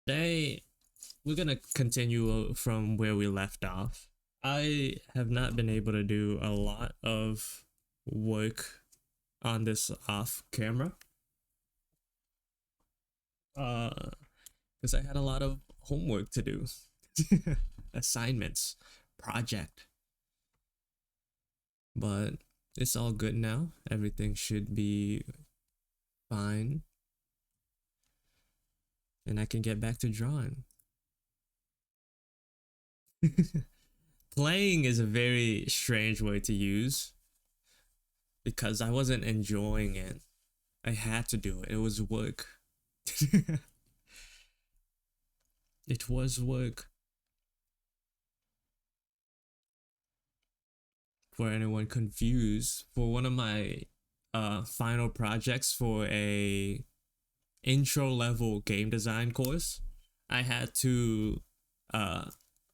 Today, we're gonna continue from where we left off. I have not been able to do a lot of work on this off camera. Because I had a lot of homework to do, assignments, project. But it's all good now. Everything should be fine. And I can get back to drawing. Playing is a very strange word to use because I wasn't enjoying it. I had to do it. It was work. It was work. For anyone confused, for one of my final projects for a intro level game design course, I had to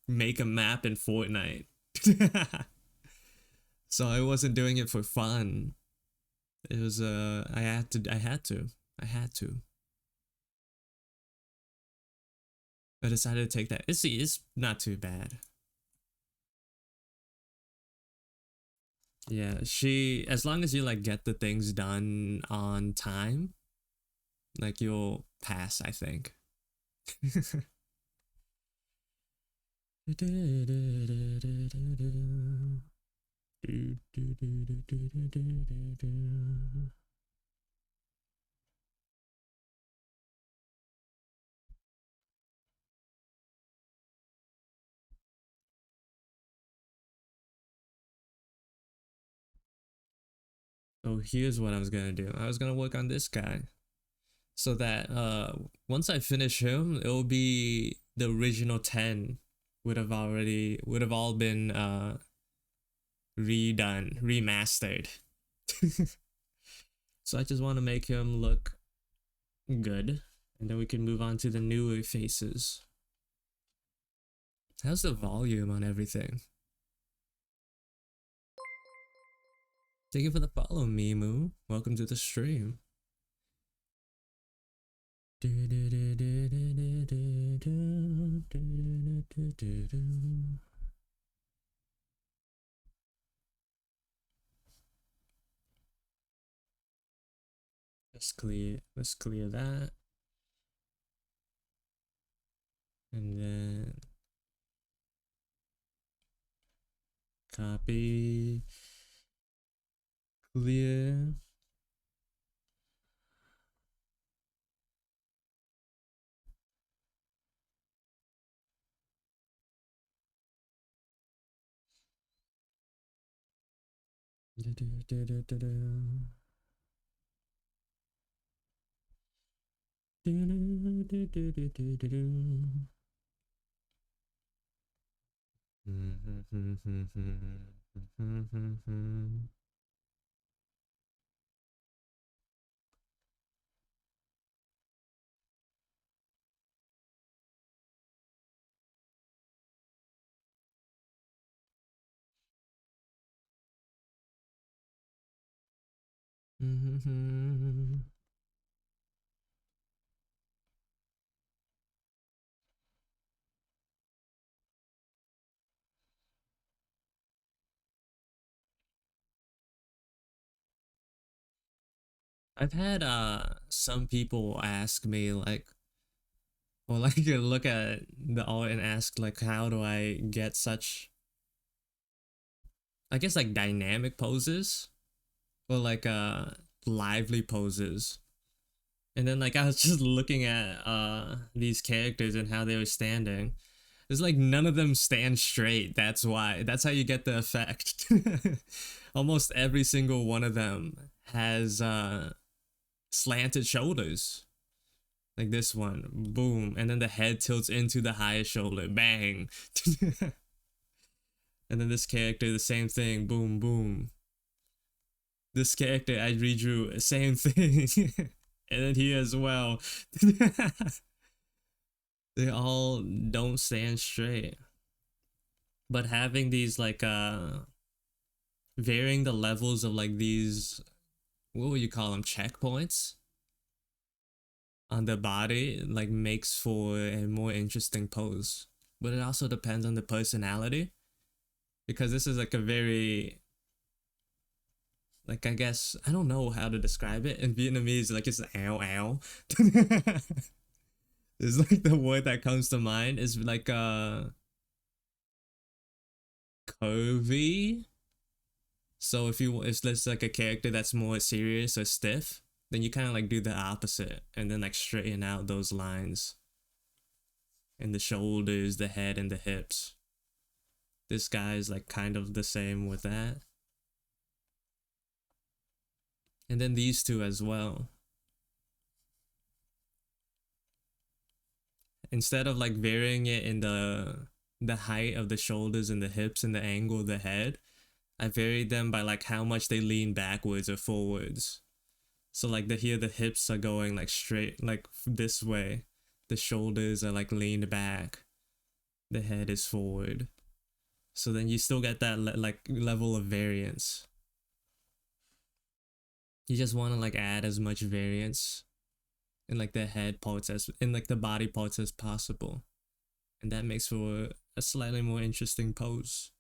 make a map in Fortnite. So I wasn't doing it for fun. It was I had to. I decided to take that. It's not too bad. Yeah, as long as you like get the things done on time, like you'll pass, I think. So here's what I was gonna do. I was gonna work on this guy so that once I finish him, it'll be the original 10 would have all been redone, remastered. So I just want to make him look good, and then we can move on to the newer faces. How's the volume on everything? Thank you for the follow, Mimu. Welcome to the stream. Let's clear that. And then copy, clear. I've had some people ask me like, or like you look at the art and ask like, how do I get such, I guess, like dynamic poses or like lively poses. And then like I was just looking at these characters and how they were standing. It's like none of them stand straight. That's why. That's how you get the effect. Almost every single one of them has slanted shoulders. Like this one, boom, and then the head tilts into the highest shoulder, bang. And then this character, the same thing, boom, boom. This character I redrew, same thing. And then here as well. They all don't stand straight. But having these like varying the levels of like these, what would you call them, checkpoints on the body like makes for a more interesting pose. But it also depends on the personality, because this is like a very, like, I guess I don't know how to describe it in Vietnamese. Like, it's ow ow. It's like the word that comes to mind is like curvy. So if there's like a character that's more serious or stiff, then you kind of like do the opposite and then like straighten out those lines in the shoulders, the head, and the hips. This guy is like kind of the same with that. And then these two as well. Instead of like varying it in the height of the shoulders and the hips and the angle of the head, I varied them by like how much they lean backwards or forwards. So like the hips are going like straight like this way. The shoulders are like leaned back. The head is forward. So then you still get that like level of variance. You just want to like add as much variance in like the head parts as in like the body parts as possible. And that makes for a slightly more interesting pose.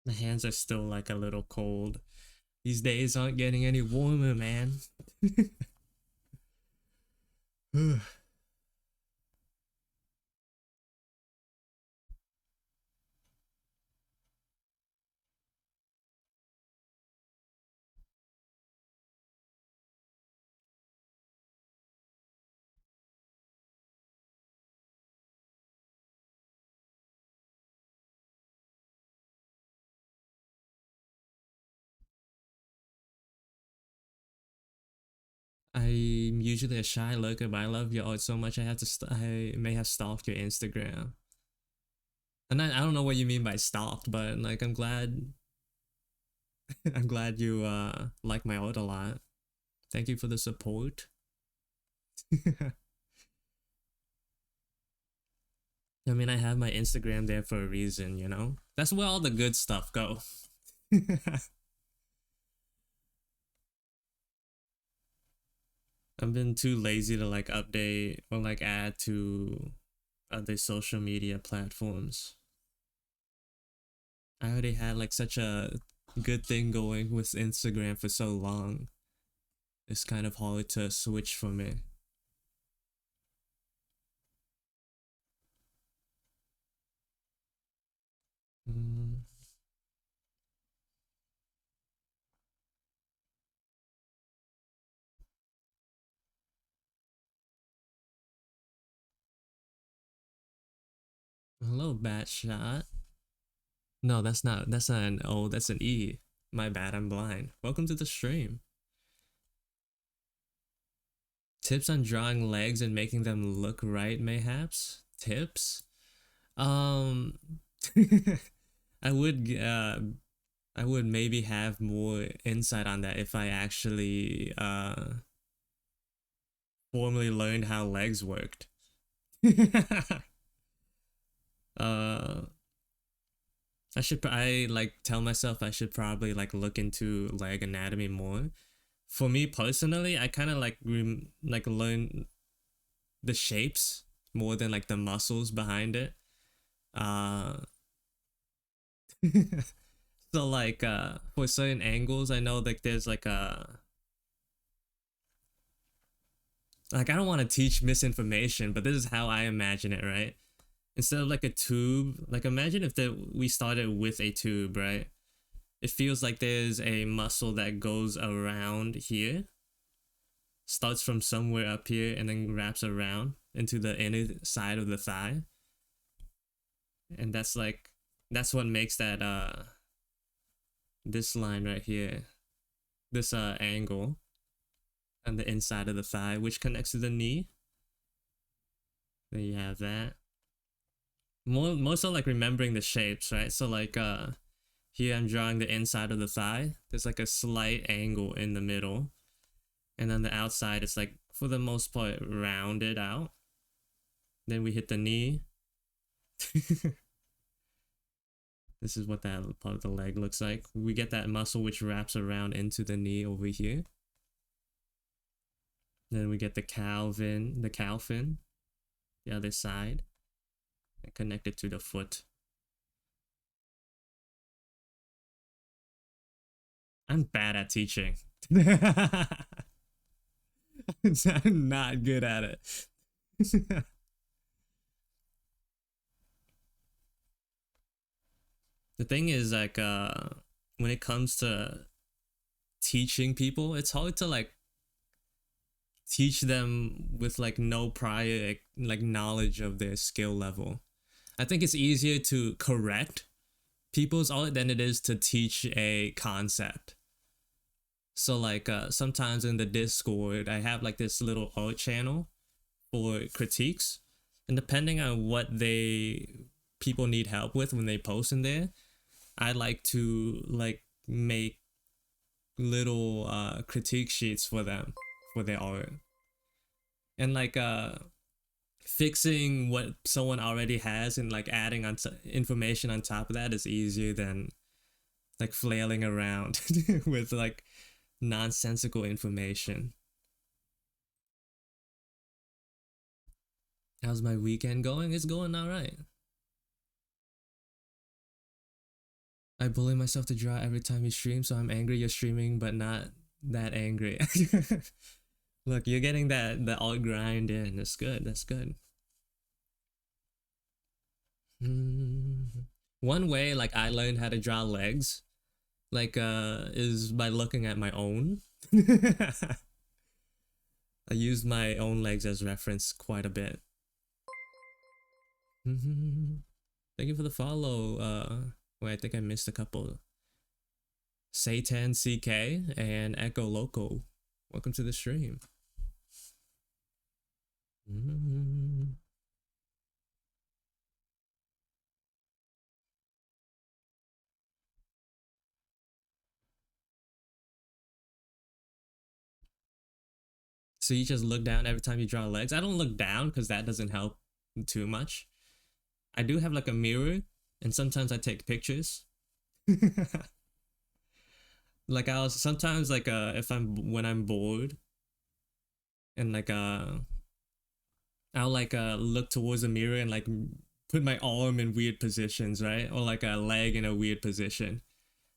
My hands are still like a little cold. These days aren't getting any warmer, man. I'm usually a shy looker, but I love your art so much. I may have stalked your Instagram, and I don't know what you mean by stalked, but like I'm glad I'm glad you like my art a lot. Thank you for the support. I mean, I have my Instagram there for a reason, you know. That's where all the good stuff go. I've been too lazy to like update or like add to other social media platforms. I already had like such a good thing going with Instagram for so long. It's kind of hard to switch for me. Mm. Hello, Batshot. No, that's not an O, that's an E. My bad, I'm blind. Welcome to the stream. Tips on drawing legs and making them look right, mayhaps? Tips? Um I would I would maybe have more insight on that if I actually formally learned how legs worked. uh I like tell myself I should probably like look into leg anatomy more. For me personally, I kind of like learn the shapes more than like the muscles behind it. Uh So like for certain angles, I know like there's like a like I don't want to teach misinformation, but this is how I imagine it, right? Instead of like a tube, like imagine if we started with a tube, right? It feels like there's a muscle that goes around here, starts from somewhere up here, and then wraps around into the inner side of the thigh. And that's what makes that this line right here, this angle on the inside of the thigh, which connects to the knee. Then you have that. More so like remembering the shapes, right? So like here I'm drawing the inside of the thigh. There's like a slight angle in the middle. And then the outside it's like for the most part rounded out. Then we hit the knee. This is what that part of the leg looks like. We get that muscle which wraps around into the knee over here. Then we get the calvin, the other side, and connect it to the foot. I'm bad at teaching. I'm not good at it. The thing is like when it comes to teaching people, it's hard to like teach them with like no prior like knowledge of their skill level. I think it's easier to correct people's art than it is to teach a concept. So like sometimes in the Discord, I have like this little art channel for critiques, and depending on what they people need help with when they post in there, I like to like make little critique sheets for them for their art. And like fixing what someone already has and like adding on information on top of that is easier than like flailing around with like nonsensical information. How's my weekend going? It's going all right. I bully myself to draw every time you stream, so I'm angry you're streaming, but not that angry. Look, you're getting that the alt grind in. That's good. That's good. One way like I learned how to draw legs, like is by looking at my own. I used my own legs as reference quite a bit. Thank you for the follow. Wait, I think I missed a couple. Satan CK and Echo Loco. Welcome to the stream. So you just look down every time you draw legs? I don't look down because that doesn't help too much. I do have like a mirror, and sometimes I take pictures. Like I'll sometimes like if I'm bored and like I'll like look towards the mirror and like put my arm in weird positions, right? Or like a leg in a weird position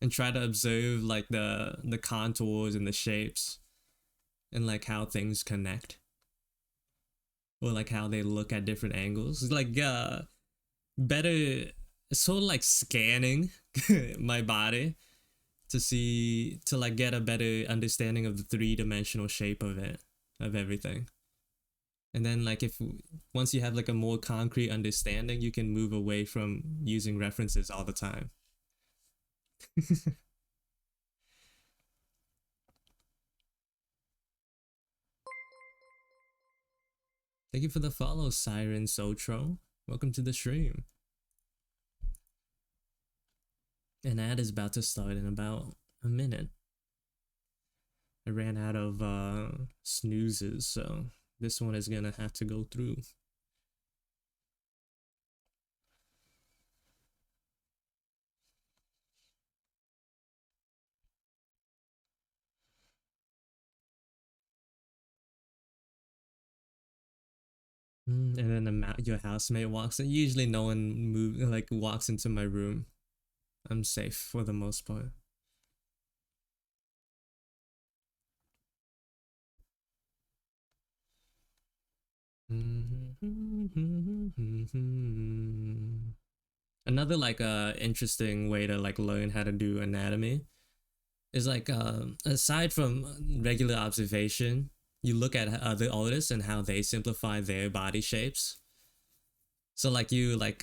and try to observe like the contours and the shapes and like how things connect or like how they look at different angles. It's like better sort of like scanning my body to like get a better understanding of the three-dimensional shape of it, of everything. And then like if once you have like a more concrete understanding, you can move away from using references all the time. Thank you for the follow, Siren Sotro. Welcome to the stream. An ad is about to start in about a minute. I ran out of snoozes, so this one is gonna have to go through. And then your housemate walks in. Usually no one walks into my room. I'm safe for the most part. Another like interesting way to like learn how to do anatomy is like aside from regular observation, you look at other artists and how they simplify their body shapes. So like you like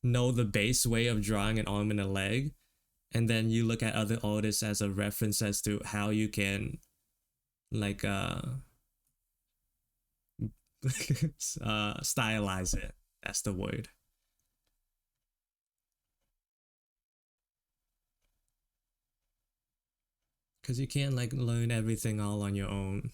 know the base way of drawing an arm and a leg, and then you look at other artists as a reference as to how you can like stylize it. That's the word. Because you can't like learn everything all on your own.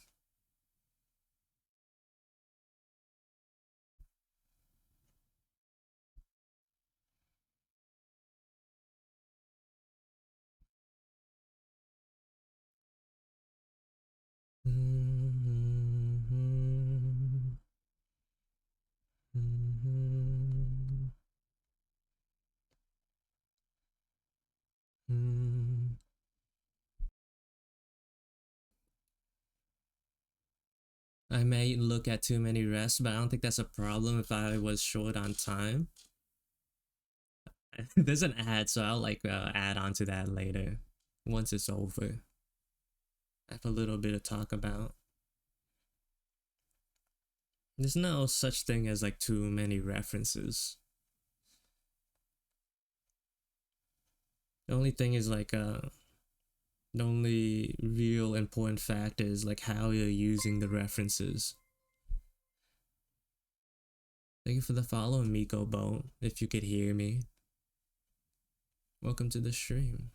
I may look at too many rests, but I don't think that's a problem if I was short on time. There's an ad, so I'll like add on to that later once it's over. I have a little bit to talk about. There's no such thing as like too many references. The only thing is like the only real important fact is like how you're using the references. Thank you for the follow, Miko Boat, if you could hear me. Welcome to the stream.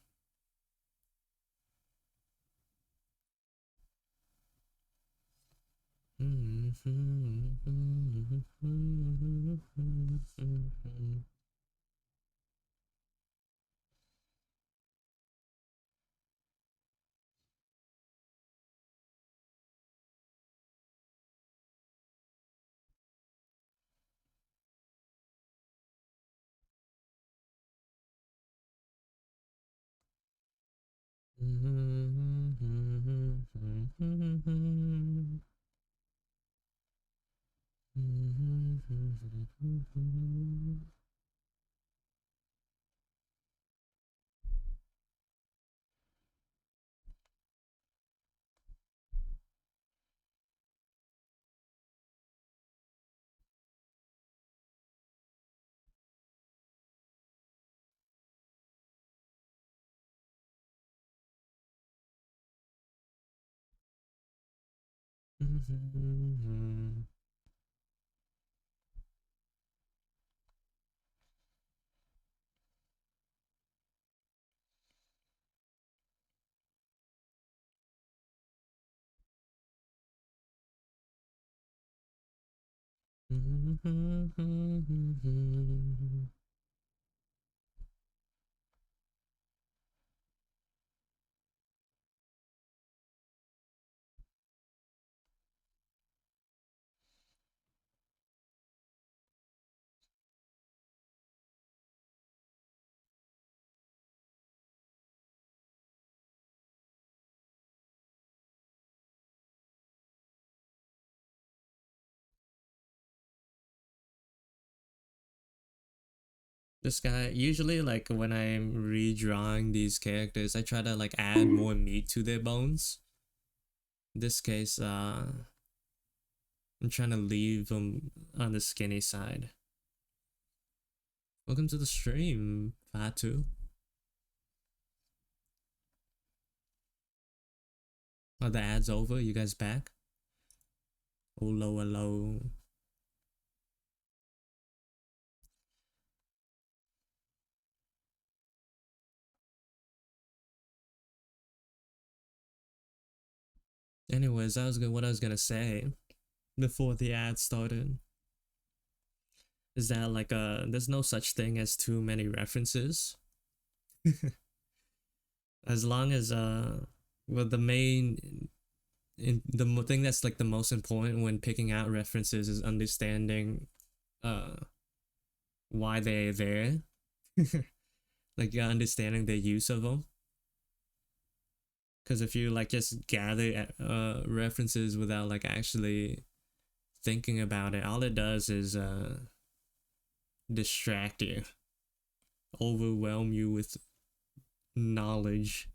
This guy usually like when I'm redrawing these characters, I try to like add more meat to their bones. In this case, I'm trying to leave them on the skinny side. Welcome to the stream, Fatu. Are the ads over? You guys back? Hello, hello. Anyways, what I was gonna say before the ad started is that like there's no such thing as too many references. As long as well the main the thing that's like the most important when picking out references is understanding why they're there. like understanding the use of them. Because if you like just gather references without like actually thinking about it, all it does is distract you, overwhelm you with knowledge.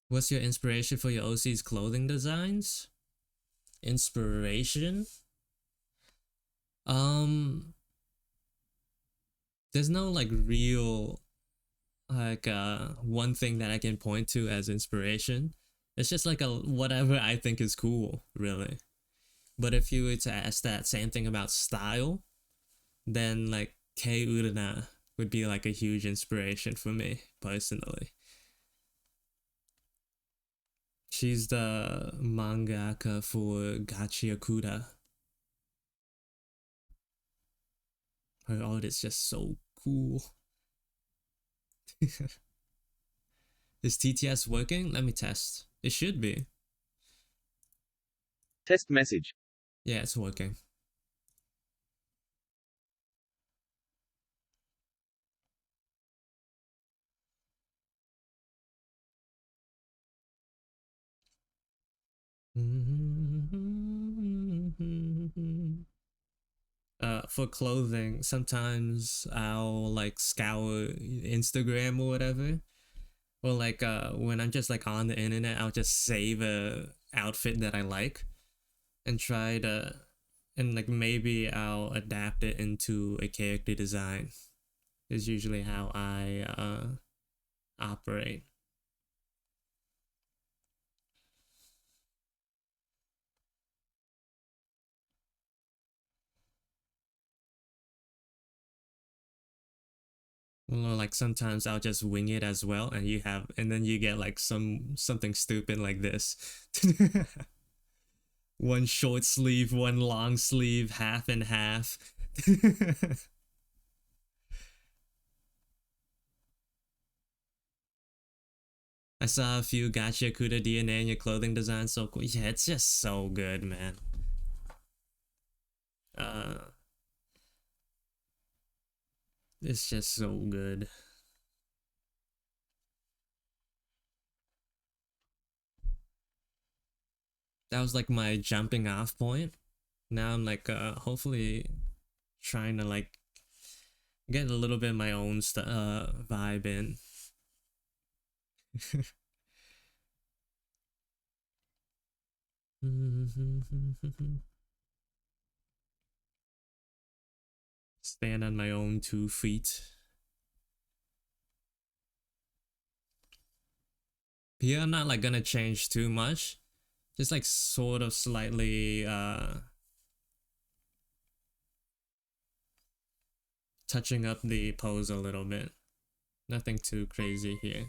What's your inspiration for your OC's clothing designs? Inspiration? Um, there's no like real like one thing that I can point to as inspiration. It's just like a whatever I think is cool, really. But if you were to ask that same thing about style, then like Kei Urana would be like a huge inspiration for me personally. She's the mangaka for Gachiakuda. Her art is just so cool. Is TTS working? Let me test. It should be. Test message. Yeah, it's working. For clothing, sometimes I'll like scour Instagram or whatever. Or like when I'm just like on the internet, I'll just save a outfit that I like and try to and like maybe I'll adapt it into a character design. Is usually how I operate. Well, like sometimes I'll just wing it as well, and then you get like something stupid like this. One short sleeve, one long sleeve, half and half. I saw a few Gacha Kuda DNA in your clothing design, so cool. Yeah, it's just so good, man. Uh, it's just so good. That was like my jumping off point. Now I'm like, hopefully trying to like get a little bit of my own vibe in. Stand on my own 2 feet. Here I'm not like gonna change too much. Just like sort of slightly touching up the pose a little bit. Nothing too crazy here.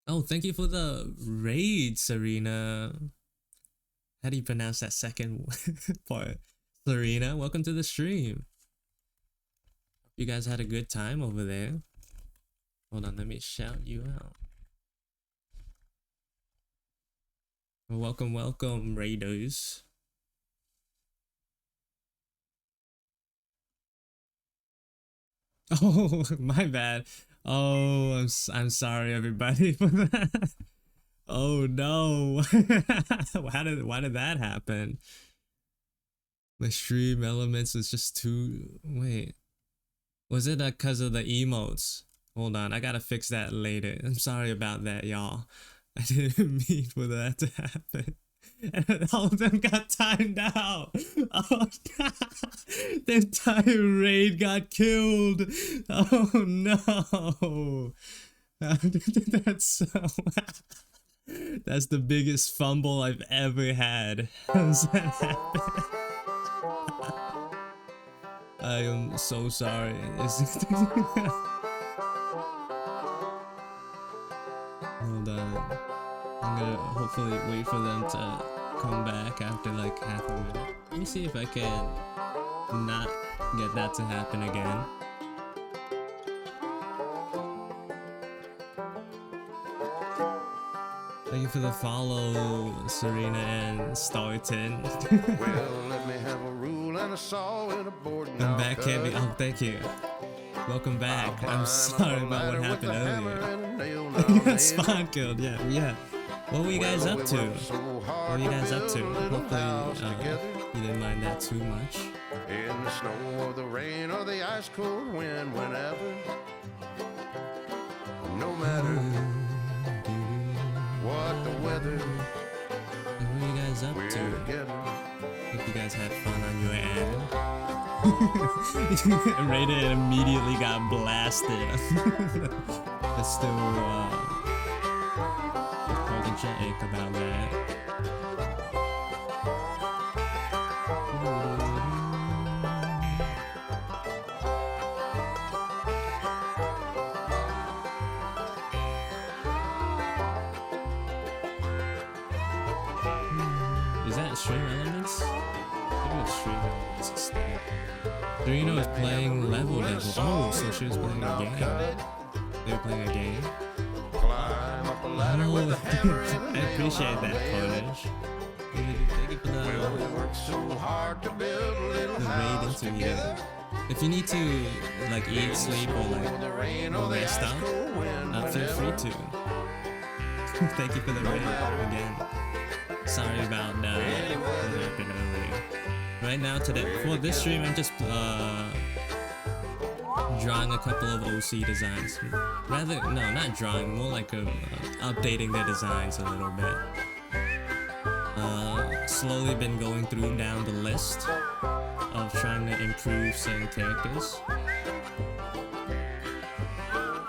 Oh, thank you for the raid, Serena. How do you pronounce that second part? Serena, welcome to the stream. You guys had a good time over there. Hold on, let me shout you out. Well, welcome, welcome, raiders. Oh, my bad. Oh, I'm sorry, everybody, for that. Oh no. Why did that happen? My stream elements is just too wait. Was it because of the emotes? Hold on, I gotta fix that later. I'm sorry about that, y'all. I didn't mean for that to happen. And all of them got timed out. Oh, the entire raid got killed. Oh no. That's so. That's the biggest fumble I've ever had. How does that happen? I am so sorry. Hold on. I'm gonna hopefully wait for them to come back after like half a minute. Let me see if I can not get that to happen again. Thank you for the follow, Serena and Starton. Well, let me have a rule and a saw and a board. I'm back, Kevin. Oh, thank you. Welcome back. I'm sorry about what happened earlier. You got spawn killed. Yeah. What were you guys up to? What were you guys up to? Hopefully, you didn't mind that too much. In the snow or the rain or the ice cold wind, whenever, no matter what the weather, What were you guys up we're to? together. Hope you guys had fun on your end. Raiden immediately got blasted. That's still apologetic about that. Is that stream elements? I think it's stream elements instead. Dorino is playing level. Oh, so she was playing a game. They were playing a game. Climb up a ladder with a hammer and a I nail. appreciate that, Polish. Thank you for Well, we worked so hard to build a little the raid house into together. If you need to like eat, sleep, or like The rain or the rest ice up, cold wind, feel free whenever, to. Thank you for the raid again. Sorry about what happened earlier. Right now, for this stream, I'm just drawing a couple of OC designs. Rather, no, not drawing, more like updating their designs a little bit. Slowly been going down the list of trying to improve certain characters.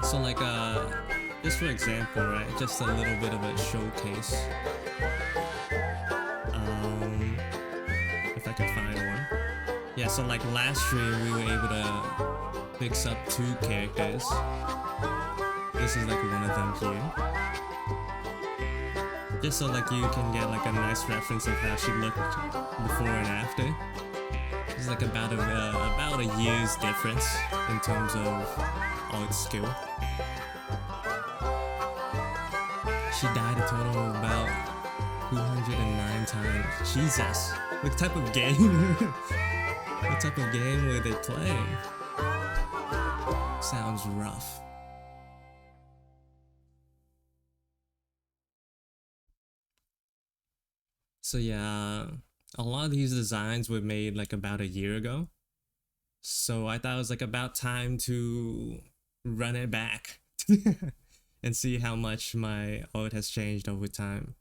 So like just for example, right, just a little bit of a showcase. If I could find one. Yeah, so like last stream we were able to fix up 2 characters. This is like one of them here. Just so like you can get like a nice reference of how she looked before and after. It's like about a year's difference in terms of art skill. She died a total of about 209 times. Jesus, what type of game? What type of game were they playing? Sounds rough. So yeah, a lot of these designs were made like about a year ago. So I thought it was like about time to run it back and see how much my art has changed over time.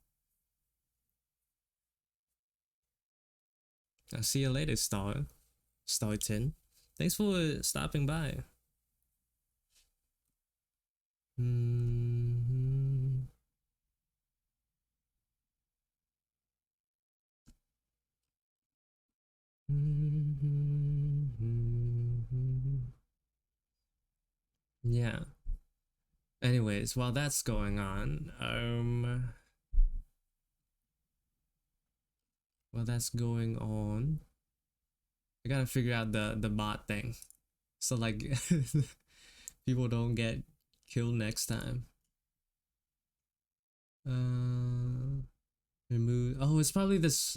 I'll see you later, Starton. Thanks for stopping by. Yeah. Anyways, while that's going on, I gotta figure out the bot thing, so like people don't get killed next time. Remove. Oh, it's probably this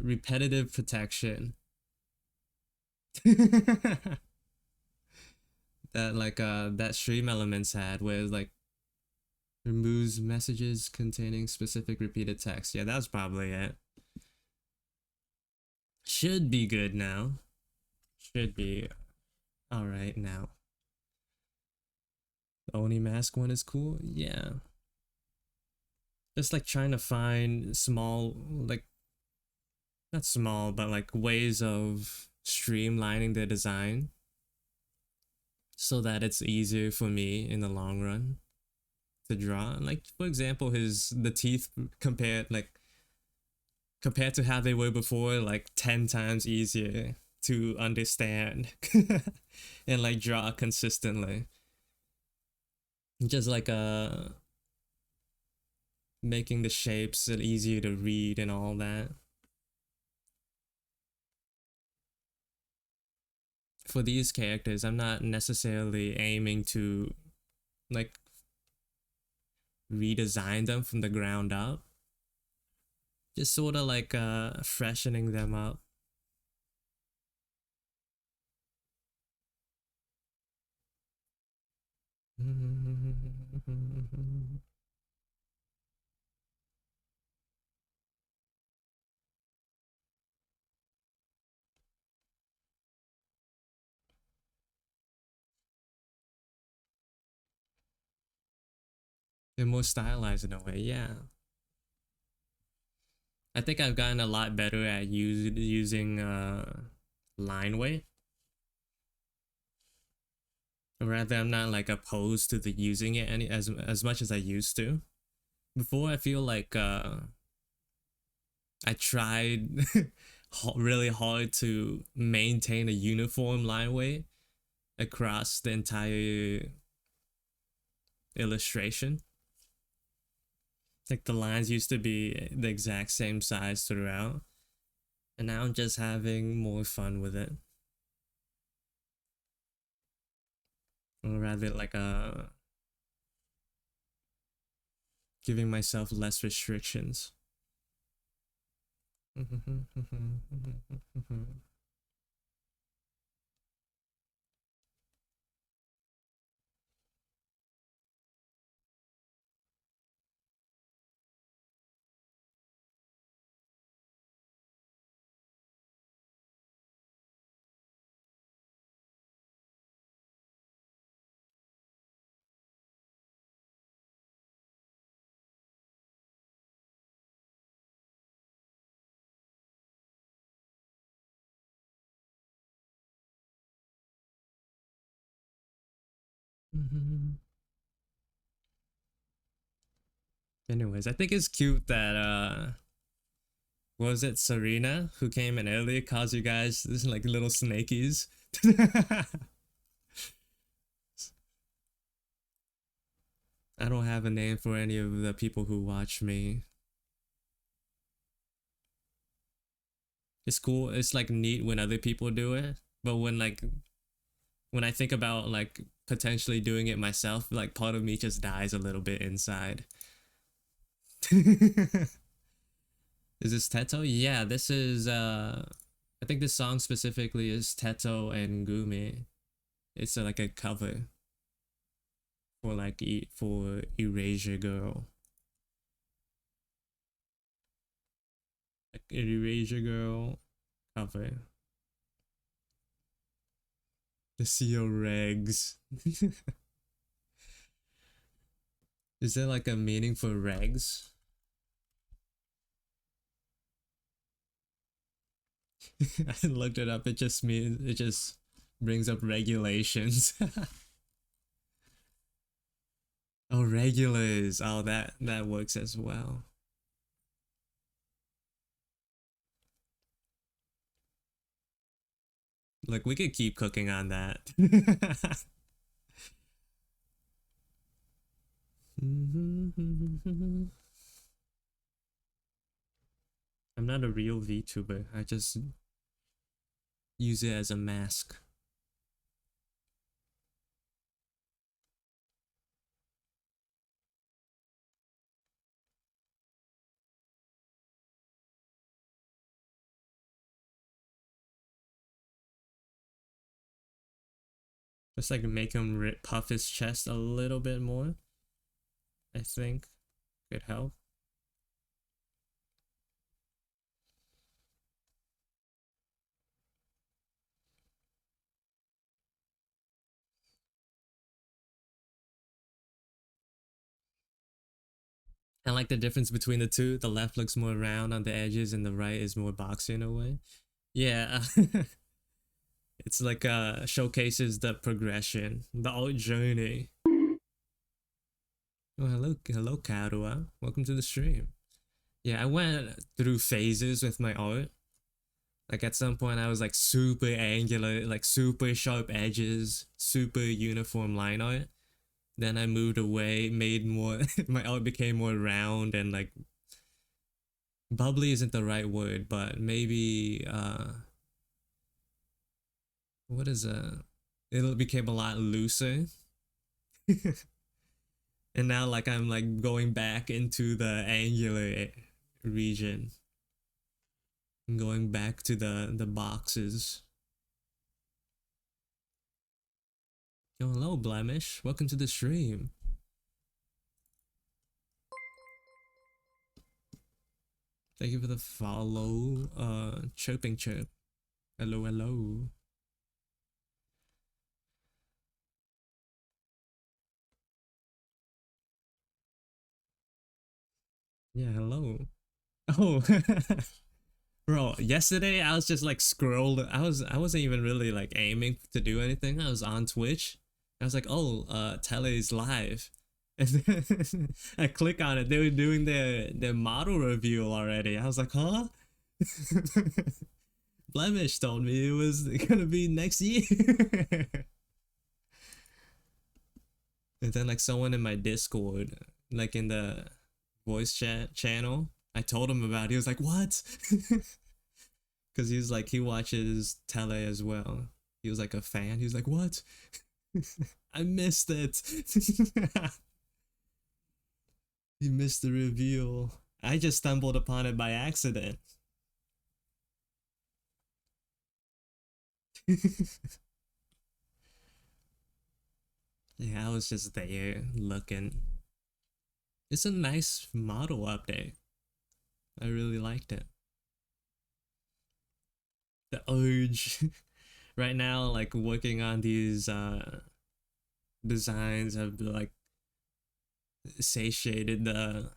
repetitive protection. That like that stream elements had, where like Removes messages containing specific repeated text. Yeah, that's probably it. Should be good now. Should be alright now. The Oni mask one is cool. Yeah. Just like trying to find small, like, not small, but like ways of streamlining the design so that it's easier for me in the long run to draw. Like, for example, the teeth compared to how they were before, like 10 times easier to understand and like draw consistently. Just like making the shapes easier to read and all that. For these characters, I'm not necessarily aiming to like redesign them from the ground up. Just sort of like freshening them up. They're more stylized in a way, yeah. I think I've gotten a lot better at using line weight. Or rather, I'm not like opposed to the using it as much as I used to. Before, I feel like I tried really hard to maintain a uniform line weight across the entire illustration. Like the lines used to be the exact same size throughout, and now I'm just having more fun with it. Or rather, like giving myself less restrictions. Anyways, I think it's cute that was it Serena who came in earlier caused you guys this like little snakies. I don't have a name for any of the people who watch me. It's cool. It's like neat when other people do it, but when I think about like potentially doing it myself, like part of me just dies a little bit inside. Is this Teto? Yeah, this is I think this song specifically is Teto and Gumi. It's like a cover for like for Erasure Girl. Like Erasure Girl cover. The CO regs. Is there like a meaning for regs? I looked it up. It just brings up regulations. Oh, regulars. Oh, that works as well. Like we could keep cooking on that. I'm not a real VTuber. I just use it as a mask. Just like make him puff his chest a little bit more. I think could help. I like the difference between the two. The left looks more round on the edges, and the right is more boxy in a way. Yeah, it's like showcases the progression, the art journey. Oh, hello, Karua. Welcome to the stream. Yeah, I went through phases with my art. Like at some point, I was like super angular, like super sharp edges, super uniform line art. Then I moved away, made more. My art became more round and like bubbly isn't the right word, but maybe what is it became a lot looser. And now like I'm like going back into the angular region, going back to the boxes. Yo, hello Blemish, welcome to the stream. Thank you for the follow. Chirping chirp. Hello, hello. Yeah, hello. Oh, bro. Yesterday I was just like scrolled. I wasn't even really like aiming to do anything. I was on Twitch. I was like, oh, Tele is live, and then I click on it. They were doing their model review already. I was like, huh? Blemish told me it was gonna be next year. And then like someone in my Discord, like in the voice chat channel, I told him about it. He was like, "What?" Because he was like he watches Tele as well. He was like a fan. He was like, "What?" I missed it. He missed the reveal. I just stumbled upon it by accident. Yeah, I was just there looking. It's a nice model update. I really liked it. The urge right now, like working on these designs have like satiated the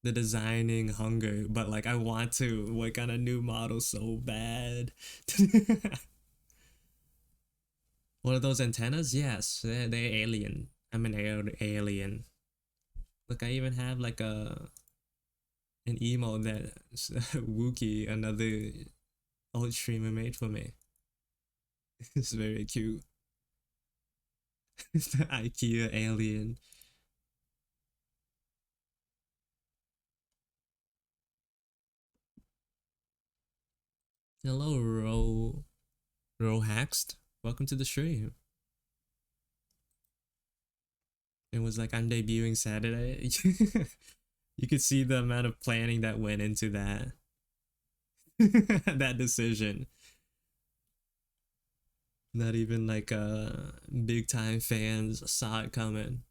designing hunger, but like I want to work on a new model so bad. What are those antennas? Yes, they're alien. I'm an alien. Look, I even have like an emote that Wookie, another old streamer, made for me. It's very cute. It's the IKEA alien. Hello, Rohaxed. Welcome to the stream. It was like I'm debuting Saturday. You could see the amount of planning that went into that. That decision. Not even like big time fans saw it coming.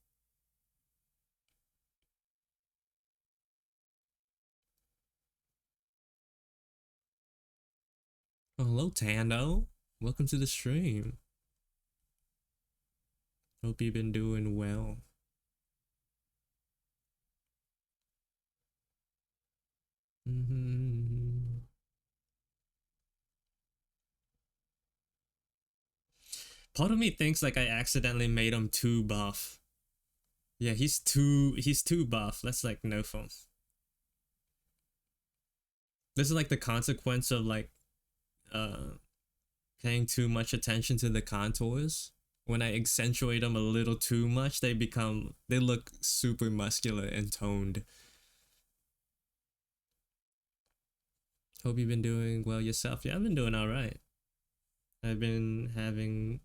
Oh, hello Tando. Welcome to the stream. Hope you've been doing well. Mm-hmm. Part of me thinks like I accidentally made him too buff. Yeah, he's too buff. That's like no fun. This is like the consequence of like uh paying too much attention to the contours. When I accentuate them a little too much, they look super muscular and toned. Hope you've been doing well yourself. Yeah, I've been doing all right. I've been having,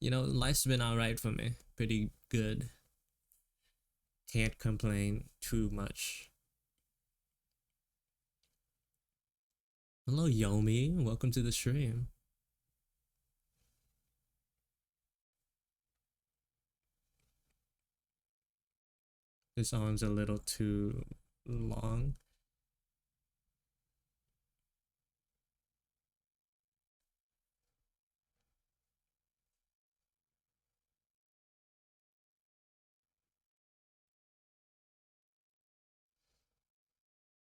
life's been all right for me. Pretty good. Can't complain too much. Hello, Yomi. Welcome to the stream. His arm's a little too long.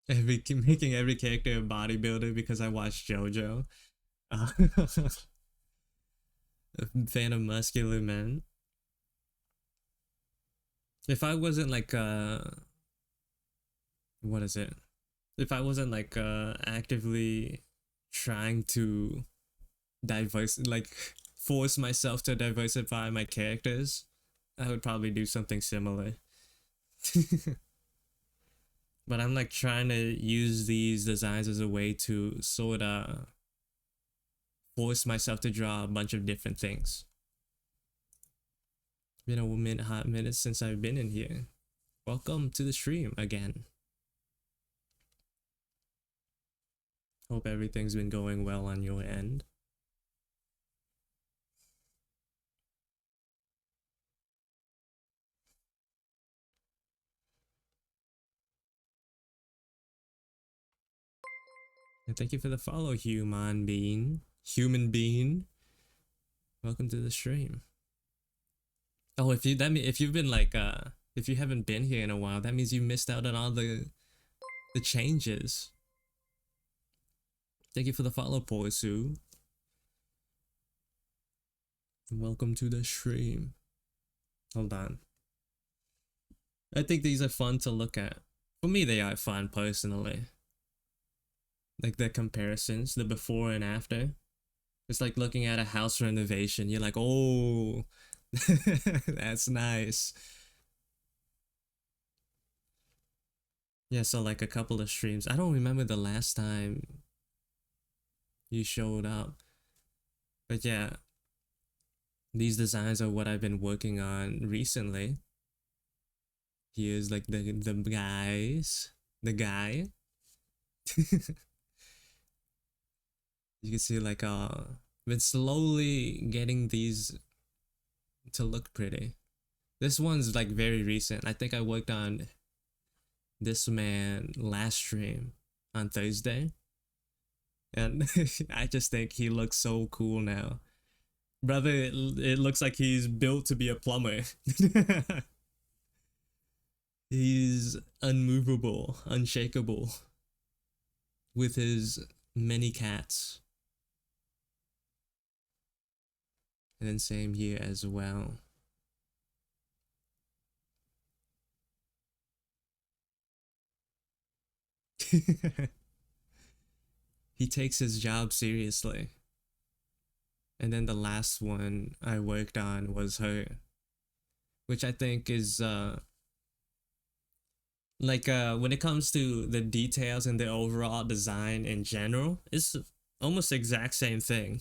Making every character a bodybuilder because I watched JoJo. Uh, a fan of muscular men. If I wasn't like what is it? If I wasn't like actively trying to force myself to diversify my characters, I would probably do something similar. But I'm like trying to use these designs as a way to sort of force myself to draw a bunch of different things. Been a hot minute since I've been in here. Welcome to the stream again. Hope everything's been going well on your end. And thank you for the follow, human being. Human being. Welcome to the stream. Oh, if you've been like if you haven't been here in a while, that means you missed out on all the changes. Thank you for the follow, Poisu. Welcome to the stream. Hold on. I think these are fun to look at. For me, they are fun personally. Like the comparisons, the before and after. It's like looking at a house renovation. You're like, oh, that's nice. Yeah, so like a couple of streams. I don't remember the last time you showed up. But yeah, these designs are what I've been working on recently. Here's like the guys. The guy. You can see like been slowly getting these to look pretty. This one's like very recent. I think I worked on this man last stream on Thursday. And I just think he looks so cool now. Brother, it looks like he's built to be a plumber. He's unmovable, unshakable with his many cats. And then same here as well. He takes his job seriously. And then the last one I worked on was her, which I think is when it comes to the details and the overall design in general, it's almost the exact same thing.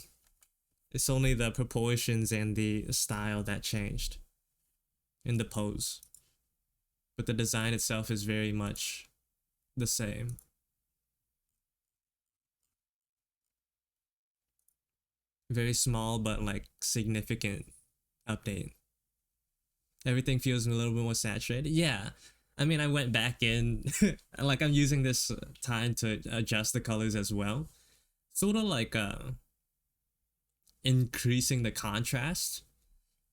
It's only the proportions and the style that changed in the pose. But the design itself is very much the same. Very small but like significant update. Everything feels a little bit more saturated. Yeah. I mean, I went back in, like I'm using this time to adjust the colors as well. Sort of like increasing the contrast.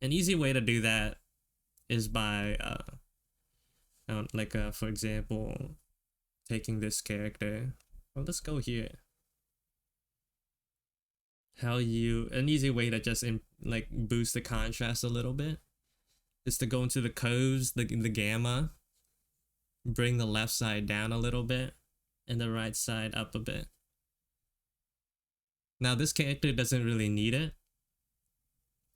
An easy way to do that is by for example, taking this character. Well, let's go here. An easy way to just boost the contrast a little bit is to go into the curves, the gamma, bring the left side down a little bit and the right side up a bit. Now this character doesn't really need it,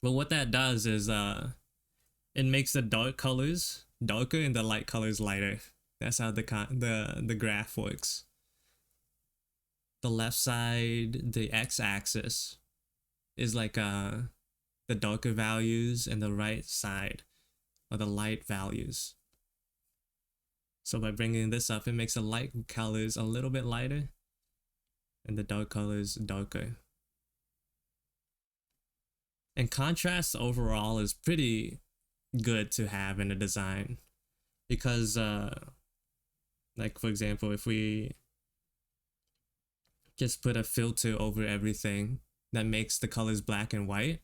but what that does is it makes the dark colors darker and the light colors lighter. That's how the graph works. The left side, the x-axis, is like the darker values, and the right side are the light values. So by bringing this up, it makes the light colors a little bit lighter and the dark colors darker. And contrast overall is pretty good to have in a design. because like for example, if we just put a filter over everything that makes the colors black and white,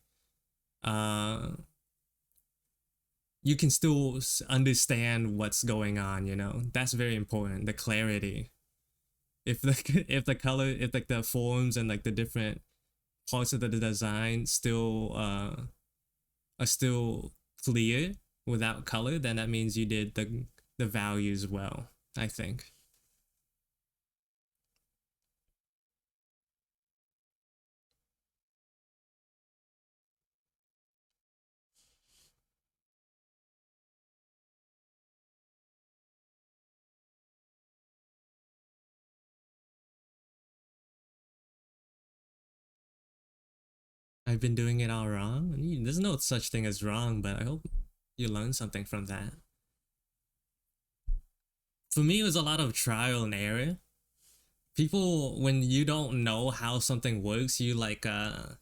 uh you can still understand what's going on, you know. That's very important, the clarity. If the if the color, if like the forms and like the different parts of the design still are still clear without color, then that means you did the values well, I think. I've been doing it all wrong. There's no such thing as wrong, but I hope you learn something from that. For me, it was a lot of trial and error. People, when you don't know how something works, you like I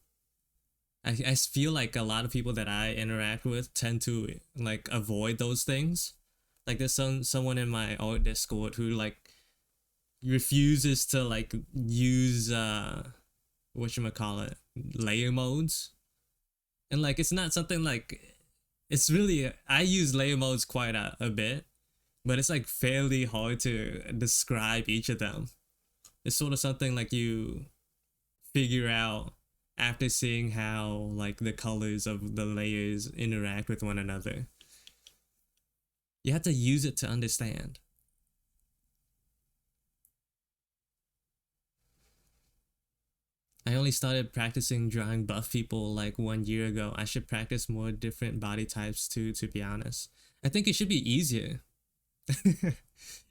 feel like a lot of people that I interact with tend to like avoid those things. Like there's someone in my art Discord who like refuses to like use whatchamacallit, layer modes. And like it's not something like, it's really, I use layer modes quite a bit, but it's like fairly hard to describe each of them. It's sort of something like you figure out after seeing how like the colors of the layers interact with one another. You have to use it to understand. I only started practicing drawing buff people like 1 year ago. I should practice more different body types too, to be honest. I think it should be easier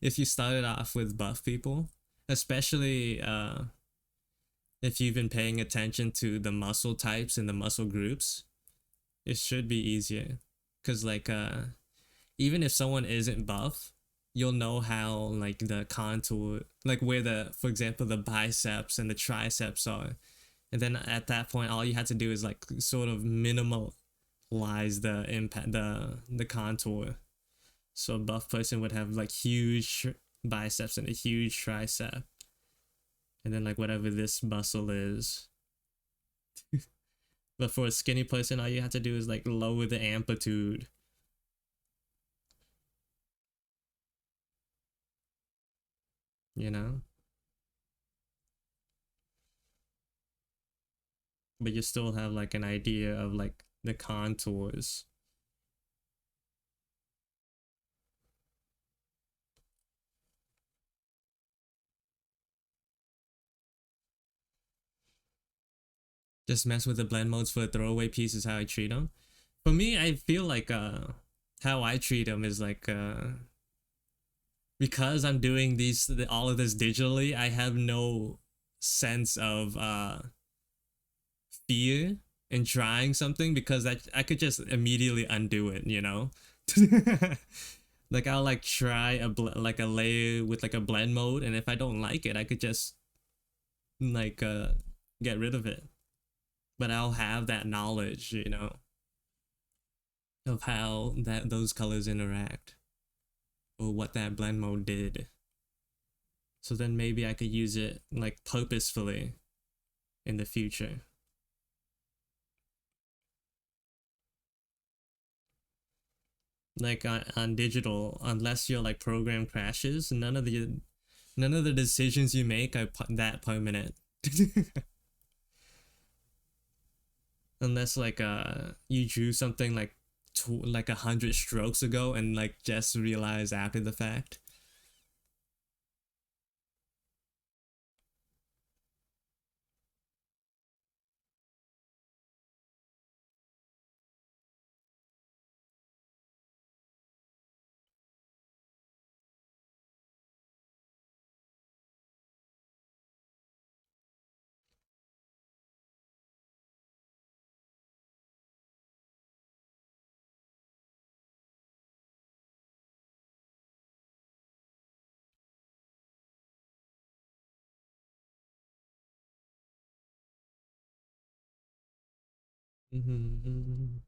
if you started off with buff people, especially if you've been paying attention to the muscle types and the muscle groups. It should be easier because like even if someone isn't buff, you'll know how like the contour, like where the, for example, the biceps and the triceps are, and then at that point all you have to do is like sort of minimalize the impact, the contour. So a buff person would have like huge biceps and a huge tricep, and then like whatever this muscle is. But for a skinny person, all you have to do is like lower the amplitude, you know. But you still have like an idea of like the contours. Just mess with the blend modes for a throwaway piece is how I treat them. For me, I feel like how I treat them is like because I'm doing these, all of this digitally, I have no sense of fear in trying something because I could just immediately undo it, you know. Like I'll like try like a layer with like a blend mode, and if I don't like it, I could just like get rid of it. But I'll have that knowledge, you know, of how that those colors interact or what that blend mode did. So then maybe I could use it like purposefully in the future. Like on digital, unless your like program crashes, none of the decisions you make are that permanent. Unless like you drew something like like 100 strokes ago and like just realize after the fact. Mm-hmm.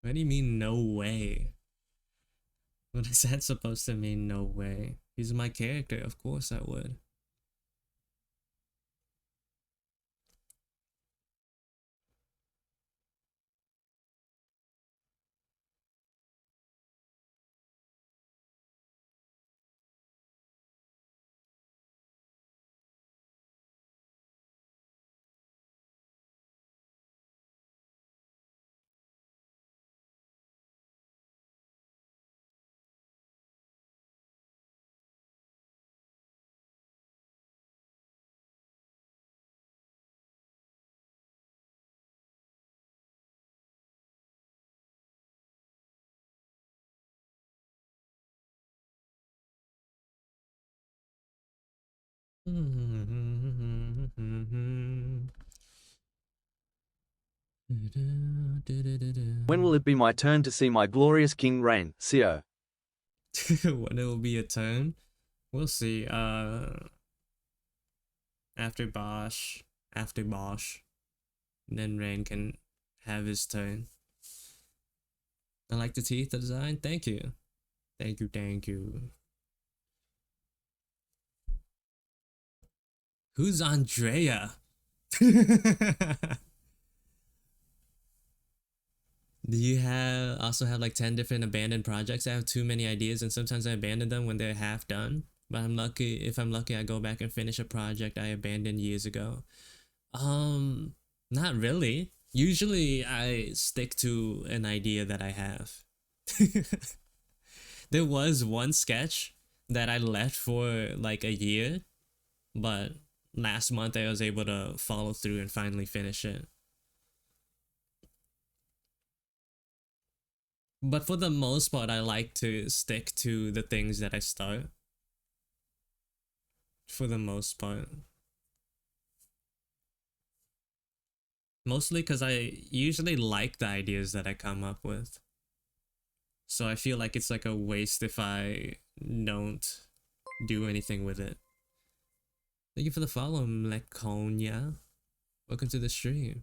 What do you mean, no way? What is that supposed to mean, no way? He's my character, of course I would. When will it be my turn to see my glorious king reign, CO? When it will be a turn? We'll see. After Bosch, then Rain can have his turn. I like the teeth design. Thank you. Thank you, thank you. Who's Andrea? Do you also have like 10 different abandoned projects? I have too many ideas and sometimes I abandon them when they're half done. But if I'm lucky, I go back and finish a project I abandoned years ago. Not really. Usually I stick to an idea that I have. There was one sketch that I left for like a year, but last month I was able to follow through and finally finish it. But for the most part, I like to stick to the things that I start. For the most part. Mostly because I usually like the ideas that I come up with. So I feel like it's like a waste if I don't do anything with it. Thank you for the follow, Mlekonia. Welcome to the stream.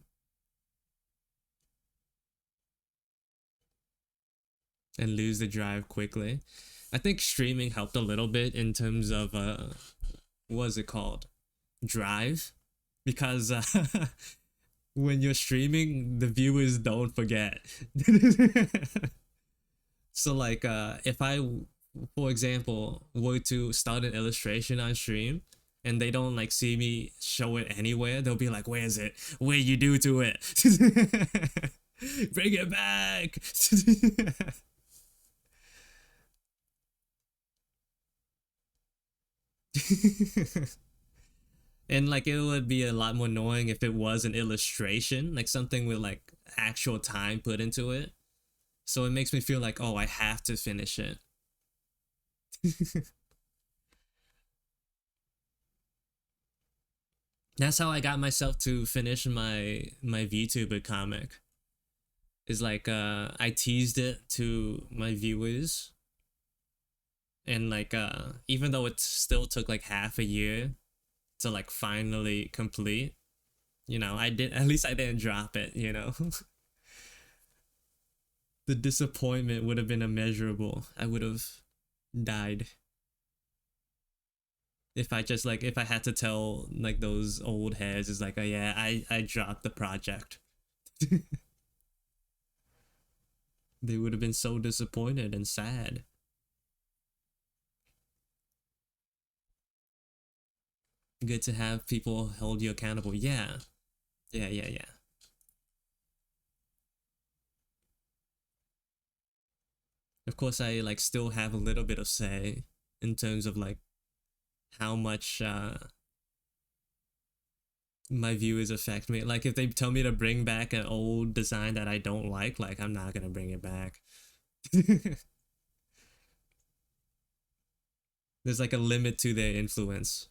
And lose the drive quickly. I think streaming helped a little bit in terms of what is it called? Drive. Because when you're streaming, the viewers don't forget. So like if I, for example, were to start an illustration on stream and they don't like see me show it anywhere, they'll be like, where is it? What you do to it? Bring it back. And like it would be a lot more annoying if it was an illustration, like something with like actual time put into it. So it makes me feel like, oh, I have to finish it. That's how I got myself to finish my VTuber comic. Is like I teased it to my viewers. And like even though it still took like half a year to like finally complete, you know, at least I didn't drop it, you know. The disappointment would have been immeasurable. I would have died if I had to tell like those old heads, is like, oh yeah, I dropped the project. They would have been so disappointed and sad. Good to have people hold you accountable. Yeah. Of course I like still have a little bit of say in terms of like how much my viewers affect me. Like if they tell me to bring back an old design that I don't like I'm not gonna bring it back. There's like a limit to their influence.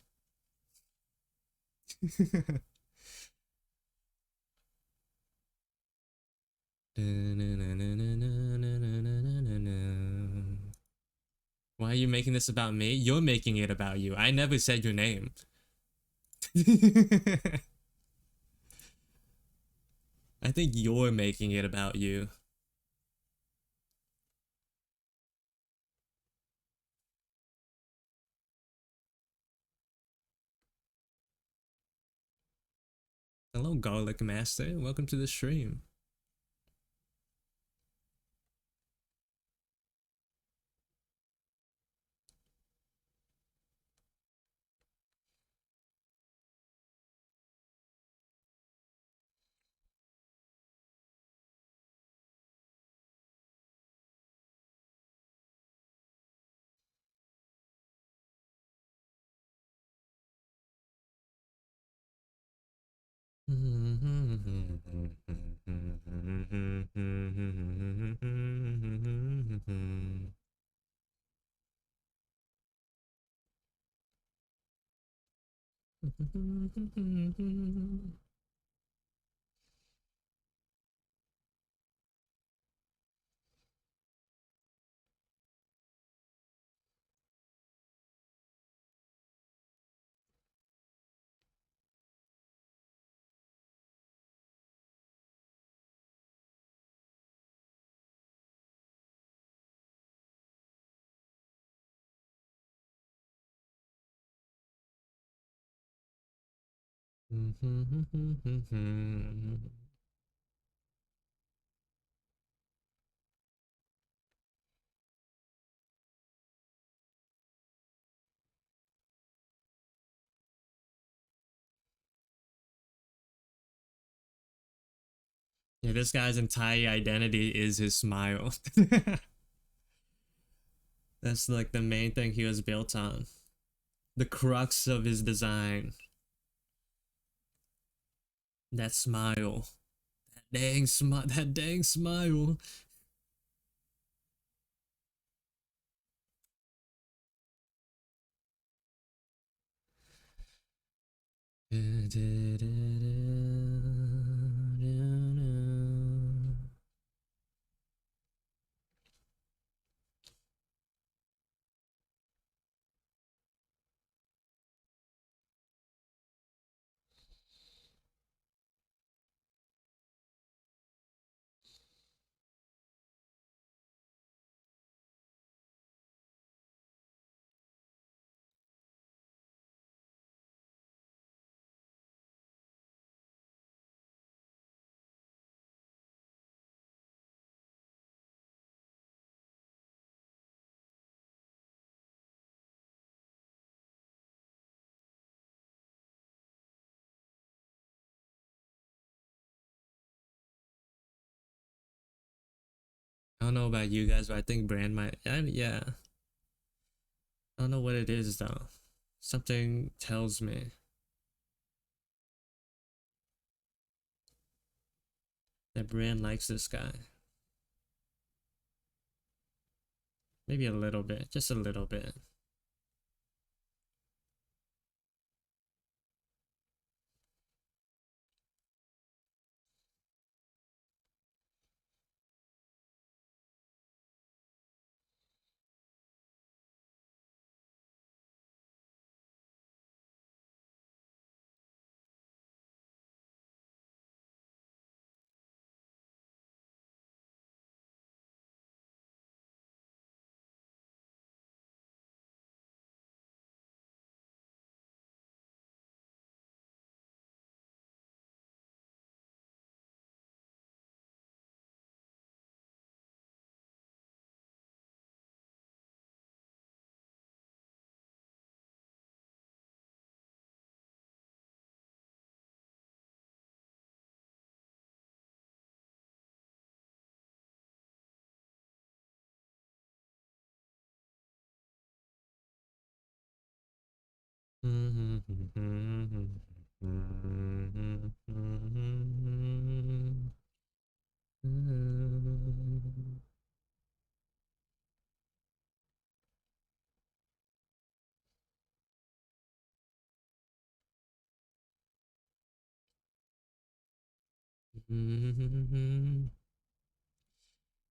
Why are you making this about me? You're making it about you. I never said your name. I think you're making it about you. Hello, Garlic Master. Welcome to the stream. Yeah, this guy's entire identity is his smile. That's like the main thing he was built on. The crux of his design. That smile. That dang smile. I don't know about you guys, but I think Brand might. Yeah. I don't know what it is though. Something tells me that Brand likes this guy. Maybe a little bit, just a little bit.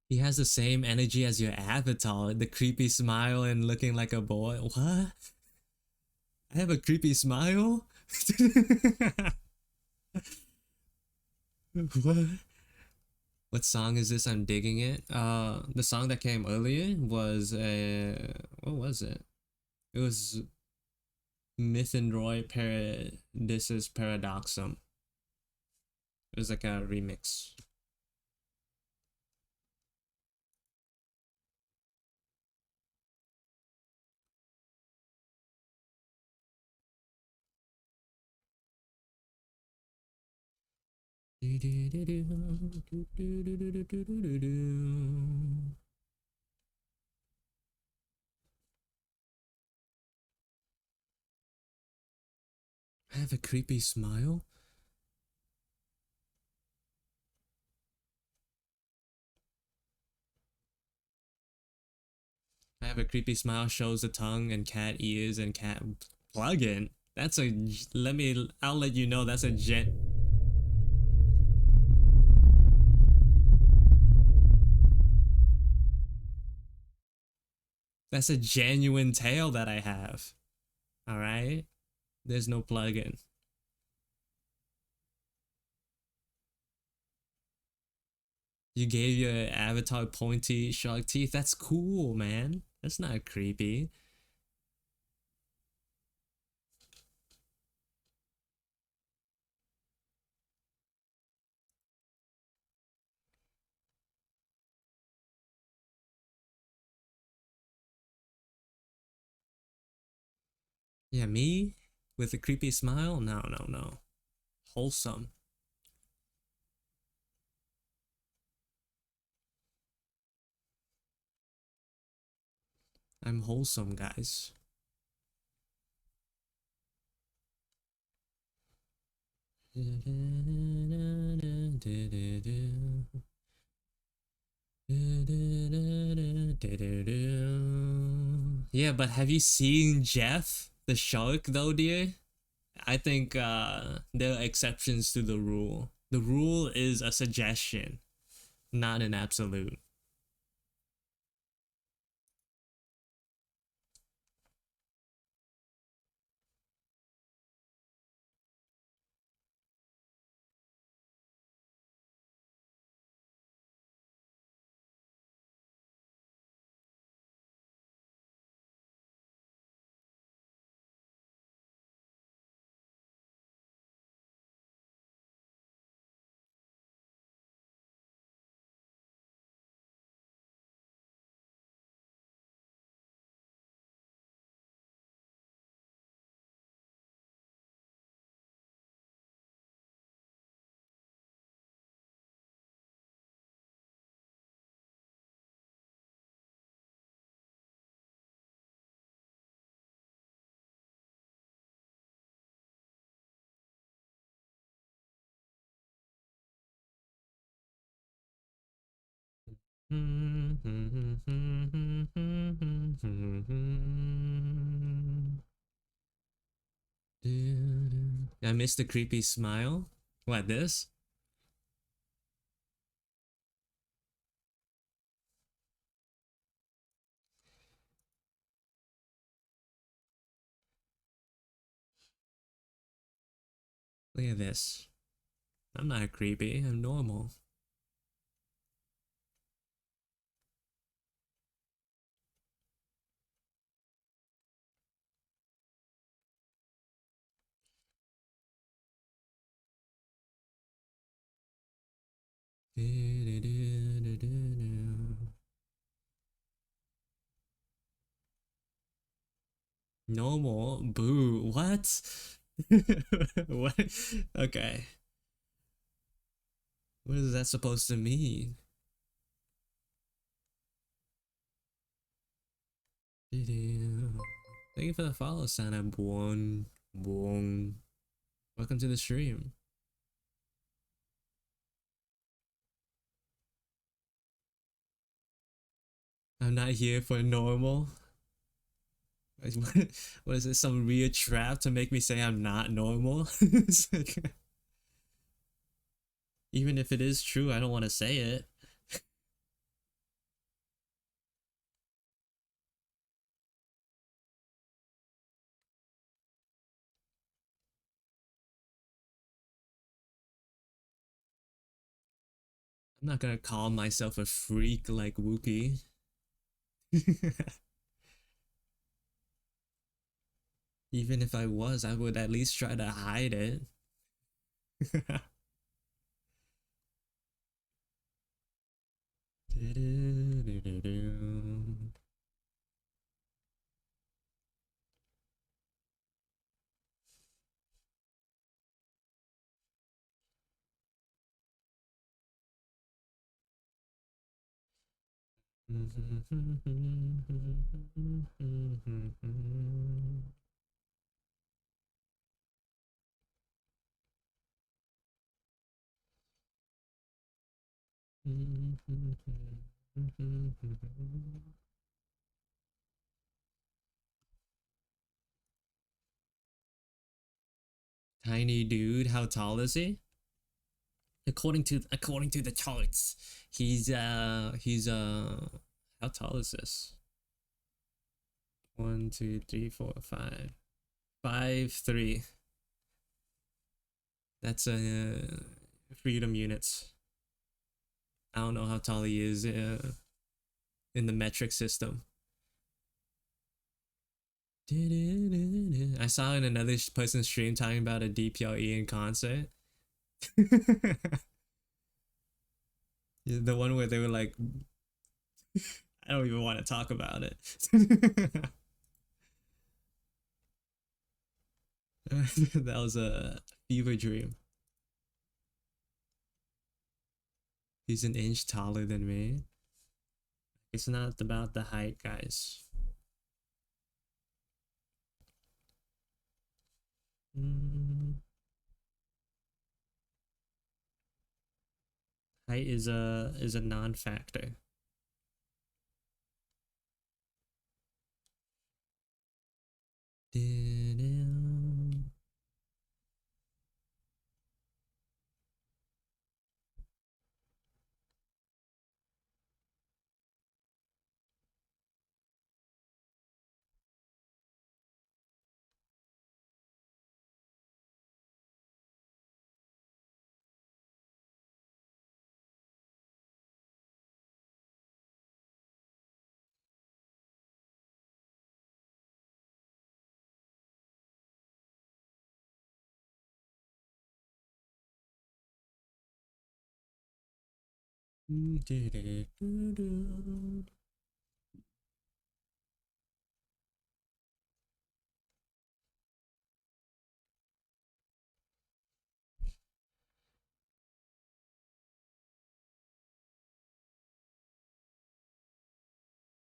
He has the same energy as your avatar, the creepy smile and looking like a boy. What? I have a creepy smile? What? What song is this? I'm digging it. The song that came earlier was what was it? It was Myth and Roy This is Paradoxum. It was like a remix. I have a creepy smile. I have a creepy smile, shows the tongue and cat ears and cat plugin. That's a, I'll let you know that's a that's a genuine tail that I have. All right? There's no plugin. You gave your avatar pointy shark teeth. That's cool, man. That's not creepy. Yeah, me with a creepy smile? No, no, no. Wholesome. I'm wholesome, guys. Yeah, but have you seen Jeff the shark though, dear? I think there are exceptions to the rule. The rule is a suggestion, not an absolute. I missed the creepy smile. What, this? Look at this. I'm not creepy, I'm normal. Normal? Boo. What? What? Okay. What is that supposed to mean? Thank you for the follow, Santa. Boing. Boing. Welcome to the stream. I'm not here for normal. What is it? Some weird trap to make me say I'm not normal? Like, even if it is true, I don't want to say it. I'm not gonna call myself a freak like Wookie. Even if I was, I would at least try to hide it. Tiny dude, how tall is he? According to the charts, he's how tall is this? 1, 2, 3, 4, 5, 5'3". That's freedom units. I don't know how tall he is in the metric system. I saw in another person's stream talking about a DPLE in concert. The one where they were like, I don't even want to talk about it. That was a fever dream. He's an inch taller than me. It's not about the height, guys. Height is a non-factor.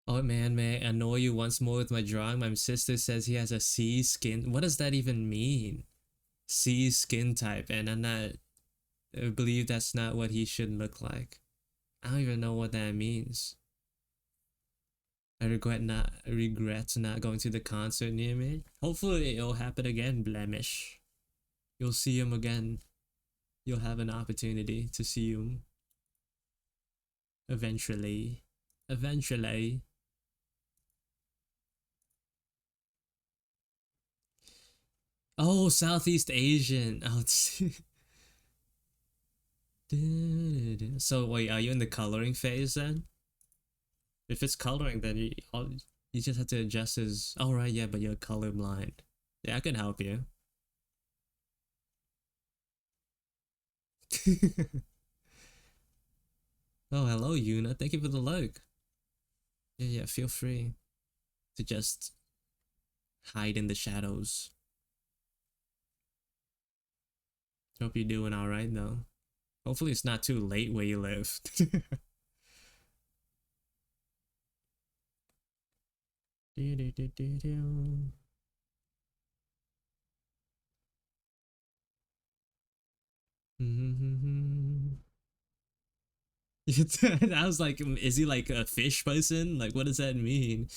Oh man, may I annoy you once more with my drawing? My sister says he has a C skin. What does that even mean? C skin type, and I believe that's not what he should look like. I don't even know what that means. I regret not going to the concert near me. Hopefully it'll happen again, Blemish. You'll see him again. You'll have an opportunity to see him eventually. Eventually. Oh, Southeast Asian. Oh, so wait, are you in the coloring phase then? If it's coloring, then you just have to adjust his. Oh right, yeah, but you're colorblind. Yeah, I can help you. Oh, hello, Yuna. Thank you for the like. Yeah, feel free to just hide in the shadows. Hope you're doing all right though. Hopefully, it's not too late where you live. I was like, is he like a fish person? Like, what does that mean?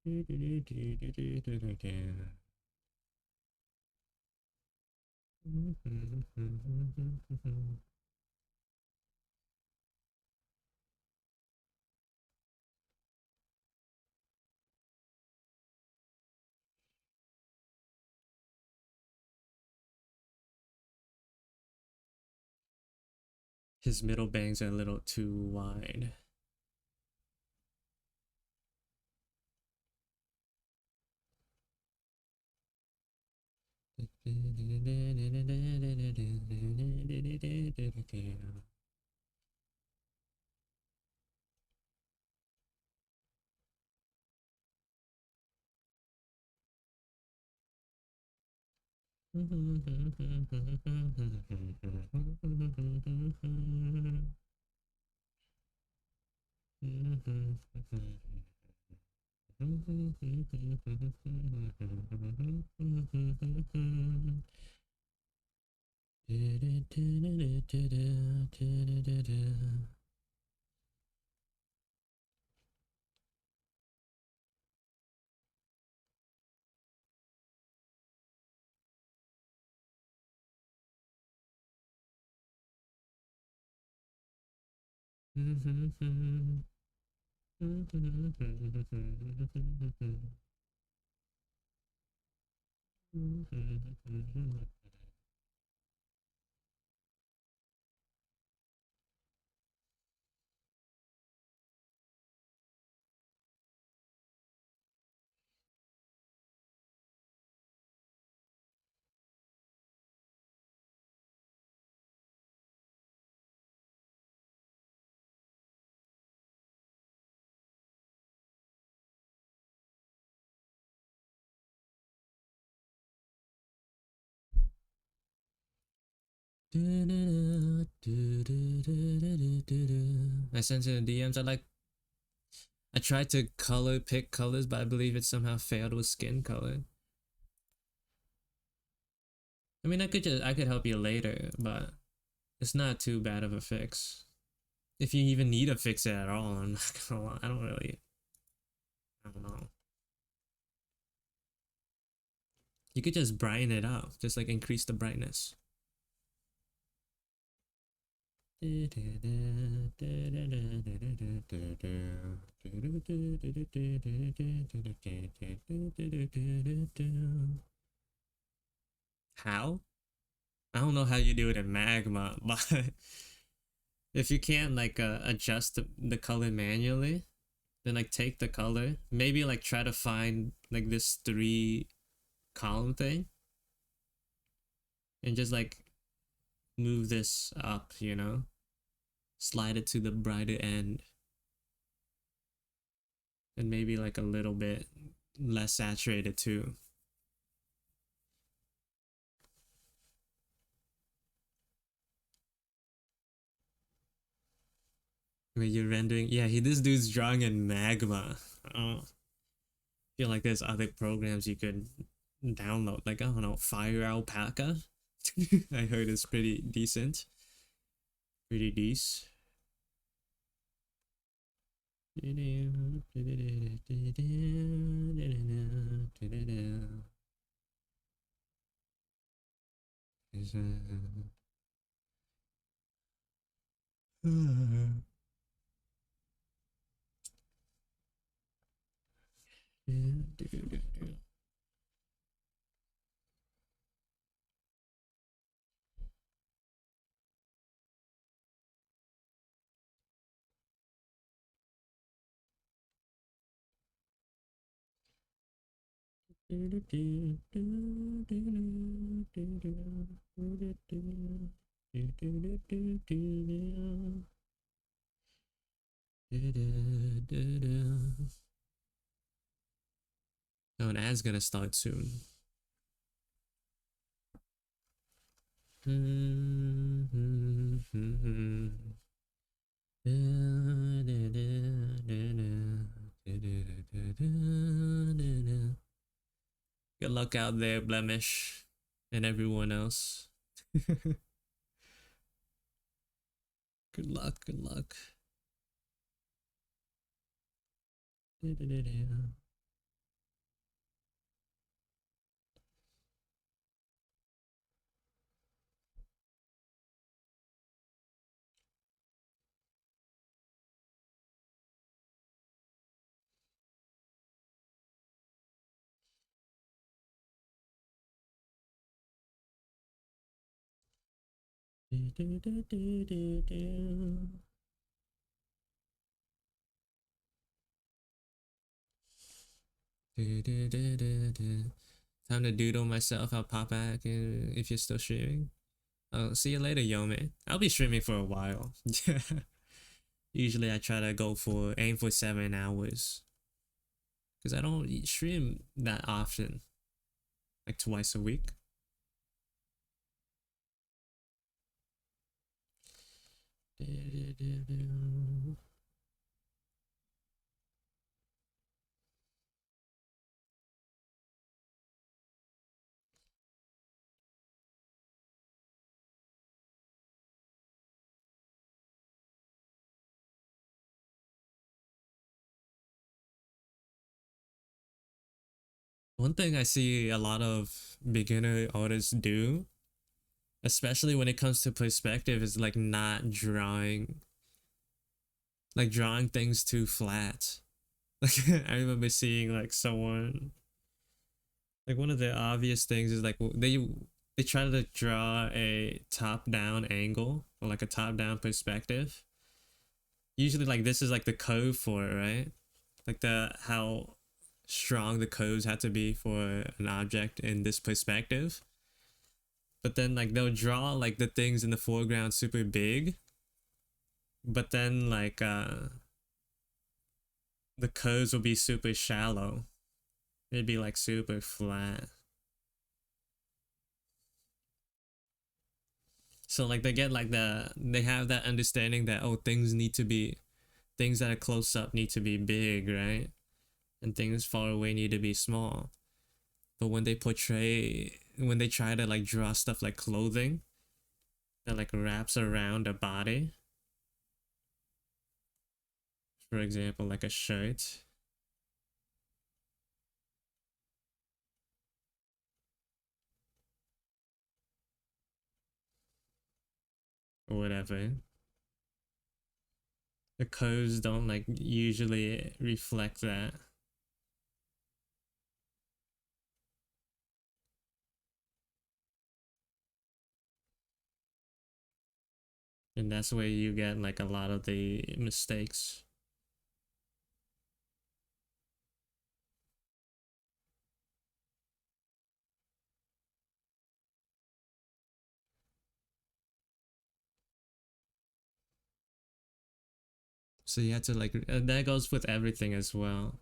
His middle bangs are a little too wide. I sent in the DMs. I tried to pick colors, but I believe it somehow failed with skin color. I mean, I could help you later, but it's not too bad of a fix. If you even need to fix it at all, I'm not gonna lie. I don't know. You could just brighten it up, just like increase the brightness. How? I don't know how you do it in magma, but if you can't like adjust the color manually, then like take the color, maybe like try to find like this 3 column thing and just like move this up, you know, slide it to the brighter end and maybe like a little bit less saturated too. When you're rendering, yeah, this dude's drawing in magma. Oh, feel like there's other programs you could download, like I don't know, Fire Alpaca. I heard it's pretty decent, pretty decent. Oh, an ad's gonna start soon. Good luck out there, Blemish, and everyone else. Good luck, good luck. Time to doodle myself. I'll pop back if you're still streaming. See you later, yo, man. I'll be streaming for a while. Usually I try to aim for 7 hours. Because I don't stream that often. Like twice a week. One thing I see a lot of beginner artists do, especially when it comes to perspective, is like not drawing, like drawing things too flat. Like I remember seeing like someone, like one of the obvious things is like they try to draw a top down angle or like a top down perspective. Usually like this is like the code for it, right? Like the how strong the codes had to be for an object in this perspective. But then like they'll draw like the things in the foreground super big, but then like the codes will be super shallow. It'd be like super flat. So like they have that understanding that, oh, things that are close up need to be big, right? And things far away need to be small. But when they try to like draw stuff like clothing that like wraps around a body, for example, like a shirt, or whatever, the codes don't like usually reflect that. And that's where you get like a lot of the mistakes. So you have to like that goes with everything as well.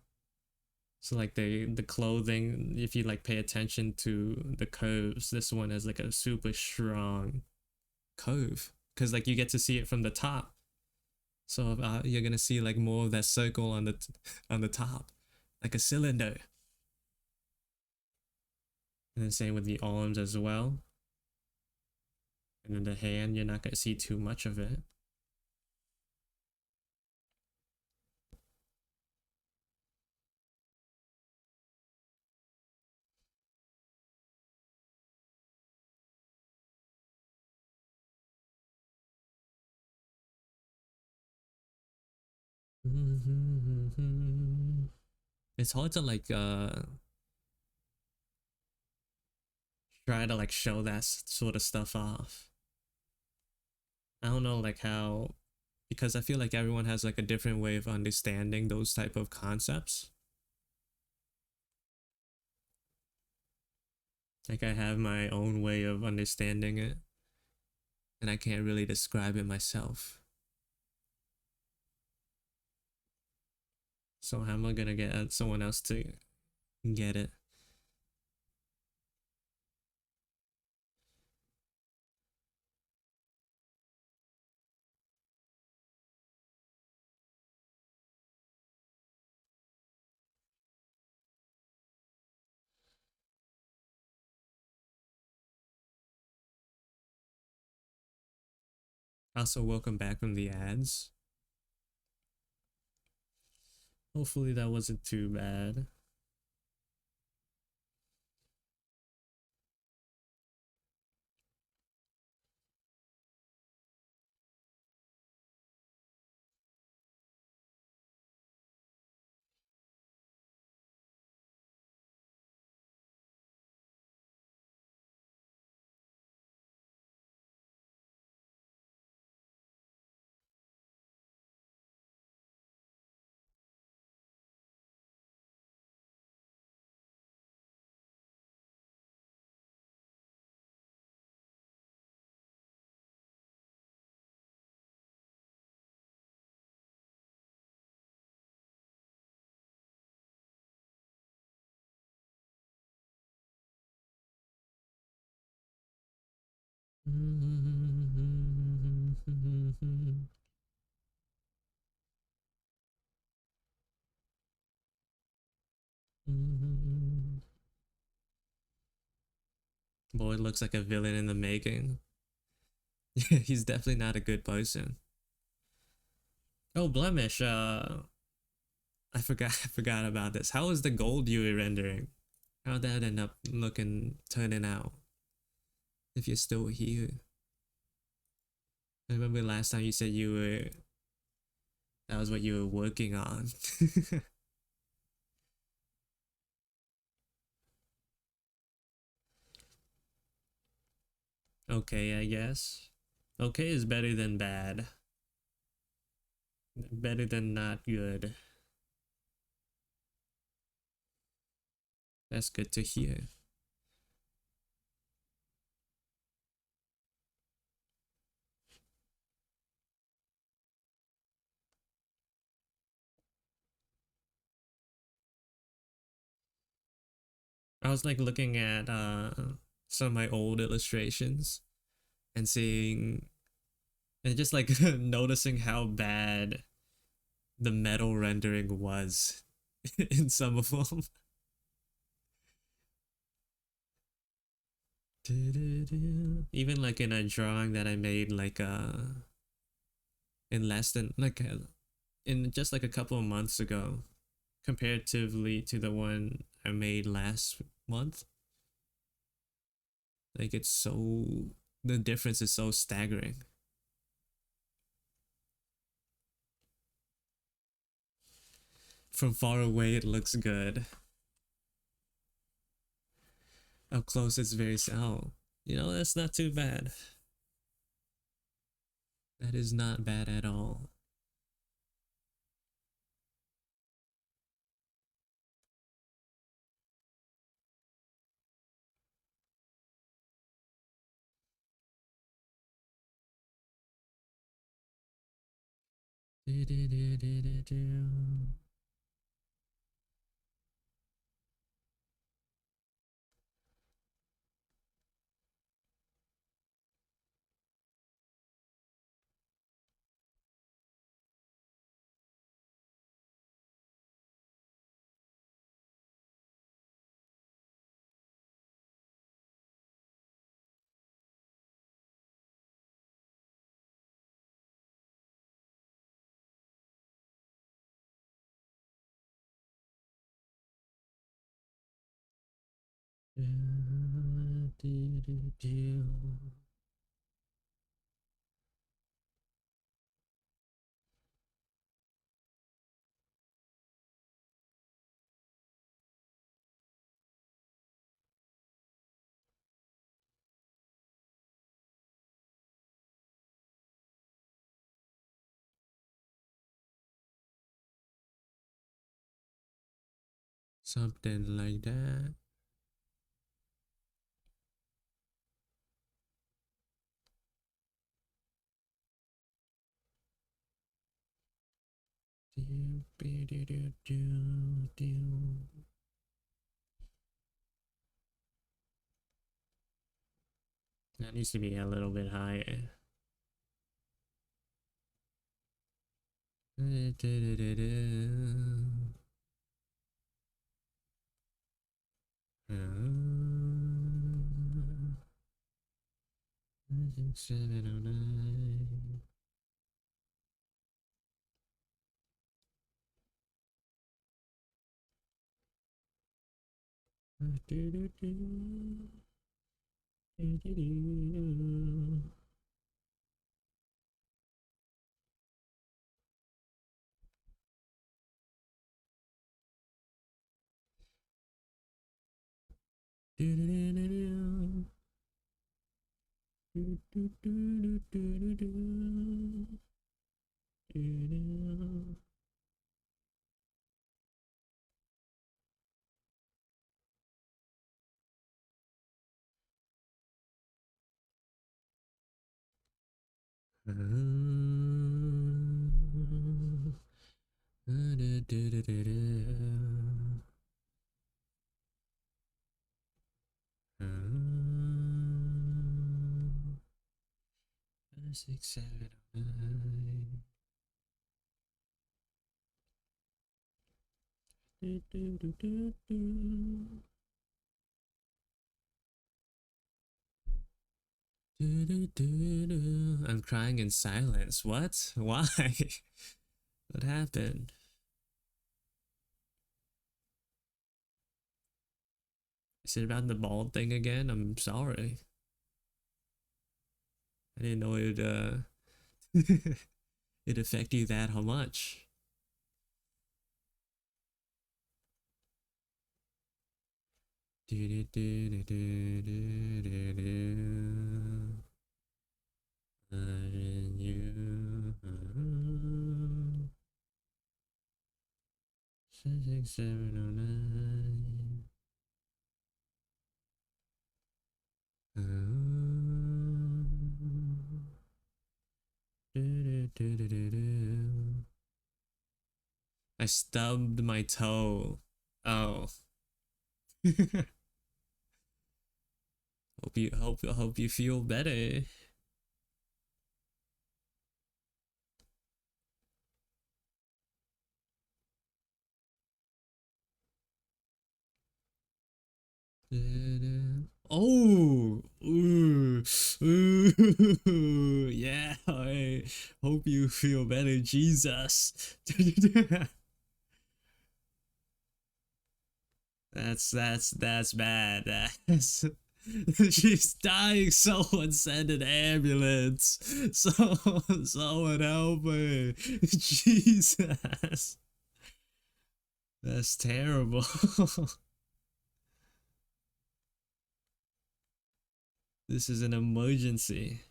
So like the clothing, if you like pay attention to the curves, this one has like a super strong curve because like you get to see it from the top. So you're gonna see like more of that circle on on the top, like a cylinder. And then same with the arms as well. And then the hand, you're not gonna see too much of it. It's hard to like try to like show that sort of stuff off. I don't know like how, because I feel like everyone has like a different way of understanding those type of concepts. Like I have my own way of understanding it, and I can't really describe it myself. So how am I gonna get someone else to get it? Also, welcome back from the ads. Hopefully that wasn't too bad. Boy looks like a villain in the making. He's definitely not a good person. Oh, Blemish, I forgot about this. How was the gold you were rendering? How'd that end up turning out? If you're still here. I remember last time you said that was what you were working on. Okay, I guess. Okay is better than bad. Better than not good. That's good to hear. I was like looking at some of my old illustrations and seeing and just like noticing how bad the metal rendering was in some of them. Even like in a drawing that I made like in less than in just like a couple of months ago comparatively to the one I made last month. Like the difference is so staggering. From far away it looks good. Up close it's very that's not too bad. That is not bad at all. Something like that. That needs to be a little bit higher. 6, 7, 9. Do, do, do, do, do. Do, do, do, do. I'm crying in silence. What? Why? What happened? Is it about the bald thing again? I'm sorry. I didn't know it it affect you that how much. Do, do, do, do, do, do, do, do. You. 6, 7, 9. I stubbed my toe. Oh. hope you feel better. Oh, ooh, ooh, yeah. I hope you feel better, Jesus. That's bad. That's she's dying. Someone send an ambulance. Someone help her. Jesus, that's terrible. This is an emergency.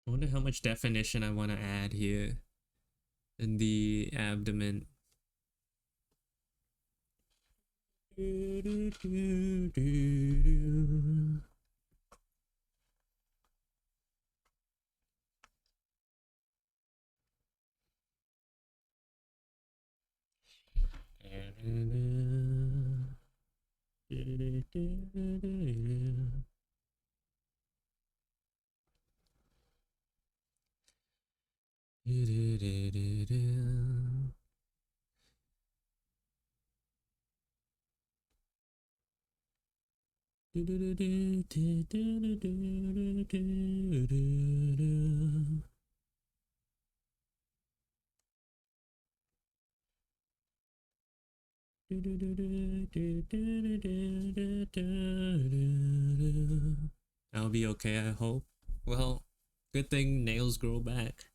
I wonder how much definition I want to add here in the abdomen. I'll be okay, I hope. Well, good thing nails grow back.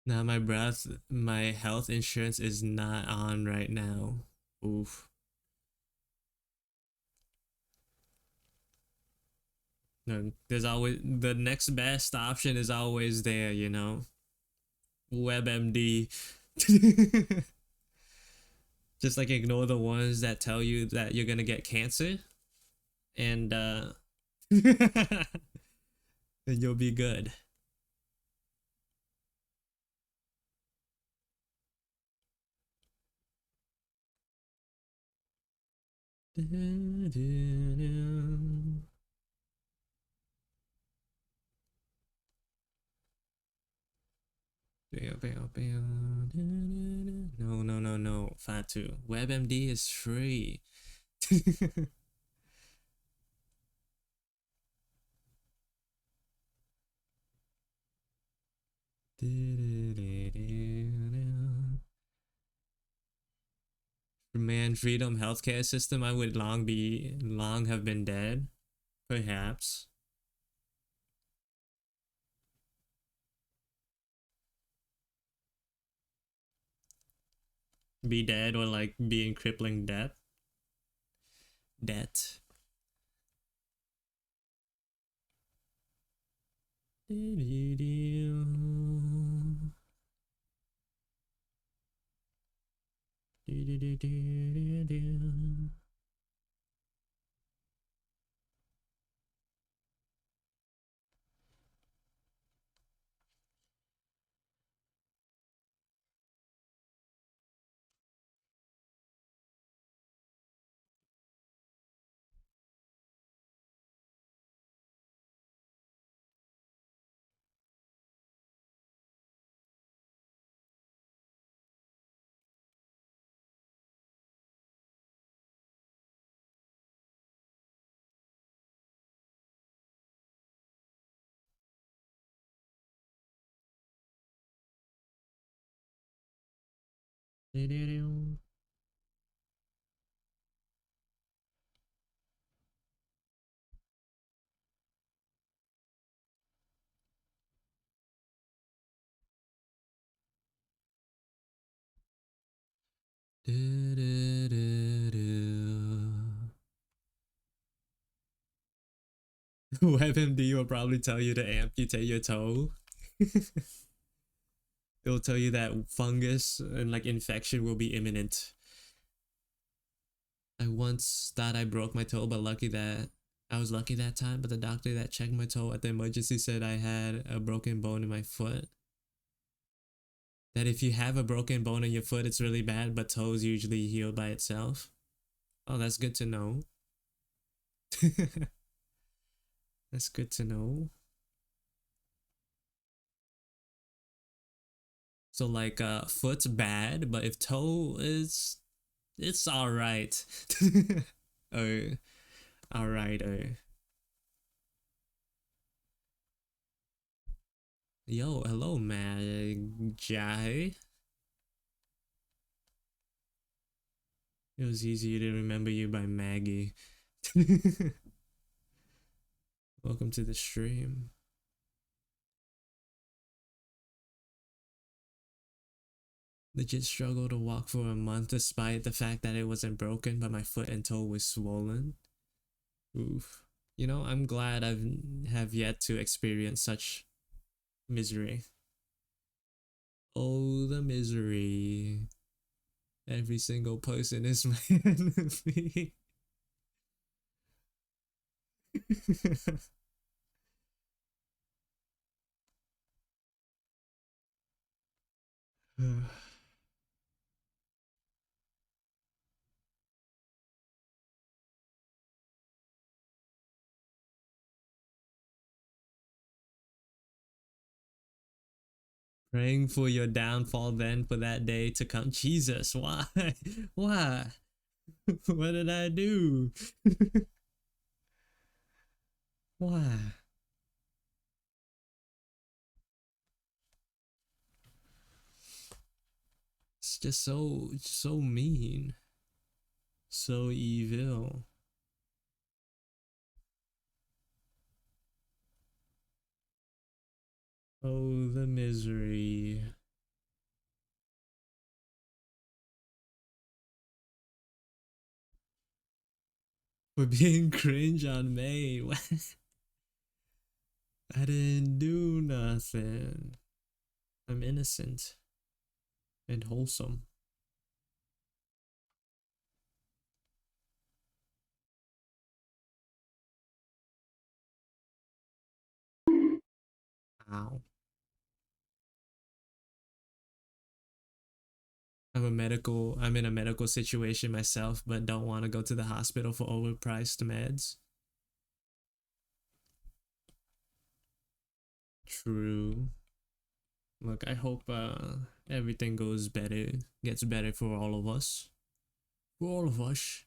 Now my health insurance is not on right now. Oof. No, there's always the next best option is always there, you know. WebMD. Just like ignore the ones that tell you that you're gonna get cancer, and and you'll be good. No, no, no, no. Fatu. WebMD is free. Man, freedom healthcare system, I would long have been dead. Perhaps. Be dead or like be in crippling debt. Debt. WebMD will probably tell you to amputate your toe. It'll tell you that fungus and like infection will be imminent. I once thought I broke my toe, but lucky that I was lucky that time. But the doctor that checked my toe at the emergency said I had a broken bone in my foot. That if you have a broken bone in your foot, it's really bad, but toes usually heal by itself. Oh, that's good to know. That's good to know. So like foot's bad, but if toe is it's alright. Oh, alright, oh. Yo, hello, Jai. It was easier to remember you by Maggie. Welcome to the stream. Legit struggled to walk for a month despite the fact that it wasn't broken, but my foot and toe was swollen. Oof. You know, I'm glad have yet to experience such misery. Oh, the misery. Every single person is my enemy. Praying for your downfall then for that day to come. Jesus, why? Why? What did I do? Why? It's just so mean. So evil. Oh, the misery. for being cringe on May. I didn't do nothing. I'm innocent and wholesome. Ow. I'm in a medical situation myself, but don't want to go to the hospital for overpriced meds. True. Look, I hope everything gets better for all of us. For all of us.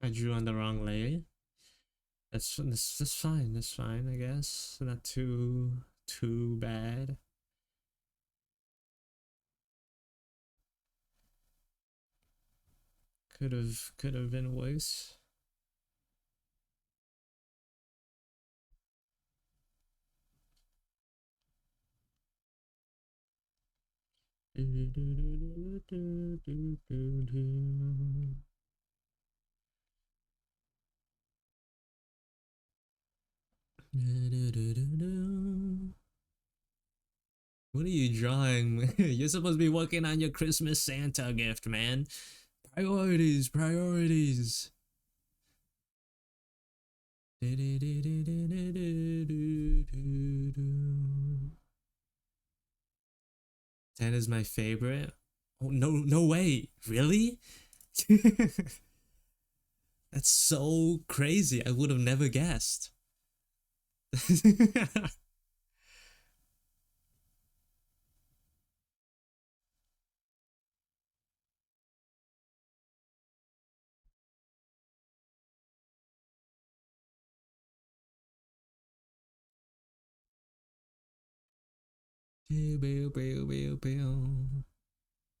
I drew on the wrong layer. That's fine. That's fine, I guess. Not too bad. Could have been worse. What are you drawing? You're supposed to be working on your Christmas Santa gift, man. Priorities, priorities. That is my favorite. Oh no, no way. Really? That's so crazy. I would have never guessed.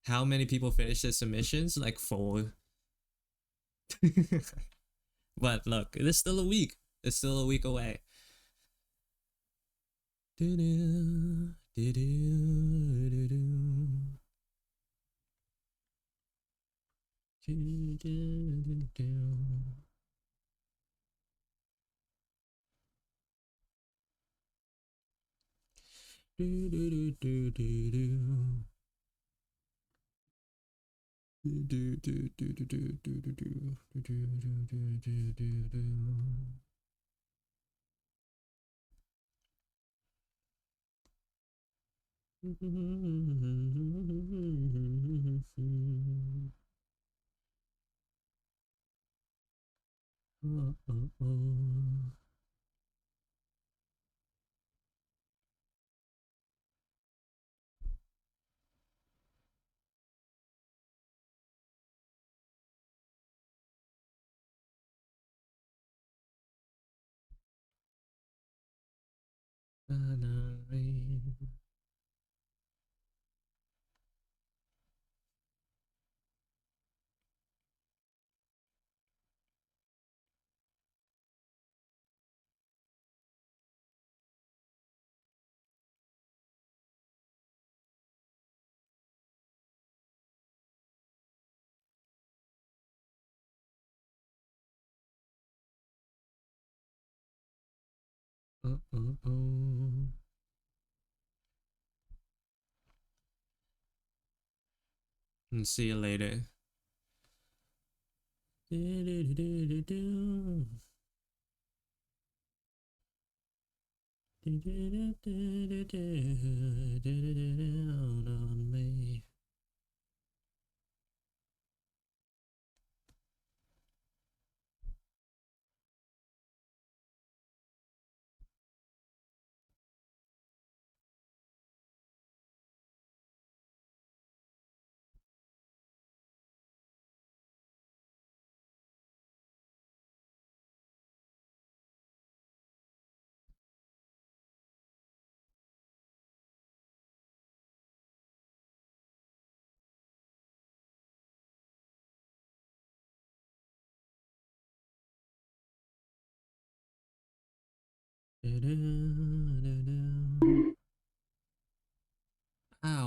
How many people finished the submissions? Like 4. But look, it's still a week. It's still a week away. And see you later.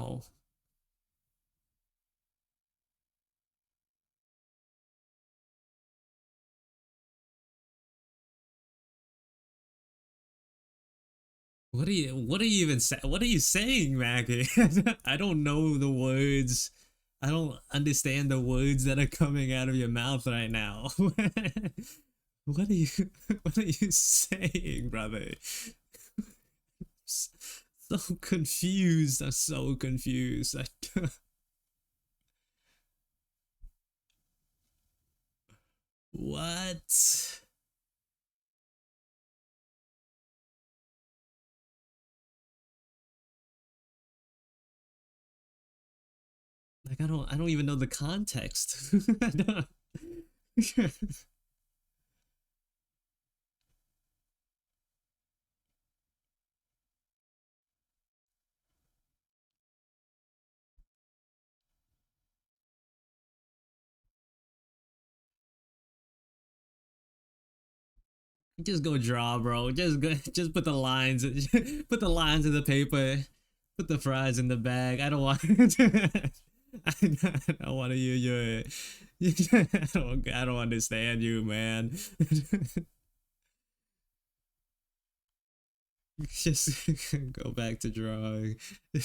Wow. What are you even what are you saying, Maggie? I don't know the words. I don't understand the words that are coming out of your mouth right now. What are you what are you saying, brother? So confused. I'm so confused. What? Like I don't even know the context. I don't. Just go draw, bro. Just go, just put the lines, put the lines in the paper, put the fries in the bag. I don't want. I don't want to hear your. I don't understand you, man. Just go back to drawing. No.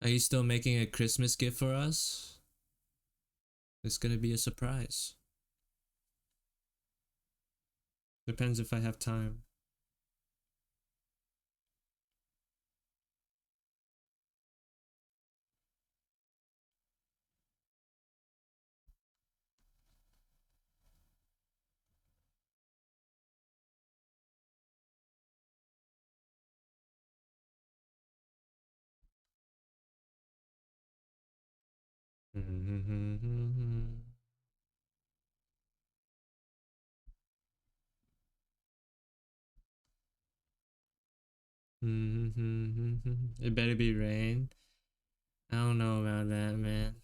Are you still making a Christmas gift for us? It's gonna be a surprise. Depends if I have time. It better be rain. I don't know about that, man.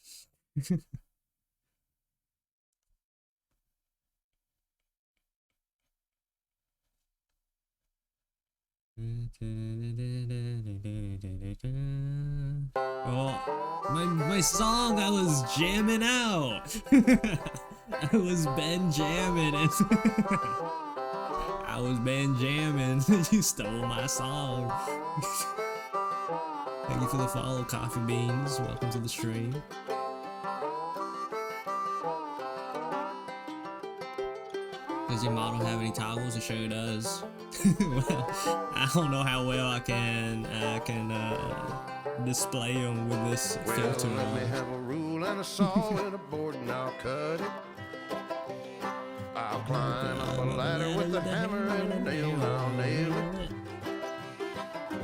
Oh, my song I was jamming out. I was Ben jamming and I was Ben jamming. You stole my song. Thank you for the follow, Coffee Beans. Welcome to the stream. Does your model have any toggles? It sure does. Well, I don't know how well I can display them with this filter on. Let me have a rule and a saw and a board and I'll cut it. I'll climb up a ladder with a hammer and a nail and I'll nail it.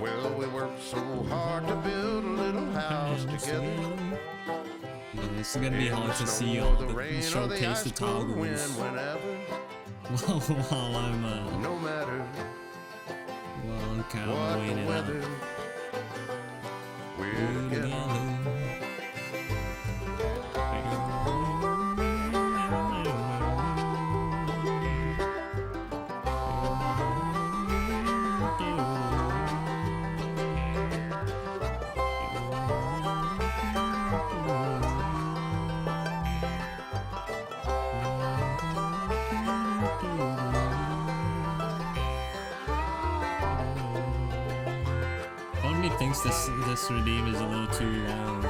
Well, we worked so hard to build a little house together. Yeah, it's gonna be hard to see all the showcase the toggles while I'm no matter while I'm kind what of waiting the weather, out. we're together. Part of me thinks this redeem is a little too long.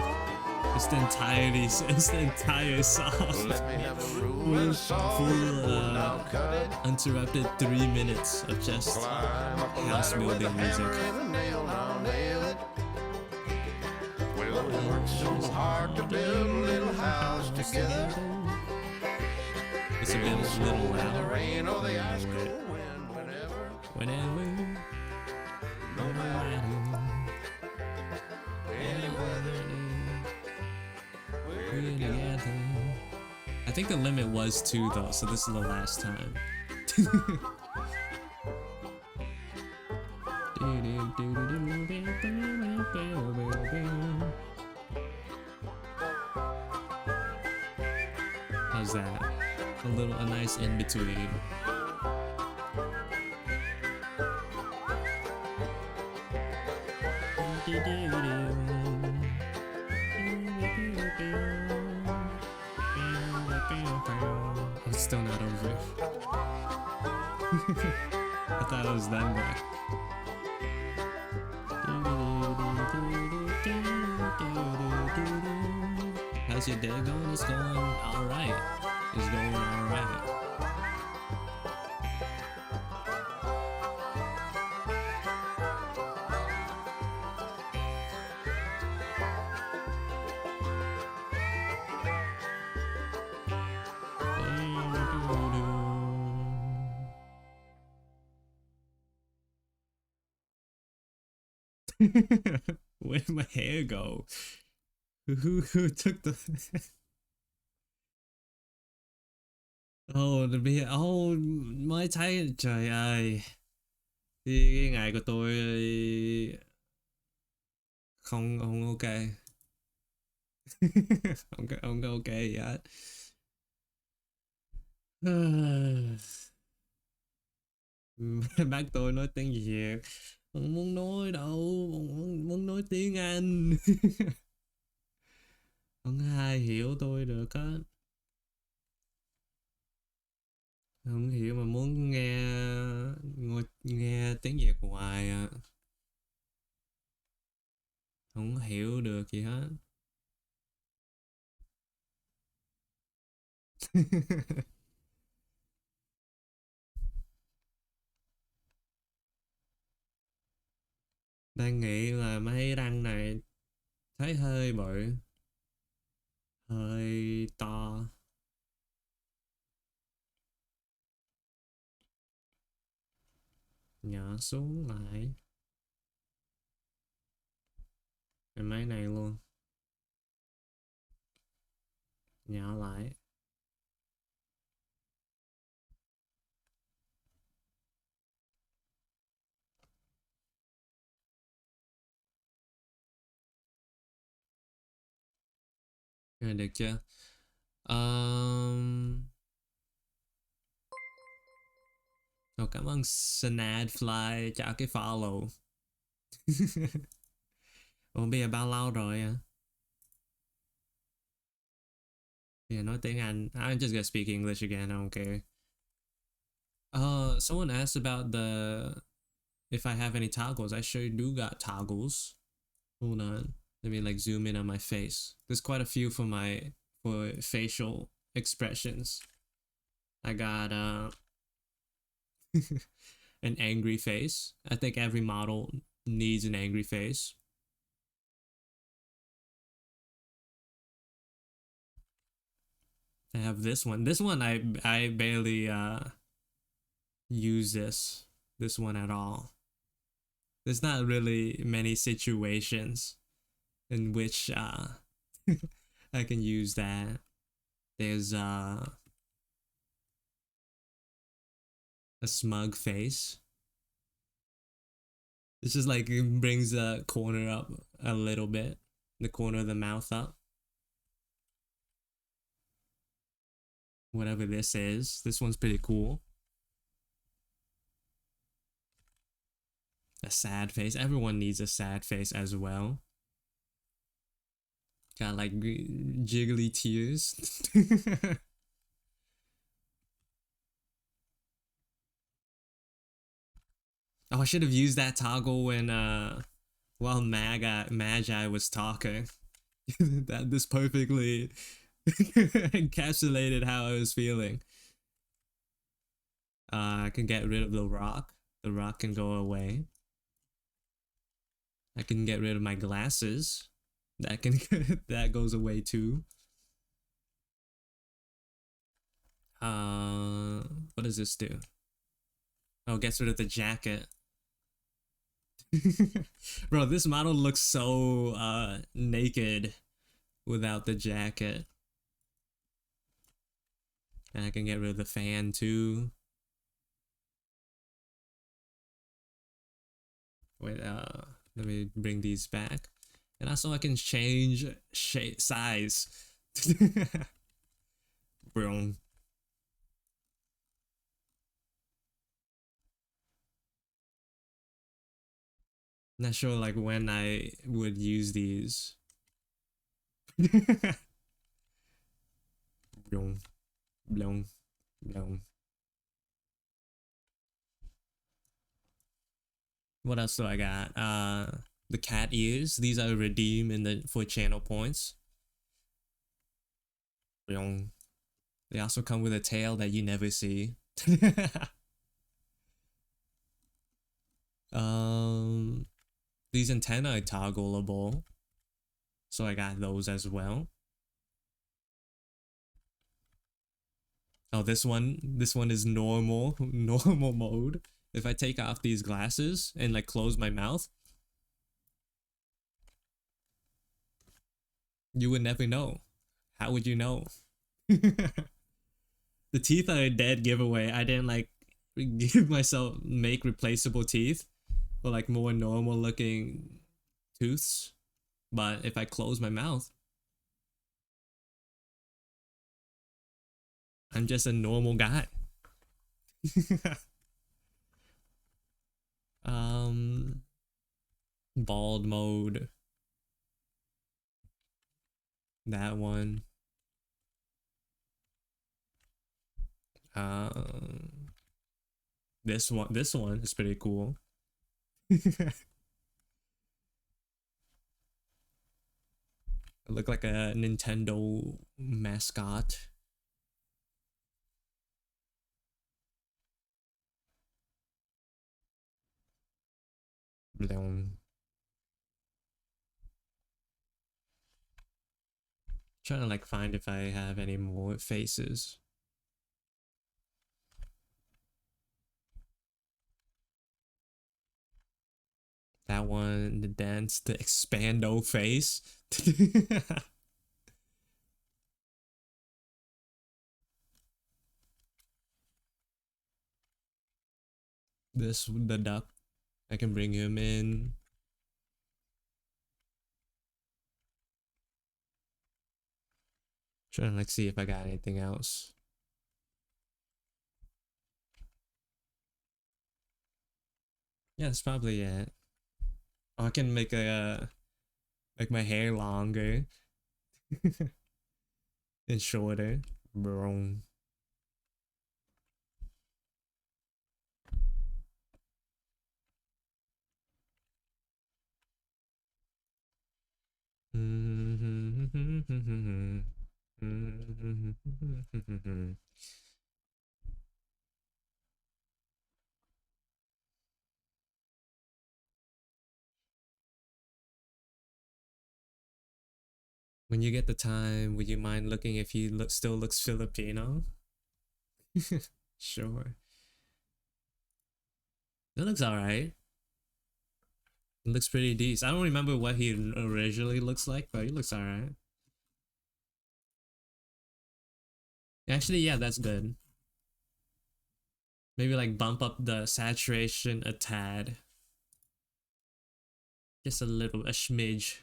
It's the entire song. Let me have a rule and a saw Full and I'll cut it. uninterrupted 3 minutes of just Climb up a house ladder with a building music. hammer and a nail and I'll nail it. Well, we worked so hard to build a little house together. It's a bit a little The loud. rain or the ice cold wind, whenever, no matter, any weather, we're together. I think the limit was 2 though, so this is the last time. How's that? A nice in between. It's still not over. I thought it was done there. How's your day going? It's going alright. It's going alright. Where'd my hair go? Who took the Oh, oh, mới thấy trời ơi. Cái ngày của tôi không không ok. không có ok gì hết. Bác tôi nói tiếng Việt. Không muốn nói đâu, muốn nói tiếng Anh. Không ai hiểu tôi được á. Không hiểu mà muốn nghe tiếng Việt hoài à. Không hiểu được gì hết. Đang nghĩ là mấy răng này thấy hơi bự, hơi to. Nhỏ xuống lại. Mấy này luôn. Nhỏ lại. Rồi, được chưa? Cảm ơn Snadfly trả cái follow. Ủa bây giờ bao lâu rồi à? Bây giờ nói tiếng Anh. I'm just gonna speak English again, I don't care. Someone asked about if I have any toggles. I sure do got toggles. Hold on. Let me like zoom in on my face. There's quite a few for facial expressions. I got an angry face. I think every model needs an angry face. I have this one. This one I barely use this one at all. There's not really many situations in which I can use that. There's a smug face. It's just like it brings the corner up a little bit, the corner of the mouth up. Whatever this is, this one's pretty cool. A sad face. Everyone needs a sad face as well. Got like jiggly tears. Oh, I should have used that toggle when while Magi was talking. That this perfectly encapsulated how I was feeling. I can get rid of the rock. The rock can go away. I can get rid of my glasses. That goes away too. What does this do? Oh, gets rid of the jacket. Bro, this model looks so naked without the jacket. And I can get rid of the fan too. Wait, let me bring these back. And also I can change size. Boom. Not sure like when I would use these. Boom. Boom. Boom. What else do I got? The cat ears. These are redeemed in the for channel points. Boom. They also come with a tail that you never see. These antennae are toggleable, so I got those as well. Oh, this one is normal mode. If I take off these glasses and like close my mouth, you would never know. How would you know? The teeth are a dead giveaway. I didn't like make replaceable teeth or like more normal looking tooths. But if I close my mouth, I'm just a normal guy. Bald mode. That one. This one is pretty cool. I look like a Nintendo mascot. Bloom. Trying to like find if I have any more faces. That one, the dance, the expando face. This, the duck. I can bring him in. Trying to like see if I got anything else. Yeah, that's probably it. Oh, I can make my hair longer and shorter. Boom. When you get the time, would you mind looking if he still looks Filipino? Sure. It looks alright. It looks pretty decent. I don't remember what he originally looks like, but he looks alright. Actually, yeah, that's good. Maybe like bump up the saturation a tad. Just a smidge.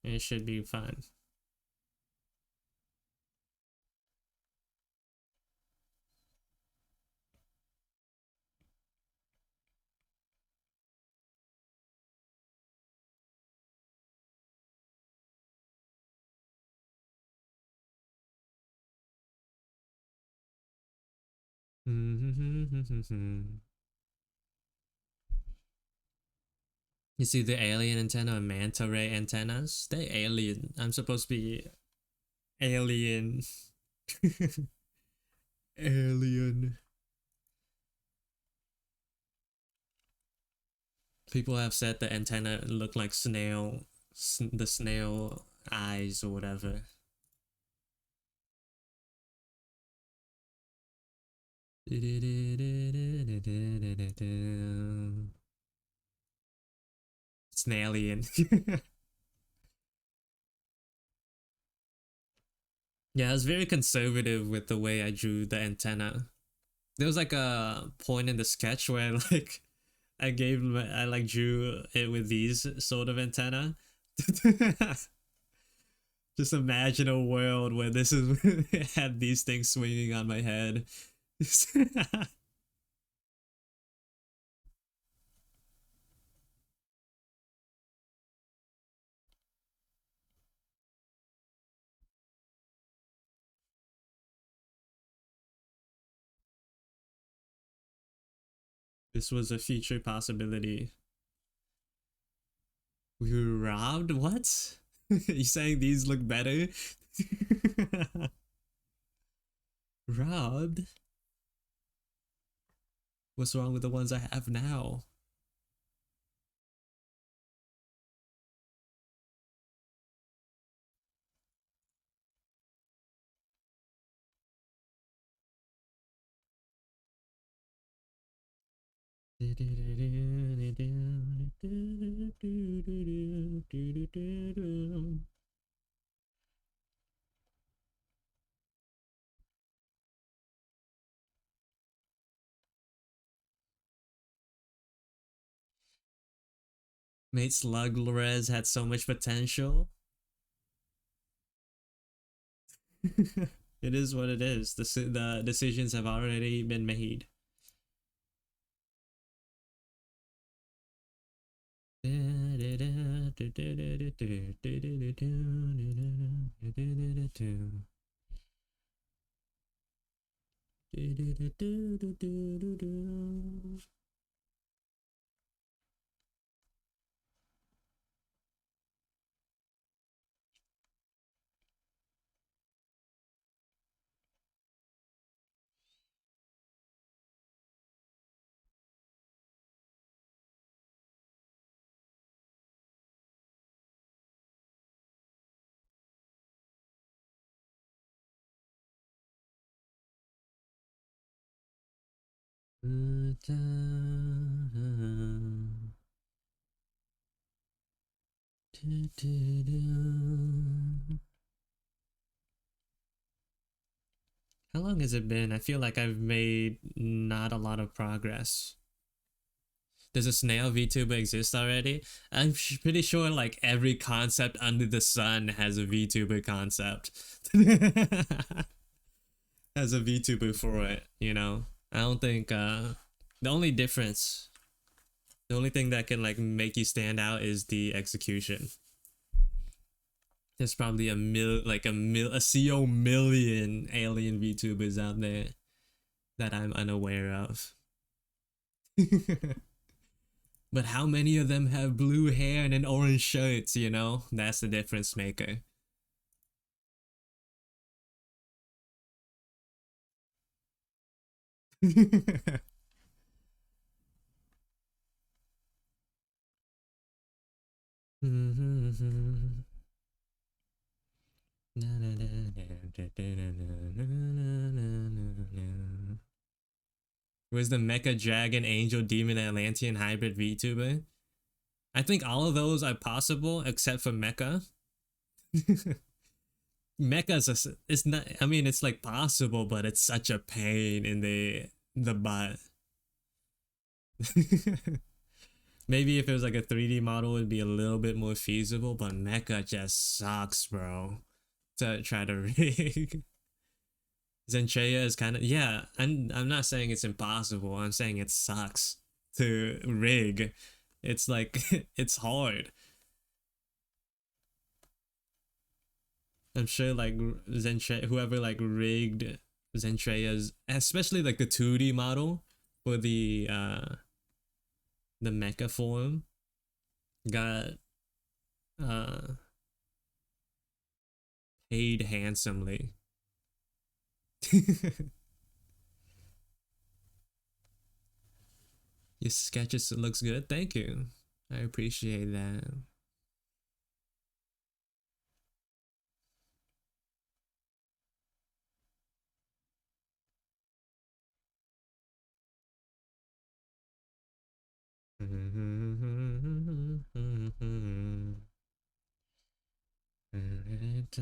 And it should be fun. You see the alien antenna and manta ray antennas? They alien. I'm supposed to be alien. Alien. People have said the antenna look like the snail eyes or whatever. It's an alien. Yeah, I was very conservative with the way I drew the antenna. There was like a point in the sketch where like I like drew it with these sort of antenna. Just imagine a world where this is had these things swinging on my head. This was a future possibility. We were robbed? What? You saying these look better? Robbed? What's wrong with the ones I have now? Mate Slug Lorez had so much potential. It is what it is. The decisions have already been made. How long has it been? I feel like I've made not a lot of progress. Does a snail VTuber exist already? I'm pretty sure like every concept under the sun has a VTuber concept. Has a VTuber for it, you know? I don't think the only difference, the only thing that can like make you stand out is the execution. There's probably a CO million alien VTubers out there that I'm unaware of. But how many of them have blue hair and an orange shirts, you know? That's the difference maker. Where's the Mecha Dragon Angel Demon Atlantean hybrid VTuber? I think all of those are possible except for Mecha. Mecha's it's not. I mean, it's like possible, but it's such a pain in the butt. Maybe if it was like a 3D model, it'd be a little bit more feasible. But Mecha just sucks, bro. To try to rig. Zentreya is kind of yeah. I'm not saying it's impossible. I'm saying it sucks to rig. It's like it's hard. I'm sure like Zentreya, whoever like rigged Zentreya's, especially like the 2D model for the mecha form, got uh paid handsomely. Your sketches looks good. Thank you. I appreciate that. All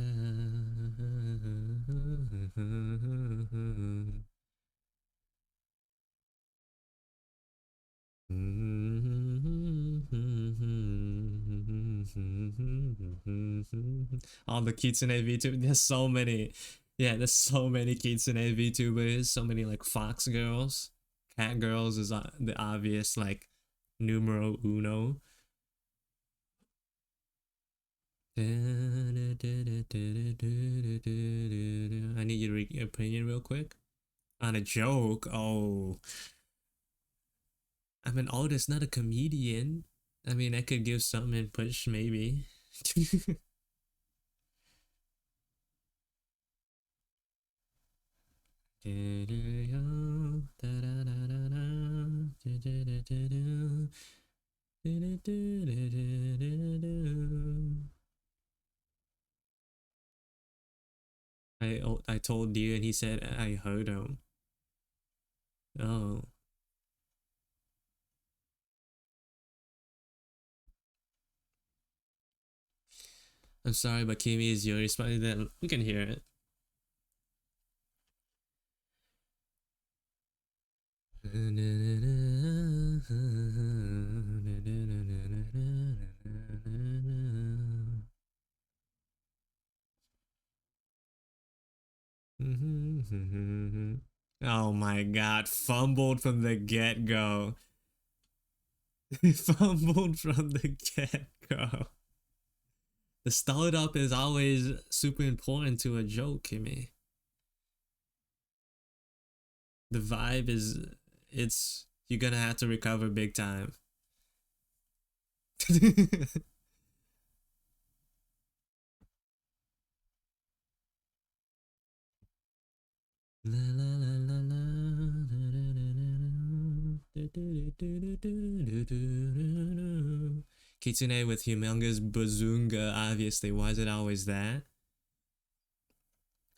the Kitsune VTubers. There's so many. Yeah, there's so many Kitsune VTubers. So many like fox girls. Cat girls is the obvious like numero uno. I need your opinion real quick on a joke. Oh, I'm an artist, not a comedian. I mean, I could give some input, maybe. I told you, and he said I heard him. Oh. I'm sorry, but Kimi is your response. Then we can hear it. Oh my god, fumbled from the get-go. Fumbled from the get-go. The startup is always super important to a joke, Kimmy. The vibe is, you're gonna have to recover big time. Kitsune with humongous bazunga, obviously. Why is it always that?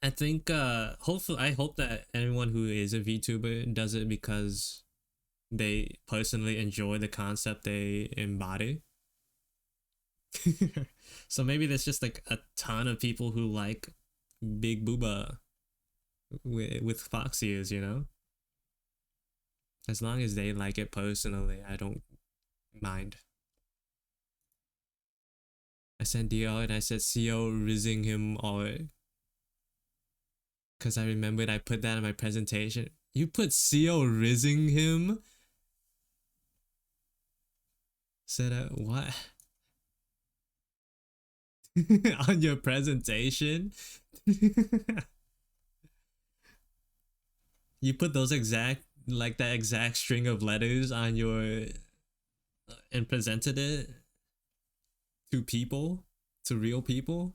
I think hopefully I hope that anyone who is a VTuber does it because they personally enjoy the concept they embody. So maybe there's just like a ton of people who like big booba with fox ears, you know? As long as they like it personally, I don't mind. I sent DR and I said CO rizzing him or because I remembered I put that in my presentation. You put CO rizzing him? Said what? On your presentation? You put those exact, like that exact string of letters on your, and presented it to people, to real people?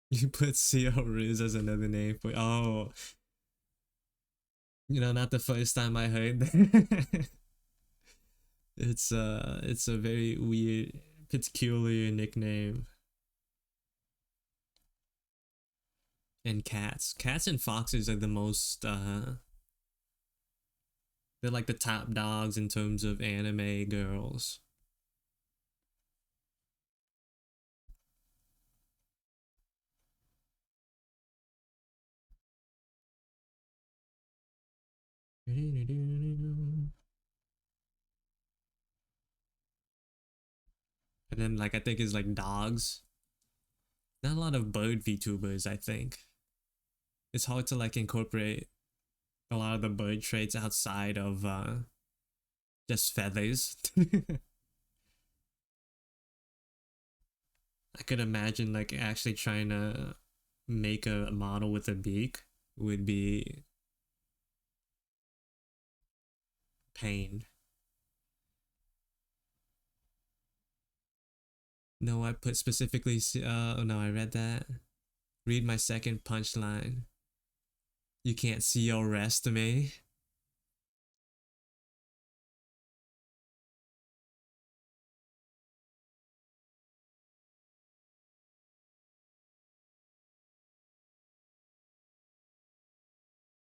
You put CO Riz as another name for, oh, you know, not the first time I heard that. It's a very weird, peculiar nickname. And cats and foxes are the most they're like the top dogs in terms of anime girls. And then like I think it's like dogs. Not a lot of bird VTubers, I think. It's hard to like incorporate a lot of the bird traits outside of just feathers. I could imagine like actually trying to make a model with a beak would be pain. No, I put specifically. Oh no, I read that. Read my second punchline. You can't see or rest me.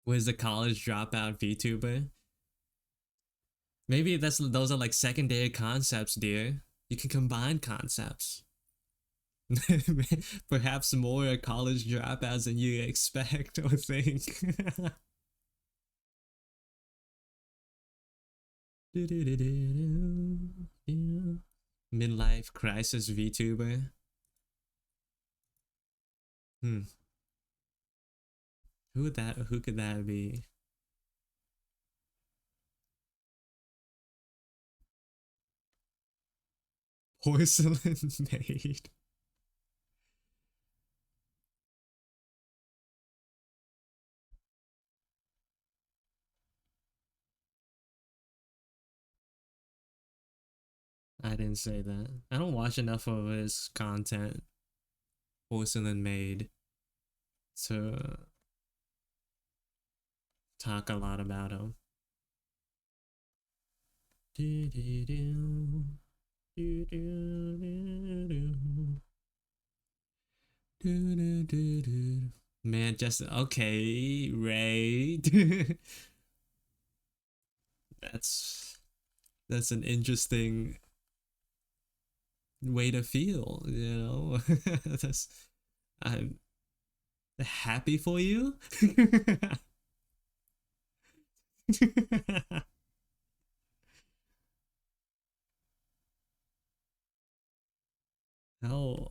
Was the college dropout VTuber? Maybe those are like secondary concepts, dear. You can combine concepts. Perhaps more college dropouts than you expect or think. Midlife crisis VTuber. Hmm. Who could that be? Porcelain maid. I didn't say that. I don't watch enough of his content. Porcelain maid to talk a lot about him. Man, just okay, Ray. that's that's an interesting way to feel, you know. That's I'm happy for you.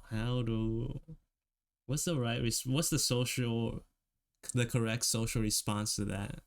how do what's the what's the correct social response to that?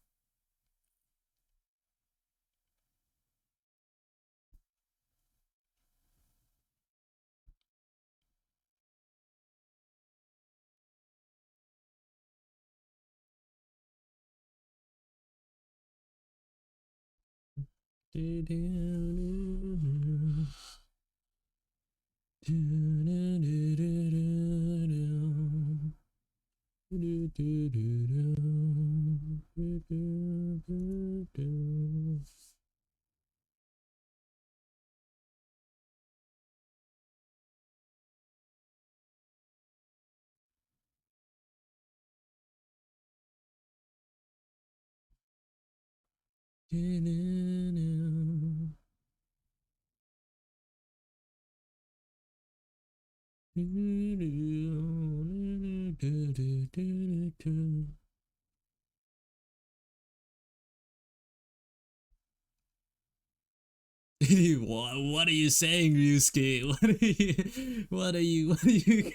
What are you saying, Ryusuke? What are you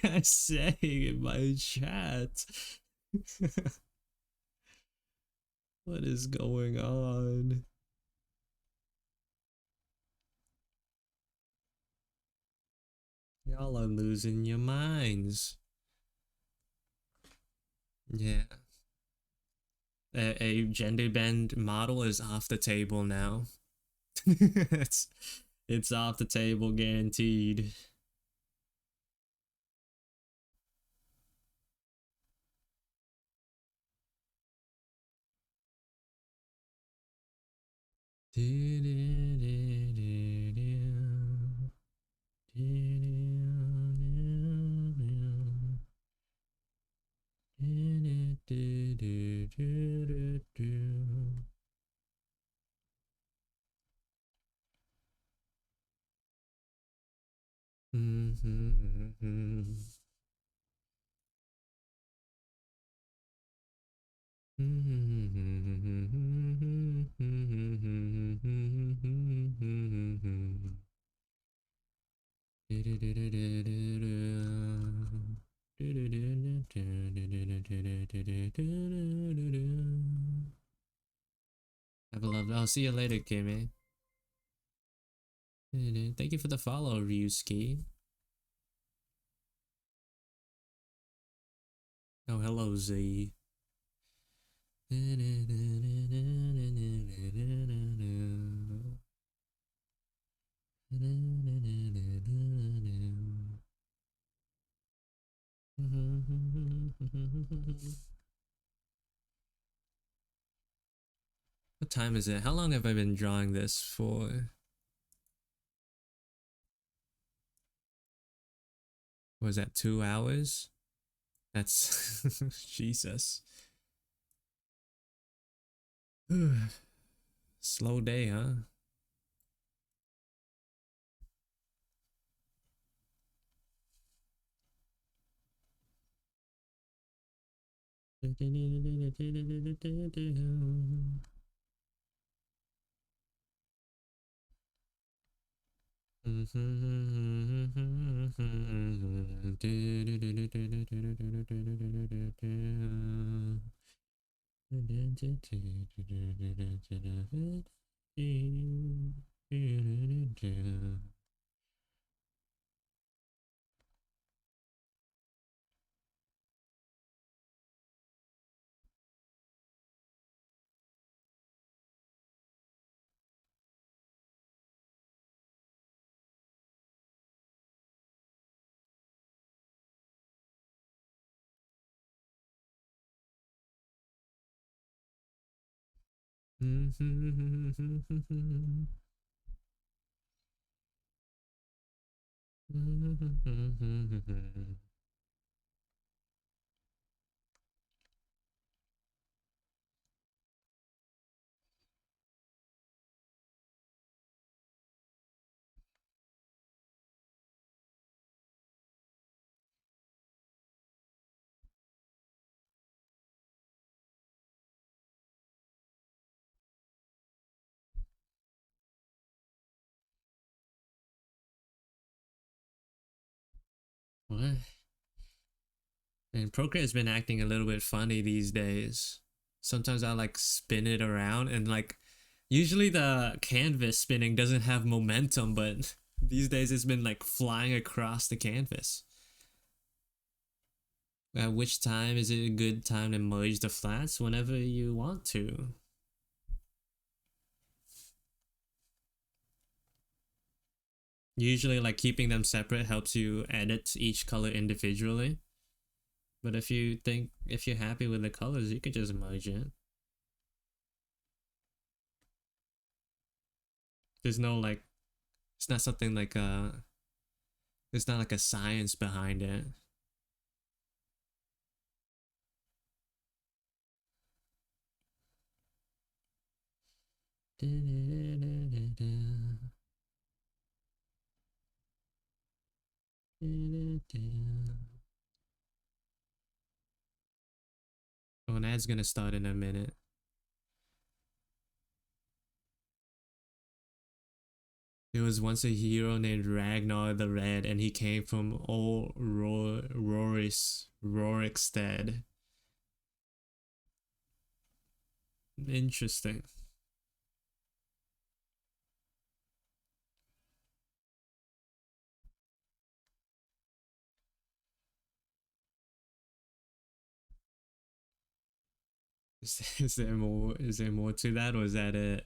guys saying in my chat? What is going on? Y'all are losing your minds. Yeah. A gender bend model is off the table now. it's it's off the table guaranteed. Have a lovely. I'll see you later, Kimmy. Thank you for the follow, Ryusuke. Oh, hello, Z. What time is it? How long have I been drawing this for? Was that 2 hours? That's Jesus. Slow day, huh? What? And Procreate has been acting a little bit funny these days. Sometimes I like spin it around and like usually the canvas spinning doesn't have momentum, but these days it's been like flying across the canvas. At which time is it a good time to merge the flats? Whenever you want to. Usually like keeping them separate helps you edit each color individually. But if you're happy with the colors, you could just merge it. There's no like, it's not something like there's not like a science behind it. Oh, an ad's gonna start in a minute. There was once a hero named Ragnar the Red, and he came from old Rorikstead. Interesting. Is there more? Is there more to that, or is that it?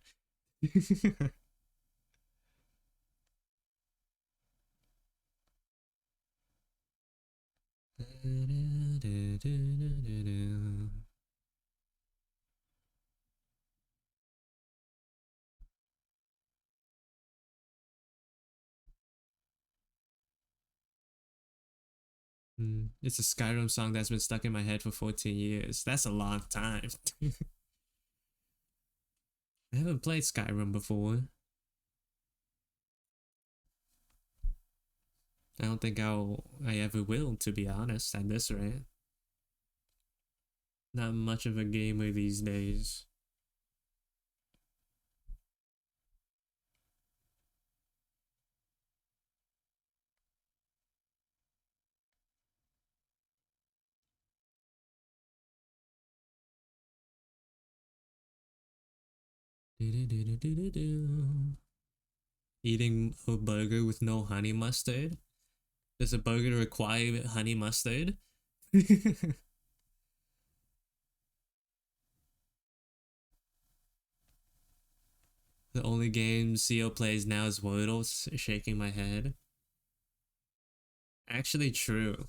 It's a Skyrim song that's been stuck in my head for 14 years. That's a long time. I haven't played Skyrim before. I don't think I ever will, to be honest, at this rate. Not much of a gamer these days. Eating a burger with no honey mustard? Does a burger require honey mustard? The only game CO plays now is Wordle, shaking my head. Actually true.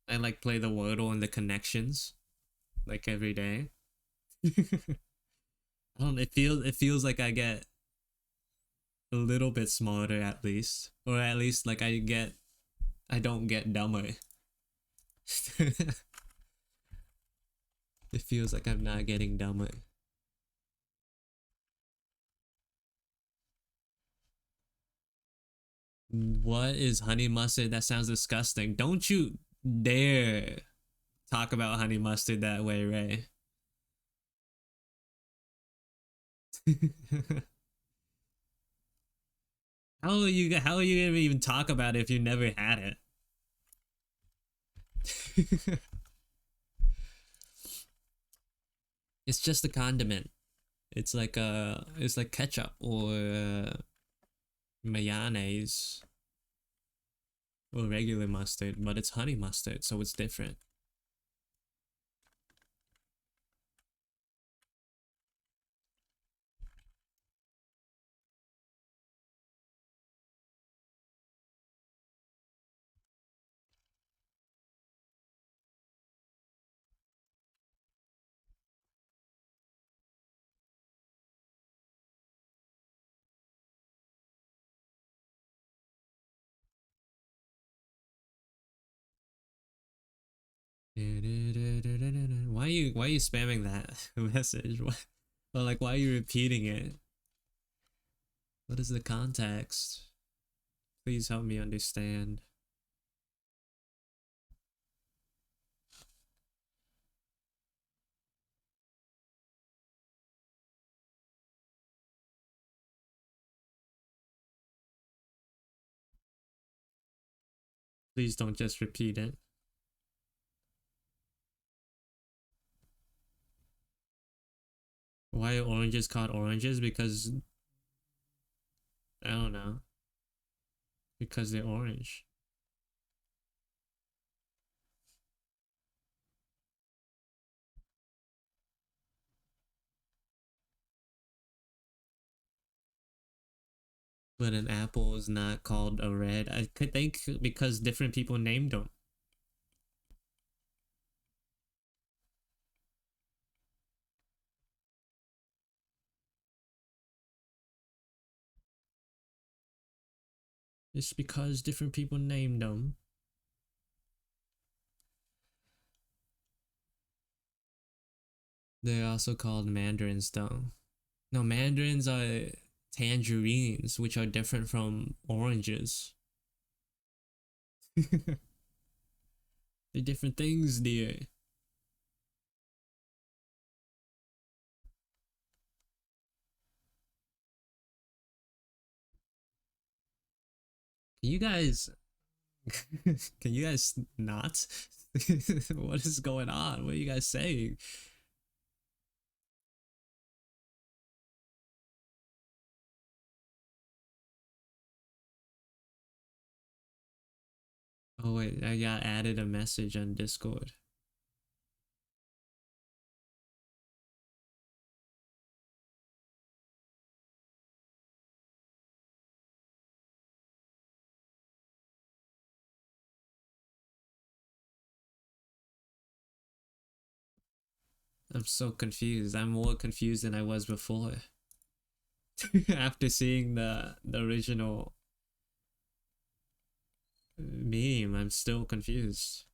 I like play the Wordle and the connections like every day. I don't it feels like I get a little bit smarter at least. Or at least like I don't get dumber. It feels like I'm not getting dumber. What is honey mustard? That sounds disgusting. Don't you dare talk about honey mustard that way, Ray. How are you gonna even talk about it if you never had it? It's just a condiment. It's like ketchup or mayonnaise or regular mustard, but it's honey mustard, so it's different. Why are you spamming that message? Why are you repeating it? What is the context? Please help me understand. Please don't just repeat it. Why are oranges called oranges? Because I don't know. Because they're orange. But an apple is not called a red. I could think because different people named them. It's because different people named them. They're also called mandarins, though. No, mandarins are tangerines, which are different from oranges. They're different things, dear. Can you guys can you guys not? What is going on? What are you guys saying? Oh wait, I got added a message on Discord. I'm so confused. I'm more confused than I was before. After seeing the original meme, I'm still confused.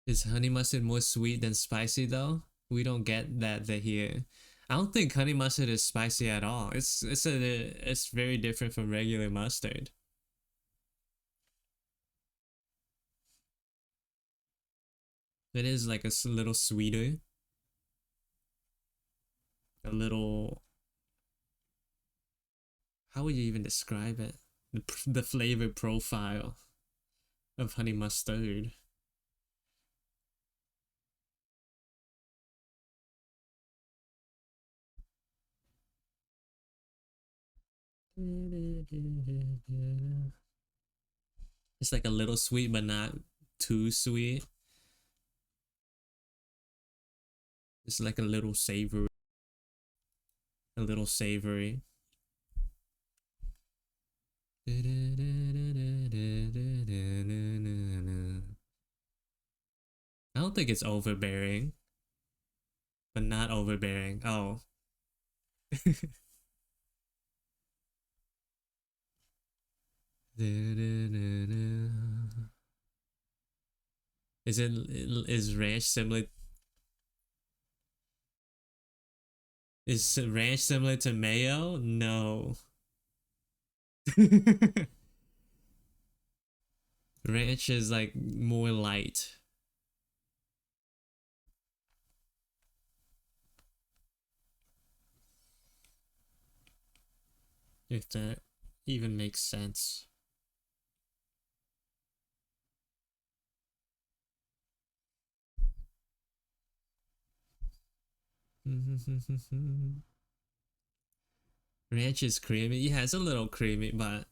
Is honey mustard more sweet than spicy though? We don't get that here. I don't think honey mustard is spicy at all. It's very different from regular mustard. It is like a little sweeter, a little. How would you even describe it? The flavor profile of honey mustard. It's like a little sweet, but not too sweet. It's like a little savory. A little savory. I don't think it's overbearing, but not overbearing. Oh. Is ranch similar? Is ranch similar to mayo? No. Ranch is like more light. If that even makes sense. Ranch is creamy. Yeah, it's a little creamy, but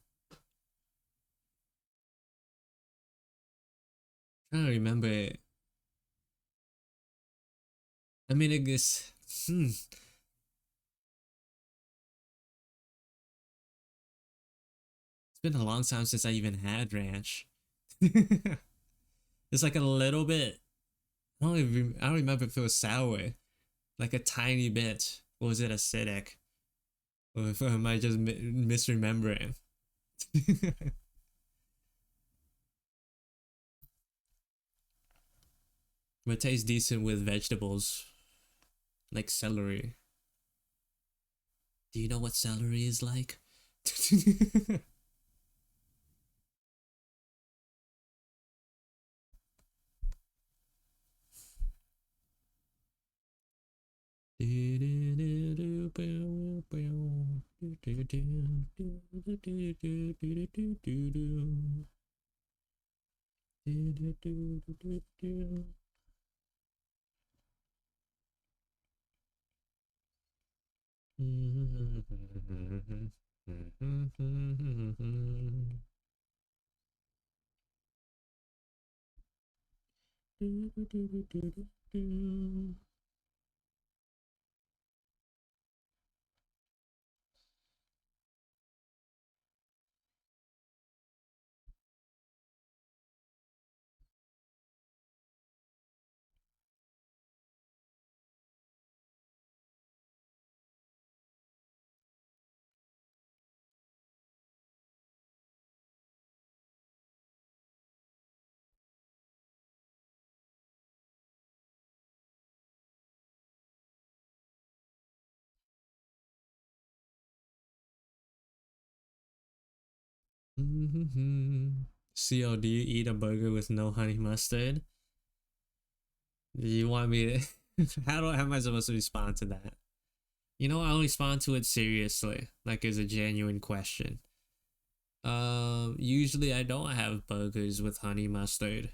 I don't remember it. I mean, it is. It's been a long time since I even had ranch. It's like a little bit. I don't remember if it was sour, like a tiny bit. Or was it acidic? Or if am I just misremembering? But it tastes decent with vegetables, like celery. Do you know what celery is like? CO, do you eat a burger with no honey mustard? Do you want me to? How am I supposed to respond to that? You know, I'll respond to it seriously, like it's a genuine question. Usually I don't have burgers with honey mustard,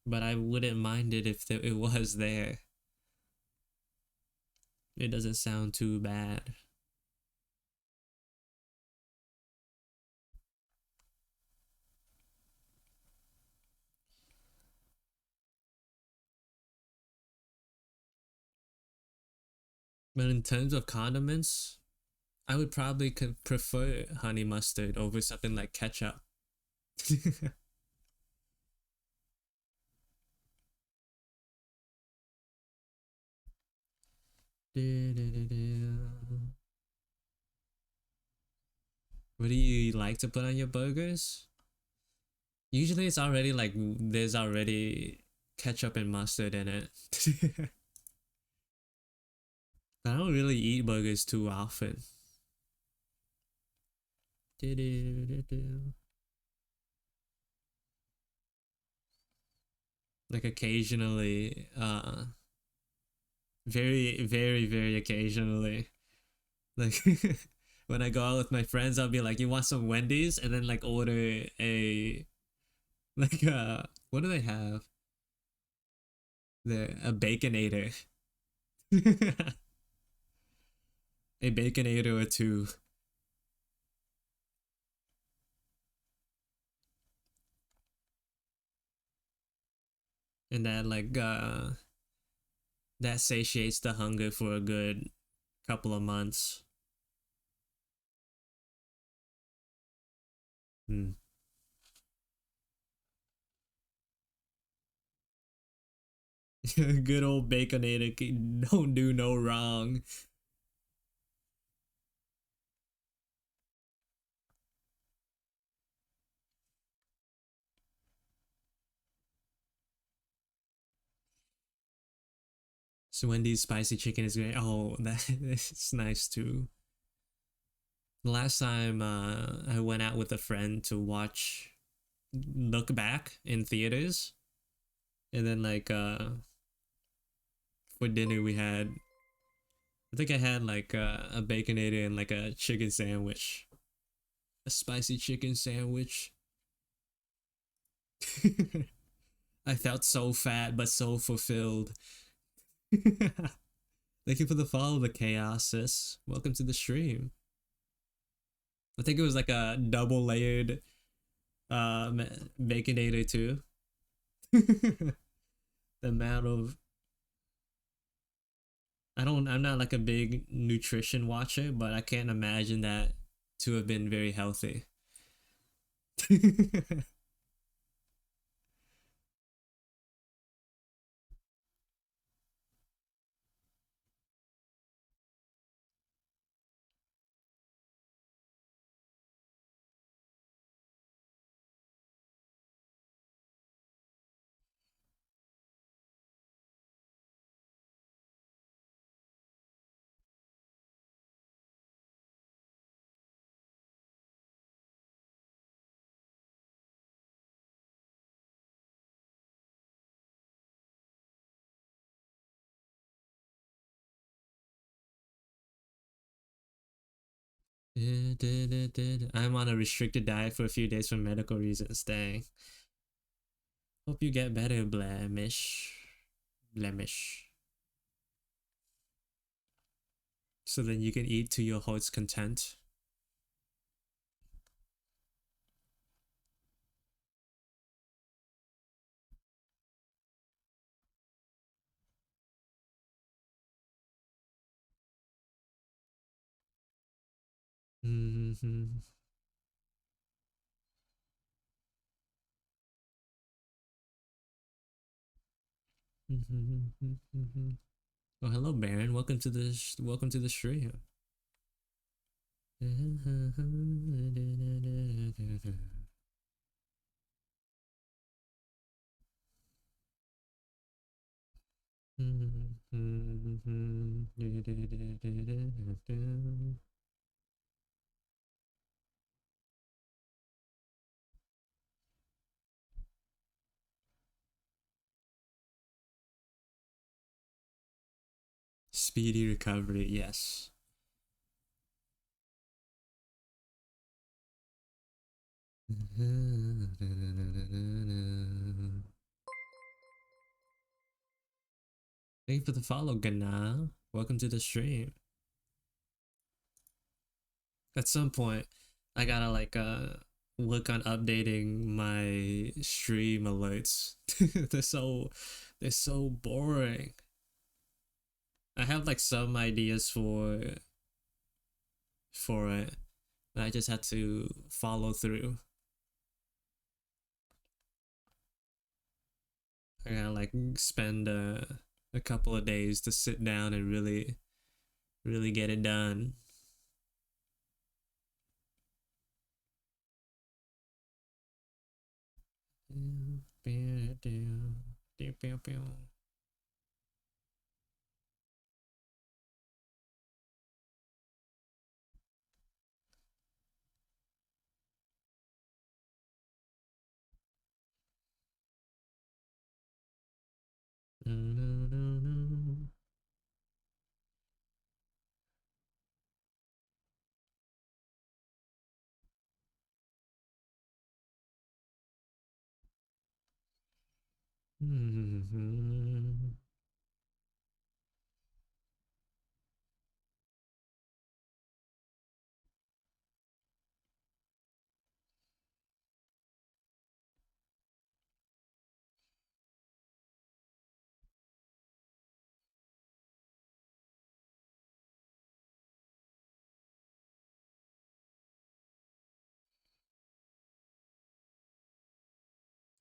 but I wouldn't mind it if it was there. It doesn't sound too bad. But in terms of condiments, I would probably prefer honey mustard over something like ketchup. What do you like to put on your burgers? Usually it's already like there's already ketchup and mustard in it. I don't really eat burgers too often. Like occasionally, very occasionally. Like when I go out with my friends, I'll be like, "You want some Wendy's?" And then like order a like what do they have? A baconator. A baconator or two. and that satiates the hunger for a good couple of months. Hmm. Good old baconator don't do no wrong. So Wendy's spicy chicken is great. Oh, that's nice too. The last time I went out with a friend to watch Look Back in theaters, and then for dinner we had, I think I had a baconator and like a chicken sandwich, a spicy chicken sandwich. I felt so fat but so fulfilled. Thank you for the follow, the chaos, sis. Welcome to the stream. I think it was like a double layered baconator too. The amount of I'm not like a big nutrition watcher, but I can't imagine that to have been very healthy. I'm on a restricted diet for a few days for medical reasons. Dang. Hope you get better, blemish. Blemish. So then you can eat to your heart's content. Mm-hmm. Oh, hello, Baron. Welcome to the stream. Speedy recovery, yes. Thank you for the follow, Gana. Welcome to the stream. At some point, I gotta look on updating my stream alerts. They're so boring. I have like some ideas for it. I just had to follow through. I gotta spend a couple of days to sit down and really get it done.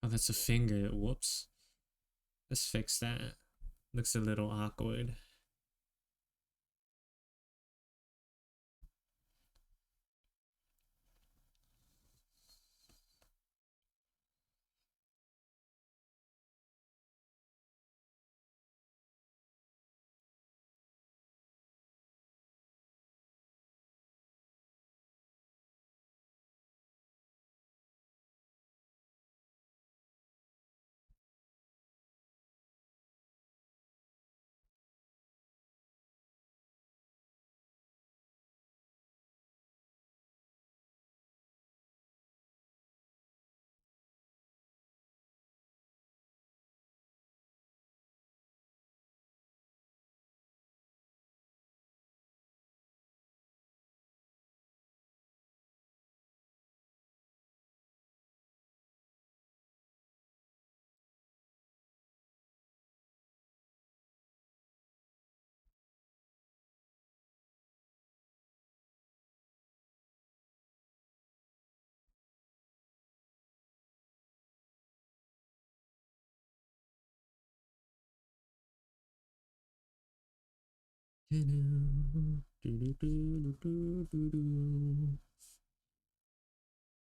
Oh, that's a finger. Whoops. Let's fix that. Looks a little awkward.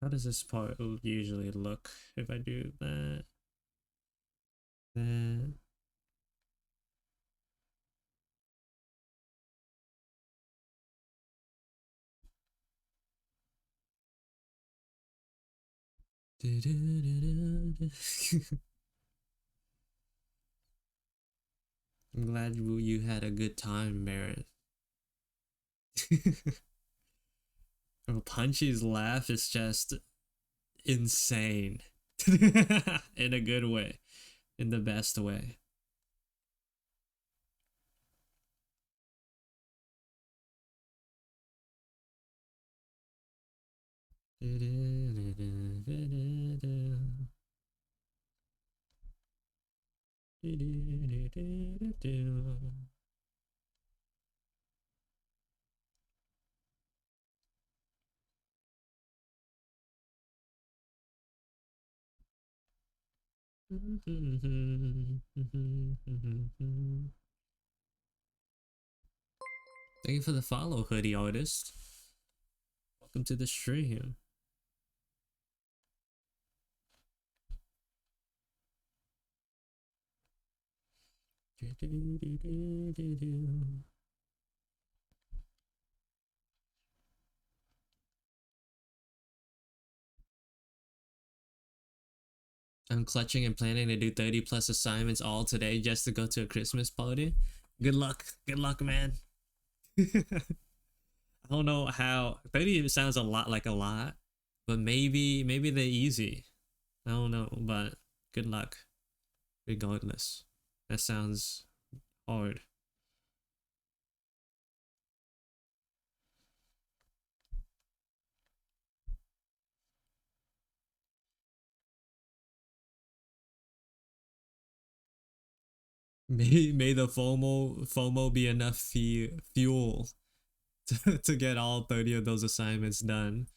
How does this part usually look if I do that? That. I'm glad you had a good time, Meredith. Punchy's laugh is just insane. In a good way. In the best way. Thank you for the follow, hoodie artist. Welcome to the stream. I'm clutching and planning to do 30 plus assignments all today just to go to a Christmas party. Good luck. Good luck, man. I don't know how 30 sounds a lot like a lot, but maybe they're easy. I don't know, but good luck. Regardless. That sounds hard. May the FOMO be enough fuel to get all 30 of those assignments done.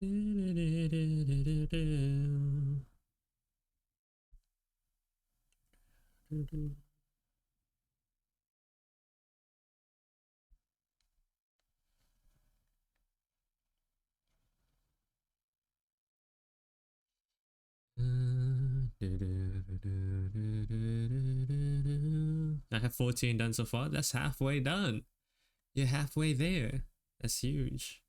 I have 14 done so far. That's halfway done. You're halfway there. That's huge.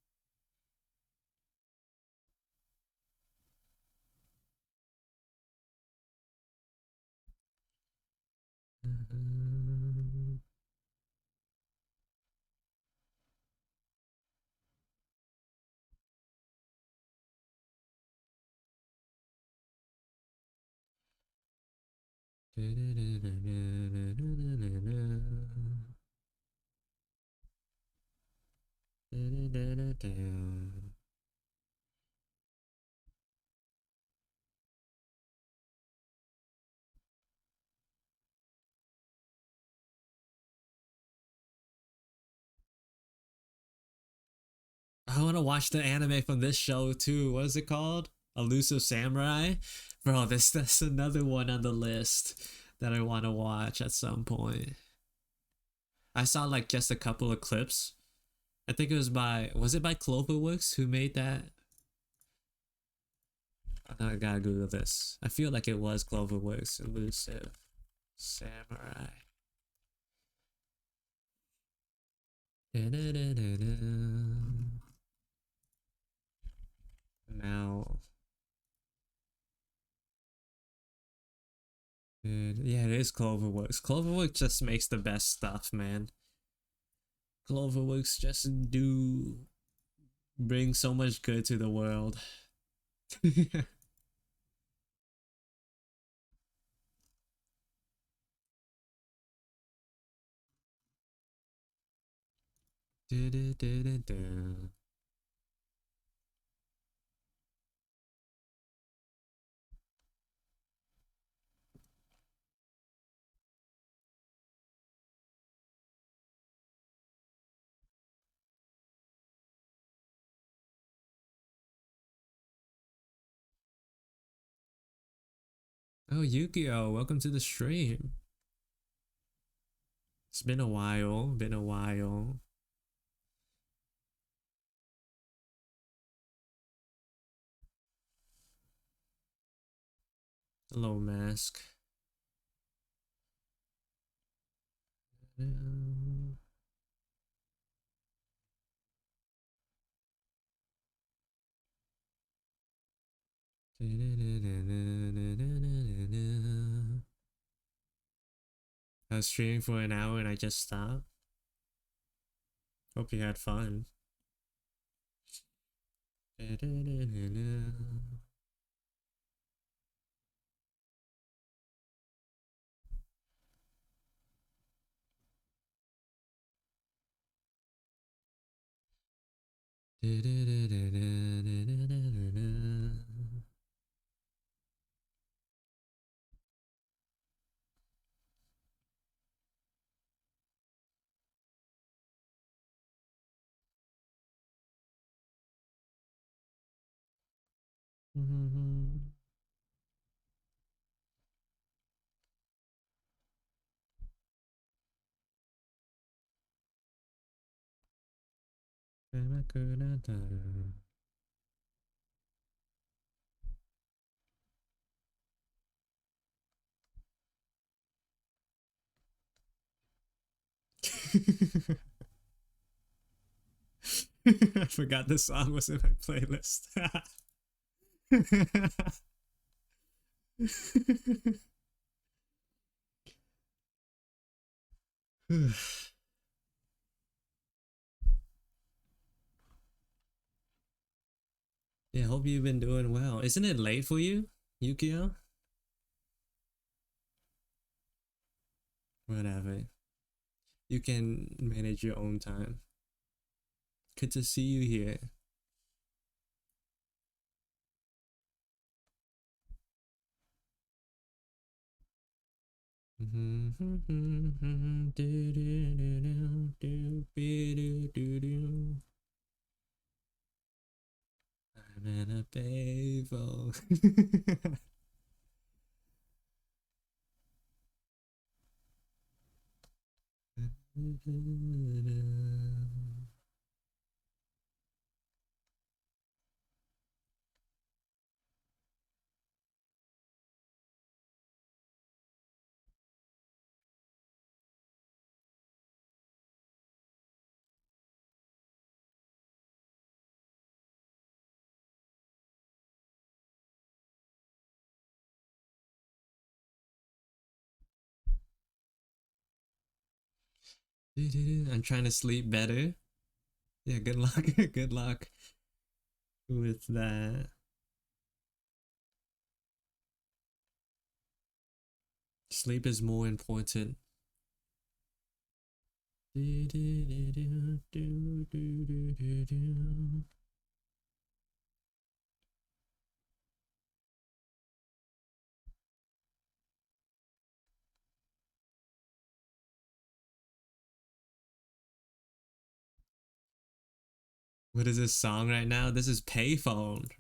I want to watch the anime from this show too. What is it called? Elusive Samurai? Bro, that's another one on the list that I want to watch at some point. I saw like just a couple of clips. I think it was it by Cloverworks who made that? I gotta Google this. I feel like it was Cloverworks Elusive Samurai. Now, yeah, it is Cloverworks. Cloverworks just makes the best stuff, man. Cloverworks just do bring so much good to the world. Oh, Yukio, welcome to the stream. It's been a while, been a while. Hello, Mask. I was streaming for an hour and I just stopped. Hope you had fun. I forgot this song was in my playlist. Yeah, hope you've been doing well. Isn't it late for you, Yukio? Whatever. You can manage your own time. Good to see you here. I'm in a payphone. I'm trying to sleep better. Yeah, good luck. Good luck with that. Sleep is more important. What is this song right now? This is Payphone.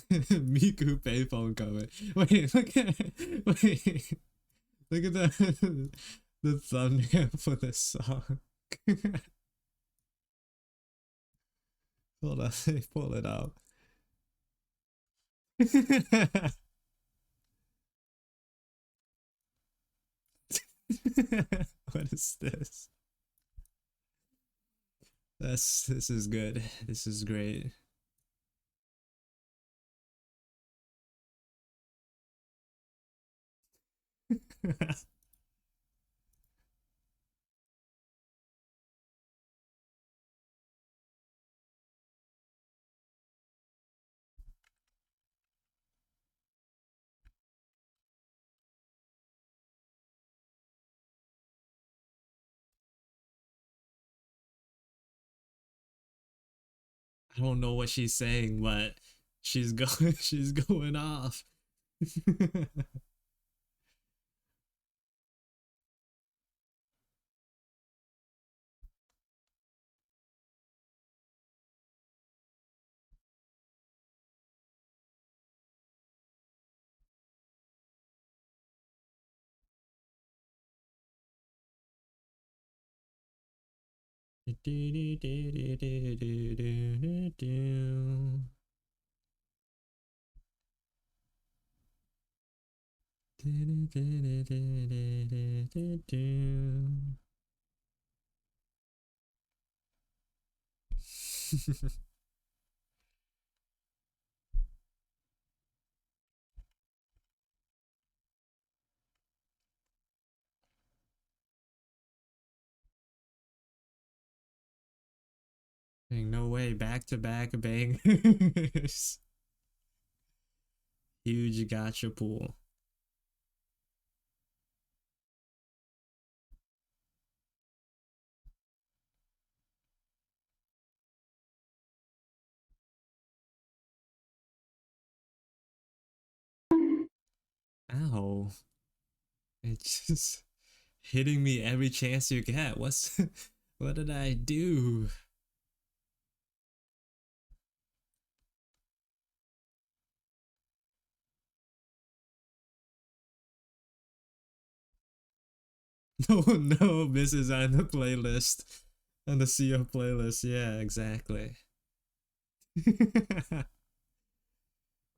Miku Payphone cover. Wait, wait, look at the thumbnail for this song. Hold on, let me pull it up. What is this? This is good. This is great. I don't know what she's saying, but she's going she's going off. Ain't no way, back to back bangers. Huge gotcha pool. Ow. It's just hitting me every chance you get. What did I do? No, no, this is on the playlist. On the CO playlist, yeah, exactly.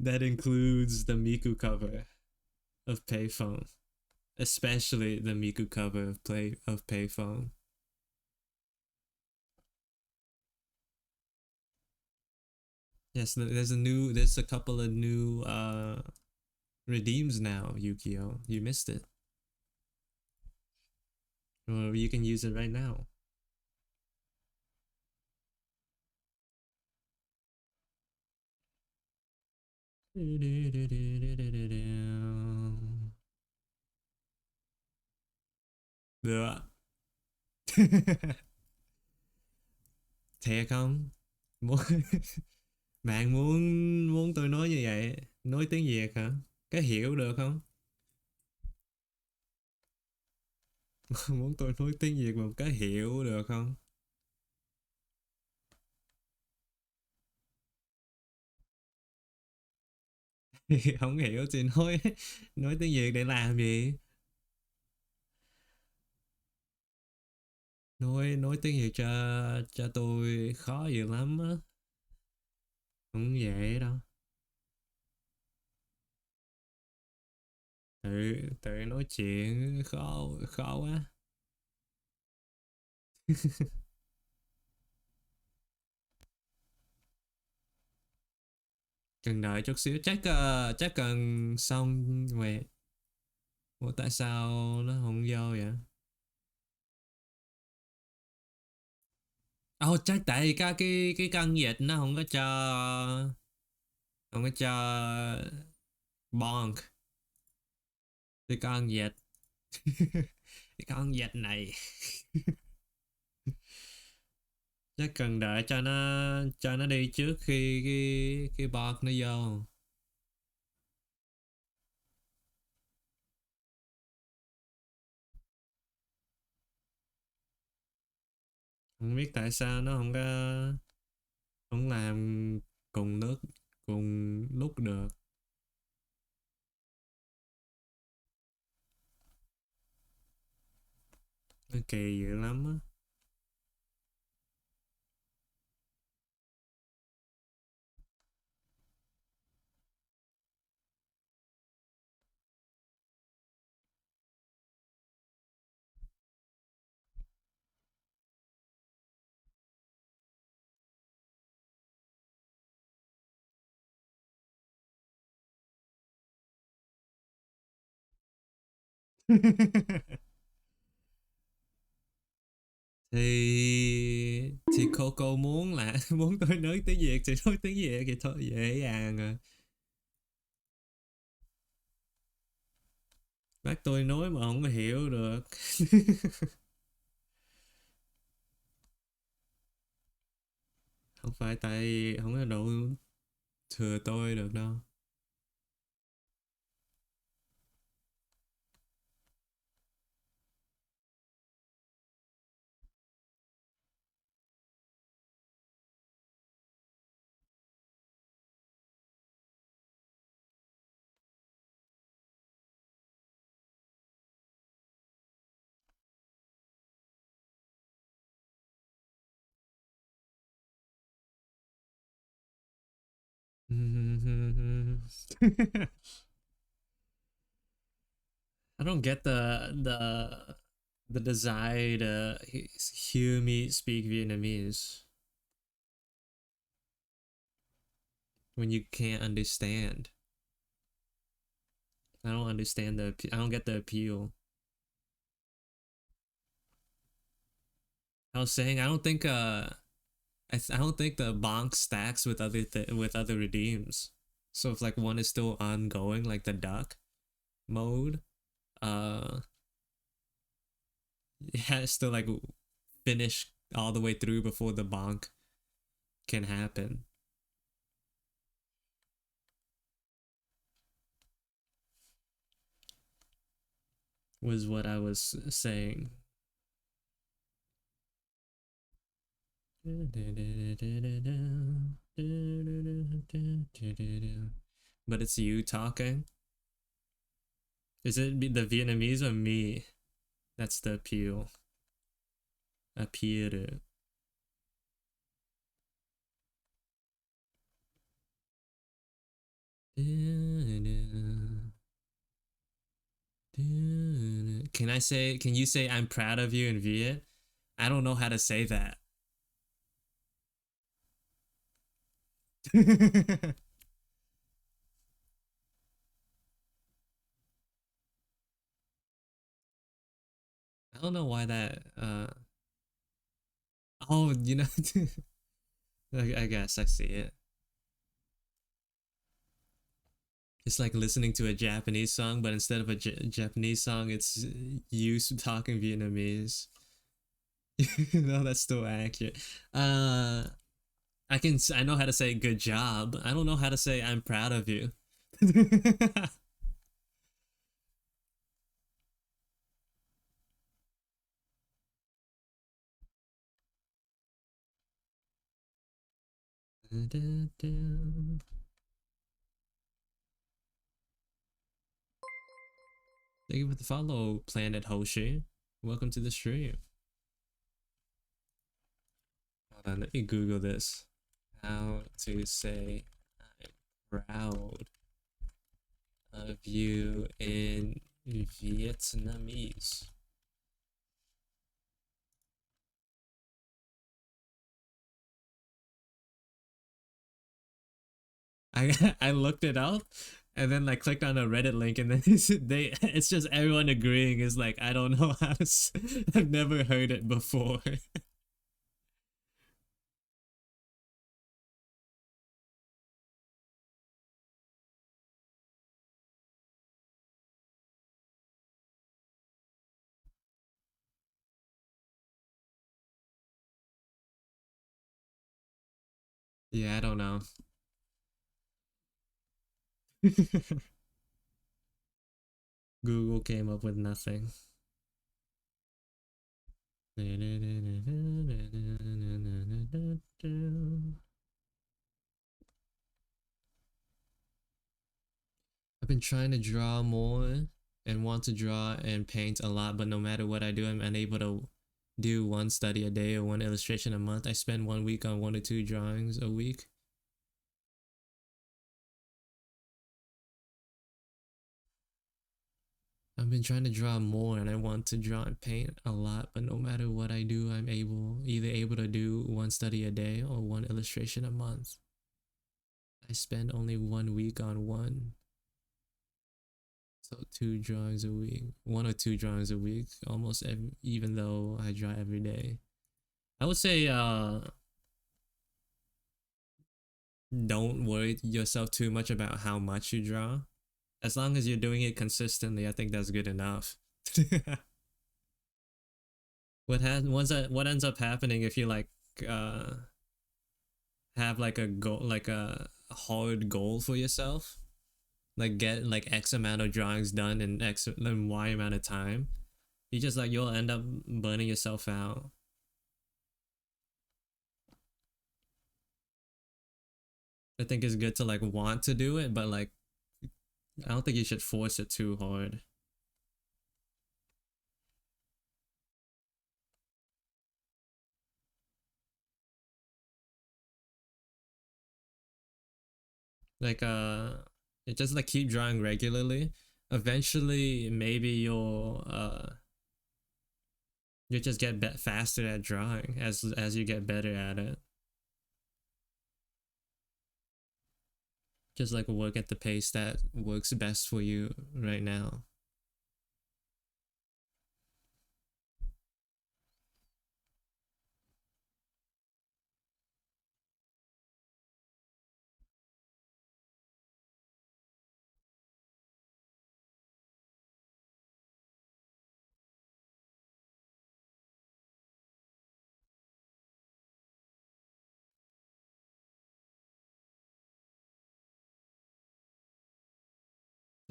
That includes the Miku cover of Payphone. Especially the Miku cover of Payphone. Yes, there's a couple of new redeems now, Yukio. You missed it. Or you can use it right now. Được. Thiệt không? Muốn bạn muốn muốn tôi nói như vậy, nói tiếng Việt hả? Cái hiểu được không? Muốn tôi nói tiếng Việt một cái hiểu được không? Không hiểu thì nói tiếng Việt để làm gì? Nói tiếng Việt cho tôi khó dữ lắm á. Không vậy đâu. Tự nói chuyện khó khó quá. Cần đợi chút xíu, chắc cần xong vậy. Ủa tại sao nó không vô vậy? Chắc tại vì cái con vịt nó không có cho bonk cái con vịt. Cái con vịt này chắc cần đợi cho nó đi trước khi cái bonk nó vô. Không biết tại sao nó không làm cùng nước cùng lúc được. Nó kỳ dữ lắm á. Thì Coco muốn là muốn tôi nói tiếng Việt thì nói tiếng Việt thì thôi, dễ dàng rồi. Bác tôi nói mà không có hiểu được. Không phải tại không có độ thừa tôi được đâu. I don't get the desire to hear me speak Vietnamese when you can't understand. I don't understand I don't get the appeal. I was saying I don't think I don't think the bonk stacks with with other redeems. So if like one is still ongoing, like the duck mode, uh, it has to like finish all the way through before the bonk can happen. Was what I was saying. But it's you talking. Is it the Vietnamese or me? That's the appeal. Appeal. Can you say I'm proud of you in Viet? I don't know how to say that. I don't know why that oh, you know, I guess I see it. It's like listening to a Japanese song, but instead of a Japanese song, it's you talking Vietnamese. No, that's still accurate. I know how to say good job. I don't know how to say I'm proud of you. Thank you for the follow, Planet Hoshi. Welcome to the stream. Hold on, let me Google this. How to say I'm proud of you in Vietnamese. I looked it up and then like clicked on a Reddit link and then it's just everyone agreeing is like I don't know how to I've never heard it before. Yeah, I don't know. Google came up with nothing. I've been trying to draw more and want to draw and paint a lot, but no matter what I do, I'm unable to do one study a day or one illustration a month. I spend 1 week on 1 or 2 drawings a week. I've been trying to draw more and I want to draw and paint a lot, but no matter what I do, I'm either able to do one study a day or one illustration a month. I spend only 1 week on one. So 2 drawings a week, 1 or 2 drawings a week, even though I draw every day. I would say don't worry yourself too much about how much you draw. As long as you're doing it consistently, I think that's good enough. What ends up happening if you like have like a goal, like a hard goal for yourself, like get like X amount of drawings done in Y amount of time, you'll end up burning yourself out. I think it's good to like want to do it, but like I don't think you should force it too hard. Like it just like keep drawing regularly. Eventually, maybe you'll just get faster at drawing as you get better at it. Just like work at the pace that works best for you right now.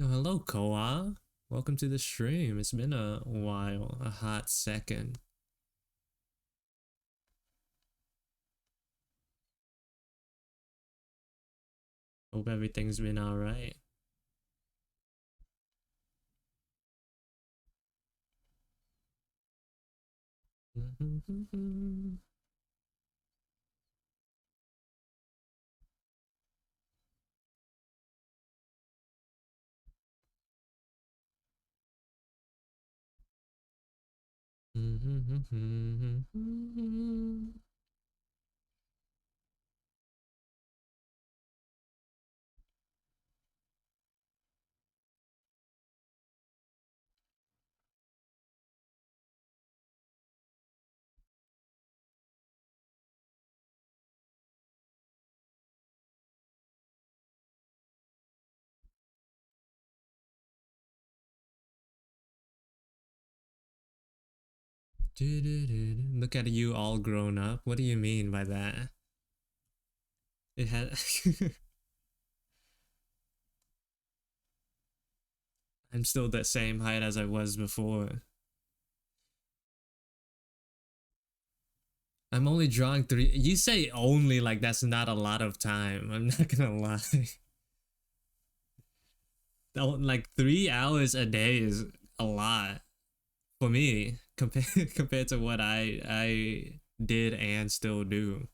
Oh, hello, Koa. Welcome to the stream. It's been a while, a hot second. Hope everything's been alright. Look at you all grown up. What do you mean by that? It had. I'm still the same height as I was before. I'm only drawing 3. You say only like that's not a lot of time. I'm not gonna lie. Like 3 hours a day is a lot for me compared to what I did and still do.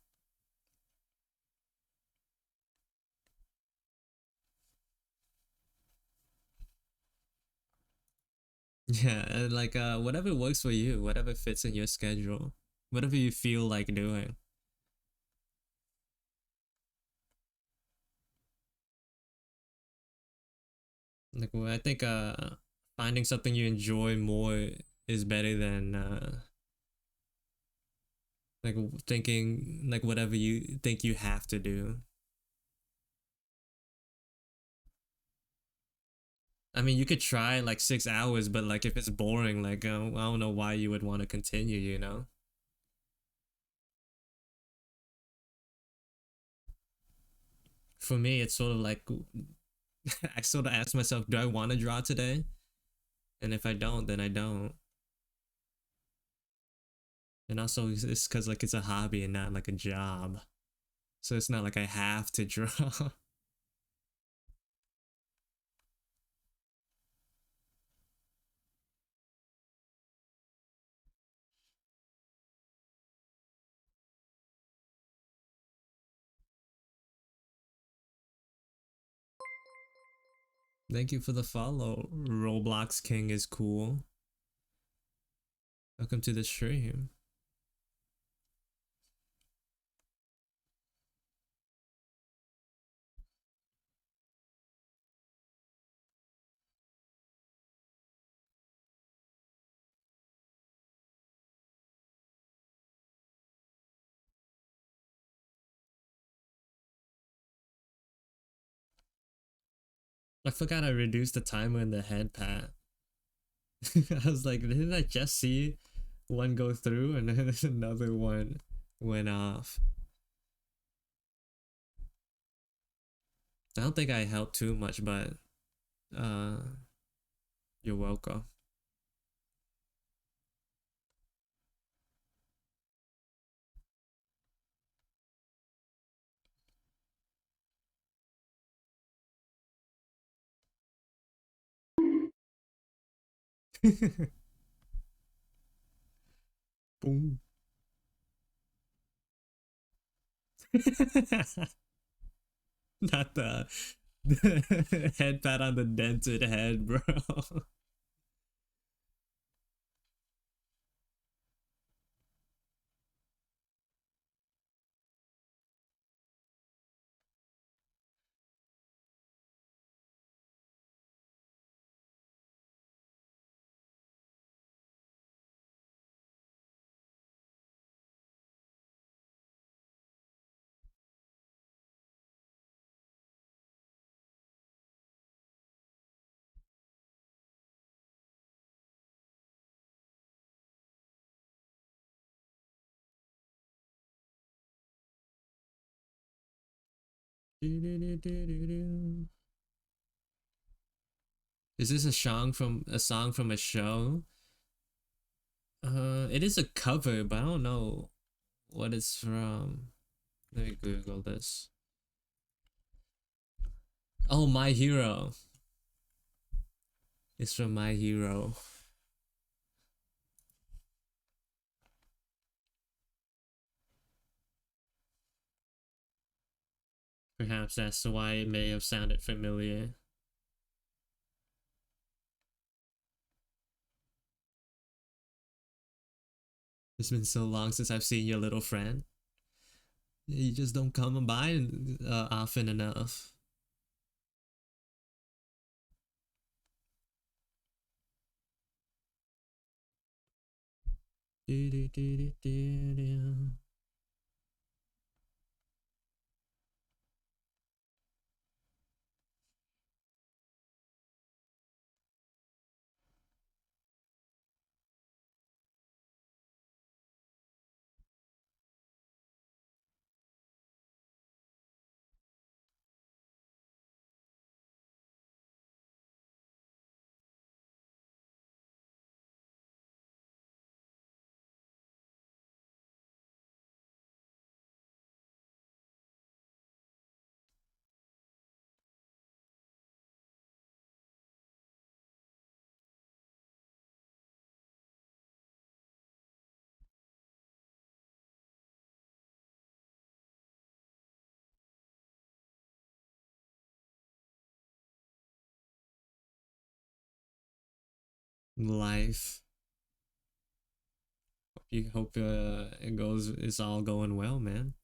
Yeah, like whatever works for you, whatever fits in your schedule, whatever you feel like doing. Like well, I think finding something you enjoy more is better than like thinking like whatever you think you have to do. I mean, you could try like 6 hours, but like if it's boring, like I don't know why you would want to continue, you know? for me, it's sort of like I sort of ask myself, do I want to draw today? And if I don't, then I don't. And also, it's because like it's a hobby and not like a job, so it's not like I have to draw. Thank you for the follow. Roblox King is cool. Welcome to the stream. I forgot I reduced the timer in the head pat. I was like, didn't I just see one go through and then another one went off? I don't think I helped too much, but uh, you're welcome. Boom. Not the head pat on the dented head, bro. Is this a song from a show? It is a cover, but I don't know what it's from. Let me Google this. Oh, My Hero. It's from My Hero. Perhaps that's why it may have sounded familiar. It's been so long since I've seen your little friend. You just don't come by often enough. Life. You hope it's all going well, man.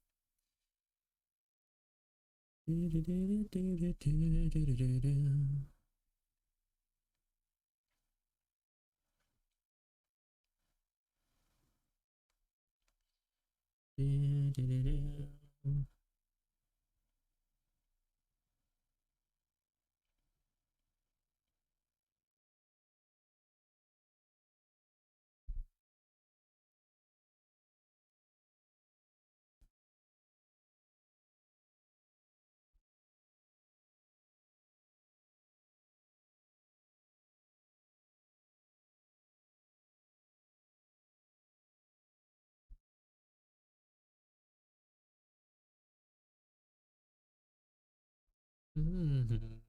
Mhm.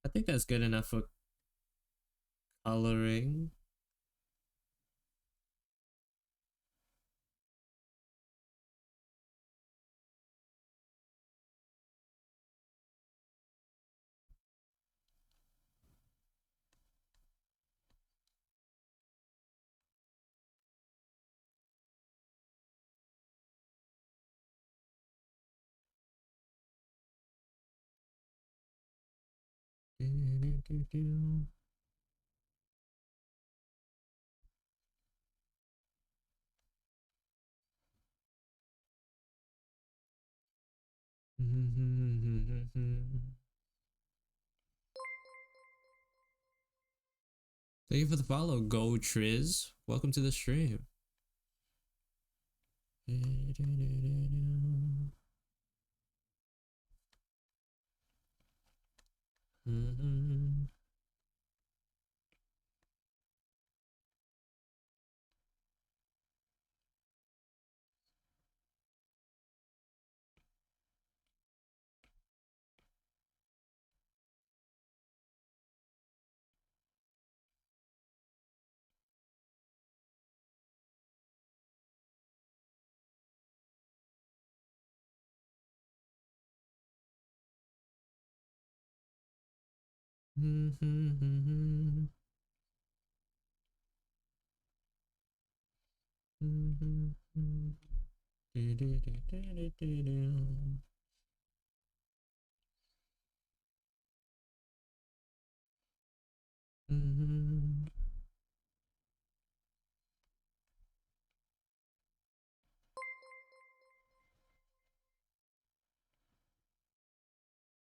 I think that's good enough for coloring. Thank you for the follow, Go Triz. Welcome to the stream.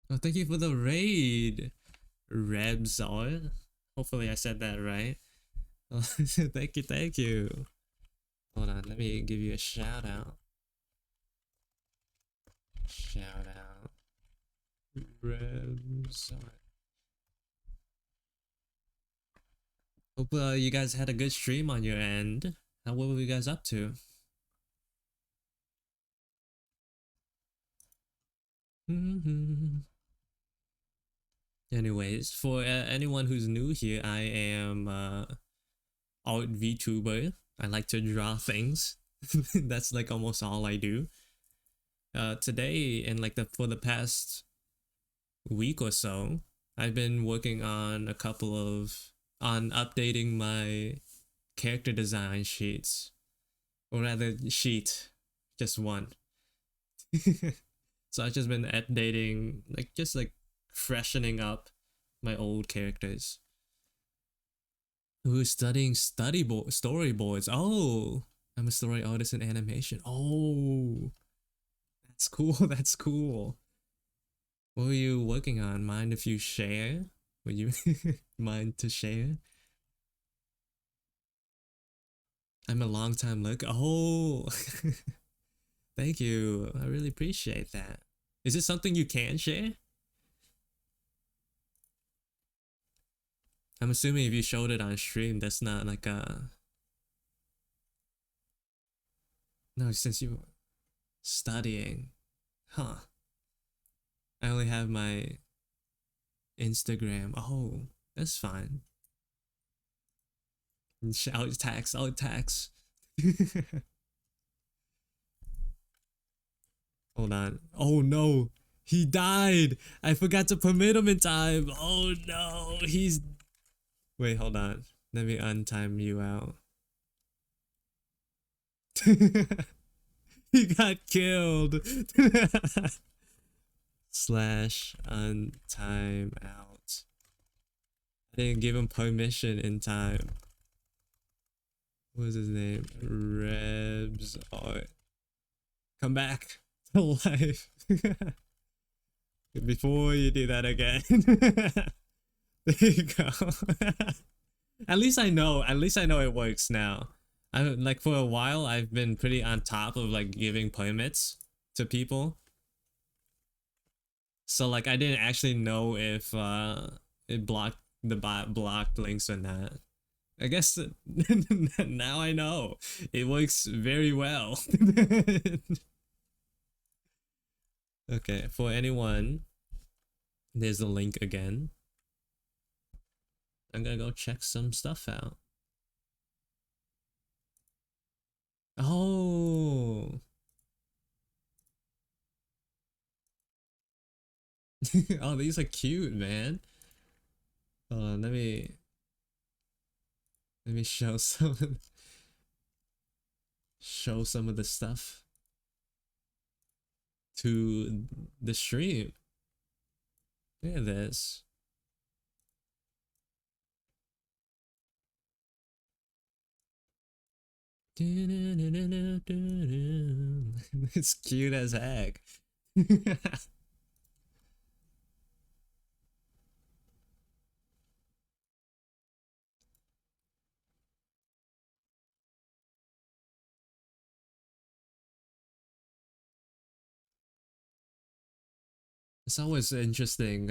Oh, thank you for the raid, Rebzor. Hopefully I said that right. Oh, thank you, thank you. Hold on, let me give you a shout out. Shout out, Rebzor. Hope you guys had a good stream on your end. What were you guys up to? Anyways, for anyone who's new here, I am art VTuber. I like to draw things. That's like almost all I do. Today and like for the past week or so, I've been working on on updating my character design sheets, or rather just one. So I've just been updating, like freshening up my old characters. Who's studying storyboards? Oh, I'm a story artist in animation. Oh, that's cool. That's cool. What were you working on? Mind if you share? Would you mind to share? I'm a long time look. Oh, thank you. I really appreciate that. Is it something you can share? I'm assuming if you showed it on stream, that's not like a. No, since you were studying. Huh. I only have my Instagram. Oh, that's fine. Out tax, out tax. Hold on. Oh no, he died. I forgot to permit him in time. Oh no, he's. Wait, hold on. Let me untime you out. He got killed. Slash untime out. I didn't give him permission in time. What was his name? Rebs Art. Come back to life. Before you do that again. There you go. At least I know. At least I know it works now. I like for a while I've been pretty on top of like giving permits to people. So like I didn't actually know if it blocked the bot blocked links or not. I guess now I know it works very well. Okay, for anyone, there's the link again. I'm gonna go check some stuff out. Oh, oh, these are cute, man. Let me show show some of the stuff to the stream. Look at this. It's cute as heck. It's always interesting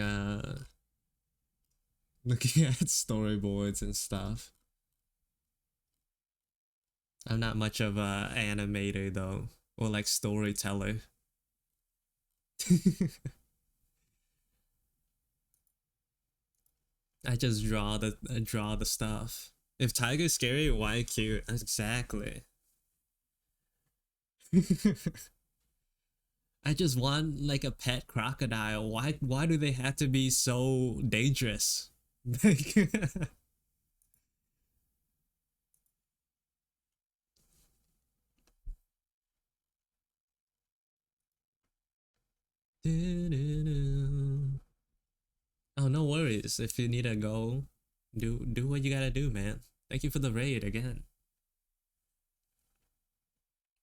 looking at storyboards and stuff. I'm not much of a animator though, or like storyteller. I draw the stuff. If tiger's scary, why cute? Exactly. I just want like a pet crocodile. Why do they have to be so dangerous? Like oh, no worries. If you need to go, do what you gotta do, man. Thank you for the raid again.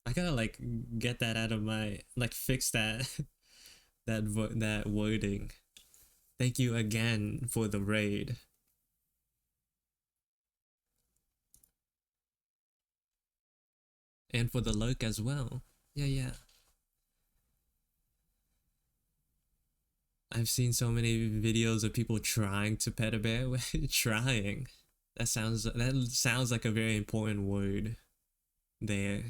I gotta like get that out of my like fix that that wording. Thank you again for the raid. And for the lurk as well. Yeah, yeah. I've seen so many videos of people trying to pet a bear. Trying. That sounds like a very important word there.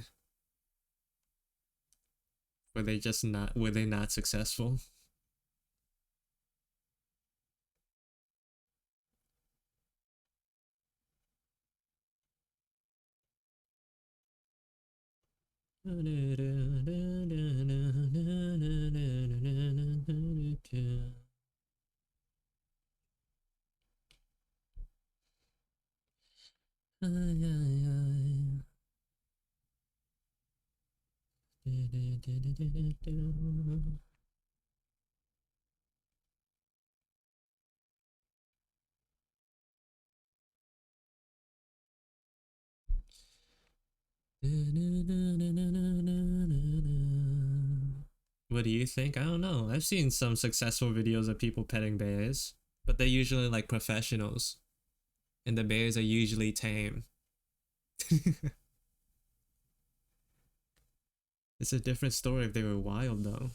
Were they not successful? What do you think? I don't know. I've seen some successful videos of people petting bears, but they're usually like professionals, and the bears are usually tame. It's a different story if they were wild, though.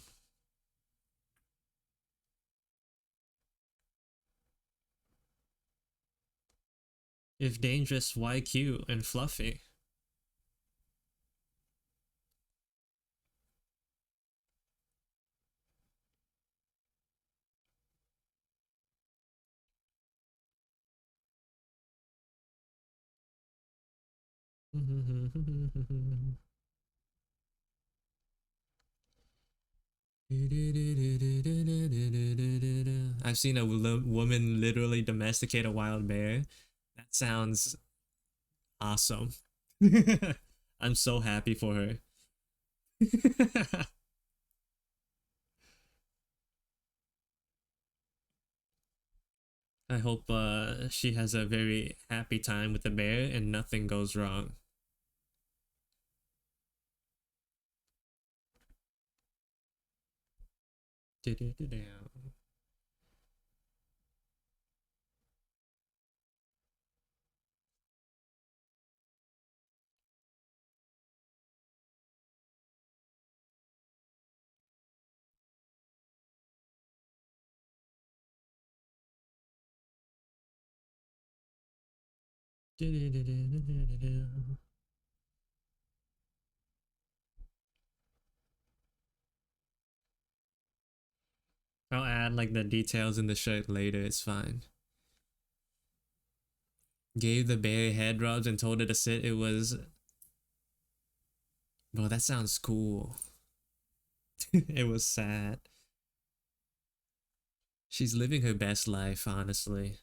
If dangerous, why cute and fluffy? I've seen a woman literally domesticate a wild bear. That sounds awesome. I'm so happy for her. I hope she has a very happy time with the bear and nothing goes wrong. I'll add like the details in the shirt later, it's fine. Gave the bear head rubs and told her to sit. It was. Bro, that sounds cool. It was sad. She's living her best life, honestly.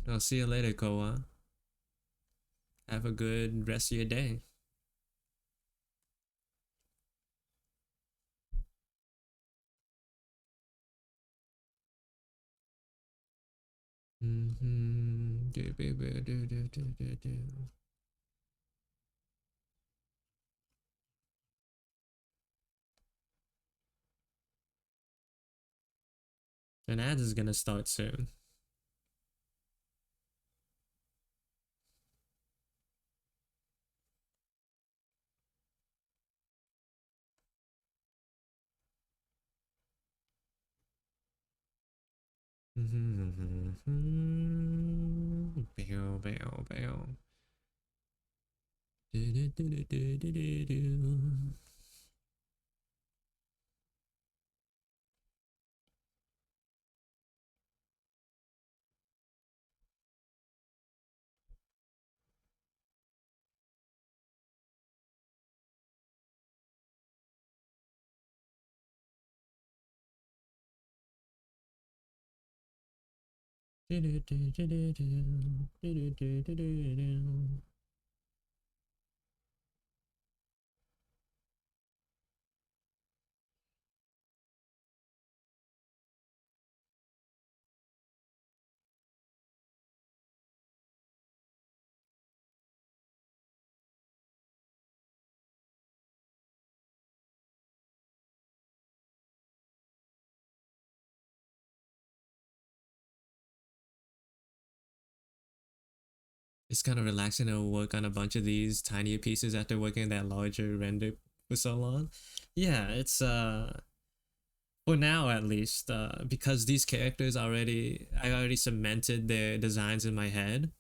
I'll see you later, Koa. Have a good rest of your day. An ad is gonna start soon. Bow, bow, bow. It's kind of relaxing to work on a bunch of these tinier pieces after working that larger render for so long. Yeah, it's for now at least, because these characters I already cemented their designs in my head.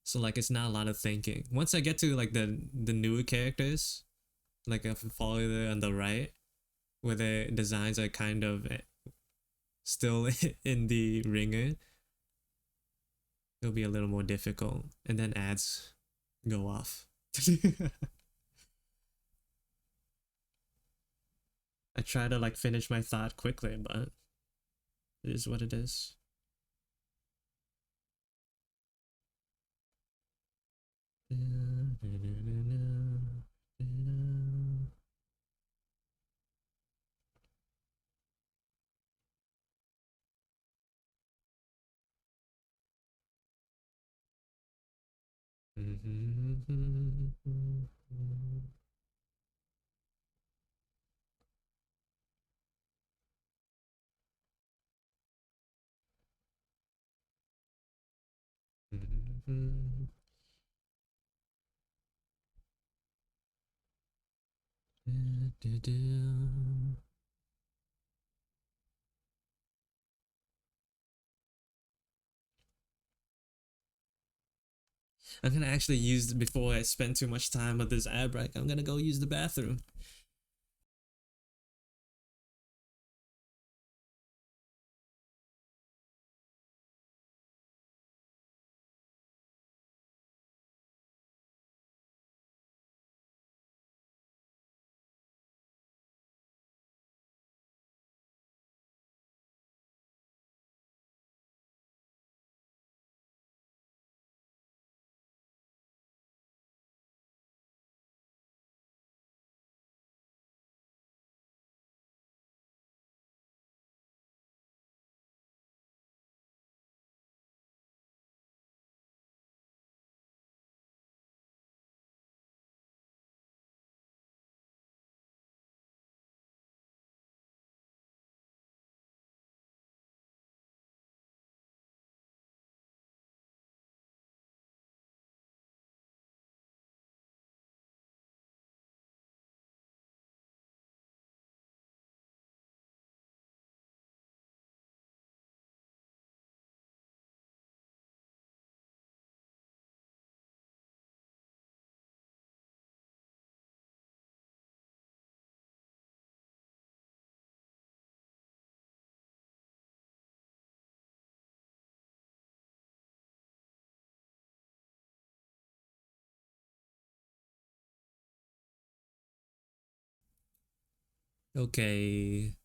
So like it's not a lot of thinking. Once I get to like the newer characters, like if you follow there on the right, where the designs are kind of still in the ringer, it'll be a little more difficult. And then ads go off. I try to like finish my thought quickly, but it is what it is. I'm gonna actually use before I spend too much time with this ad break. I'm gonna go use the bathroom. Okay.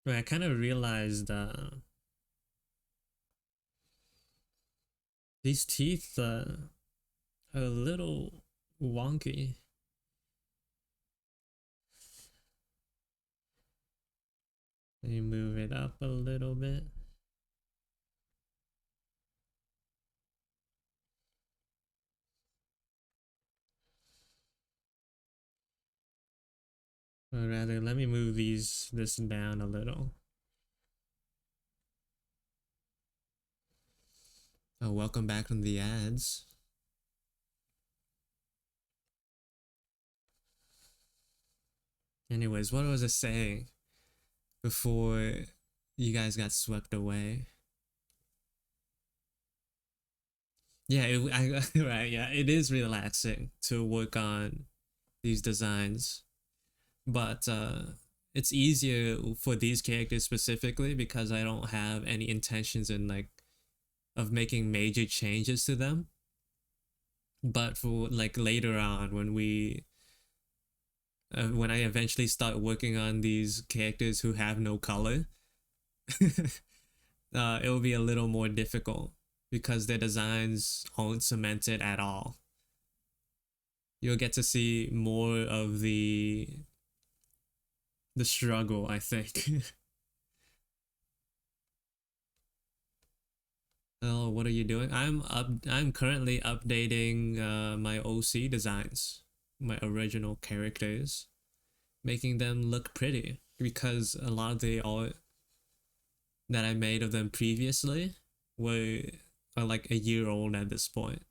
Right, I kind of realized these teeth are a little wonky. Let me move it up a little bit. Or rather, let me move this down a little. Oh, welcome back from the ads. Anyways, what was I saying before you guys got swept away? Yeah, right. Yeah, it is relaxing to work on these designs, but it's easier for these characters specifically because I don't have any intentions in like of making major changes to them. But for like later on when I eventually start working on these characters who have no color, it will be a little more difficult because their designs aren't cemented at all. You'll get to see more of the struggle, I think. Oh, what are you doing? I'm currently updating my OC designs, my original characters, making them look pretty because a lot of the art that I made of them previously were are like a year old at this point.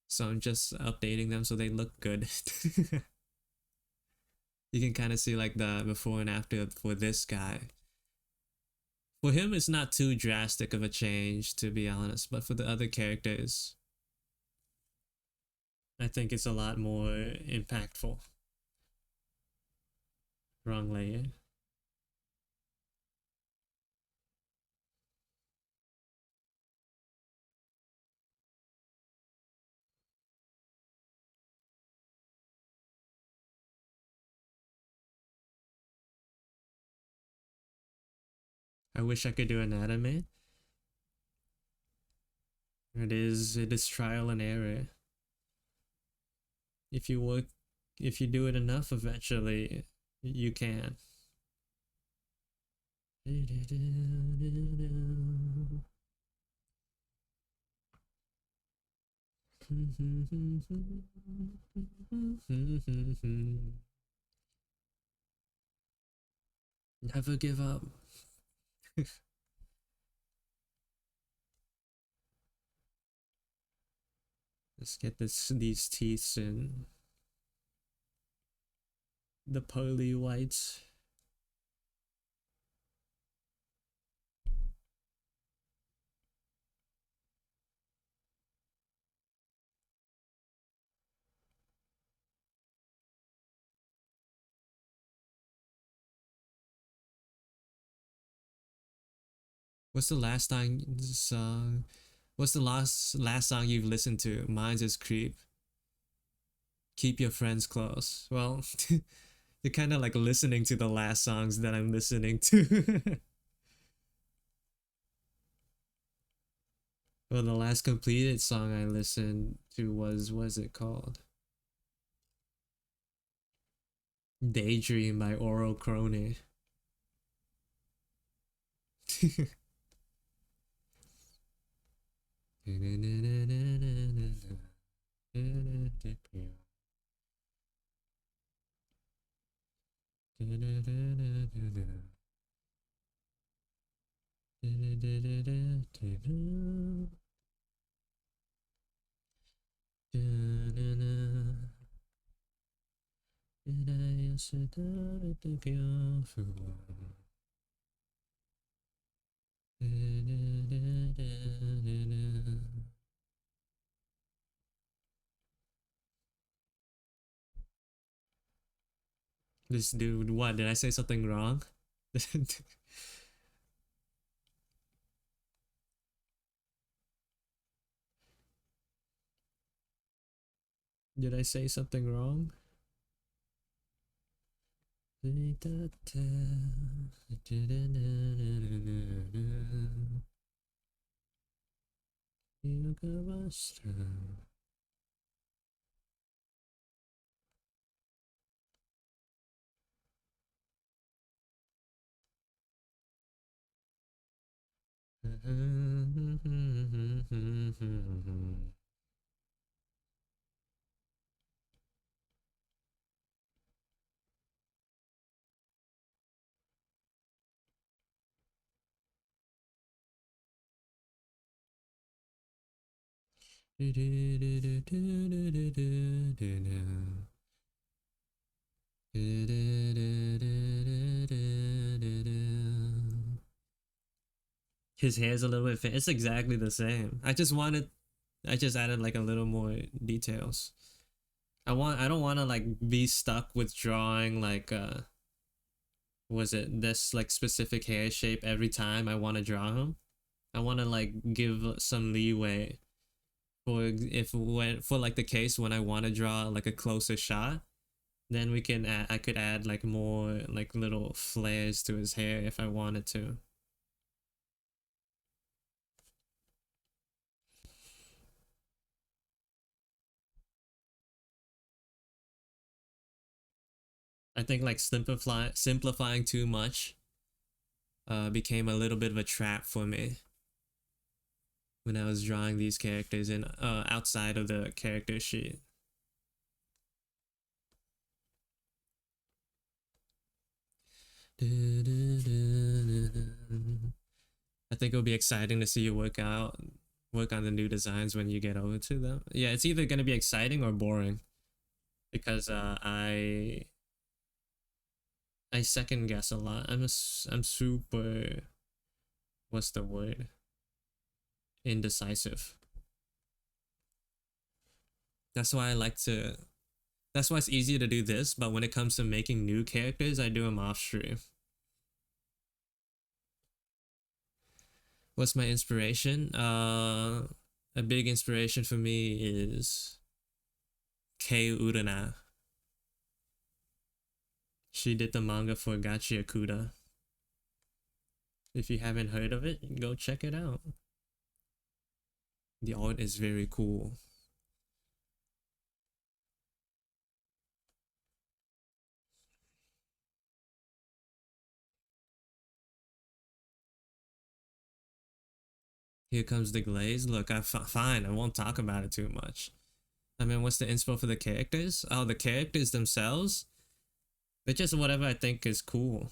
So I'm just updating them so they look good. You can kind of see like the before and after for this guy. For him, it's not too drastic of a change, to be honest, but for the other characters, I think it's a lot more impactful. Wrong layer. I wish I could do anatomy. It is trial and error. If you work, if you do it enough, eventually you can. Never give up. Let's get these teeth in the pearly whites. What's the last song? What's the last song you've listened to? Mine's is Creep. Keep your friends close. Well, you're kind of like listening to the last songs that I'm listening to. Well, the last completed song I listened to was it called? Daydream by Oral Crony. This dude, what? Did I say something wrong? Did I say something wrong? His hair's a little bit it's exactly the same. I just added like a little more details. I don't want to like be stuck with drawing like was it this like specific hair shape every time I want to draw him. I want to like give some leeway for if when for like the case when I want to draw like a closer shot, then I could add like more like little flares to his hair if I wanted to. I think like simplifying too much became a little bit of a trap for me when I was drawing these characters in outside of the character sheet. I think it'll be exciting to see you work on the new designs when you get over to them. Yeah, it's either gonna be exciting or boring because I second guess a lot. I'm super, what's the word? Indecisive. That's why I like to. That's why it's easier to do this. But when it comes to making new characters, I do them off stream. What's my inspiration? A big inspiration for me is Kei Urana. She did the manga for Gachi Akuda. If you haven't heard of it, go check it out. The art is very cool. Here comes the glaze. Look, fine. I won't talk about it too much. I mean, what's the inspo for the characters? Oh, the characters themselves? They're just whatever I think is cool.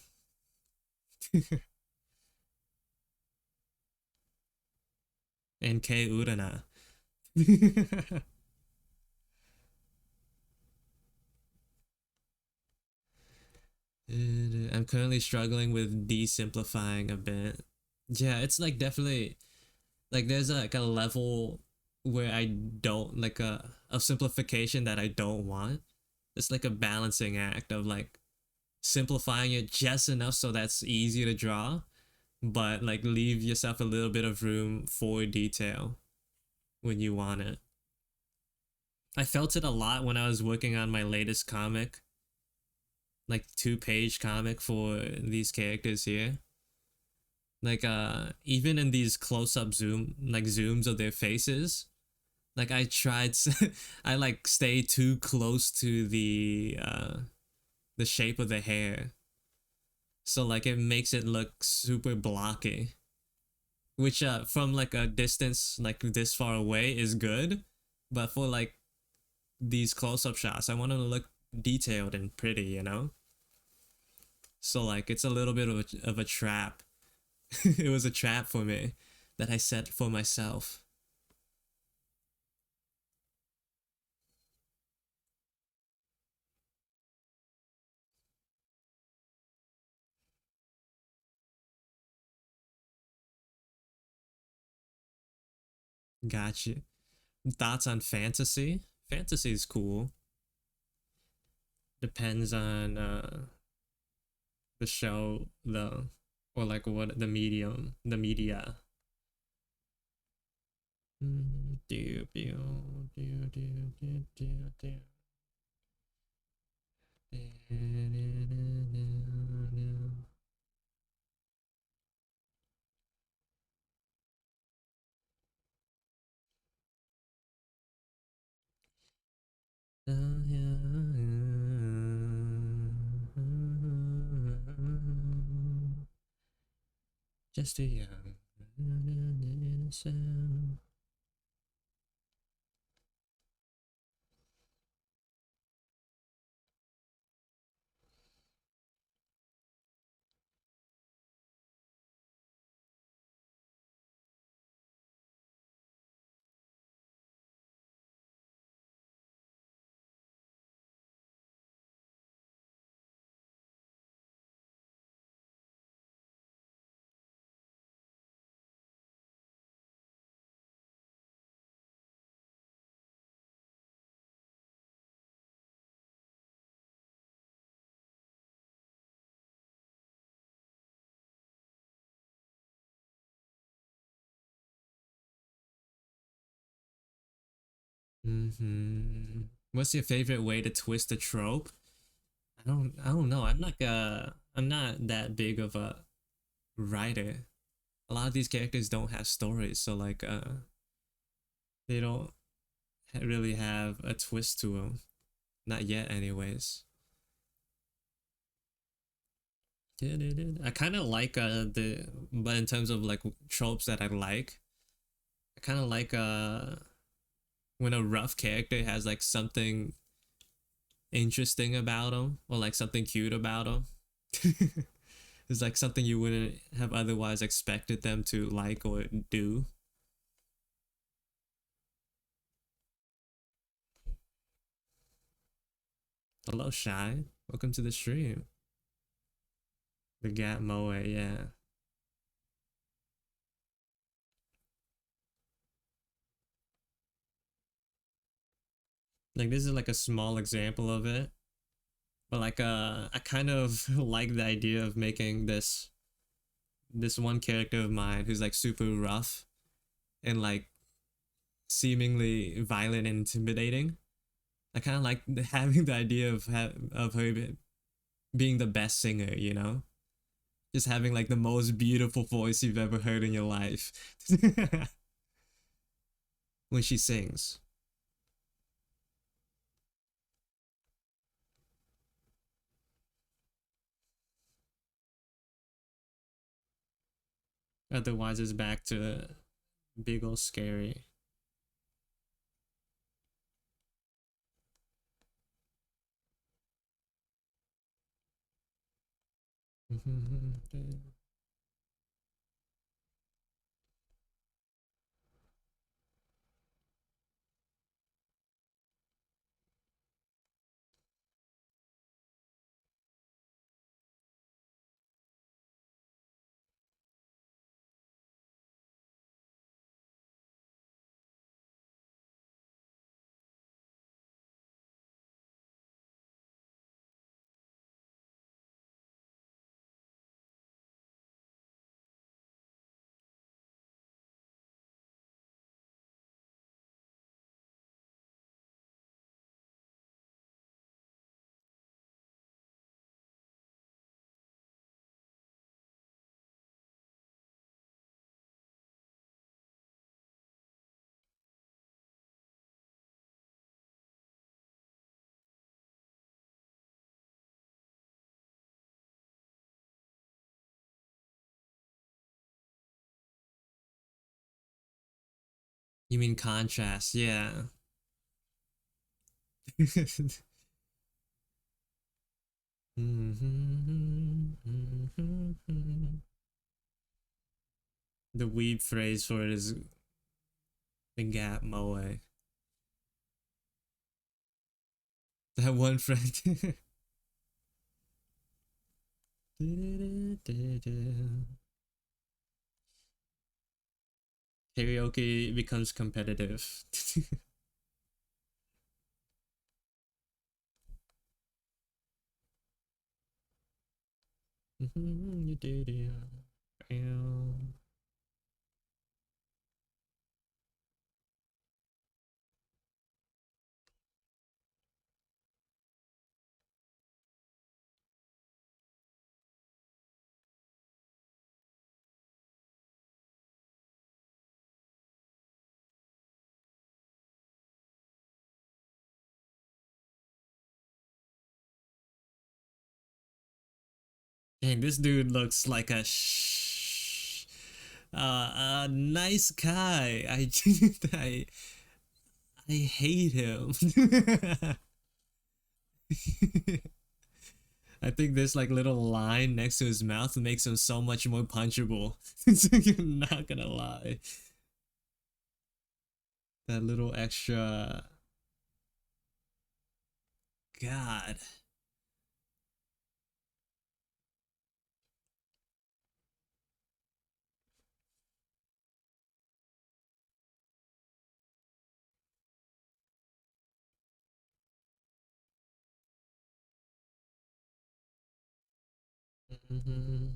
And Kei Urana. I'm currently struggling with desimplifying a bit. Yeah, it's like definitely like there's like a level where I don't like a simplification that I don't want. It's like a balancing act of like simplifying it just enough so that's easy to draw, but like leave yourself a little bit of room for detail when you want it. I felt it a lot when I was working on my latest comic, like 2-page comic for these characters here. Like even in these close-up zooms of their faces, like I tried I like stay too close to the shape of the hair. So like it makes it look super blocky. Which from like a distance like this far away is good, but for like these close-up shots, I want them to look detailed and pretty, you know? So like it's a little bit of a trap. It was a trap for me that I set for myself. Gotcha. Thoughts on fantasy? Fantasy is cool. Depends on the show though, or like what the medium, the media. Do, do, do, do, do, do, do. Just too young. What's your favorite way to twist a trope? I don't know. I'm not that big of a writer. A lot of these characters don't have stories, so like they don't really have a twist to them. Not yet, anyways. I kind of like but in terms of like tropes that I like, I kind of like when a rough character has like something interesting about them or like something cute about them. It's like something you wouldn't have otherwise expected them to like or do. Hello, Shy. Welcome to the stream. The Gap Moe, yeah. Like this is like a small example of it, but like I kind of like the idea of making this one character of mine who's like super rough and like seemingly violent and intimidating. I kind of like having the idea of of her being the best singer, you know, just having like the most beautiful voice you've ever heard in your life when she sings. Otherwise, it's back to big old scary. You mean contrast? Yeah. The weeb phrase for it is the Gap Moe. That one friend. Karaoke becomes competitive. Dang, this dude looks like a nice guy. I I hate him. I think this like little line next to his mouth makes him so much more punchable. I'm not gonna lie. That little extra. God. Mhm.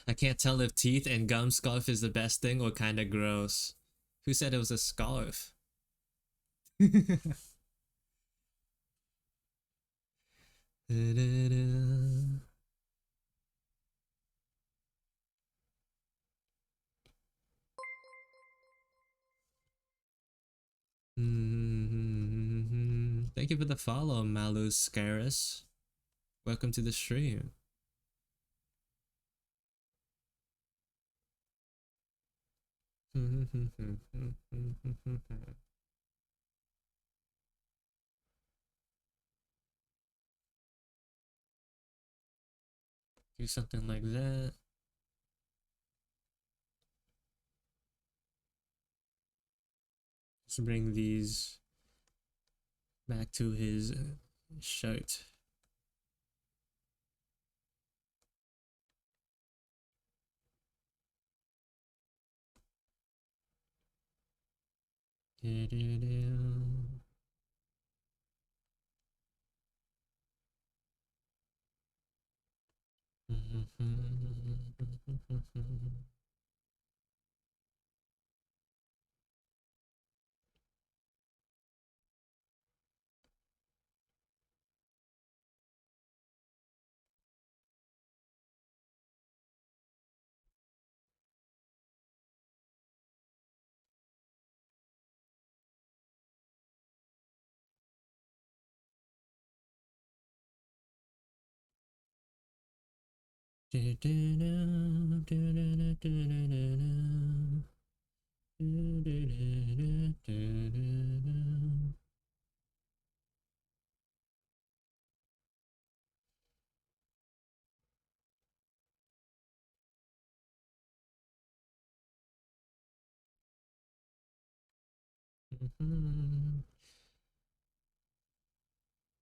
I can't tell if teeth and gum scarf is the best thing or kinda gross. Who said it was a scarf? Thank you for the follow, Malus Scarus. Welcome to the stream. Do something like that. Let's bring these back to his shirt.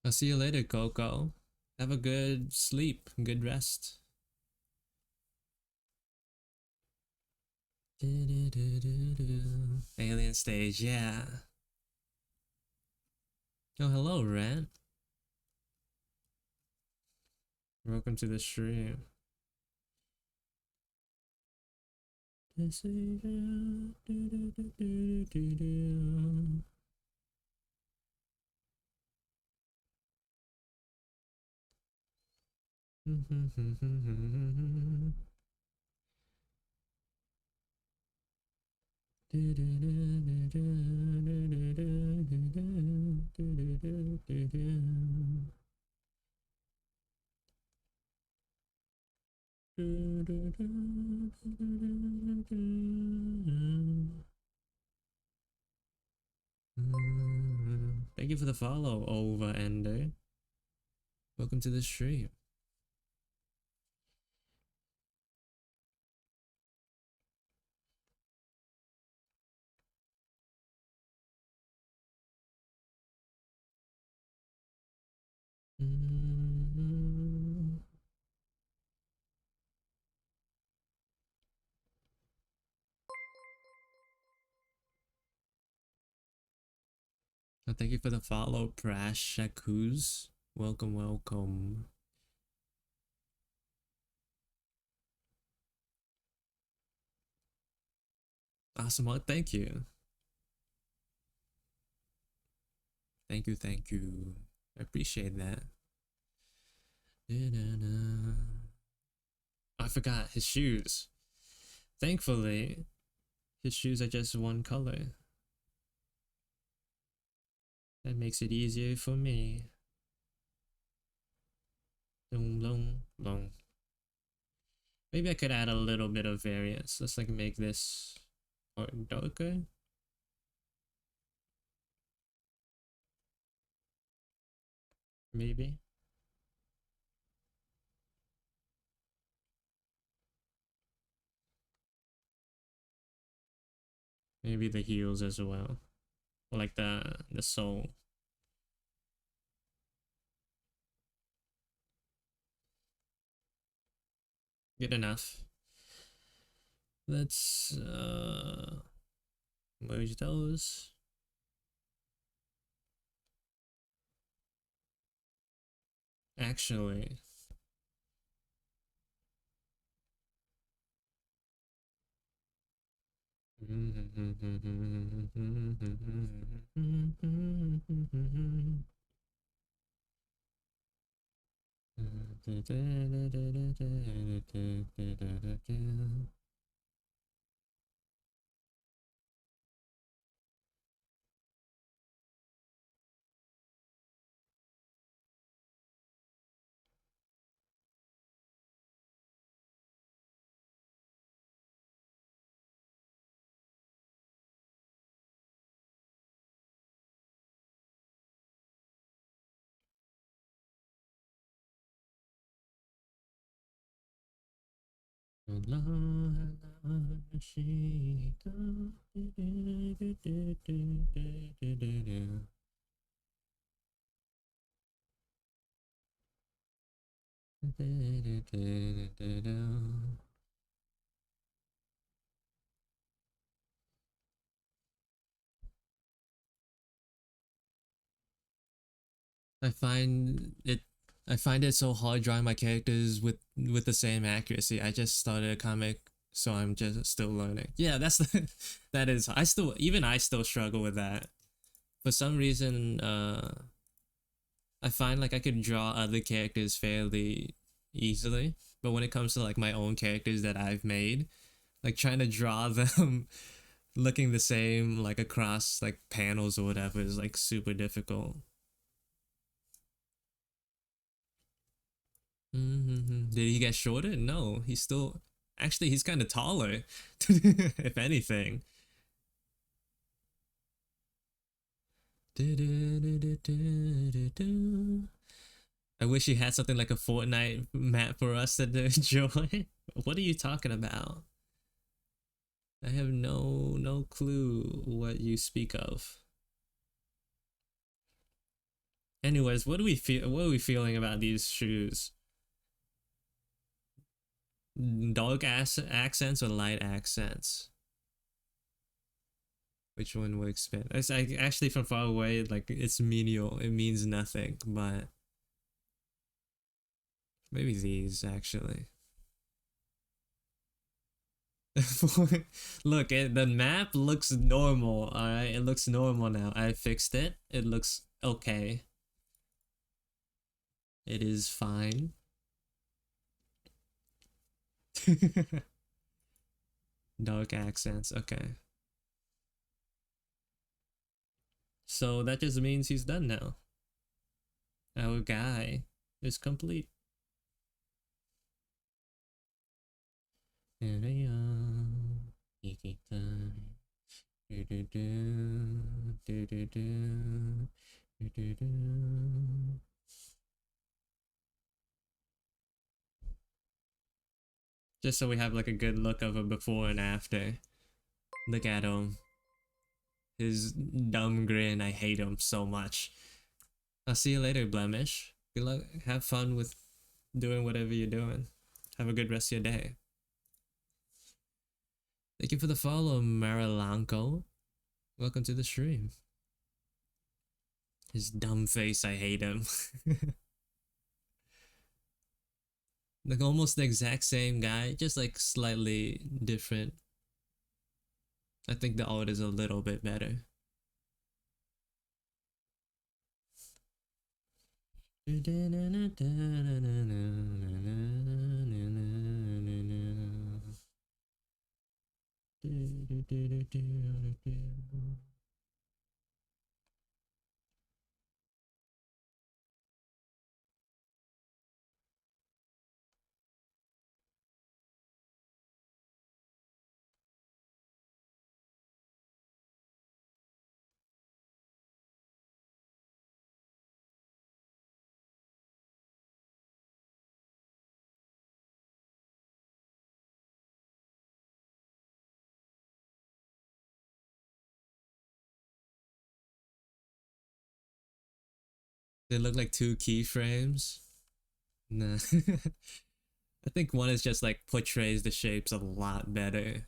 I'll see you later, Coco. Have a good sleep, good rest. Alien stage, yeah. Oh, hello, Rant. Welcome to the stream. Thank you for the follow, Over Ender. Welcome to the stream. Thank you for the follow, Prash Shakuz. Welcome, welcome. Awesome, well, thank you. Thank you, thank you. I appreciate that. I forgot his shoes. Thankfully, his shoes are just one color. That makes it easier for me. Maybe I could add a little bit of variance. Let's like make this darker. Maybe. Maybe the heels as well. Or like the sole. Good enough. Let's merge those. Actually, I find it I find it so hard drawing my characters with the same accuracy. I just started a comic, so I'm just still learning. Yeah, that's that is I still struggle with that. For some reason, I find like I could draw other characters fairly easily, but when it comes to like my own characters that I've made, like trying to draw them looking the same like across like panels or whatever is like super difficult. Did he get shorter? No, he's still actually he's kind of taller, if anything. I wish he had something like a Fortnite map for us to enjoy. What are you talking about? I have no clue what you speak of. Anyways, what do we feel? What are we feeling about these shoes? Dark accents or light accents? Which one works better? It's like actually from far away, like it's menial. It means nothing, but maybe these actually. Look, the map looks normal. All right, it looks normal now. I fixed it. It looks okay. It is fine. Dark accents. Okay. So that just means he's done now. Our guy is complete. Just so we have like a good look of a before and after. Look at him. His dumb grin. I hate him so much. I'll see you later, Blemish. Good luck. Have fun with doing whatever you're doing. Have a good rest of your day. Thank you for the follow, Marilanko. Welcome to the stream. His dumb face, I hate him. Like almost the exact same guy, just like slightly different. I think the art is a little bit better. They look like two keyframes. Nah. I think one is just like portrays the shapes a lot better.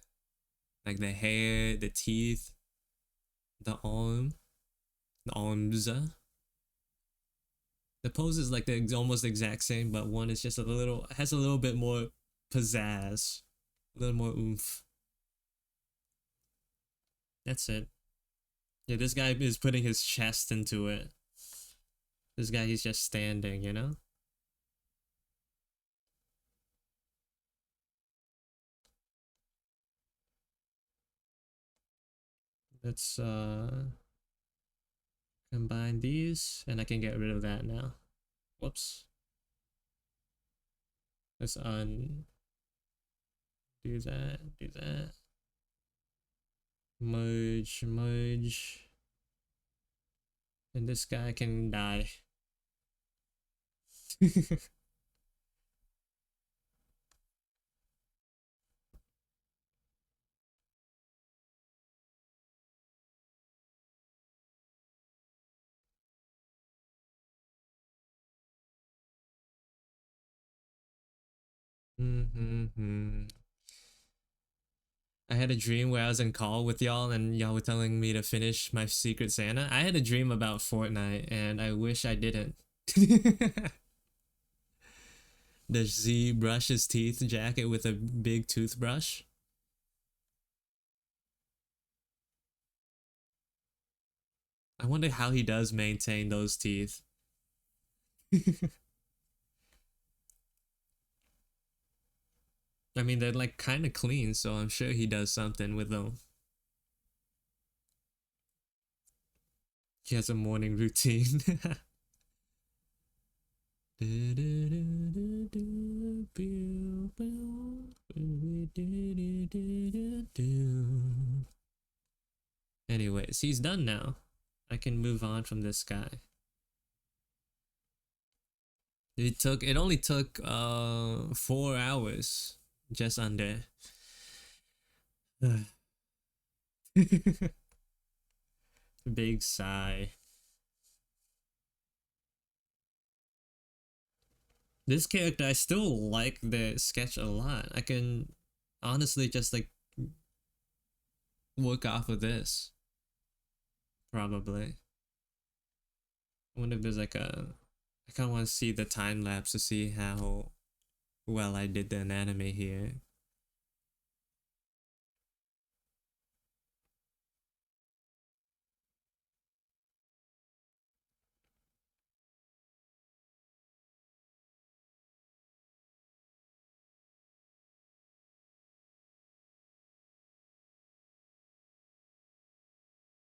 Like the hair, the teeth, the arms. The pose is like the almost exact same, but one is just a little, has a little bit more pizzazz, a little more oomph. That's it. Yeah, this guy is putting his chest into it. This guy, he's just standing, you know? Let's combine these and I can get rid of that now. Whoops. Let's undo that, do that. Merge, merge. And this guy can die. I had a dream where I was in call with y'all and y'all were telling me to finish my Secret Santa. I had a dream about Fortnite and I wish I didn't. Does he brush his teeth jacket with a big toothbrush? I wonder how he does maintain those teeth. I mean, they're like kind of clean, so I'm sure he does something with them. He has a morning routine. Anyways, he's done now. I can move on from this guy. It only took 4 hours, just under. Big sigh. This character, I still like the sketch a lot. I can honestly just like work off of this. Probably. I wonder if there's like a, I kind of want to see the time lapse to see how well I did the anatomy here.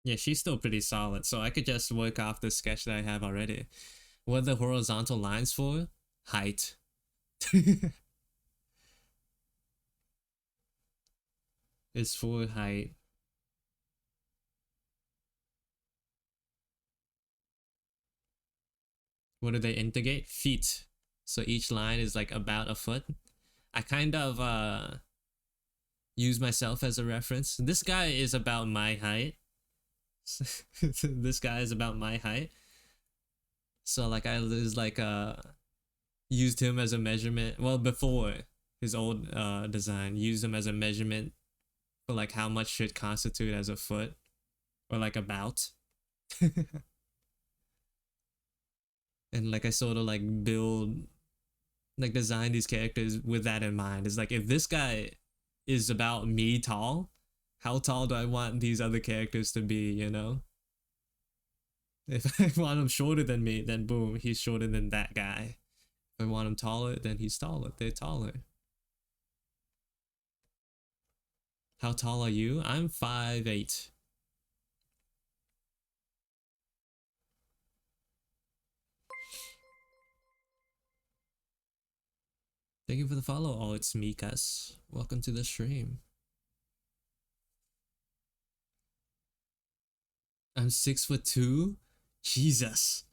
Yeah, she's still pretty solid, so I could just work off the sketch that I have already. What are the horizontal lines for? Height. It's for height. What do they integrate? Feet. So each line is like about a foot. I kind of use myself as a reference. This guy is about my height. This guy is about my height. So like I was like used him as a measurement. Well, before his old design, used him as a measurement for like how much should constitute as a foot or like about. And like I sort of like design these characters with that in mind. It's like if this guy is about me tall, how tall do I want these other characters to be, you know? If I want him shorter than me, then boom, he's shorter than that guy. If I want him taller, then he's taller. They're taller. How tall are you? I'm 5'8". Thank you for the follow. Oh, it's Mikas. Welcome to the stream. I'm 6'2". Jesus.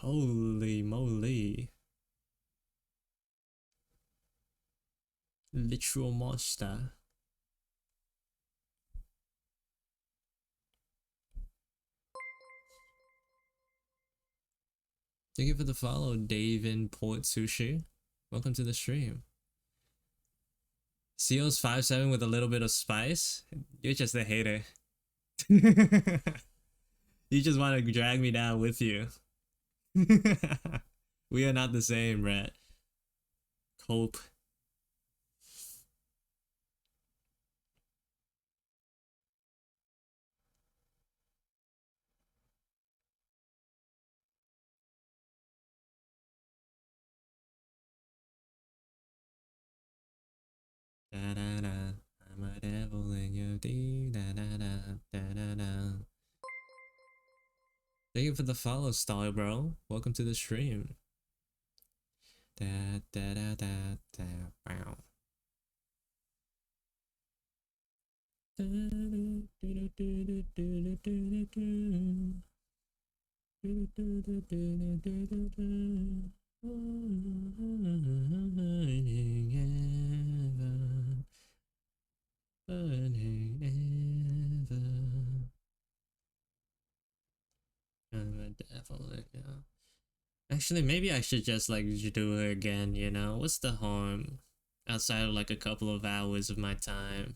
Holy moly. Literal monster. Thank you for the follow, Dave in Port Sushi. Welcome to the stream. CO's 5'7" with a little bit of spice. You're just a hater. You just want to drag me down with you. We are not the same, Rat. Cope. Da da da. I'm a devil in your D. Da da da. Da da da. Thank you for the follow, Star Bro. Welcome to the stream. Da da da da da. Wow. Actually, maybe I should just like do it again, you know? What's the harm? Outside of like a couple of hours of my time.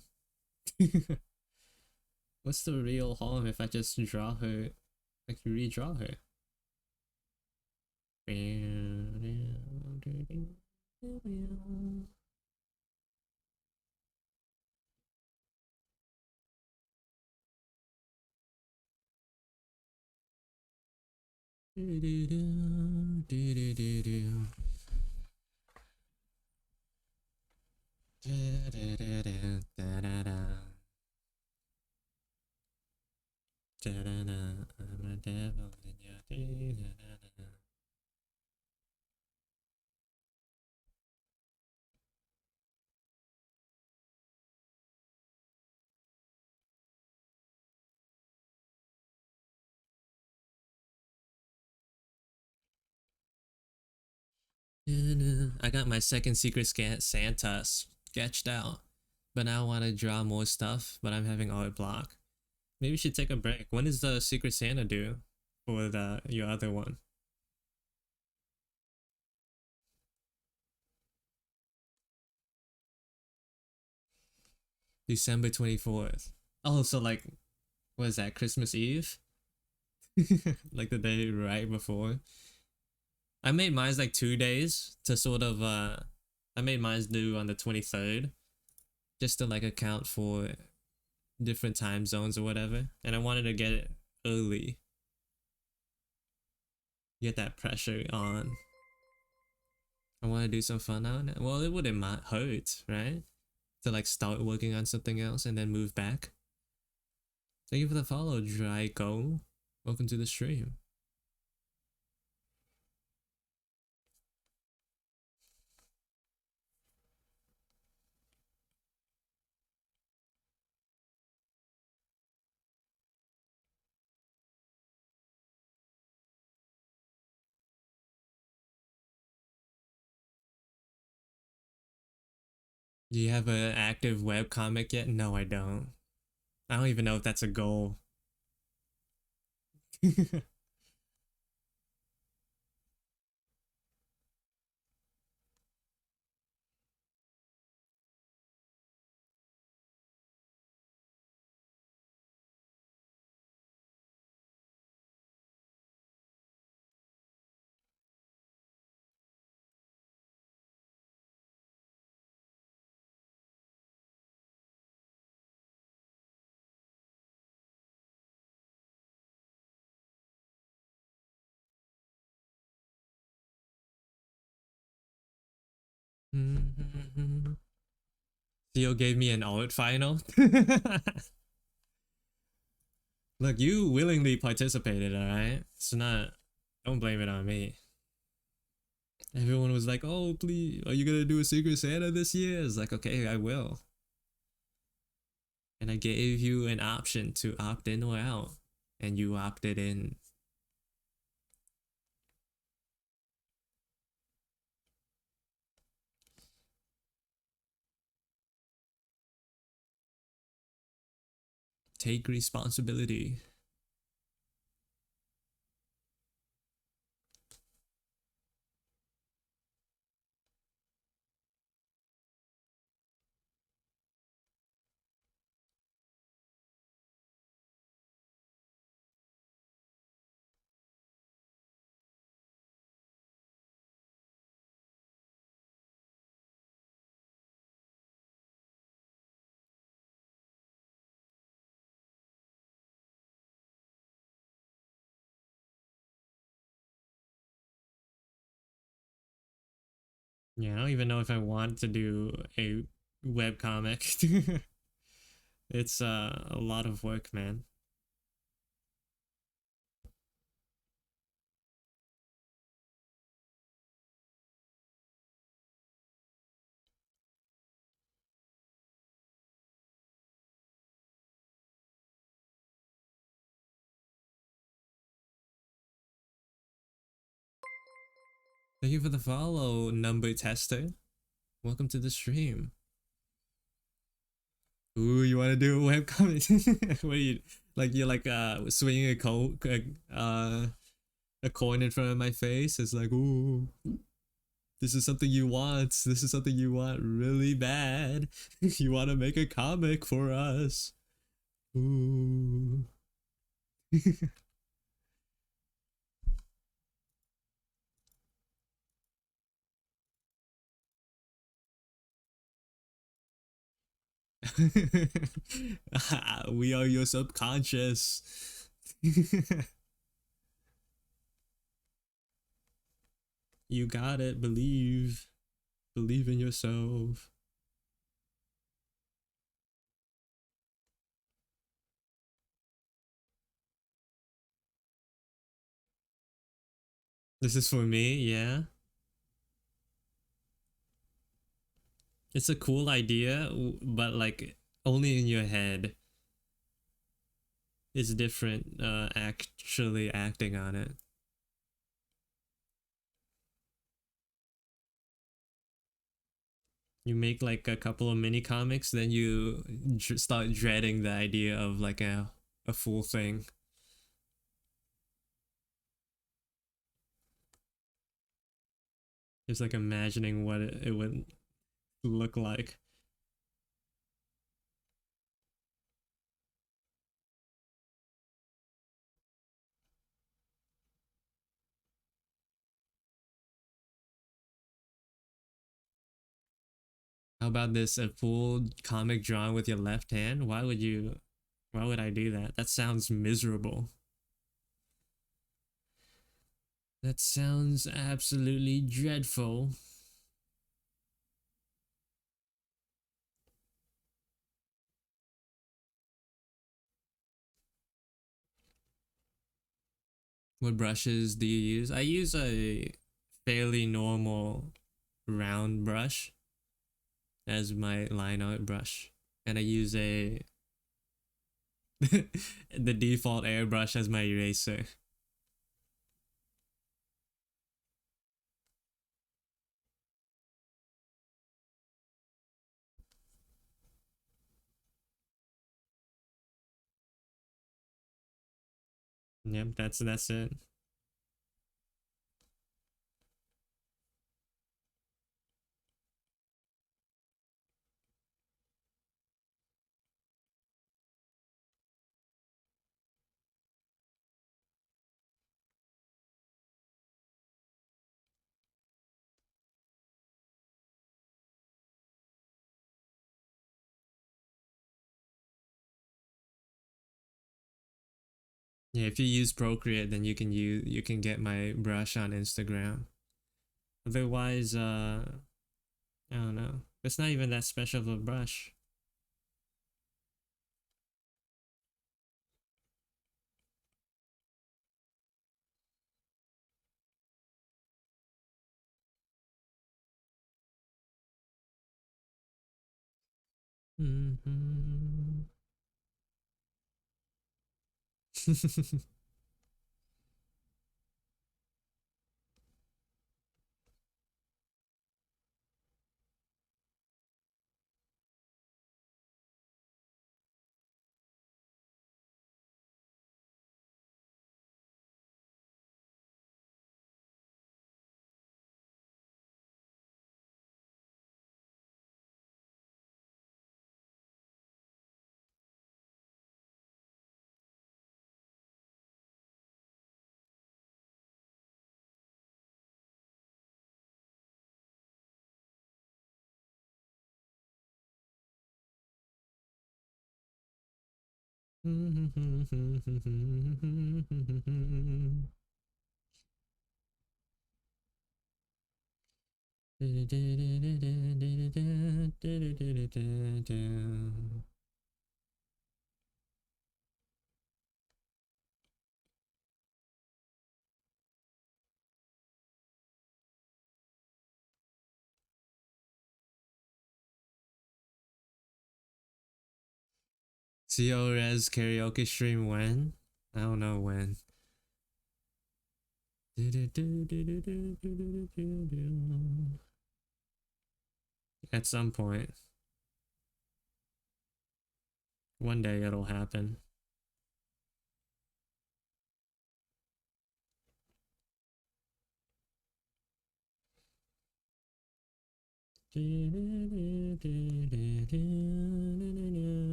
What's the real harm if I just draw her, like redraw her? I'm a devil in your day. I got my second secret Santa sketched out, but now I want to draw more stuff, but I'm having art block. Maybe we should take a break. When is the secret Santa due for your other one? December 24th. Oh, so like, what is that, Christmas Eve? Like the day right before. I made mine's like 2 days to sort of I made mine's due on the 23rd just to like account for different time zones or whatever, and I wanted to get it early, get that pressure on. I want to do some fun on it. Well, it wouldn't hurt, right? to like start working on something else and then move back. Thank you for the follow, Draco. Welcome to the stream. Do you have an active webcomic yet? No, I don't. I don't even know if that's a goal. Theo gave me an art final. Look, you willingly participated, alright? It's not, don't blame it on me. Everyone was like, oh, please, are you gonna do a Secret Santa this year? It's like, okay, I will. And I gave you an option to opt in or out, and you opted in. Take responsibility. Yeah, I don't even know if I want to do a web comic. It's a lot of work, man. Thank you for the follow, number tester. Welcome to the stream. Ooh, you want to do a webcomic? What are you like? You're like swinging a coin in front of my face. It's like, ooh, this is something you want. This is something you want really bad. You want to make a comic for us. Ooh. We are your subconscious. You got it. Believe. Believe in yourself. This is for me, yeah. It's a cool idea, but like only in your head. It's different actually acting on it. You make like a couple of mini comics, then you start dreading the idea of like a full thing. Just like imagining what it would look like. How about this? A full comic drawn with your left hand? Why would you? Why would I do that? That sounds miserable. That sounds absolutely dreadful. What brushes do you use? I use a fairly normal round brush as my line art brush, and I use a the default airbrush as my eraser. Yep, that's it. Yeah, if you use Procreate, then you can get my brush on Instagram. Otherwise, I don't know. It's not even that special of a brush. Mm-hmm. CORES karaoke stream when? I don't know when. At some point. One day it'll happen.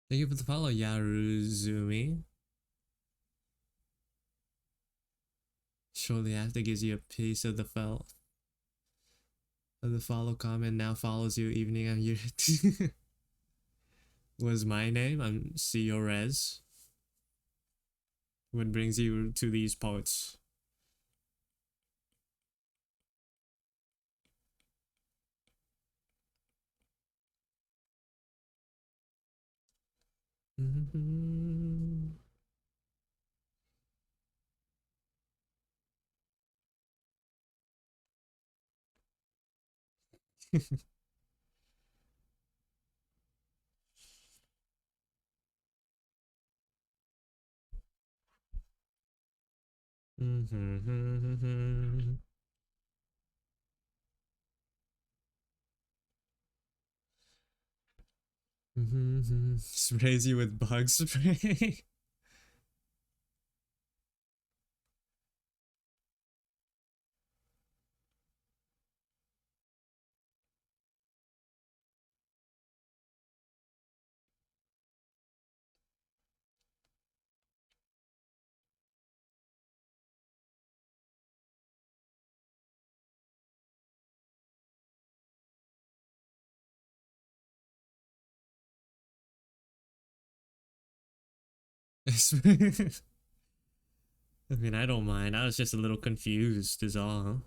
Thank you for the follow, Yaruzumi. Shortly after gives you a piece of the felt of the follow comment. Now follows you evening on your was my name. I'm CORES. What brings you to these parts? Sprays you with bug spray. I mean, I don't mind. I was just a little confused, is all.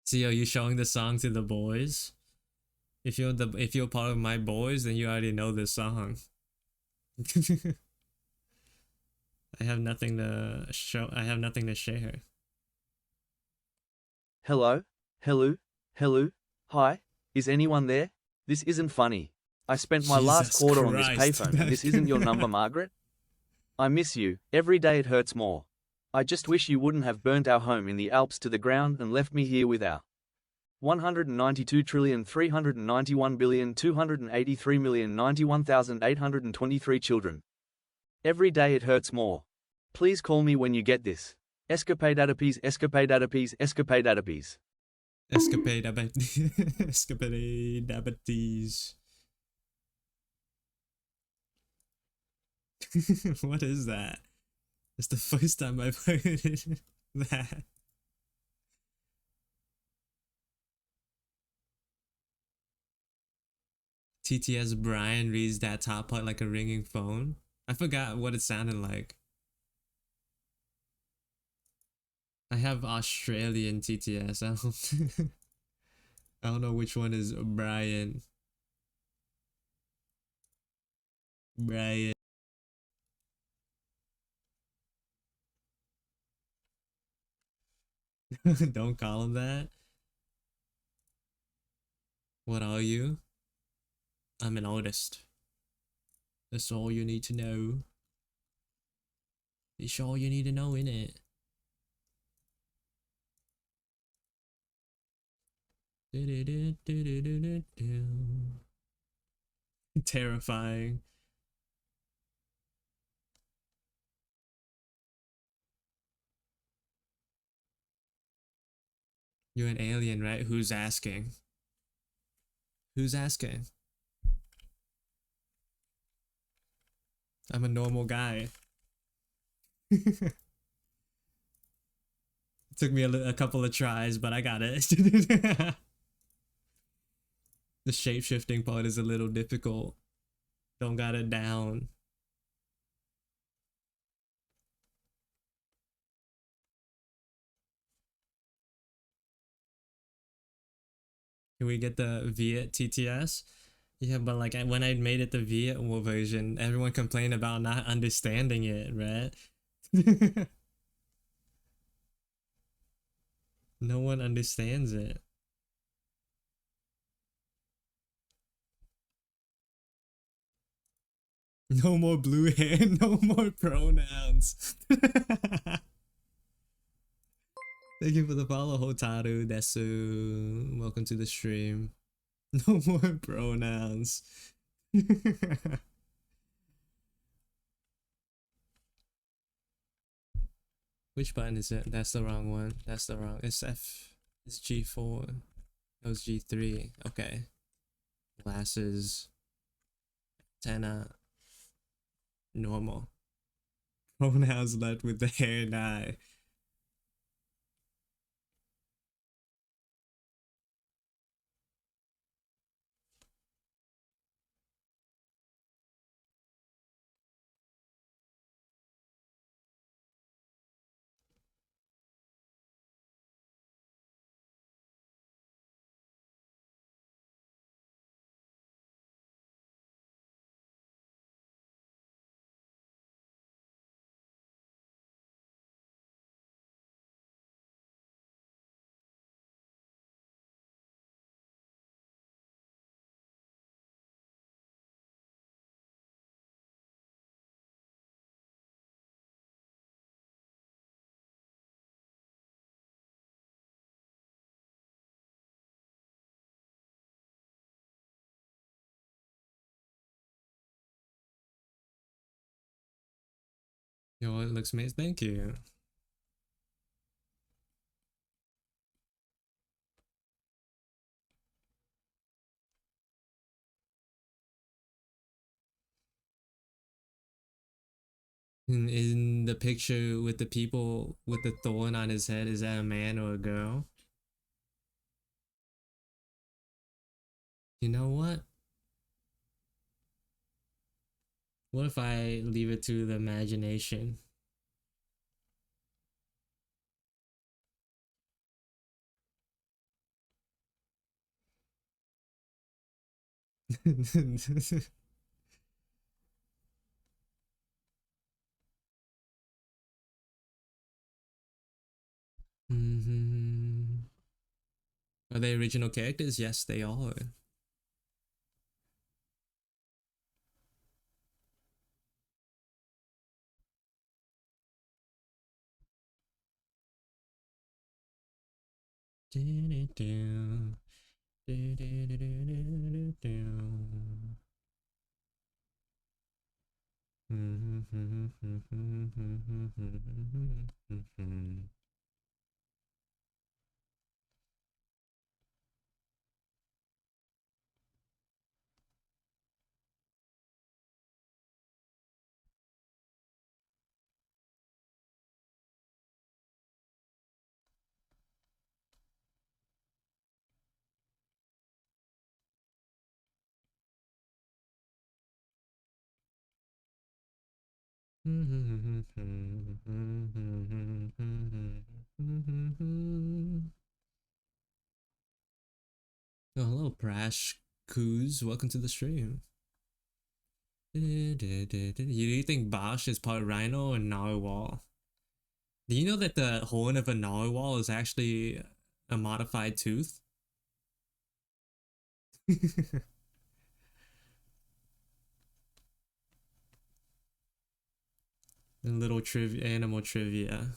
See, are you showing the song to the boys? If you're part of my boys, then you already know this song. I have nothing to show. I have nothing to share. Hello? Hello? Hello? Hi? Is anyone there? This isn't funny. I spent my last Jesus quarter on this Christ. payphone and this isn't your number, Margaret? I miss you. Every day it hurts more. I just wish you wouldn't have burnt our home in the Alps to the ground and left me here with our 192,391,283,091,823 children. Every day it hurts more. Please call me when you get this. Escapade Adapes, Escapade Adapes, Escapade Adapes. Escapade Escapade Dabatees. What is that? It's the first time I've heard that. TTS Brian reads that top part like a ringing phone. I forgot what it sounded like. I have Australian TTS. I don't know which one is Brian. Brian. Don't call him that. What are you? I'm an artist. That's all you need to know. It's all you need to know, innit? Terrifying. You're an alien, right? Who's asking? Who's asking? I'm a normal guy. It took me a couple of tries, but I got it. The shape-shifting part is a little difficult. Don't got it down. Can we get the Viet TTS? Yeah, but like when I made it the Viet version, everyone complained about not understanding it, right? No one understands it. No more blue hair, no more pronouns. Thank you for the follow, Hotaru Desu. Welcome to the stream. No more pronouns. Which button is it? That's the wrong one. That's the wrong. It's F. It's G4. That was G3. Okay. Glasses. Antenna. Normal. Pronouns left with the hair and eye. Yo, it looks amazing. Thank you. In the picture with the people with the thorn on his head, is that a man or a girl? You know what? What if I leave it to the imagination? Mhm. Are they original characters? Yes, they are. Oh, hello, Prash Kuz. Welcome to the stream. Do you think Bosch is part rhino and narwhal? Do you know that the horn of a narwhal is actually a modified tooth? A little trivia, animal trivia.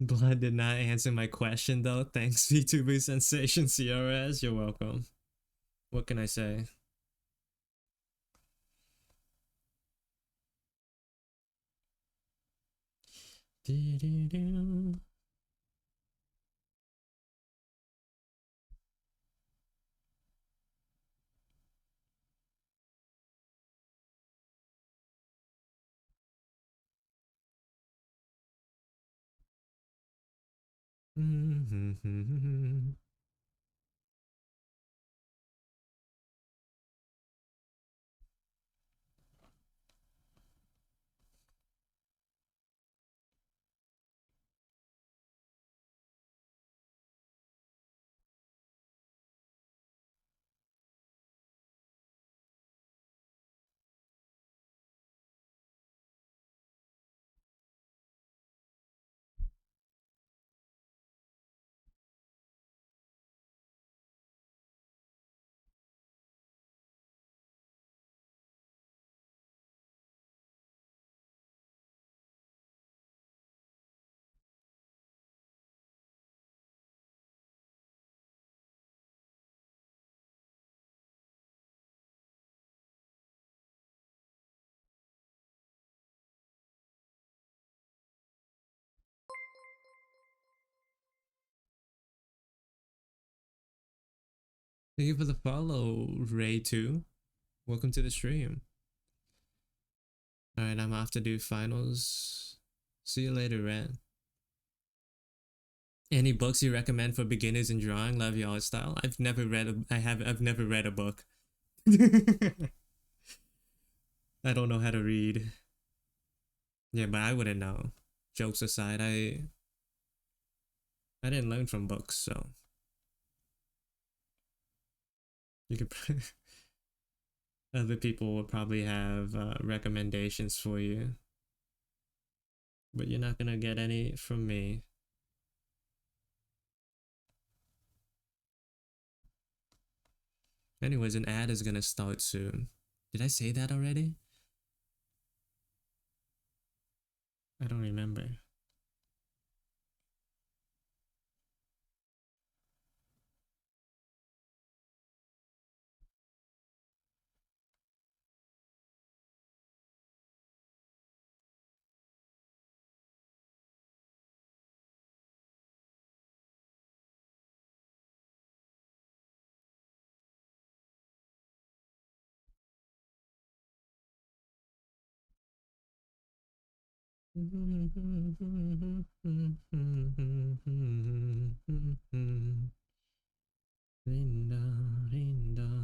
Blood did not answer my question though. Thanks, VTuber Sensation CRS. You're welcome. What can I say? Thank you for the follow, Ray2. Welcome to the stream. Alright, I'm off to do finals. See you later, Rat. Any books you recommend for beginners in drawing? Love your art style. I've never read I've never read a book. I don't know how to read. Yeah, but I wouldn't know. Jokes aside, I didn't learn from books, so you could other people will probably have recommendations for you, but you're not gonna get any from me. Anyways, an ad is gonna start soon. Did I say that already? I don't remember. Linda, Linda,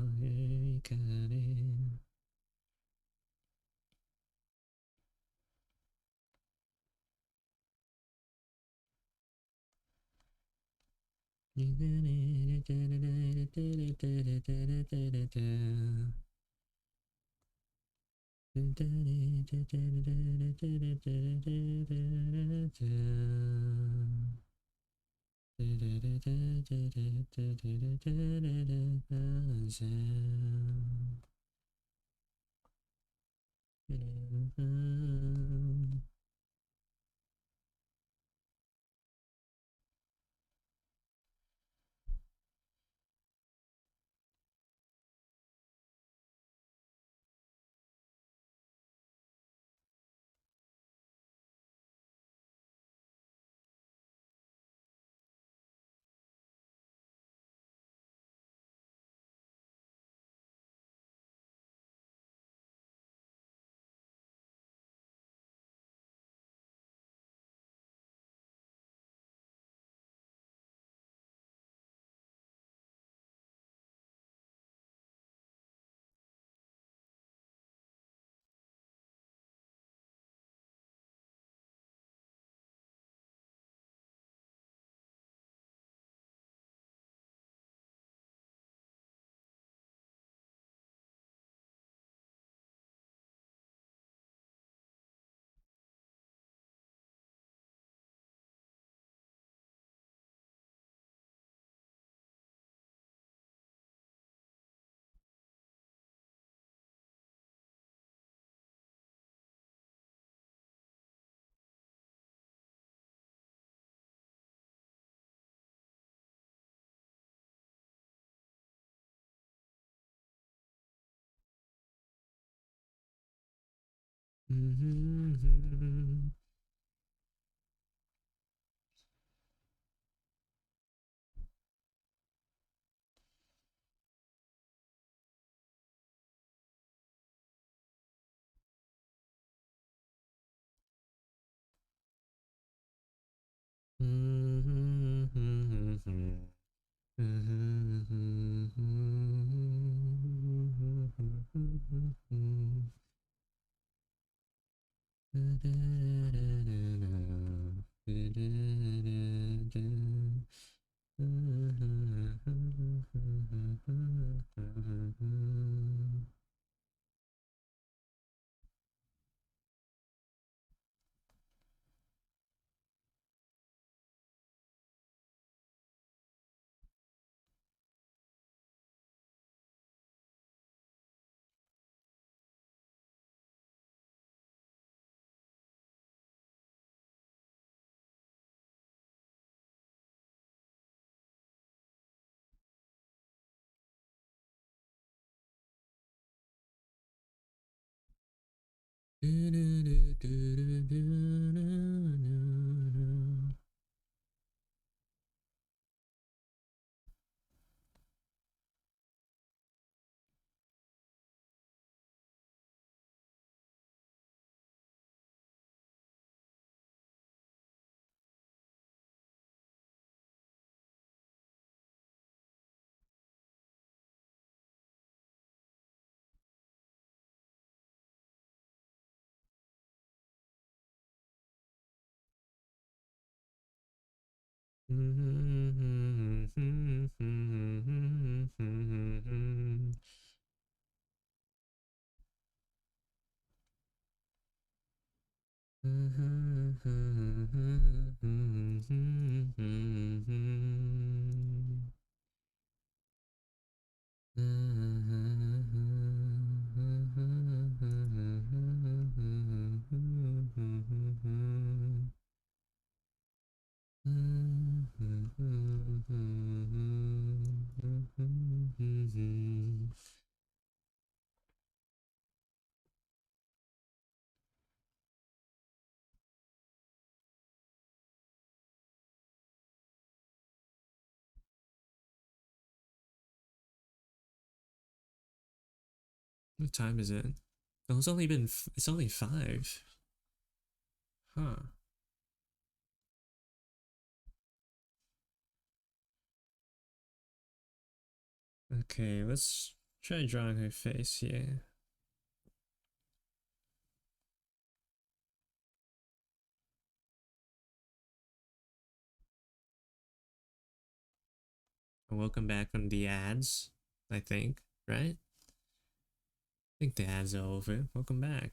What time is it? Oh, it's only 5. Huh. Okay, let's try drawing her face here. Welcome back from the ads, I think, right? I think the ads are over. Welcome back.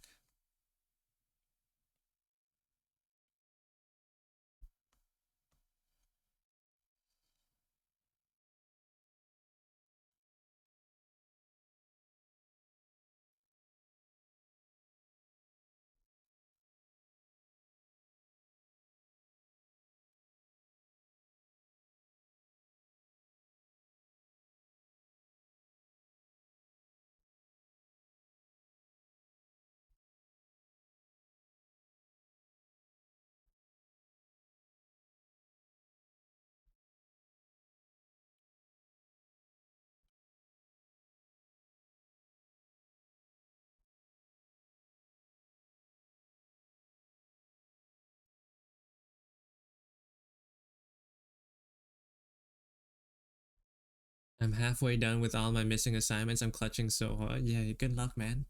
I'm halfway done with all my missing assignments. I'm clutching so hard. Yeah, good luck, man.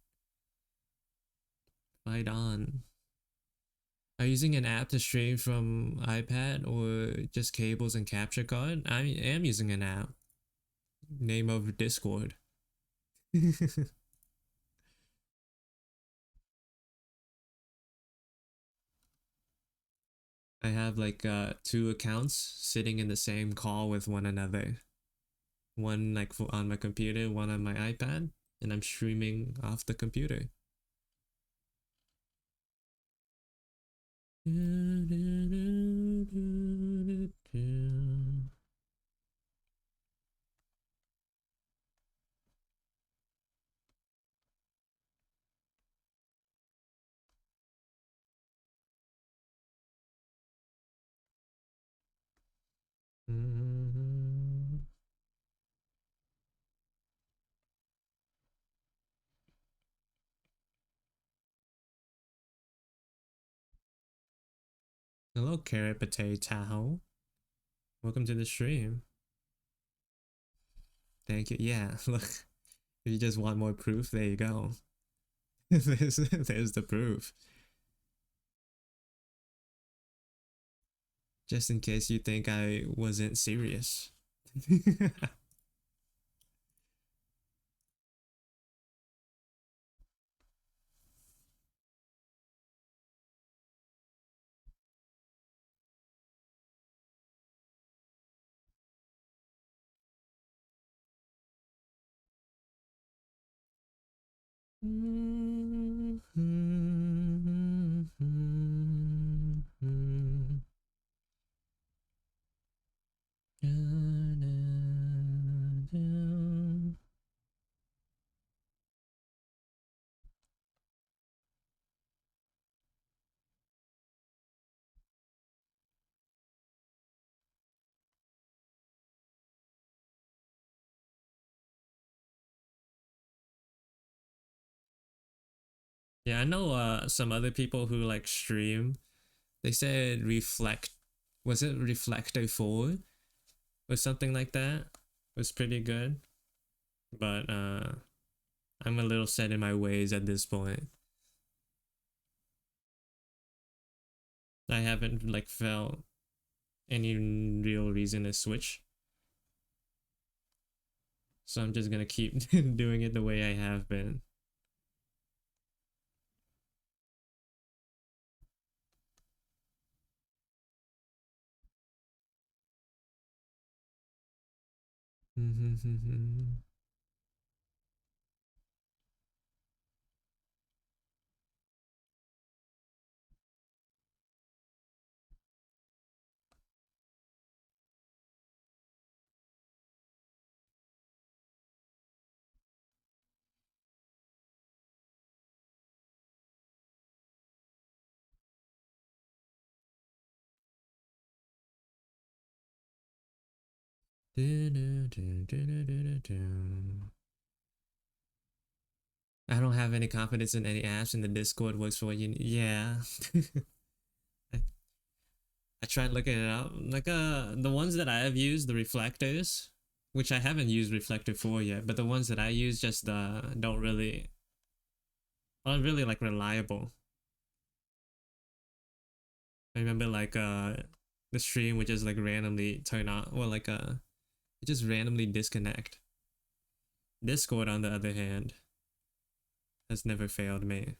Fight on. Are you using an app to stream from iPad or just cables and capture card? I am using an app. Name of Discord. I have like 2 accounts sitting in the same call with one another. One like on my computer, one on my iPad, and I'm streaming off the computer. Hello, carrot potato. Welcome to the stream. Thank you. Yeah, look, if you just want more proof, there you go. there's the proof. Just in case you think I wasn't serious. Yeah, I know some other people who like stream. They said reflect, was it Reflector 4 or something like that? Was pretty good. But I'm a little set in my ways at this point. I haven't like felt any real reason to switch. So I'm just gonna keep doing it the way I have been. I don't have any confidence in any apps, and the Discord works for what you need. Yeah. I, I tried looking it up. Like the ones that I have used, the reflectors, which I haven't used reflector 4 yet, but the ones that I use just don't really aren't really like reliable. I remember like the stream would just like randomly turn on, or like it just randomly disconnect. Discord on the other hand has never failed me.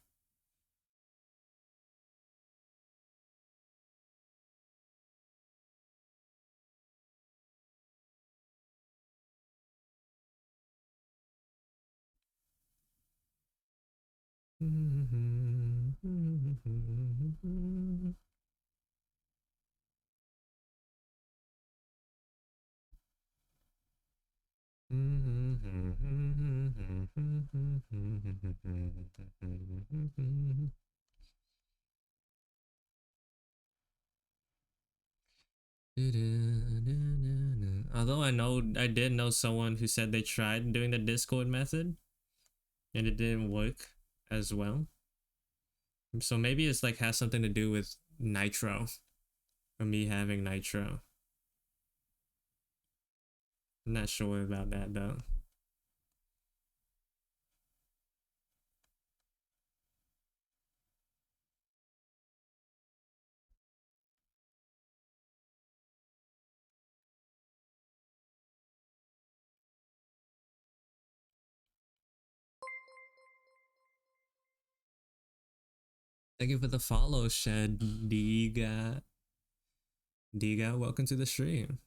Although I did know someone who said they tried doing the Discord method and it didn't work as well. So maybe it's like has something to do with Nitro, or me having Nitro. I'm not sure about that though. Thank you for the follow, Shed Diga. Diga, welcome to the stream.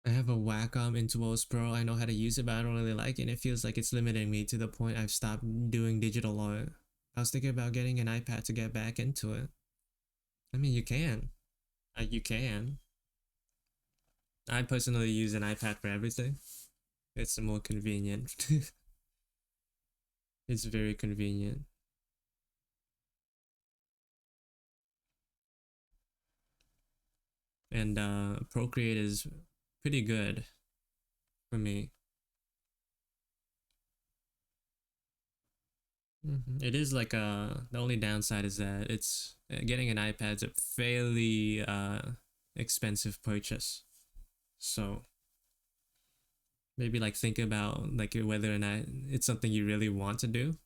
I have a Wacom Intuos Pro. I know how to use it, but I don't really like it. It feels like it's limiting me to the point I've stopped doing digital art. I was thinking about getting an iPad to get back into it. I mean, you can. You can. I personally use an iPad for everything. It's more convenient. It's very convenient. And Procreate is pretty good for me. It is like the only downside is that it's getting an iPad's a fairly expensive purchase. So maybe like think about like whether or not it's something you really want to do.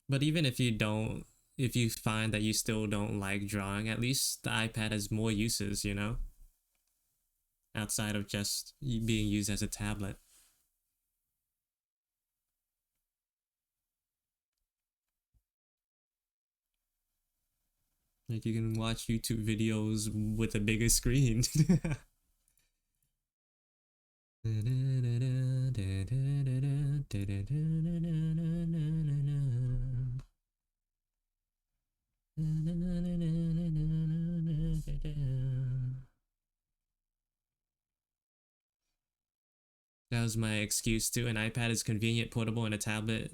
But even if you don't, if you find that you still don't like drawing, at least the iPad has more uses, you know, outside of just being used as a tablet. Like you can watch YouTube videos with a bigger screen. That was my excuse too. An iPad is convenient, portable, and a tablet,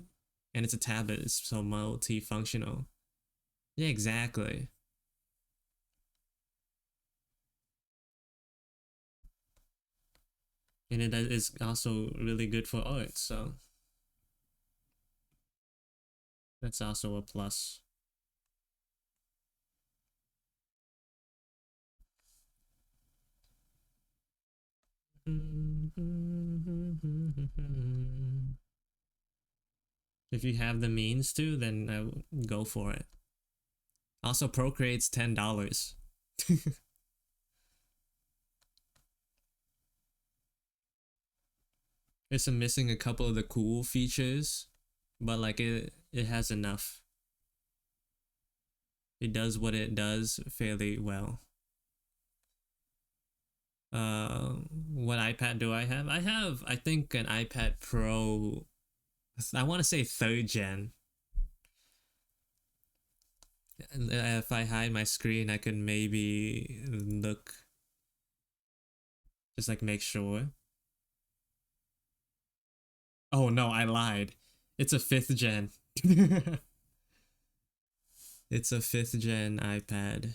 and it's a tablet. It's so multifunctional. Yeah, exactly. And it is also really good for art. So that's also a plus. If you have the means to, then go for it. Also, Procreate's $10. It's missing a couple of the cool features, but like it has enough. It does what it does fairly well. What iPad do I have? I think an iPad Pro. I want to say third gen. If I hide my screen, I could maybe look, just like make sure. Oh no, I lied. It's a fifth gen. It's a fifth gen iPad.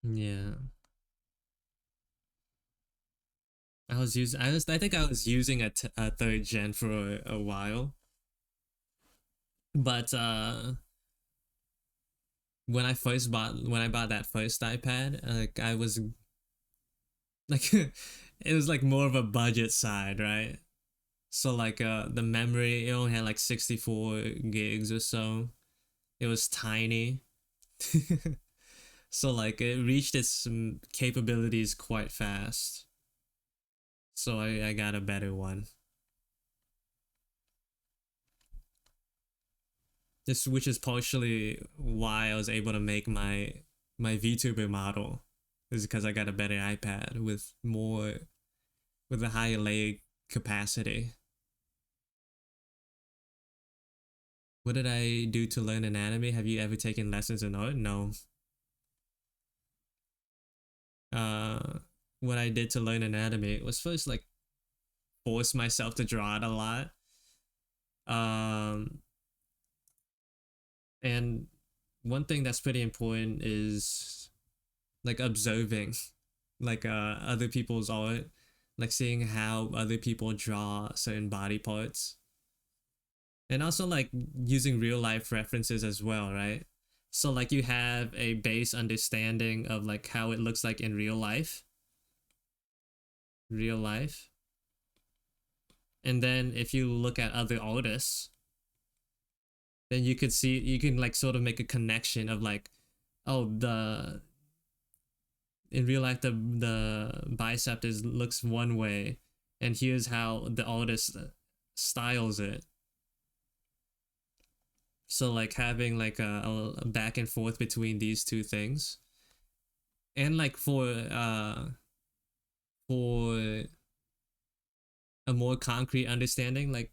Yeah. I think I was using a third gen for a while. But when I bought that first iPad, like I was like it was like more of a budget side, right? So like the memory, it only had like 64 gigs or so. It was tiny. So like it reached its capabilities quite fast. So I got a better one. This which is partially why I was able to make my VTuber model, is because I got a better iPad with a higher leg capacity. What did I do to learn anatomy? Have you ever taken lessons in art? No. Uh, what I did to learn anatomy was first like force myself to draw it a lot. Um, and one thing that's pretty important is like observing like other people's art, like seeing how other people draw certain body parts, and also like using real life references as well, right? So like you have a base understanding of like how it looks like in real life, and then if you look at other artists, then you can like sort of make a connection of like, oh, the in real life the bicep is looks one way, and here's how the artist styles it. So like having like a back and forth between these two things, and like for a more concrete understanding, like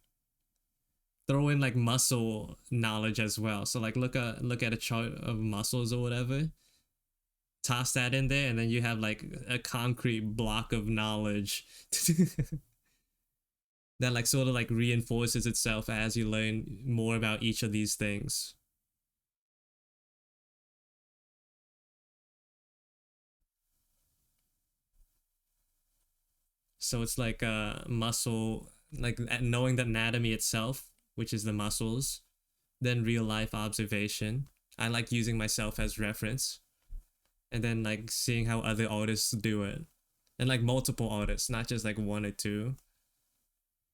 throw in like muscle knowledge as well. So like look at a chart of muscles or whatever, toss that in there, and then you have like a concrete block of knowledge that like sort of like reinforces itself as you learn more about each of these things. So it's like a muscle, like knowing the anatomy itself, which is the muscles, then real life observation. I like using myself as reference, and then like seeing how other artists do it, and like multiple artists, not just like one or two.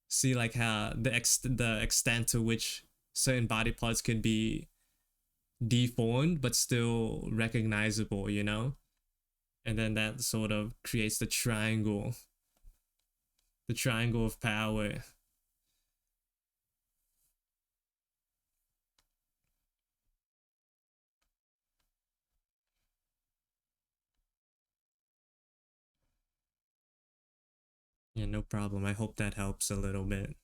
See like how the extent to which certain body parts could be deformed but still recognizable, you know? And then that sort of creates the triangle of power. Yeah, no problem. I hope that helps a little bit.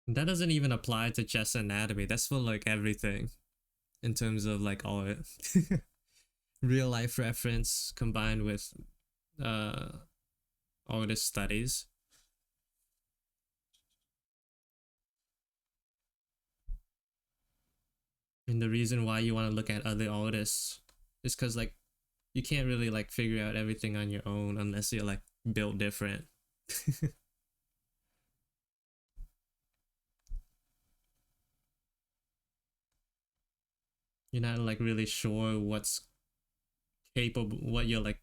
That doesn't even apply to chest anatomy. That's for like everything in terms of like art. Real life reference combined with uh artist studies. And the reason why you want to look at other artists is because like you can't really like figure out everything on your own unless you're like built different. You're not like really sure what's capable, what you're like,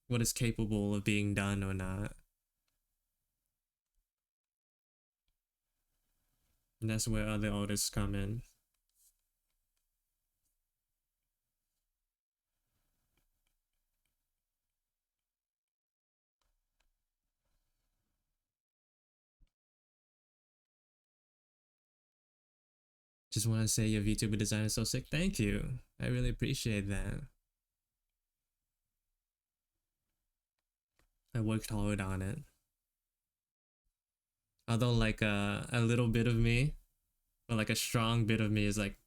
what is capable of being done or not. And that's where other artists come in. Just want to say your VTuber design is so sick. Thank you. I really appreciate that. I worked hard on it. Although like a little bit of me, or like a strong bit of me is like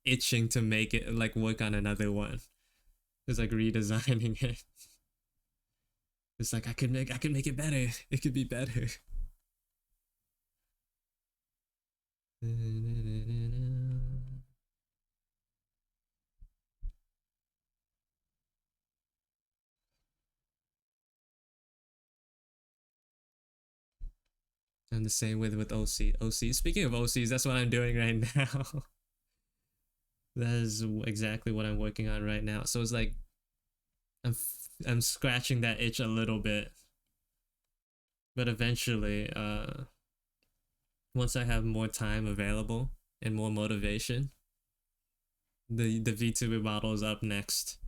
itching to make it like work on another one. It's like redesigning it. It's like I could make it better. It could be better. I'm the same with OC. OC. Speaking of OCs, that's what I'm doing right now. That is exactly what I'm working on right now. So it's like I'm scratching that itch a little bit, but eventually, once I have more time available and more motivation, the VTuber model is up next.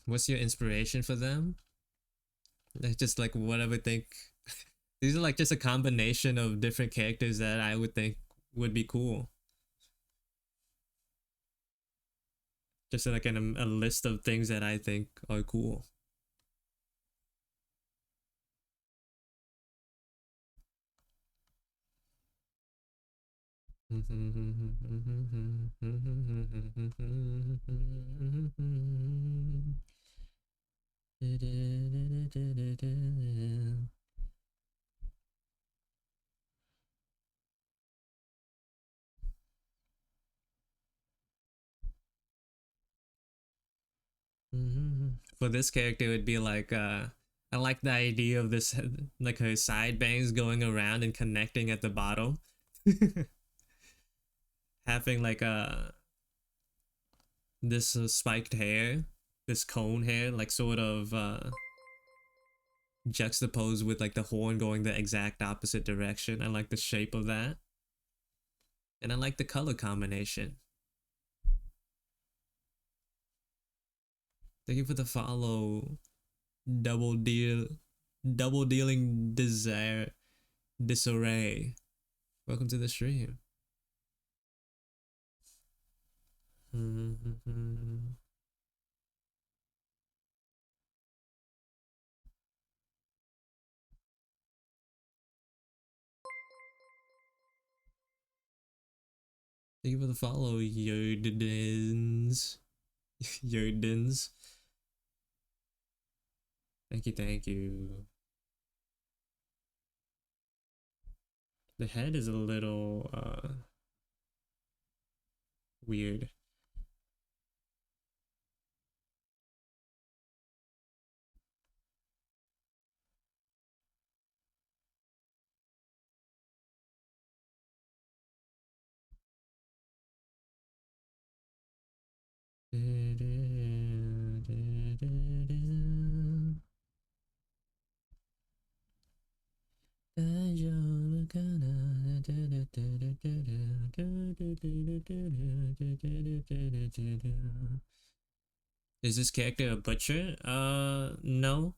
What's your inspiration for them? Like just like whatever think. These are like just a combination of different characters that I would think would be cool. Just like a list of things that I think are cool. For this character, it would be like I like the idea of this like her side bangs going around and connecting at the bottom, having like this spiked hair, this cone hair, like sort of juxtaposed with like the horn going the exact opposite direction. I like the shape of that, and I like the color combination. Thank you for the follow. Double deal, double dealing desire, disarray. Welcome to the stream. Thank you for the follow, Yodins. Yodins. Thank you, thank you. The head is a little weird. Is this character a butcher? No.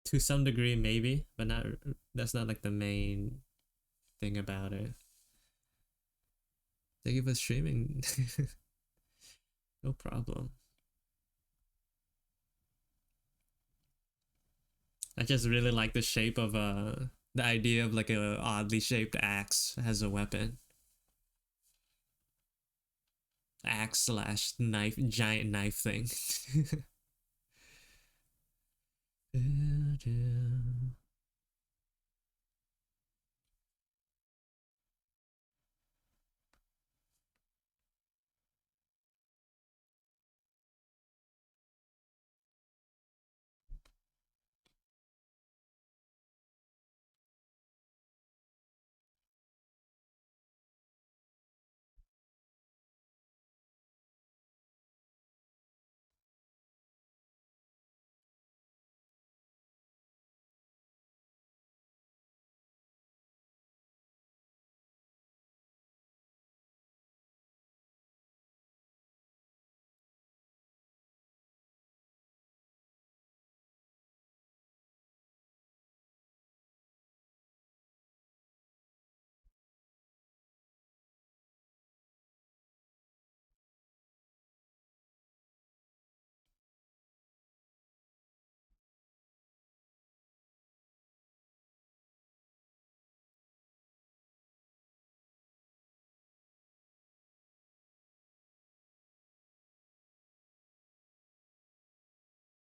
To some degree, maybe, but not. That's not like the main thing about it. Thank you for streaming. No problem. I just really like the shape of the idea of like a oddly shaped axe as a weapon. Axe slash knife, giant knife thing.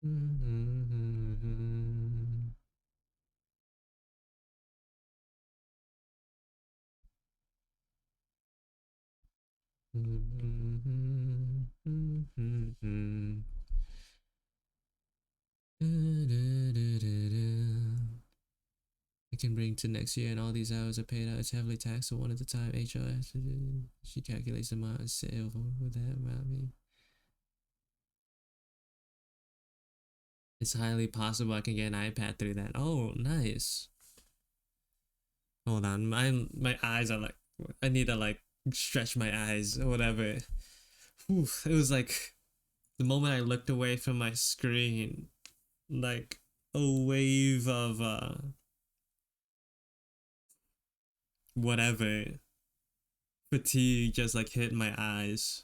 I can bring to next year, and all these hours are paid out. It's heavily taxed, so one at a time. HR, she calculates the amount of sale with that amount. It's highly possible I can get an iPad through that. Oh, nice. Hold on, my eyes are like, I need to like stretch my eyes or whatever. Whew, it was like the moment I looked away from my screen, like a wave of whatever fatigue just like hit my eyes.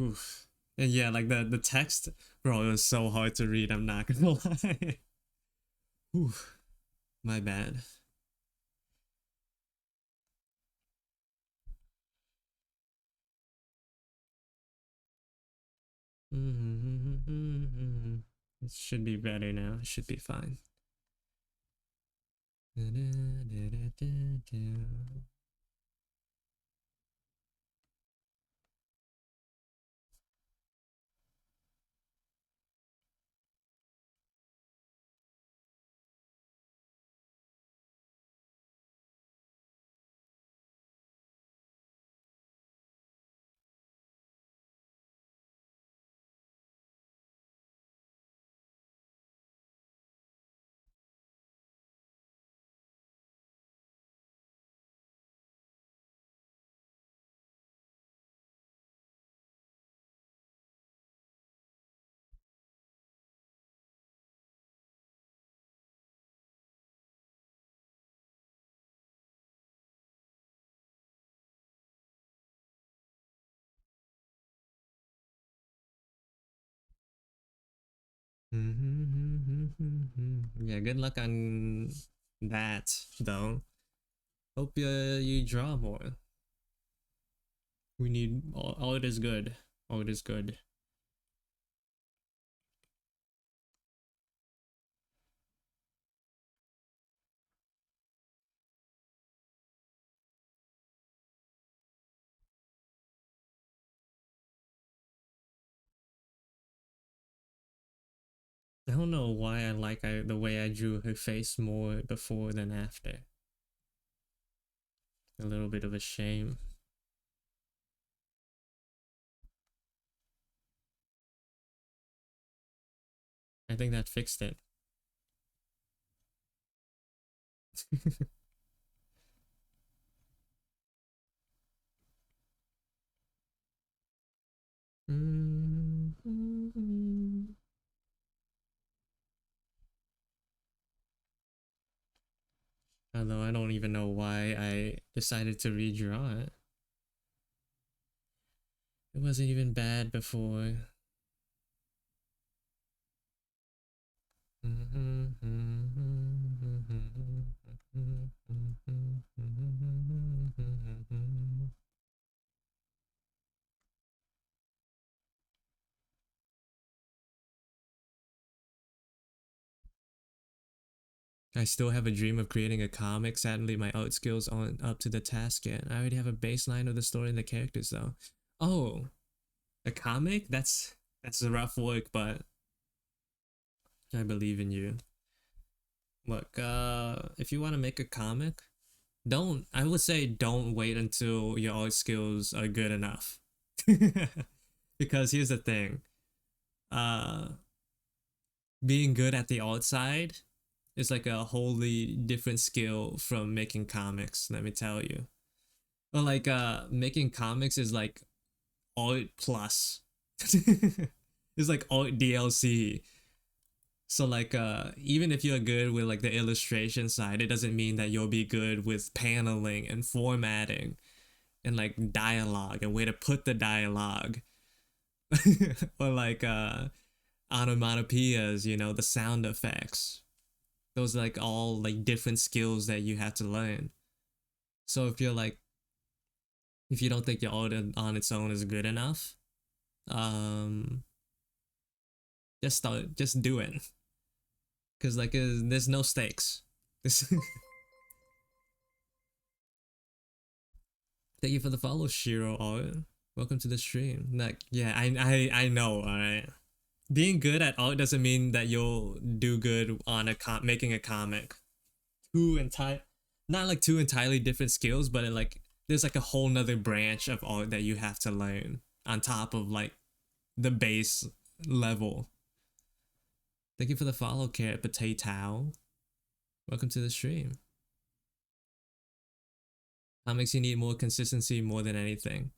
Oof. And yeah, like the text, bro, it was so hard to read. I'm not gonna lie. Oof, my bad. It should be better now. It should be fine. Yeah, good luck on that, though. Hope you draw more. We need all it is good. All it is good. I don't know why I like the way I drew her face more before than after. A little bit of a shame. I think that fixed it. Although I don't even know why I decided to redraw it. It wasn't even bad before. I still have a dream of creating a comic. Sadly, my art skills aren't up to the task yet. I already have a baseline of the story and the characters, though. Oh, a comic? That's a rough work, but I believe in you. Look, if you want to make a comic, I would say don't wait until your art skills are good enough. Because here's the thing. Uh, being good at the art side is like a wholly different skill from making comics, let me tell you. But like making comics is like art plus. It's like art DLC. So like even if you're good with like the illustration side, it doesn't mean that you'll be good with paneling and formatting and like dialogue and where to put the dialogue. Or like onomatopoeias, you know, the sound effects. Those are like all like different skills that you have to learn. So if you don't think your art on its own is good enough, um just do it. Cause like there's no stakes. Thank you for the follow, Shiro art. Welcome to the stream. Like, yeah, I know, alright. Being good at art doesn't mean that you'll do good on making a comic. Not like two entirely different skills, but like there's like a whole nother branch of art that you have to learn on top of like the base level. Thank you for the follow, Carrot Potato. Welcome to the stream. Comics, you need more consistency more than anything.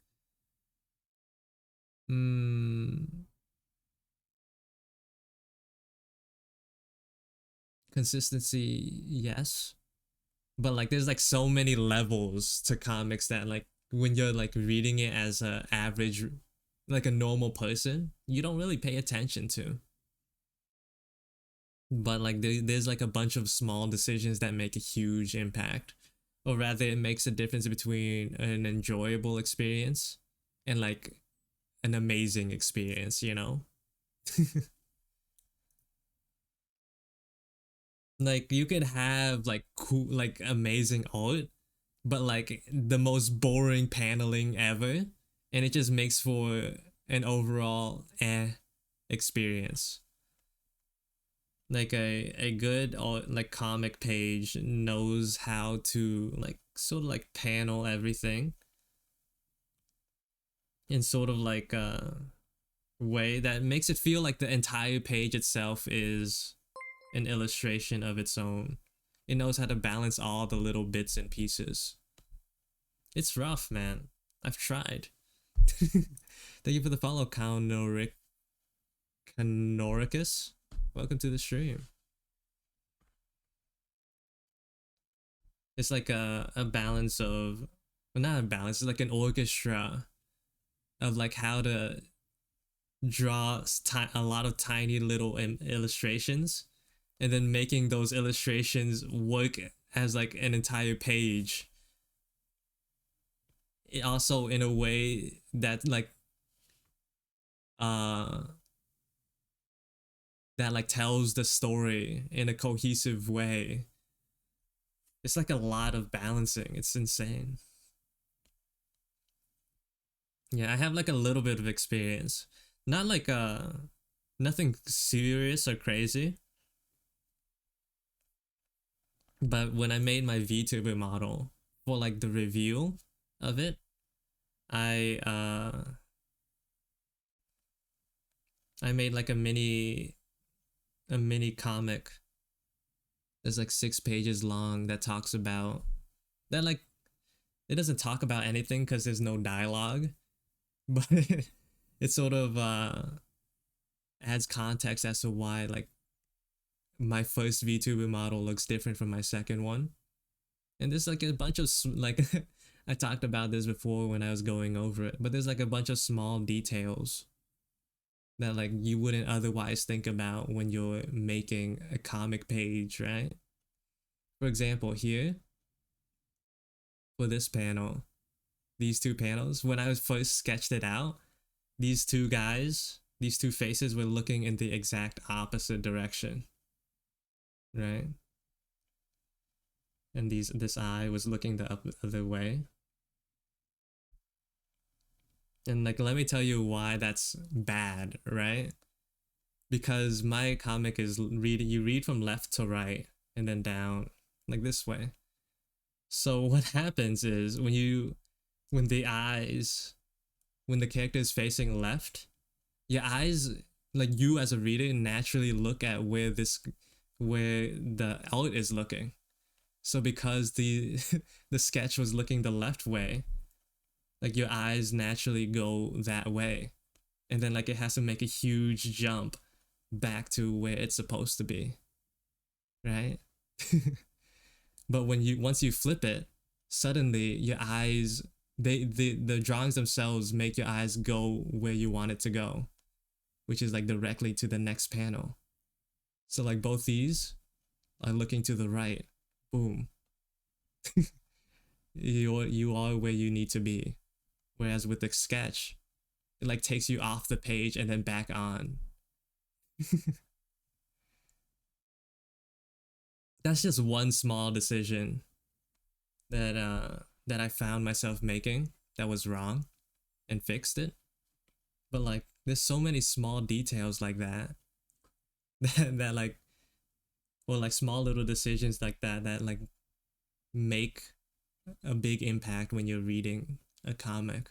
Consistency, yes. But like there's like so many levels to comics that like when you're like reading it as a average, like a normal person, you don't really pay attention to. But like there's like a bunch of small decisions that make a huge impact, or rather it makes a difference between an enjoyable experience and like an amazing experience, you know. Like you could have like cool, like amazing art, but like the most boring paneling ever, and it just makes for an overall experience. Like a good or like comic page knows how to like sort of like panel everything in sort of like a way that makes it feel like the entire page itself is an illustration of its own. It knows how to balance all the little bits and pieces. It's rough, man. I've tried. Thank you for the follow, Canoricus. Welcome to the stream. It's like a balance of, well, not a balance, it's like an orchestra of like how to draw a lot of tiny little illustrations, and then making those illustrations work as like an entire page. It also in a way that like that like tells the story in a cohesive way. It's like a lot of balancing. It's insane. Yeah, I have like a little bit of experience. Not like nothing serious or crazy. But when I made my VTuber model for like the review of it, I made like a mini comic. It's like 6 pages long that talks about that, like it doesn't talk about anything because there's no dialogue, but it sort of adds context as to why like my first VTuber model looks different from my second one. And there's like a bunch of like I talked about this before when I was going over it, but there's like a bunch of small details that like you wouldn't otherwise think about when you're making a comic page, right? For example, here for this panel, these 2 panels, when I was first sketched it out, these 2 guys, these 2 faces were looking in the exact opposite direction, right? And this eye was looking the other way. And like, let me tell you why that's bad, right? Because my comic is you read from left to right and then down like this way. So what happens is when the character is facing left, your eyes, like you as a reader, naturally look at where the art is looking. So because the sketch was looking the left way, like your eyes naturally go that way, and then like it has to make a huge jump back to where it's supposed to be, right? But once you flip it, suddenly your eyes, the drawings themselves make your eyes go where you want it to go, which is like directly to the next panel. So like both these are looking to the right. Boom. You are where you need to be. Whereas with the sketch, it like takes you off the page and then back on. That's just one small decision that I found myself making that was wrong and fixed it. But like there's so many small details like that that like, or like small little decisions like that like make a big impact when you're reading a comic.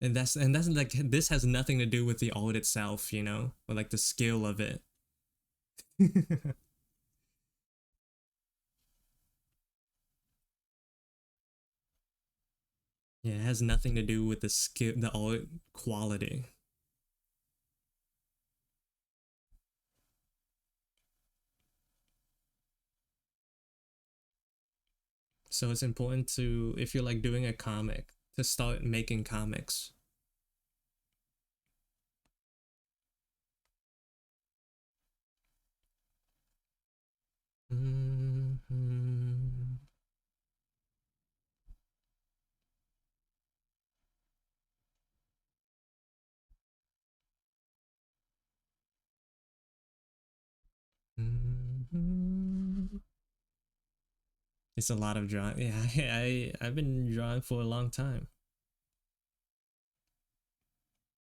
And that's like this has nothing to do with the art itself, you know, or like the skill of it. Yeah, it has nothing to do with the skill, the art quality. So it's important to, if you're like doing a comic, to start making comics. Mm-hmm. Mm-hmm. It's a lot of drawing. Yeah, I've been drawing for a long time.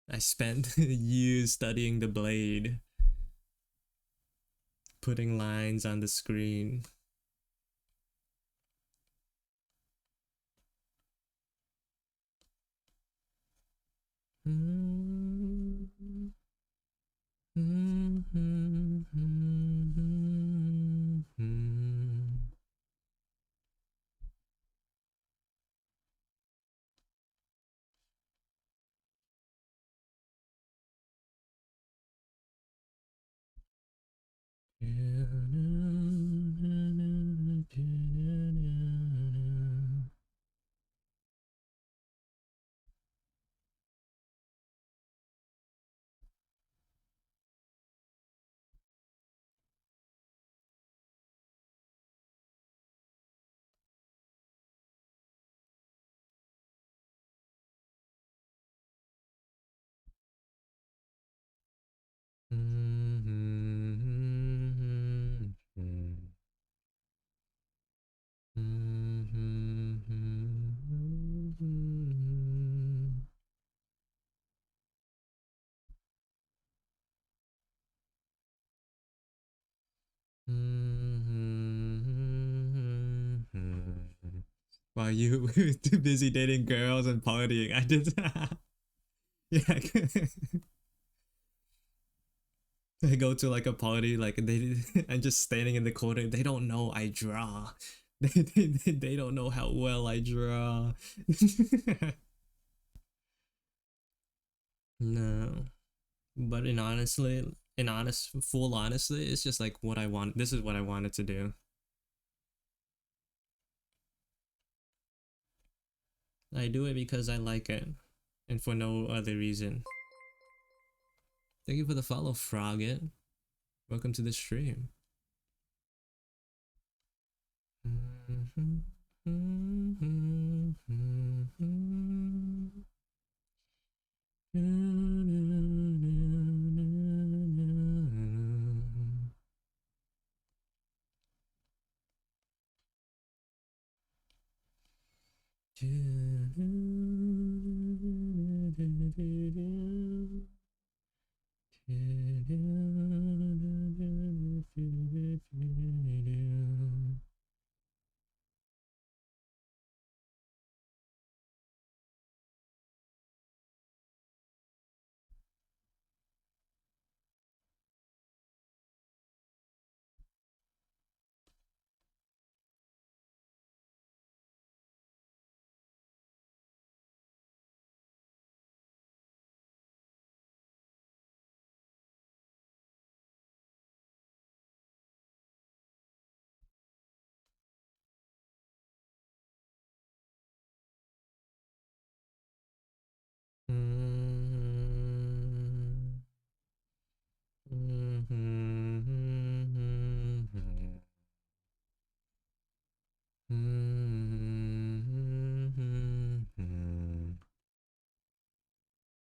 I spent years studying the blade, putting lines on the screen. Mm-hmm. Mm-hmm. While you were too busy dating girls and partying, I did. Yeah, I go to like a party, like they, I'm just standing in the corner. They don't know I draw. They don't know how well I draw. No, but full honestly, it's just like what I want. This is what I wanted to do. I do it because I like it, and for no other reason. Thank you for the follow, Frogget. Welcome to the stream.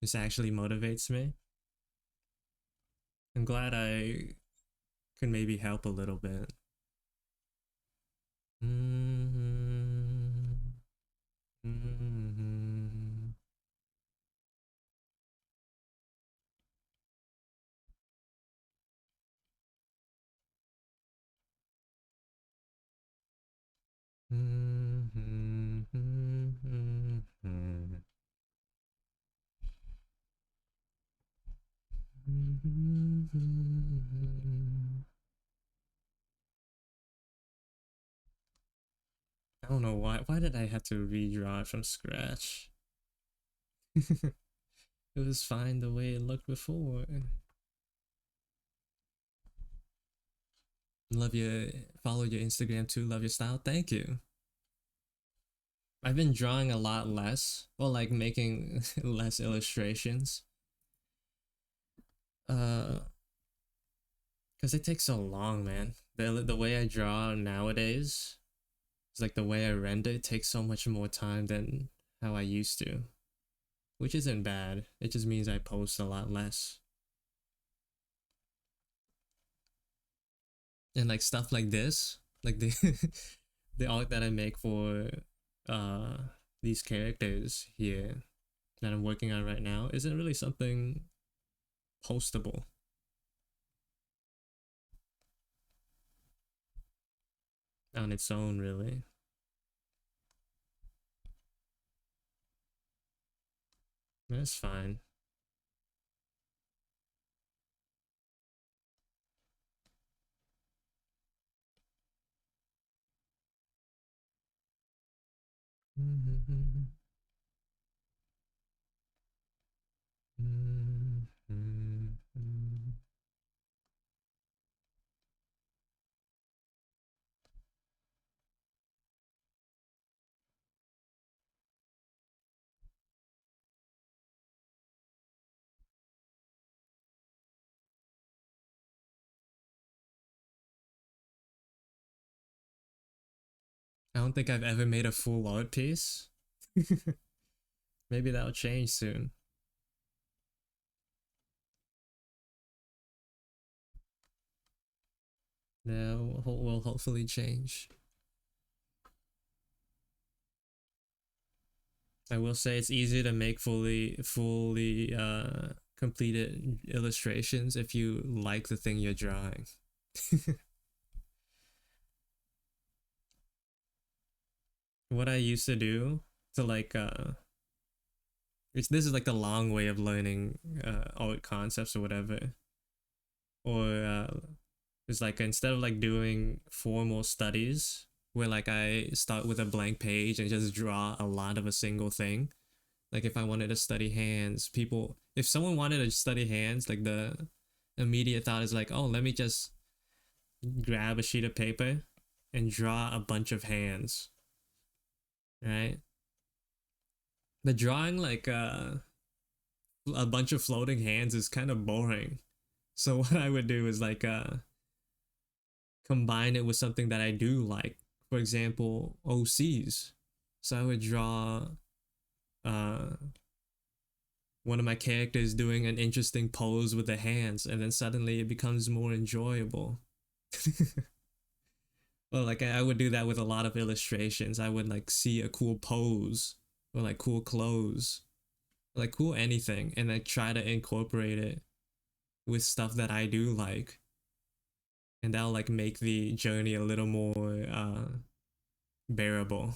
This actually motivates me. I'm glad I can maybe help a little bit. I don't know why. Why did I have to redraw it from scratch? It was fine the way it looked before. Love your follow your Instagram too. Love your style. Thank you. I've been drawing a lot less, well, like making less illustrations. Because it takes so long, man. The way I draw nowadays, it's like the way I render. It takes so much more time than how I used to, which isn't bad. It just means I post a lot less. And like stuff like this, like the the art that I make for uh these characters here that I'm working on right now isn't really something postable on its own, really. That's fine. I don't think I've ever made a full art piece. Maybe that'll change soon. Yeah, will hopefully change. I will say it's easy to make fully completed illustrations if you like the thing you're drawing. What I used to do to like this is like the long way of learning art concepts or whatever. Or it's like instead of like doing formal studies where like I start with a blank page and just draw a lot of a single thing. Like if I wanted to study hands, people if someone wanted to study hands, like the immediate thought is like, oh, let me just grab a sheet of paper and draw a bunch of hands. Right? But drawing like a bunch of floating hands is kind of boring. So what I would do is like combine it with something that I do like. For example, OCs. So I would draw uh one of my characters doing an interesting pose with the hands, and then suddenly it becomes more enjoyable. Well, like I would do that with a lot of illustrations. I would like see a cool pose or like cool clothes, like cool anything, and I try to incorporate it with stuff that I do like, and that'll like make the journey a little more bearable.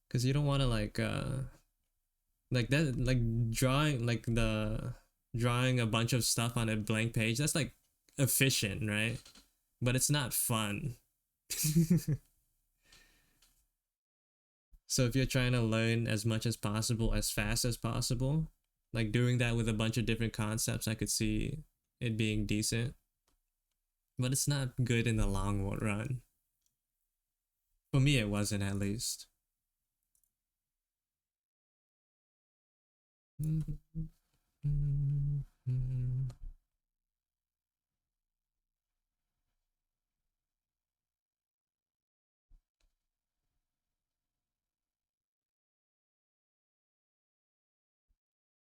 Because you don't want to like that drawing like the drawing a bunch of stuff on a blank page. That's like efficient, right? But it's not fun. So if you're trying to learn as much as possible as fast as possible, like doing that with a bunch of different concepts, I could see it being decent. But it's not good in the long run. For me, it wasn't, at least.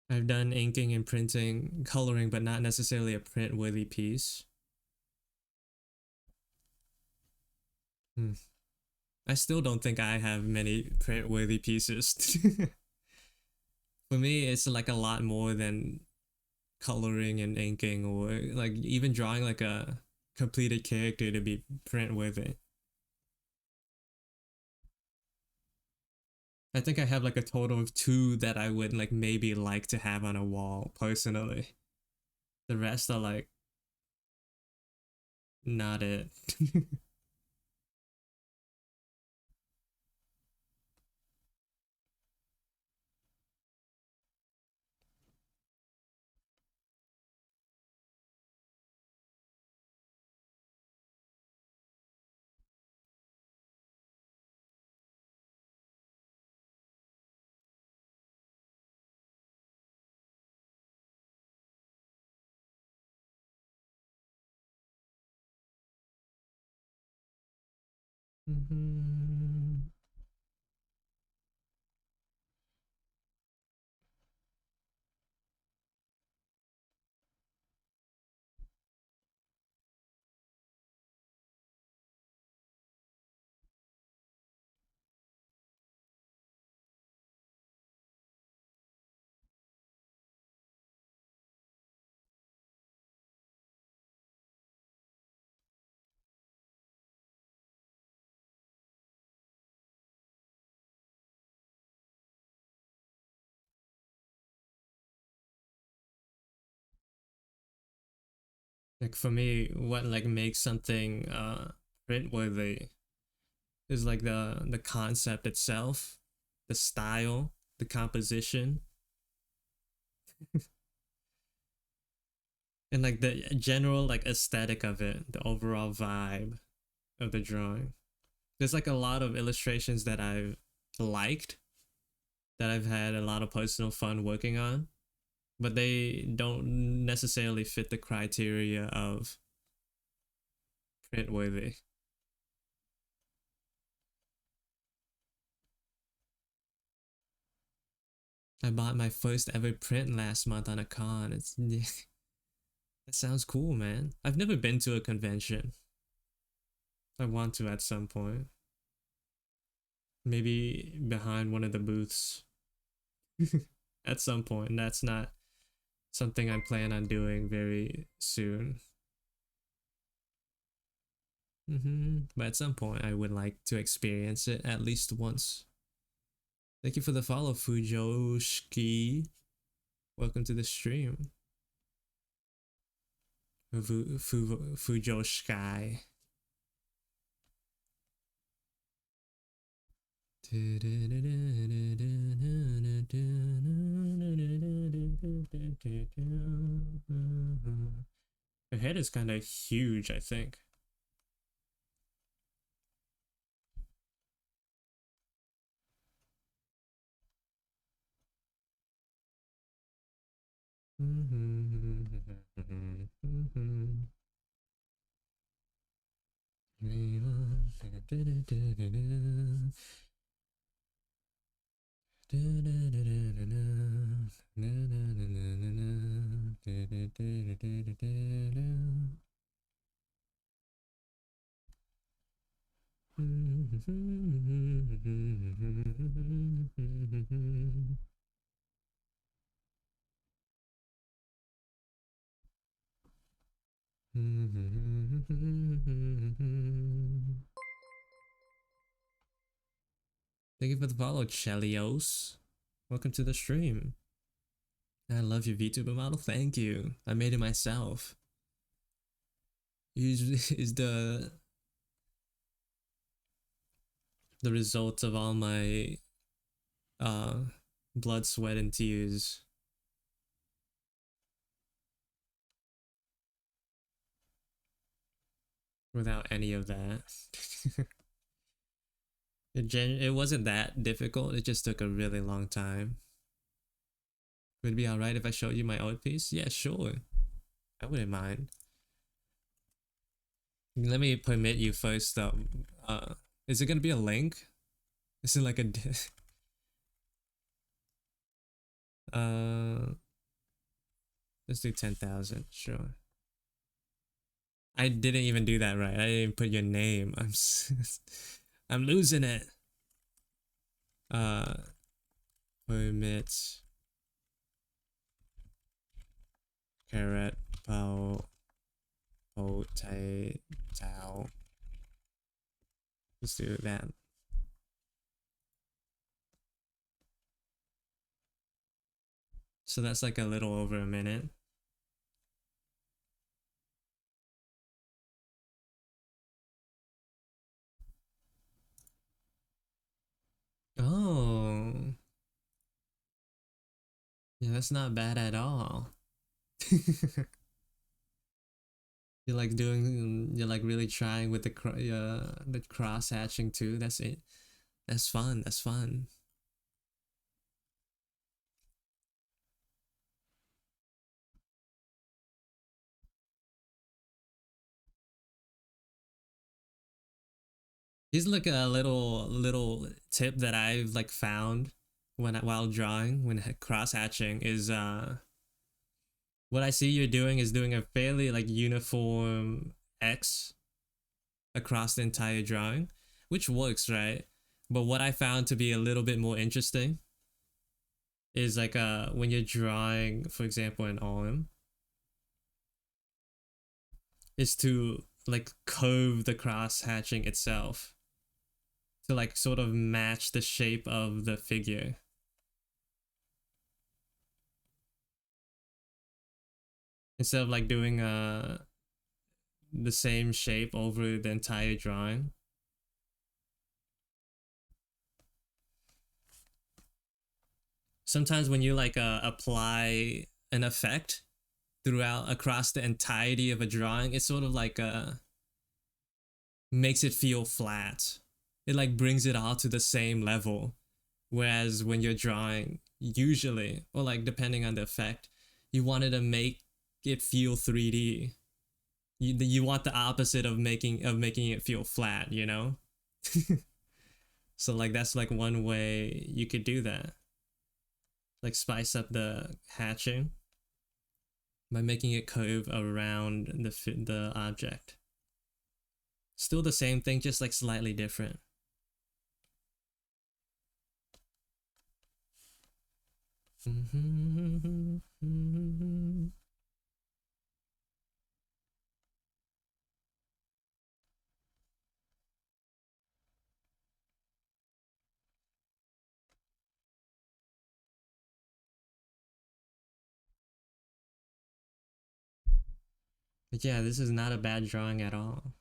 I've done inking and printing, coloring, but not necessarily a print-worthy piece. I still don't think I have many print-worthy pieces. For me, it's like a lot more than coloring and inking, or like even drawing like a completed character to be print worthy. I think I have like a total of 2 that I would like maybe like to have on a wall personally. The rest are like not it. Mhm. Like for me, what like makes something print worthy is like the concept itself, the style, the composition, and like the general like aesthetic of it, the overall vibe of the drawing. There's like a lot of illustrations that I've liked, that I've had a lot of personal fun working on, but they don't necessarily fit the criteria of print worthy. I bought my first ever print last month on a con. It's that sounds cool, man. I've never been to a convention. I want to at some point. Maybe behind one of the booths at some point. That's not something I plan on doing very soon. But at some point, I would like to experience it at least once. Thank you for the follow, Fujoshki. Welcome to the stream. Fujoshkai. Her head is kind of huge, I think. Thank you for the follow, Chelios. Welcome to the stream. I love your VTuber model. Thank you. I made it myself. Is the result of all my blood, sweat, and tears. Without any of that. It wasn't that difficult. It just took a really long time. Would it be alright if I showed you my art piece? Yeah, sure. I wouldn't mind. Let me permit you first though. Is it gonna be a link? Is it like a let's do 10,000, sure. I didn't even do that right. I didn't put your name. I'm losing it. Permit carrot pow potato. Let's do that. So that's like a little over a minute. Oh, yeah, that's not bad at all. You're like really trying with the cross hatching too. That's it. That's fun. That's fun. Here's like a little tip that I've like found while drawing when cross hatching is what I see you're doing is doing a fairly like uniform X across the entire drawing, which works, right? But what I found to be a little bit more interesting is like when you're drawing, for example, an arm, is to like curve the cross hatching itself to like sort of match the shape of the figure. Instead of like doing the same shape over the entire drawing. Sometimes when you like apply an effect throughout across the entirety of a drawing, it sort of like makes it feel flat. It like brings it all to the same level. Whereas when you're drawing, usually, or like depending on the effect, you wanted to make it feel 3D. You want the opposite of making it feel flat, you know? So like that's like one way you could do that. Like spice up the hatching by making it curve around the object. Still the same thing, just like slightly different. But yeah, this is not a bad drawing at all.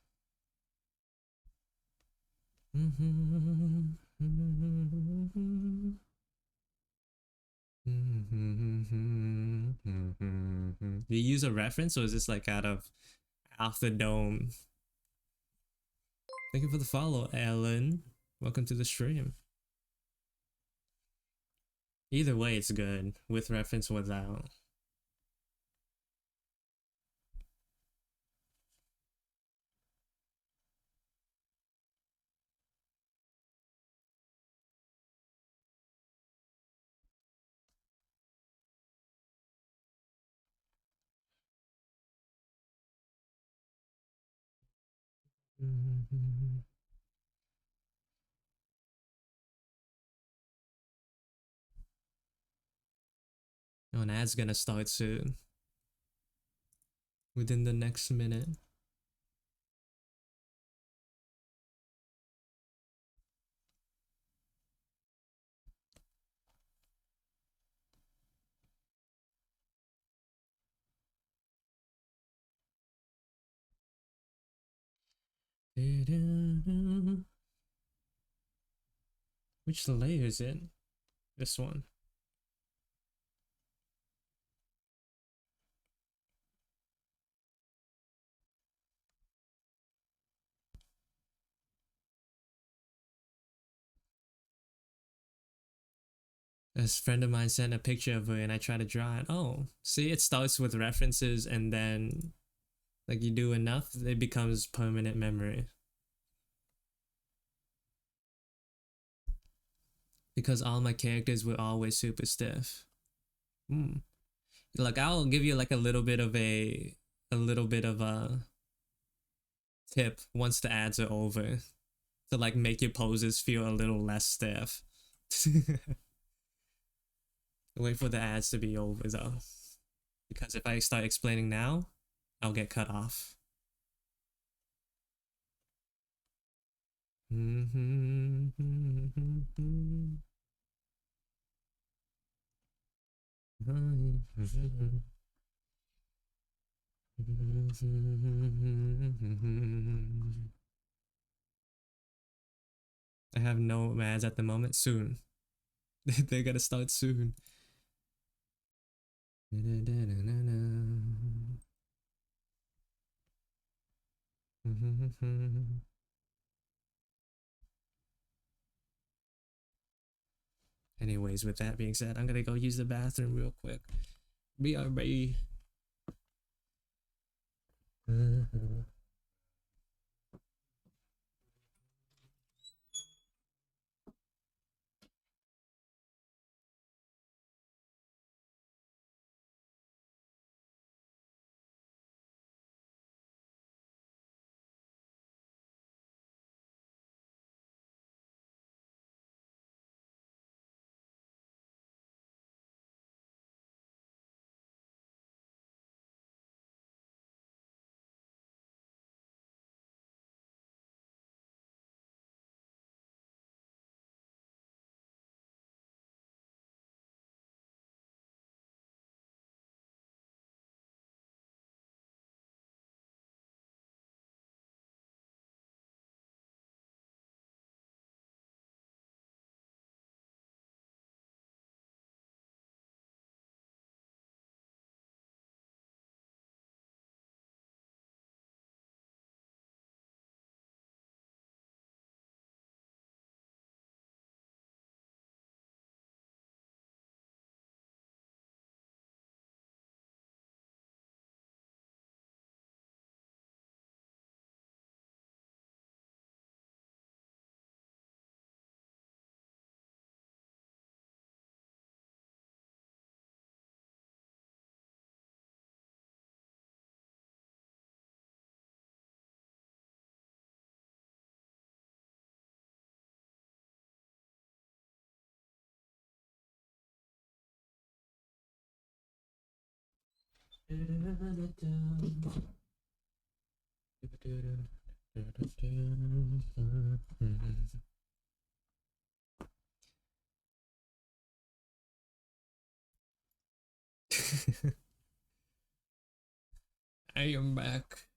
Do you use a reference or is this like out of off the dome? Thank you for the follow, Ellen. Welcome to the stream. Either way, it's good with reference, without. Oh, an ad's gonna start soon. Within the next minute. Which layer is it? This one. A friend of mine sent a picture of her and I tried to draw it. Oh, see, it starts with references and then like you do enough, it becomes permanent memory. Because all my characters were always super stiff. Hmm. Like I'll give you like a little bit of a tip once the ads are over to like make your poses feel a little less stiff. Wait for the ads to be over though, because if I start explaining now, I'll get cut off. I have no ads at the moment. Soon. They're gonna start soon. Anyways, with that being said, I'm gonna go use the bathroom real quick. BRB. I am back.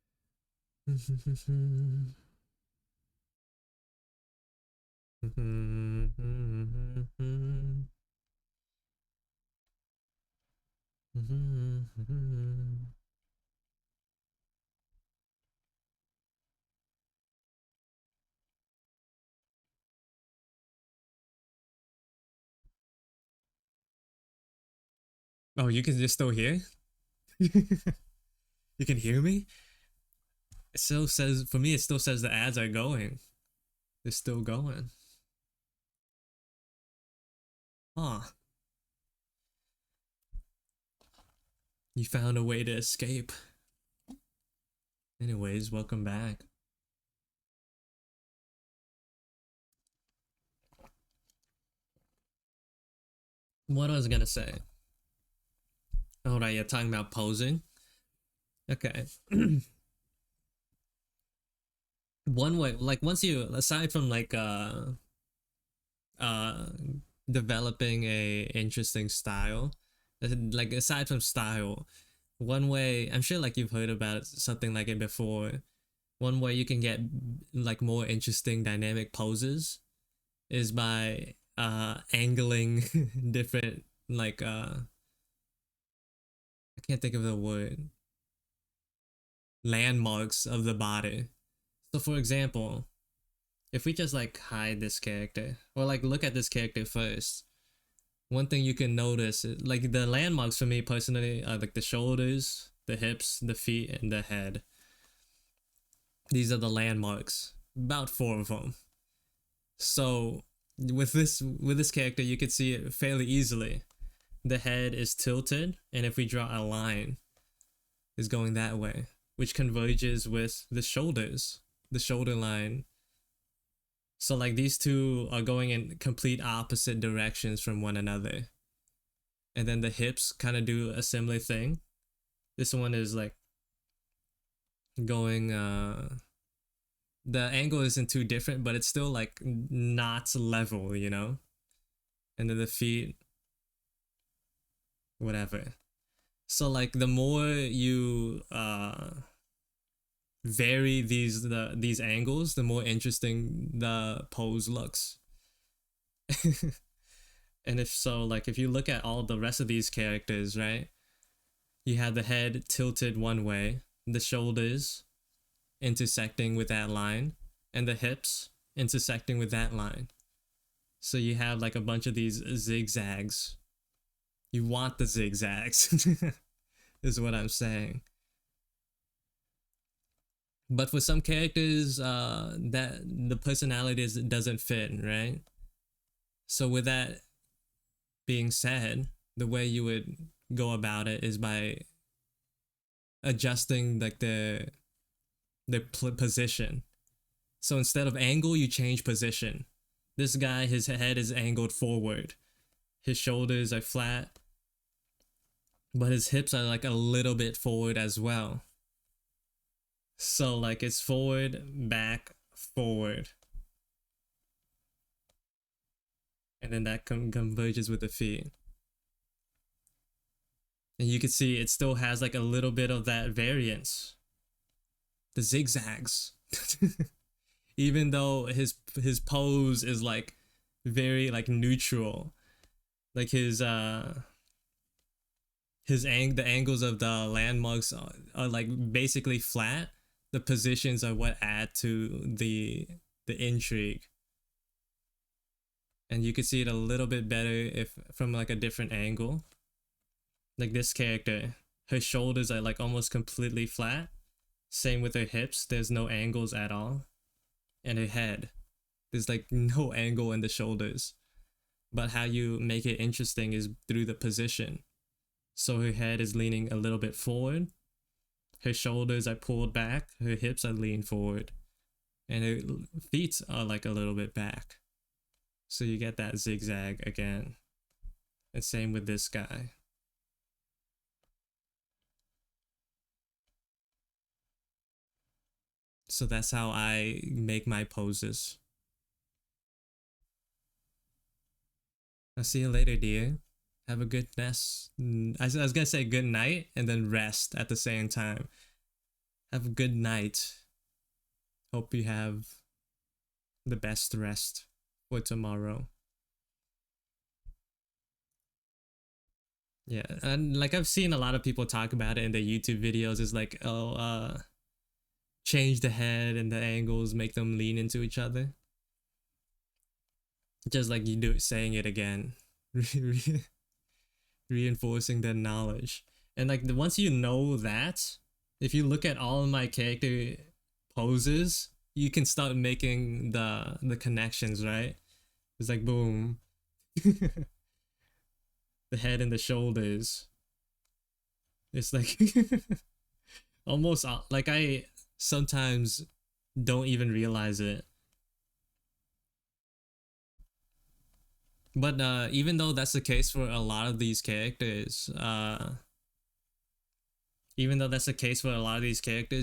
Oh, you can just still hear? You can hear me? It still says, for me, it still says the ads are going. They're still going. Huh. You found a way to escape. Anyways, welcome back. What I was gonna say. Oh, right, you're talking about posing? Okay. One way, like, once you, aside from, like, uh, developing a interesting style, like, aside from style, one way, I'm sure, like, you've heard about something like it before. One way you can get, like, more interesting dynamic poses is by, angling different, like, I can't think of the word, landmarks of the body. So for example, if we just like hide this character or like look at this character first, one thing you can notice is, like, the landmarks for me personally are like the shoulders, the hips, the feet, and the head. These are the landmarks, about 4 of them. So with this character, you could see it fairly easily. The head is tilted, and if we draw a line, is going that way, which converges with the shoulders, the shoulder line. So like these two are going in complete opposite directions from one another. And then the hips kind of do a similar thing. This one is like going the angle isn't too different, but it's still like not level, you know? And then the feet whatever. So like the more you vary these angles, the more interesting the pose looks. And if so, like if you look at all the rest of these characters, right? You have the head tilted one way, the shoulders intersecting with that line, and the hips intersecting with that line. So you have like a bunch of these zigzags. You want the zigzags, is what I'm saying. But for some characters, that the personality doesn't fit, right? So with that being said, the way you would go about it is by adjusting like the position. So instead of angle, you change position. This guy, his head is angled forward. His shoulders are flat, but his hips are like a little bit forward as well. So like it's forward, back, forward. And then that converges with the feet. And you can see it still has like a little bit of that variance. The zigzags. Even though his pose is like very like neutral. Like the angles of the landmarks are like basically flat. The positions are what add to the intrigue. And you can see it a little bit better if from like a different angle. Like this character, her shoulders are like almost completely flat. Same with her hips, there's no angles at all. And her head, there's like no angle in the shoulders. But how you make it interesting is through the position. So her head is leaning a little bit forward. Her shoulders are pulled back. Her hips are leaned forward. And her feet are like a little bit back. So you get that zigzag again. And same with this guy. So that's how I make my poses. I'll see you later, dear. Have a good rest. I was gonna say good night and then rest at the same time. Have a good night. Hope you have the best rest for tomorrow. Yeah, and like I've seen a lot of people talk about it in their YouTube videos. It's like, oh, change the head and the angles, make them lean into each other. Just like you do, saying it again. Reinforcing the knowledge. And like once you know that, if you look at all of my character poses, you can start making the connections, right? It's like boom. The head and the shoulders. It's like almost like I sometimes don't even realize it. But even though that's the case for a lot of these characters,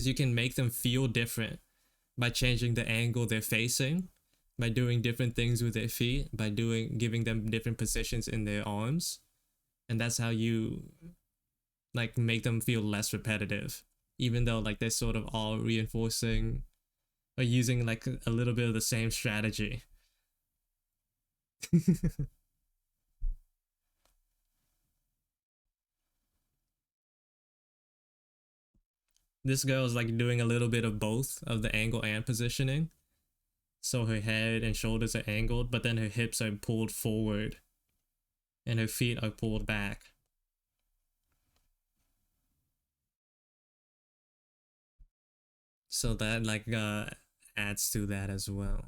you can make them feel different by changing the angle they're facing, by doing different things with their feet, by giving them different positions in their arms. And that's how you like make them feel less repetitive, even though like they're sort of all reinforcing or using like a little bit of the same strategy. This girl is like doing a little bit of both of the angle and positioning. So her head and shoulders are angled, but then her hips are pulled forward and her feet are pulled back. So that like adds to that as well.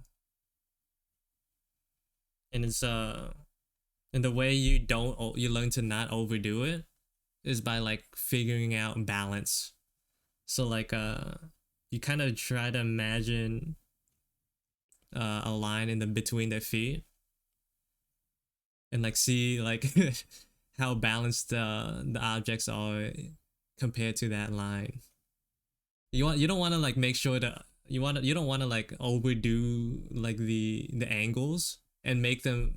And it's and the way you learn to not overdo it is by like figuring out balance. So like you kind of try to imagine a line in the between their feet and like see like how balanced the objects are compared to that line. You don't want to like make sure that you don't want to like overdo like the angles and make them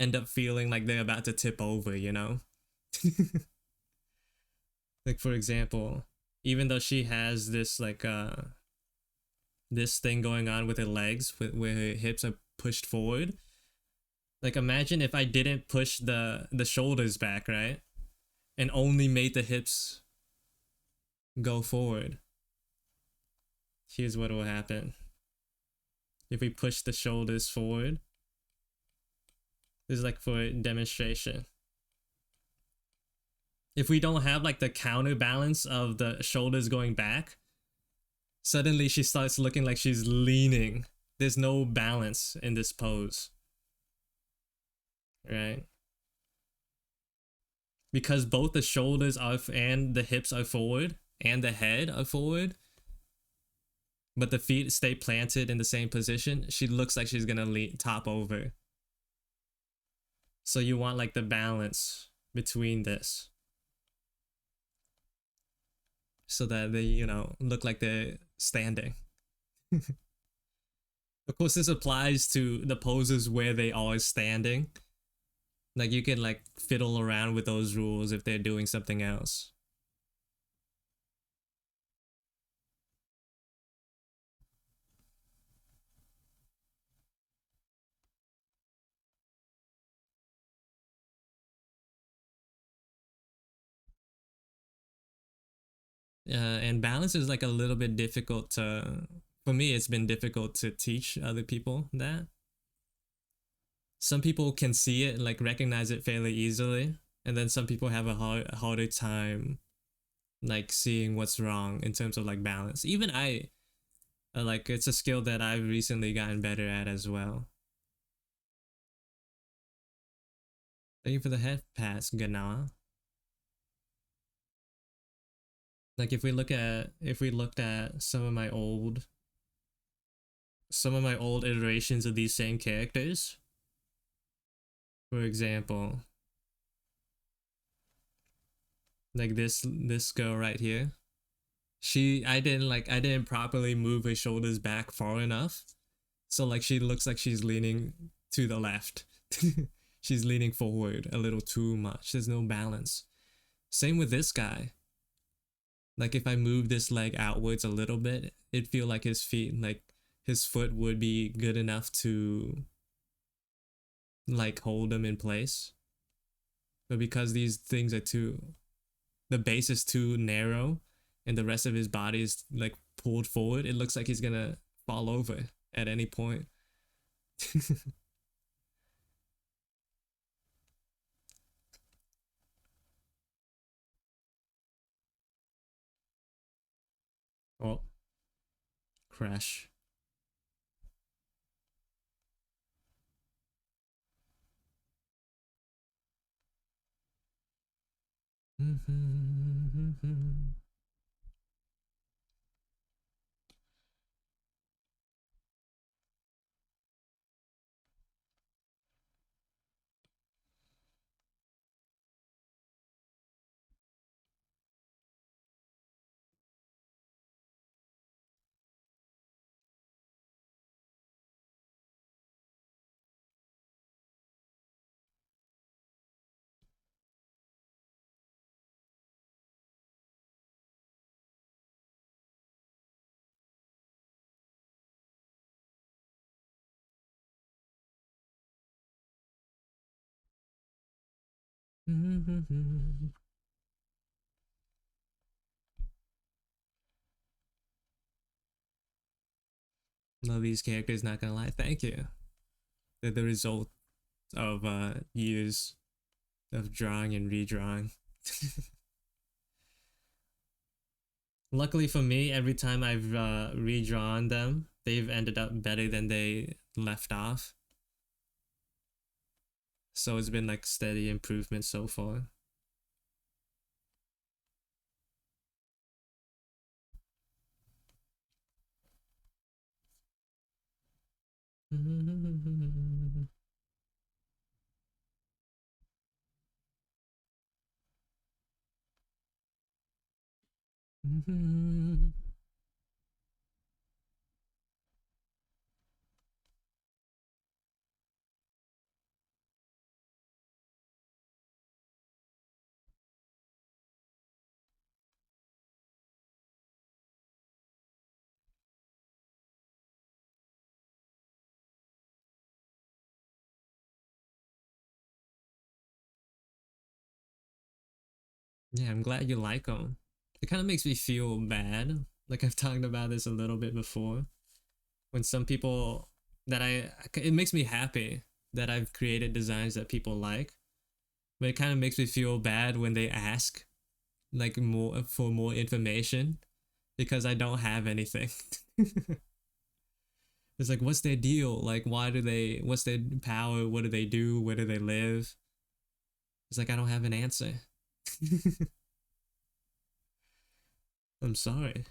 end up feeling like they're about to tip over, you know? Like for example, even though she has this like this thing going on with her legs, where her hips are pushed forward. Like imagine if I didn't push the shoulders back, right? And only made the hips go forward. Here's what will happen. If we push the shoulders forward, this is like for demonstration. If we don't have like the counterbalance of the shoulders going back, suddenly she starts looking like she's leaning. There's no balance in this pose, right? Because both the shoulders are and the hips are forward and the head are forward, but the feet stay planted in the same position, she looks like she's gonna top over. So you want like the balance between this, so that they, you know, look like they're standing. Of course, this applies to the poses where they are standing. Like you can like fiddle around with those rules if they're doing something else. And balance is like a little bit difficult to, for me it's been difficult to teach other people that. Some people can see it and like recognize it fairly easily, and then some people have a harder time like seeing what's wrong in terms of like balance. Even I, like it's a skill that I've recently gotten better at as well. Thank you for the head pass, Gana. Like if we looked at some of my old iterations of these same characters, for example, like this girl right here, I didn't properly move her shoulders back far enough, so like she looks like she's leaning to the left. She's leaning forward a little too much. There's no balance. Same with this guy. Like if I move this leg outwards a little bit, it'd feel like his foot would be good enough to like hold him in place. But because these things are the base is too narrow and the rest of his body is like pulled forward, it looks like he's gonna fall over at any point. Oh, crash. Love these characters, not gonna lie. Thank you. They're the result of years of drawing and redrawing. Luckily for me, every time I've redrawn them, they've ended up better than they left off. So it's been like steady improvement so far. Yeah, I'm glad you like them. It kind of makes me feel bad. Like I've talked about this a little bit before. When some people that it makes me happy that I've created designs that people like, but it kind of makes me feel bad when they ask like more for more information because I don't have anything. It's like, what's their deal? Like, what's their power? What do they do? Where do they live? It's like, I don't have an answer. I'm sorry.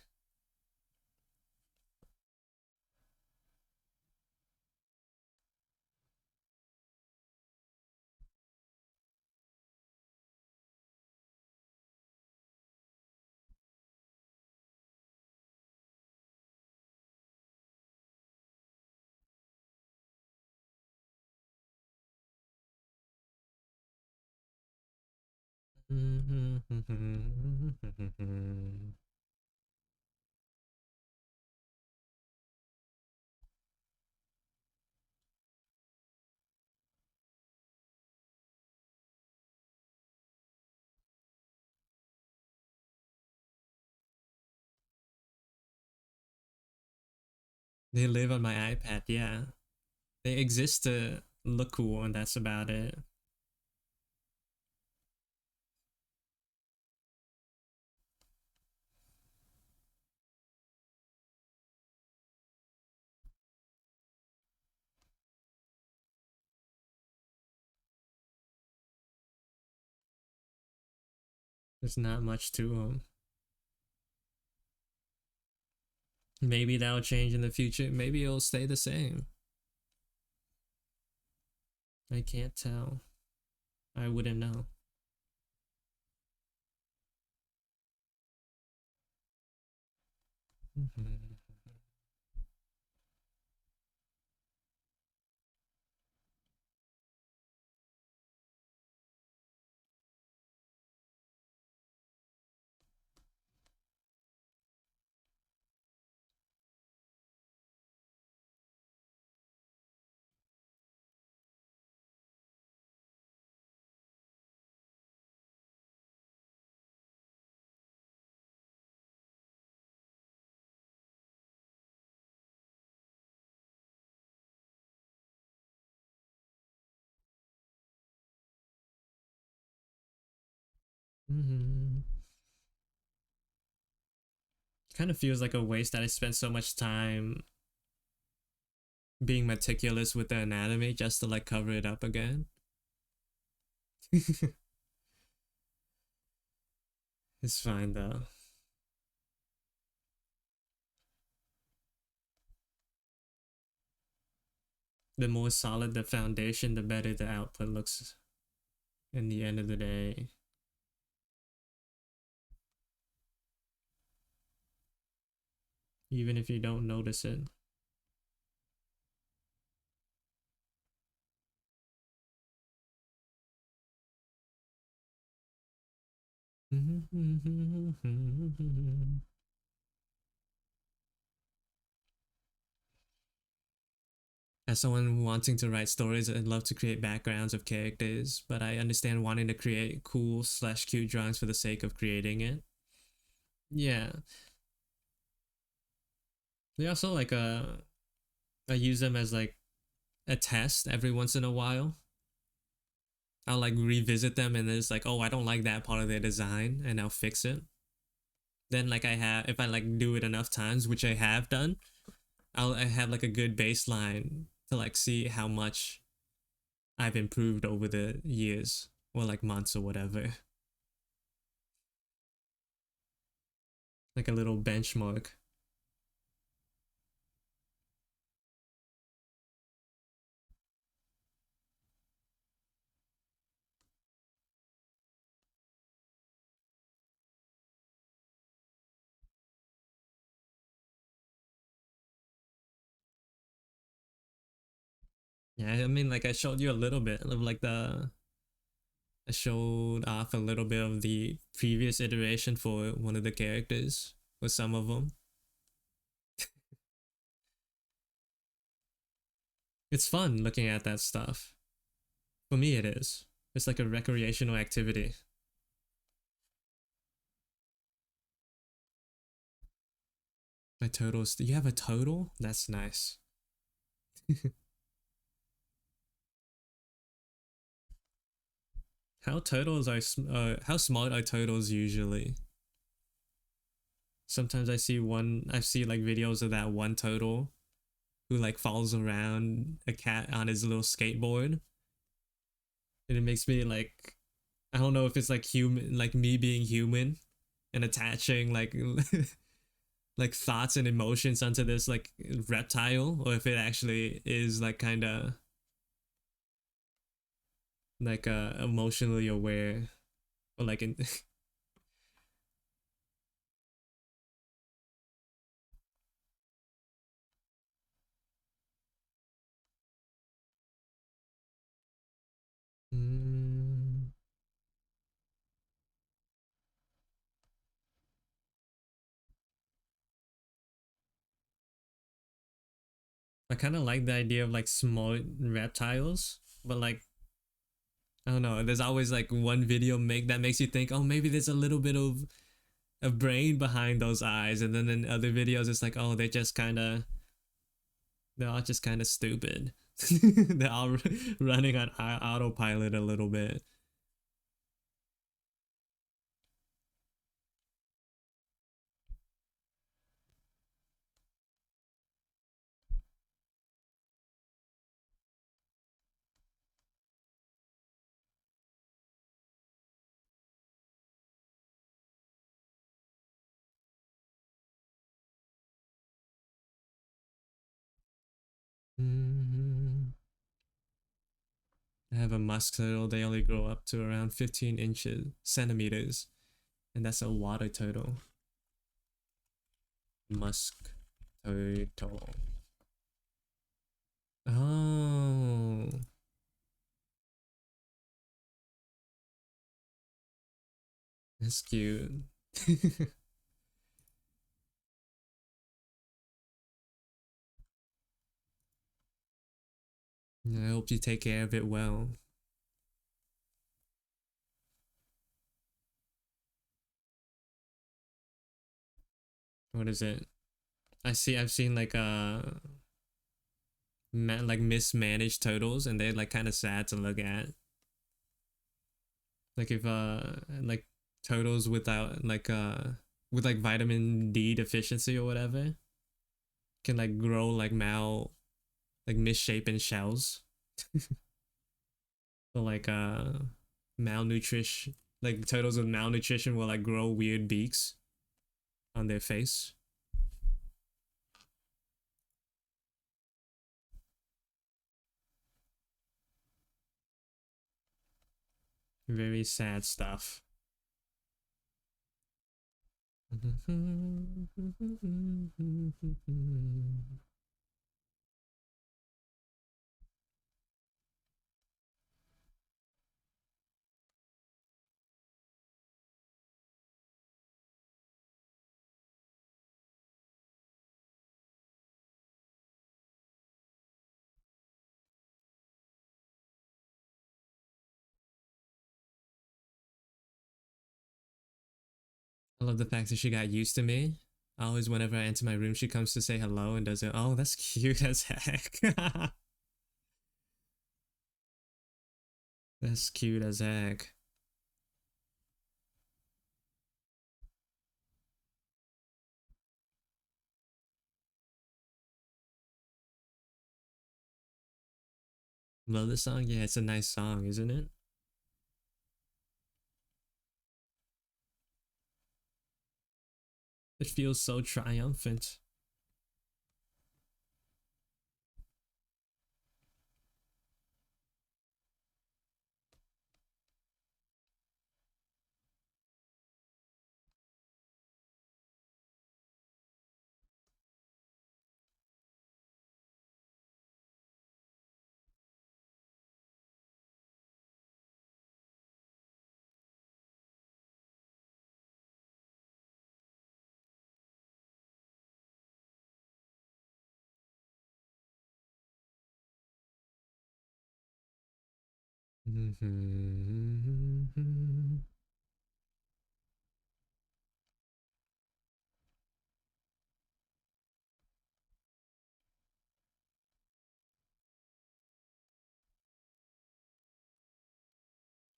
They live on my iPad, yeah. They exist to look cool, and that's about it. There's not much to them. Maybe that'll change in the future. Maybe it'll stay the same. I can't tell. I wouldn't know. Kind of feels like a waste that I spent so much time being meticulous with the anatomy just to like cover it up again. It's fine though. The more solid the foundation, the better the output looks in the end of the day. Even if you don't notice it. As someone wanting to write stories, I'd love to create backgrounds of characters, but I understand wanting to create cool slash cute drawings for the sake of creating it. Yeah. They also like I use them as like a test every once in a while. I'll like revisit them and it's like, oh, I don't like that part of their design, and I'll fix it. Then like if I like do it enough times, which I have done, I have like a good baseline to like see how much I've improved over the years or like months or whatever. Like a little benchmark. Yeah, I mean, like I showed you a little bit of like I showed off a little bit of the previous iteration for one of the characters, or some of them. It's fun looking at that stuff. For me, it is. It's like a recreational activity. My totals. You have a total? That's nice. How totals are how smart are totals usually? Sometimes I see like videos of that one total who like follows around a cat on his little skateboard, and it makes me like, I don't know if it's like human, like me being human and attaching like like thoughts and emotions onto this like reptile, or if it actually is like kind of like emotionally aware, or like in Mm, I kind of like the idea of like small reptiles, but like I don't know. There's always like one video make that makes you think, oh, maybe there's a little bit of a brain behind those eyes, and then in other videos, it's like, oh, they're all just kind of stupid. They're all running on autopilot a little bit. Mm-hmm. I have a musk turtle. They only grow up to around 15 inches centimeters, and that's a water turtle. Musk turtle. Oh, that's cute. I hope you take care of it well. What is it? I've seen like like mismanaged totals, and they're like kind of sad to look at. Like if like totals with like vitamin D deficiency or whatever can like grow like like misshapen shells. Or like malnutrition, like turtles with malnutrition will like grow weird beaks on their face. Very sad stuff. I love the fact that she got used to me. Always, whenever I enter my room, she comes to say hello and does it. Oh, that's cute as heck. That's cute as heck. Love this song? Yeah, it's a nice song, isn't it? It feels so triumphant.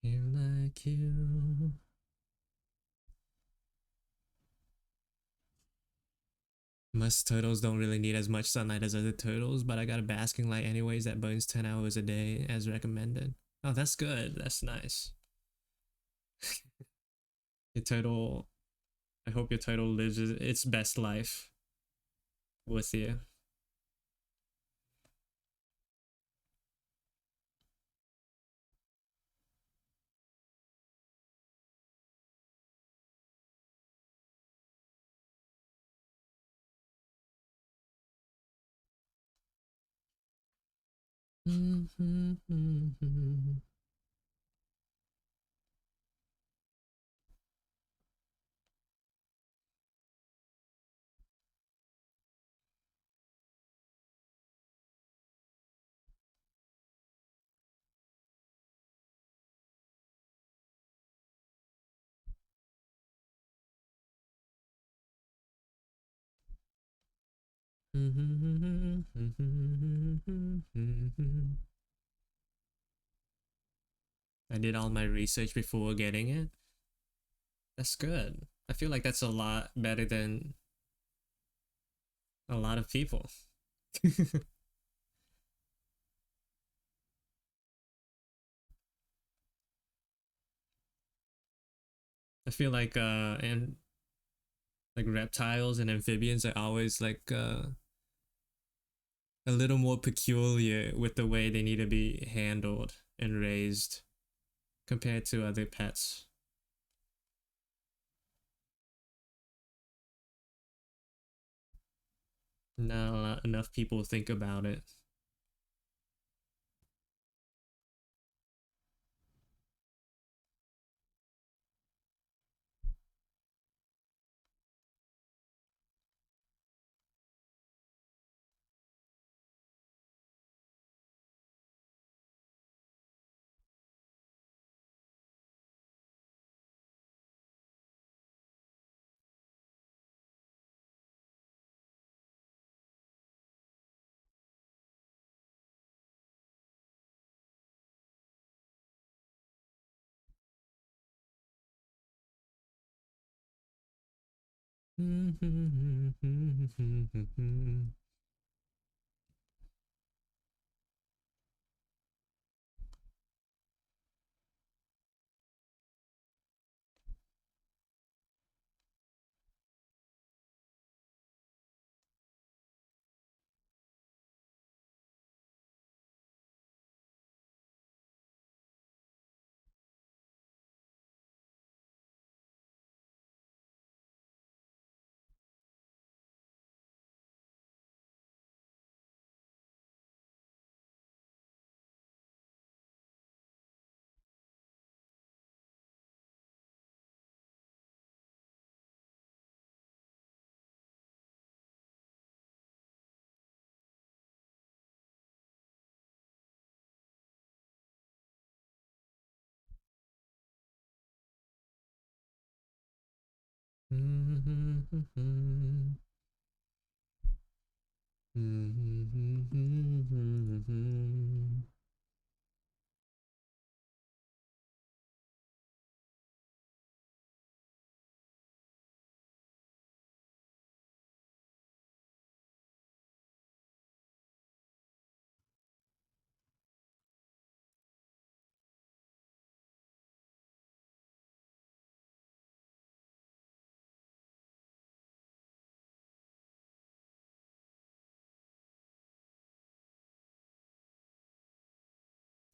You like you. Most turtles don't really need as much sunlight as other turtles, but I got a basking light anyways that burns 10 hours a day as recommended. Oh, that's good. That's nice. Your turtle, I hope your turtle lives its best life with you. I did all my research before getting it. That's good. I feel like that's a lot better than a lot of people. I feel and like reptiles and amphibians are always like a little more peculiar with the way they need to be handled and raised compared to other pets. Not enough people think about it.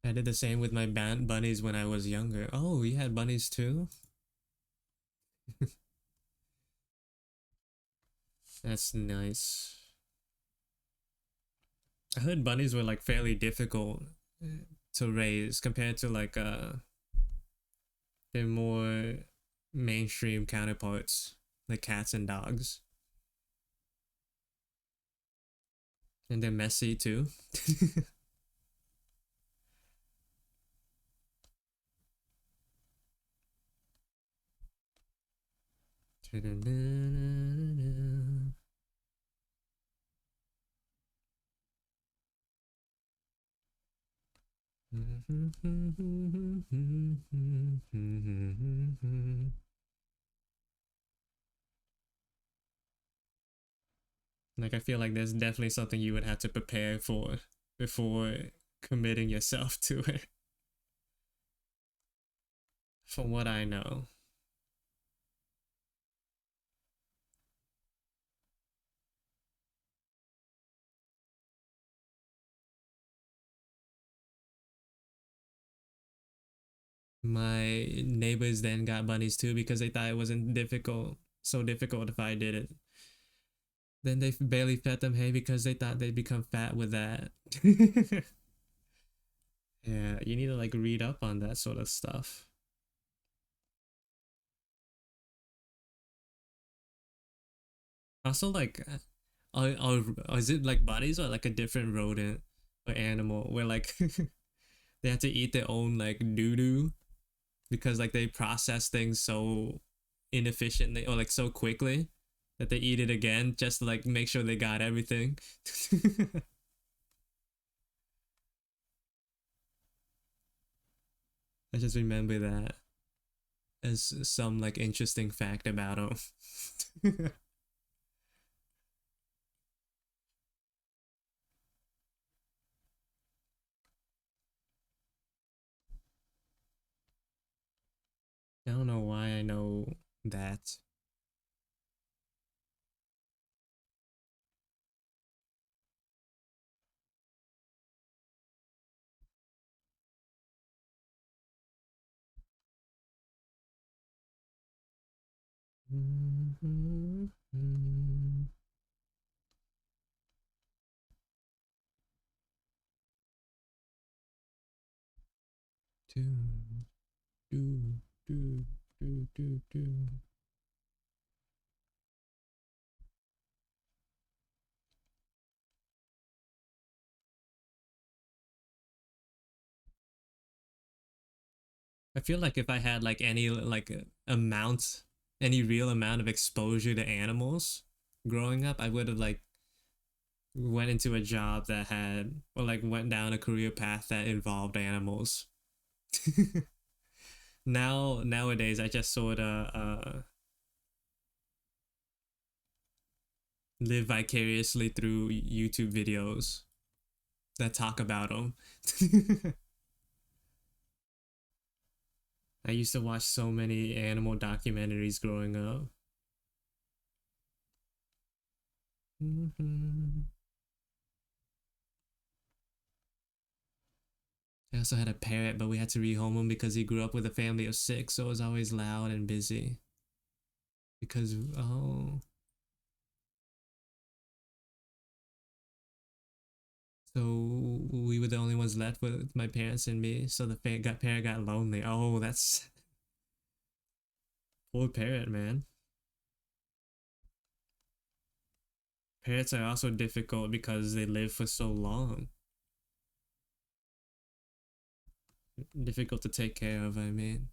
I did the same with my bunnies when I was younger. Oh, you had bunnies too? That's nice. I heard bunnies were like fairly difficult to raise compared to like their more mainstream counterparts like cats and dogs. And they're messy too. Like, I feel like there's definitely something you would have to prepare for before committing yourself to it, from what I know. My neighbors then got bunnies too because they thought it wasn't so difficult if I did it. Then they barely fed them hay because they thought they'd become fat with that. Yeah, you need to like read up on that sort of stuff. Also, like, is it like bunnies or like a different rodent or animal where like they have to eat their own like doo doo because like they process things so inefficiently or like so quickly that they eat it again just to like make sure they got everything. I just remember that as some like interesting fact about them. I don't know why I know that. Do, do, do, do. I feel like if I had like any like amount, any real amount of exposure to animals growing up, I would have like went into a job that had or like went down a career path that involved animals. Nowadays I just sort of live vicariously through YouTube videos that talk about them. I used to watch so many animal documentaries growing up. I also had a parrot, but we had to rehome him because he grew up with a family of six, so it was always loud and busy. Because, oh. So we were the only ones left with my parents and me, so the parrot got lonely. Oh, that's poor parrot, man. Parrots are also difficult because they live for so long. Difficult to take care of, I mean.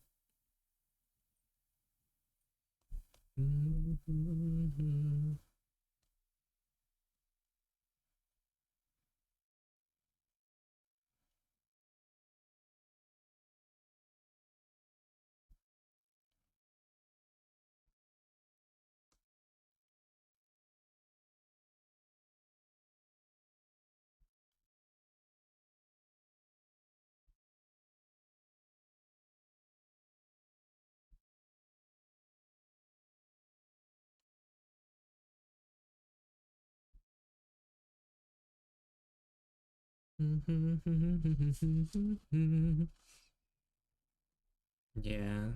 Yeah.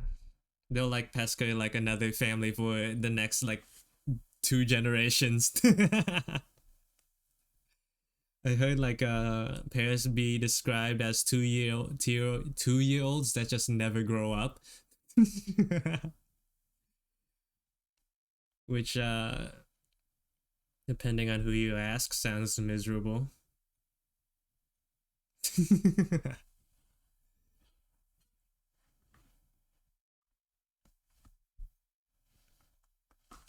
They'll like pesca like another family for the next like two generations. I heard like parents be described as 2 year olds that just never grow up. Which depending on who you ask sounds miserable.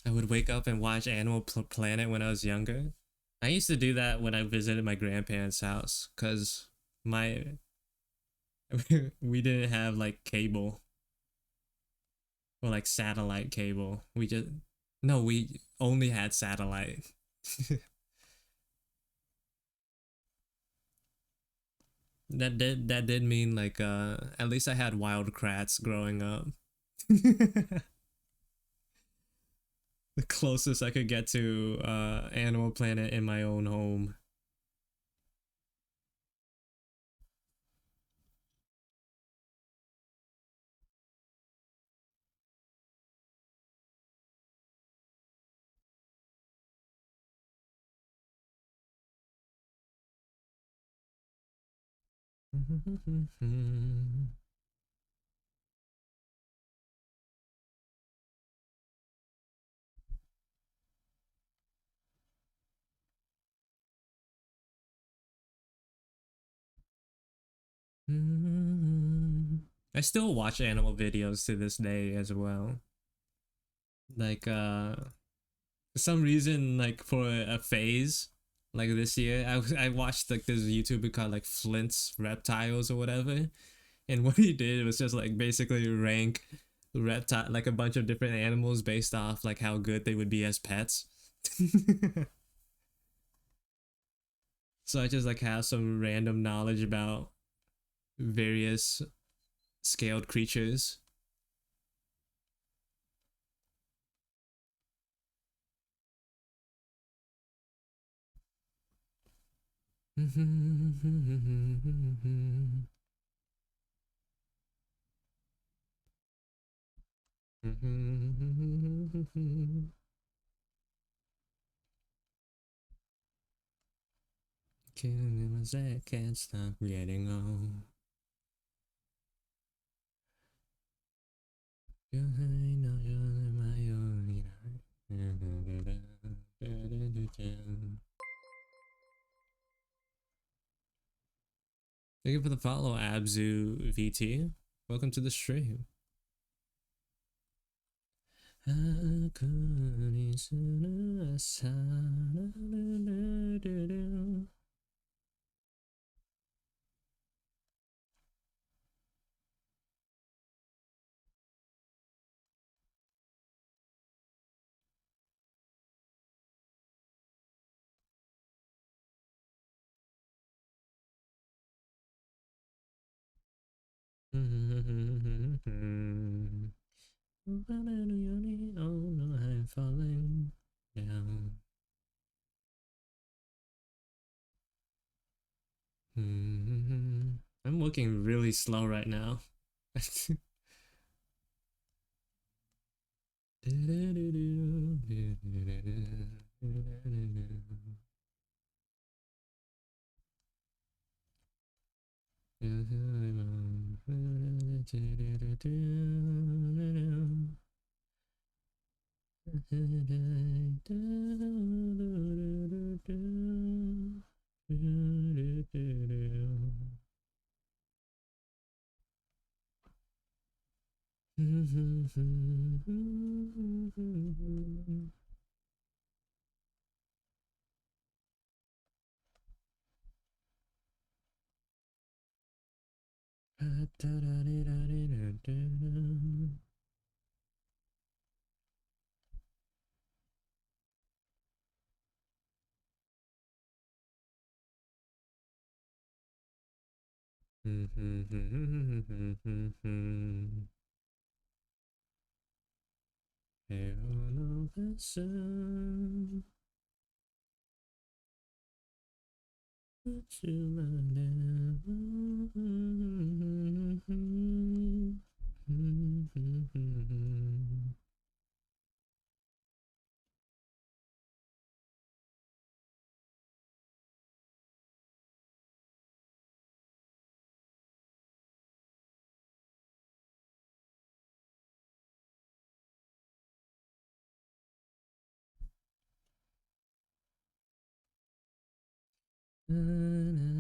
I would wake up and watch Animal Planet when I was younger. I used to do that when I visited my grandparents' house because my We didn't have like cable or like satellite cable. We just no, we only had satellite. That did mean like at least I had wild krats growing up. The closest I could get to Animal Planet in my own home. I still watch animal videos to this day as well. Like for some reason, like for a phase, like this year, I watched like this YouTuber called like Flint's Reptiles or whatever, and what he did was just like basically rank reptile like a bunch of different animals based off like how good they would be as pets. So I just like have some random knowledge about various scaled creatures. Can't stop getting old. Thank you for the follow, Abzu VT. Welcome to the stream. Oh no, I'm falling down. I'm looking really slow right now.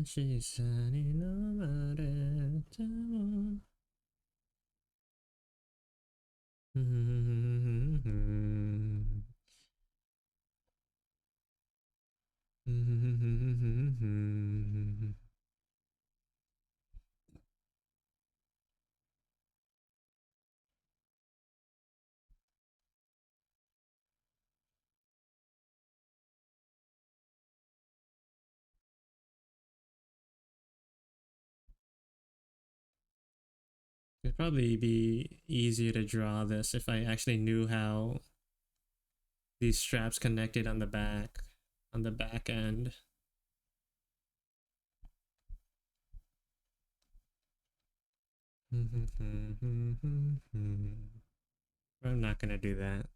She's sunny no matter. It'd probably be easier to draw this if I actually knew how these straps connected on the back end. I'm not gonna do that.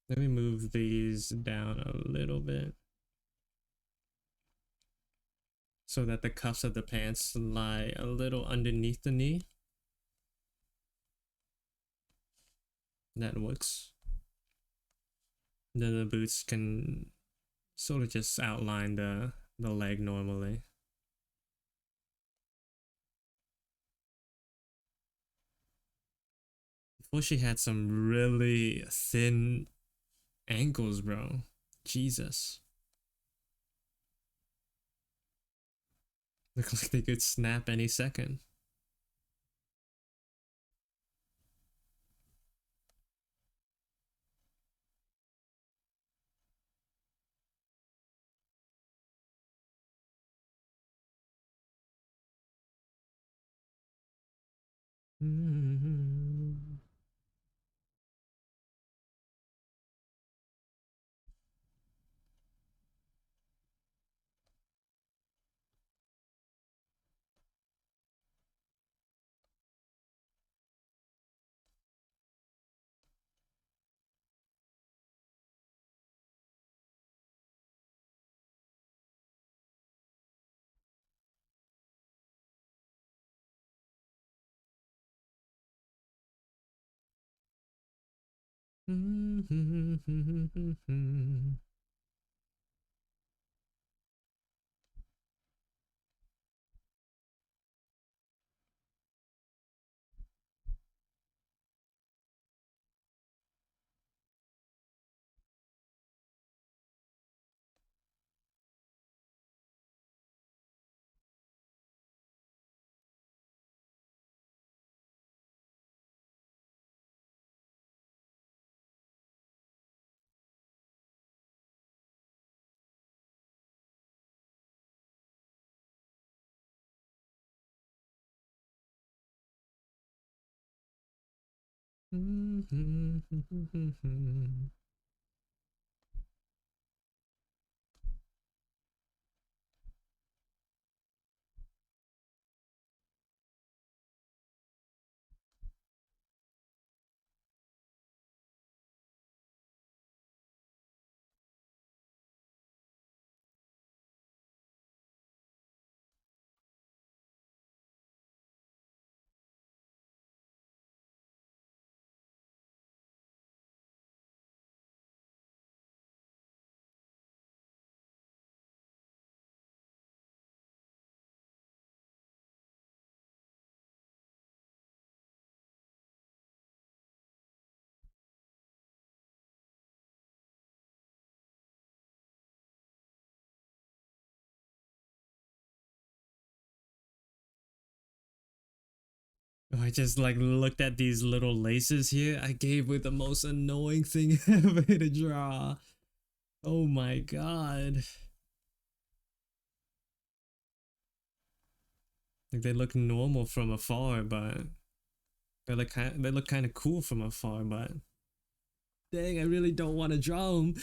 Let me move these down a little bit so that the cuffs of the pants lie a little underneath the knee. That works. Then the boots can sort of just outline the leg normally. Before she had some really thin ankles, bro. Jesus. Look like they could snap any second. I just like looked at these little laces here. I gave with the most annoying thing ever to draw. Oh my god. Like they look normal from afar, but they look kind of cool from afar, but dang, I really don't want to draw them.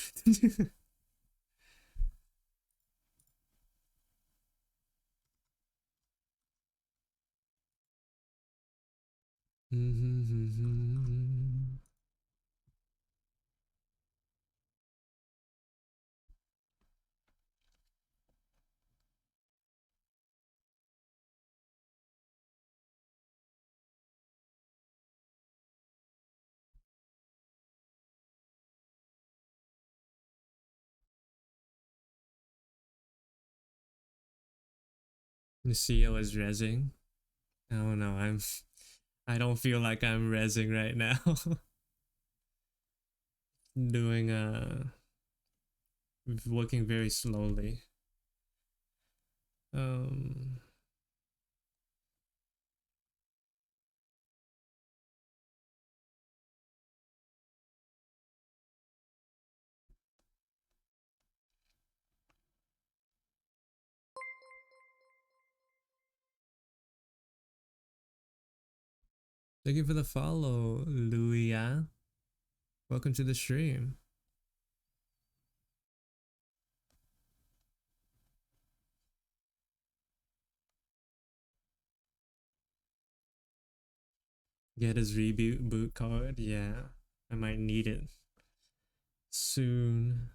The CEO is rezzing. I don't know. I don't feel like I'm rezzing right now. Doing working very slowly. Um Thank you for the follow, Louia. Welcome to the stream. Get his reboot boot card. Yeah, I might need it soon.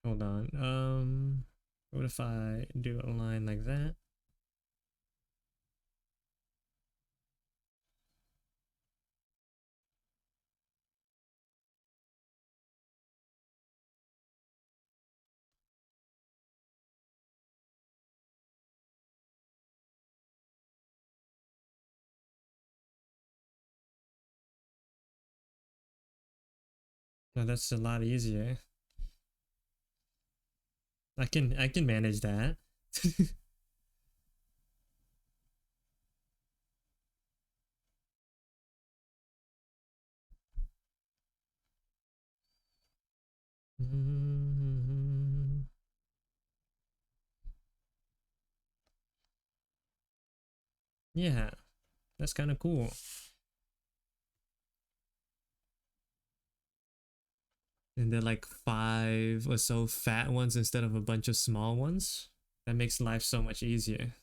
Hold on. What if I do a line like that? No, that's a lot easier. I can manage that. Yeah, that's kind of cool. And they're like 5 or so fat ones instead of a bunch of small ones. That makes life so much easier.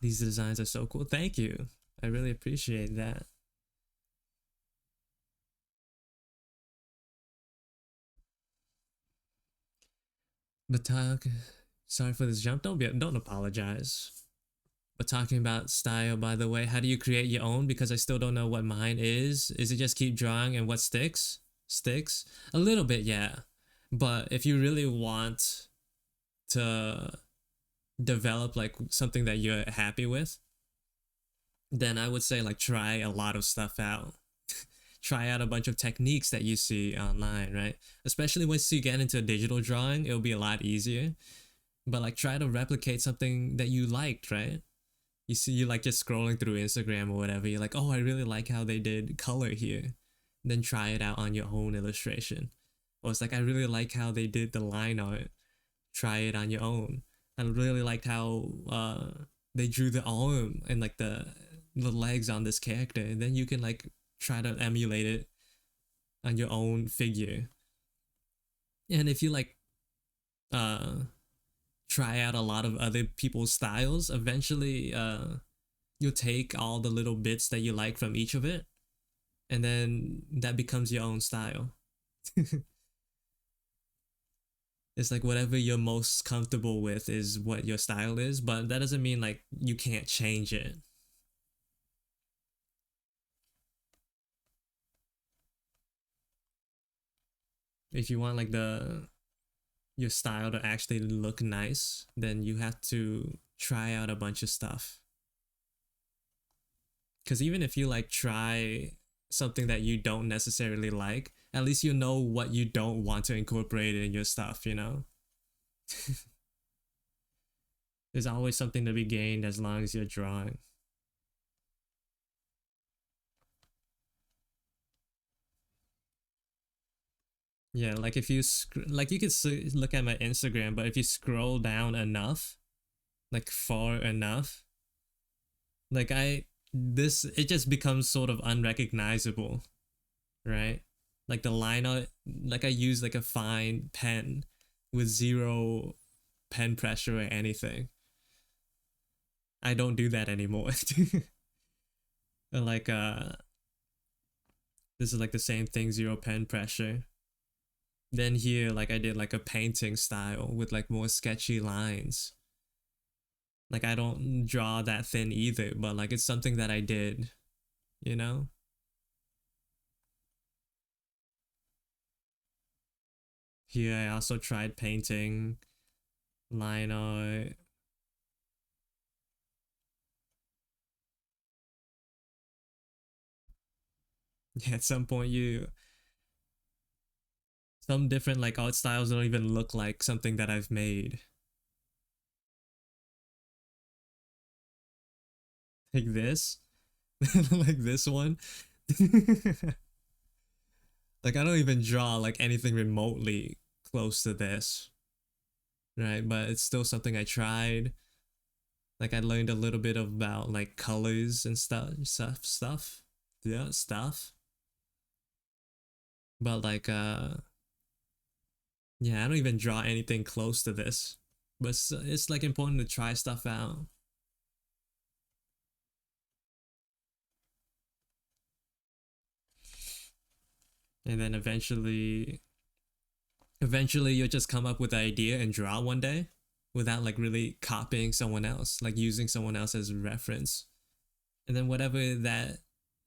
These designs are so cool. Thank you. I really appreciate that. But sorry for this jump. Don't apologize. But talking about style, by the way, how do you create your own? Because I still don't know what mine is. Is it just keep drawing and what sticks? Sticks? A little bit, yeah. But if you really want to develop like something that you're happy with, then I would say like try a lot of stuff out. Try out a bunch of techniques that you see online, right? Especially once you get into digital drawing, it'll be a lot easier. But like try to replicate something that you liked, right? You see, you like just scrolling through Instagram or whatever. You're like, oh, I really like how they did color here. Then try it out on your own illustration. Or it's like, I really like how they did the line art. Try it on your own. I really liked how they drew the arm and like the legs on this character, and then you can like try to emulate it on your own figure. And if you like uh try out a lot of other people's styles, eventually you'll take all the little bits that you like from each of it, and then that becomes your own style. It's like whatever you're most comfortable with is what your style is, but that doesn't mean like you can't change it. If you want like the your style to actually look nice, then you have to try out a bunch of stuff. Because even if you like try something that you don't necessarily like, at least you know what you don't want to incorporate in your stuff, you know? There's always something to be gained as long as you're drawing. Yeah, like if you like you could look at my Instagram, but if you scroll down enough, like far enough, like it just becomes sort of unrecognizable, right? Like the line art, like I use like a fine pen with zero pen pressure or anything. I don't do that anymore. Like this is like the same thing, zero pen pressure. Then here, like I did like a painting style with like more sketchy lines. Like I don't draw that thin either, but like it's something that I did, you know? Here I also tried painting line art. Yeah, at some point some different like art styles don't even look like something that I've made. Like this. Like this one. Like I don't even draw like anything remotely close to this. Right? But it's still something I tried. Like I learned a little bit about like colors and stuff. Yeah, stuff. But like yeah, I don't even draw anything close to this. But it's like important to try stuff out. And then eventually you'll just come up with an idea and draw one day without like really copying someone else, like using someone else as a reference. And then whatever that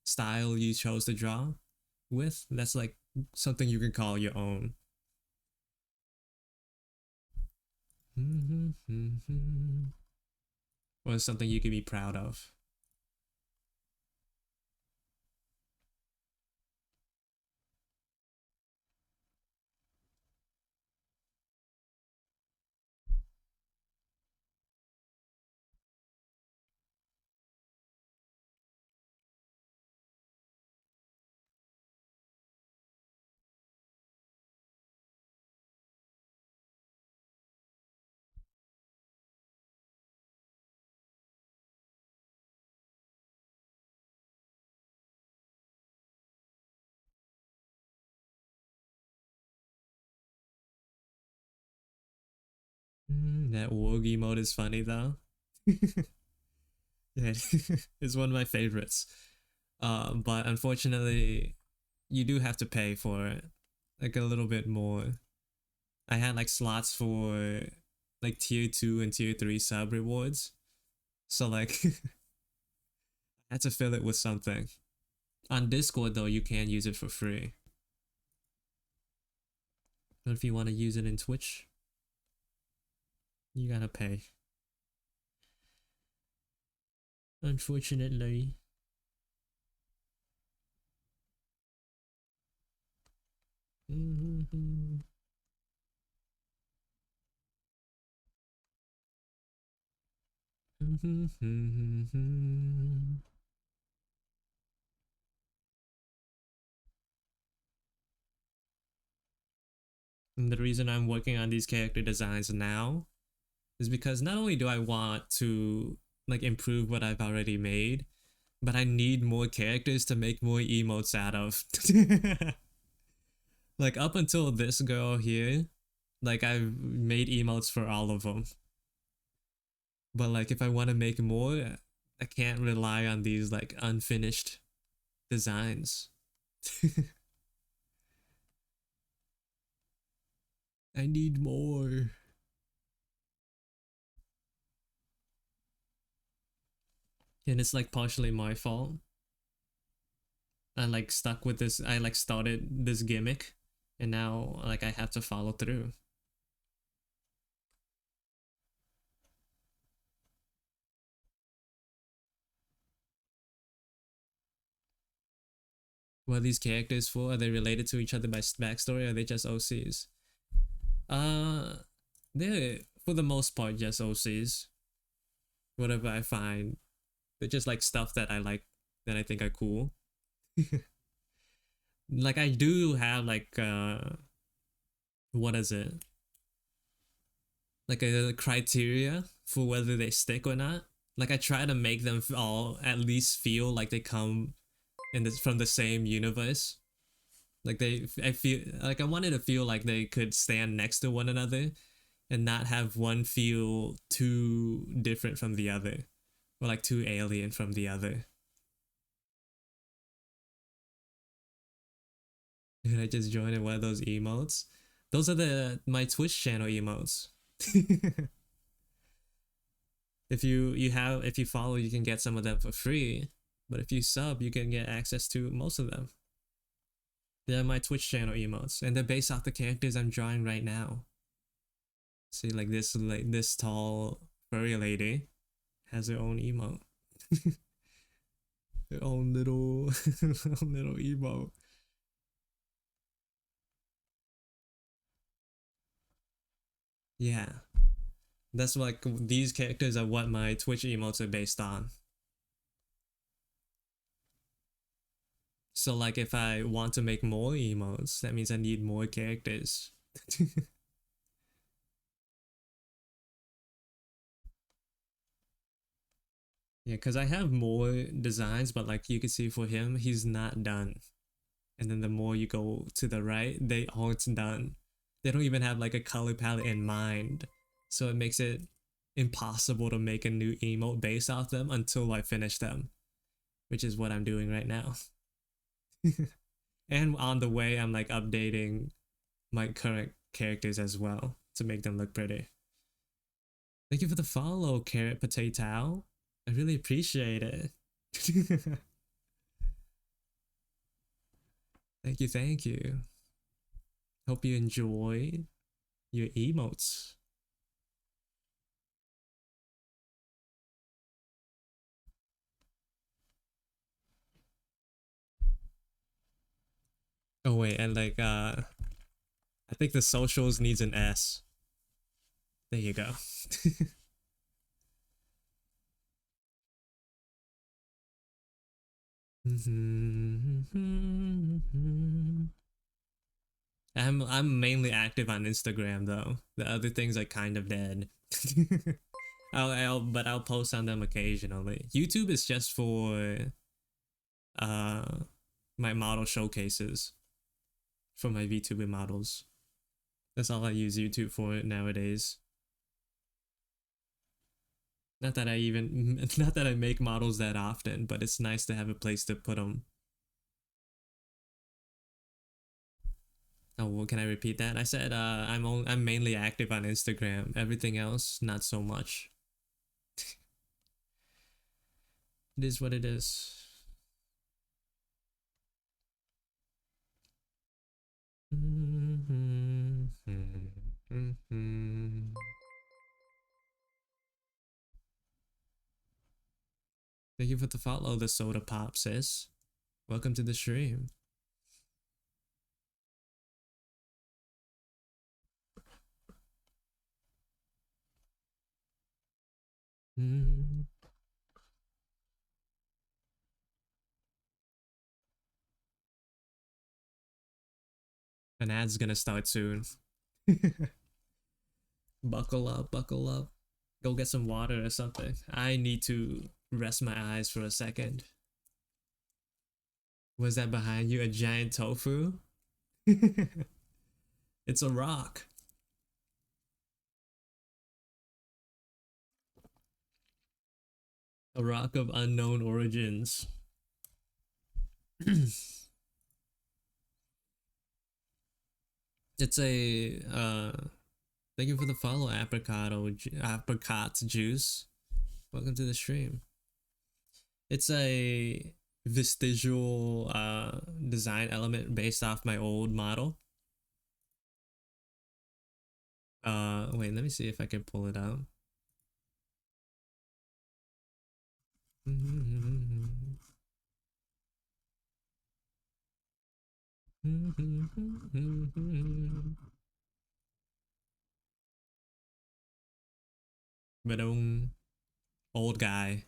style you chose to draw with, that's like something you can call your own. Or something you can be proud of. That Woogie mode is funny though. Yeah, it's one of my favorites. But unfortunately, you do have to pay for it, like a little bit more. I had like slots for like tier 2 and tier 3 sub rewards, so like I had to fill it with something. On Discord though, you can use it for free. But if you want to use it in Twitch, you gotta pay. Unfortunately. And the reason I'm working on these character designs now is because not only do I want to like improve what I've already made, but I need more characters to make more emotes out of. Like up until this girl here, like I've made emotes for all of them. But like if I want to make more, I can't rely on these like unfinished designs. I need more. And it's like partially my fault. I like stuck with this. I like started this gimmick and now like I have to follow through. What are these characters for? Are they related to each other by backstory, or are they just OCs? Uh, they're for the most part just OCs. Whatever I find, they're just like stuff that I like, that I think are cool. Like I do have like what is it? Like a criteria for whether they stick or not. Like I try to make them all at least feel like they come in this from the same universe. Like I feel like I wanted to feel like they could stand next to one another and not have one feel too different from the other, or like too alien from the other. And I just joined in one of those emotes. Those are the my Twitch channel emotes. If you follow, you can get some of them for free, but if you sub, you can get access to most of them. They're my Twitch channel emotes, and they're based off the characters I'm drawing right now. See, like this tall furry lady has her own emote, her own little little emote. Yeah, that's like these characters are what my Twitch emotes are based on. So like if I want to make more emotes, that means I need more characters. Yeah, because I have more designs, but like you can see for him, he's not done. And then the more you go to the right, they aren't done. They don't even have like a color palette in mind. So it makes it impossible to make a new emote based off them until I finish them, which is what I'm doing right now. And on the way, I'm like updating my current characters as well to make them look pretty. Thank you for the follow, Carrot Potato. I really appreciate it. Thank you, thank you. Hope you enjoy your emotes. Oh wait, and like I think the socials needs an S. There you go. I'm mainly active on Instagram though. The other things are kind of dead. I'll post on them occasionally. YouTube is just for uh my model showcases for my VTuber models. That's all I use YouTube for nowadays. Not that I even not that I make models that often, but it's nice to have a place to put them. Oh, well, can I repeat that? I said I'm mainly active on Instagram. Everything else, not so much. It is what it is. Thank you for the follow, the soda pop sis. Welcome to the stream. An ad's gonna start soon. Buckle up, buckle up. Go get some water or something. I need to rest my eyes for a second. Was that behind you? A giant tofu? It's a rock. A rock of unknown origins. It's a thank you for the follow, apricot juice. Welcome to the stream. It's a vestigial design element based off my old model. Wait, let me see if I can pull it out. But old guy.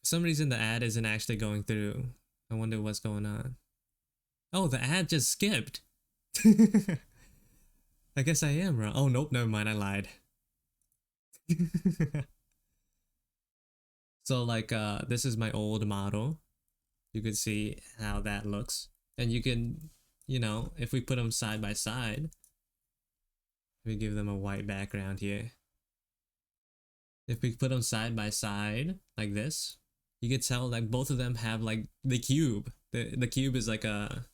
For some reason the ad isn't actually going through. I wonder what's going on. Oh, the ad just skipped. I guess I am wrong. Oh nope, never mind, I lied. So like this is my old model. You can see how that looks. And you can, you know, if we put them side by side, we give them a white background here. If we put them side by side like this, you can tell like both of them have like the cube. The cube is like a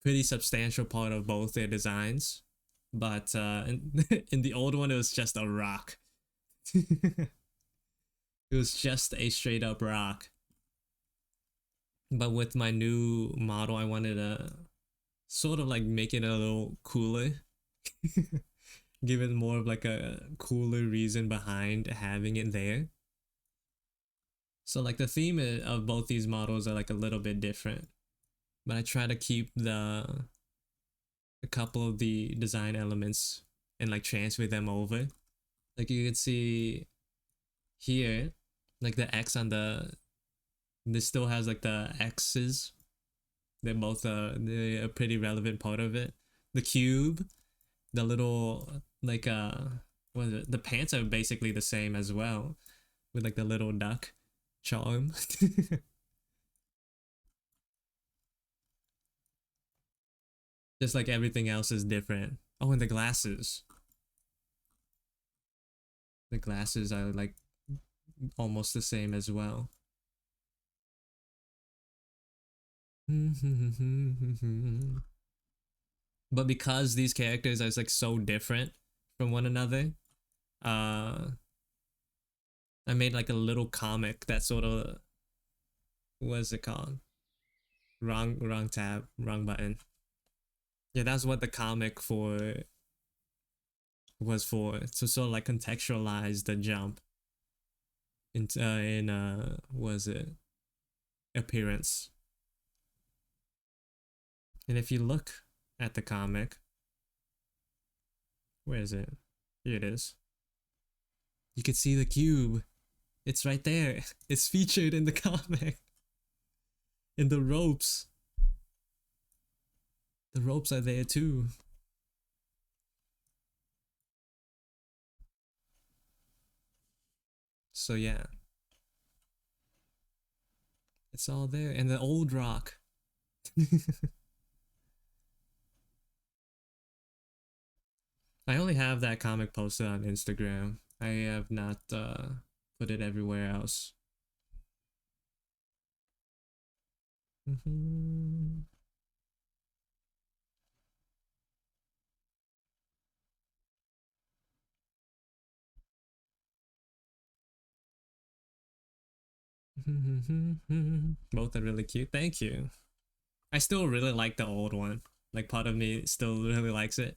pretty substantial part of both their designs. But in the old one, it was just a rock. It was just a straight up rock. But with my new model, I wanted to sort of like make it a little cooler. Give it more of like a cooler reason behind having it there. So like the theme of both these models are like a little bit different. But I try to keep a couple of the design elements and like transfer them over. Like you can see here, like the X on this still has like the X's. They're both they're a pretty relevant part of it. The cube, the little like what is it? The pants are basically the same as well, with like the little duck charm. Just like everything else is different. Oh, and the glasses. The glasses are like almost the same as well. But because these characters are like so different from one another, I made like a little comic that sort of, what's it called? Wrong tab, wrong button. Yeah, that's what the comic was for, to sort of like contextualize the jump in was it appearance. And if you look at the comic, where is it? Here it is. You can see the cube. It's right there. It's featured in the comic. In the ropes. The ropes are there too. So yeah. It's all there. And the old rock. I only have that comic posted on Instagram. I have not put it everywhere else. Both are really cute. Thank you. I still really like the old one. Like part of me still really likes it.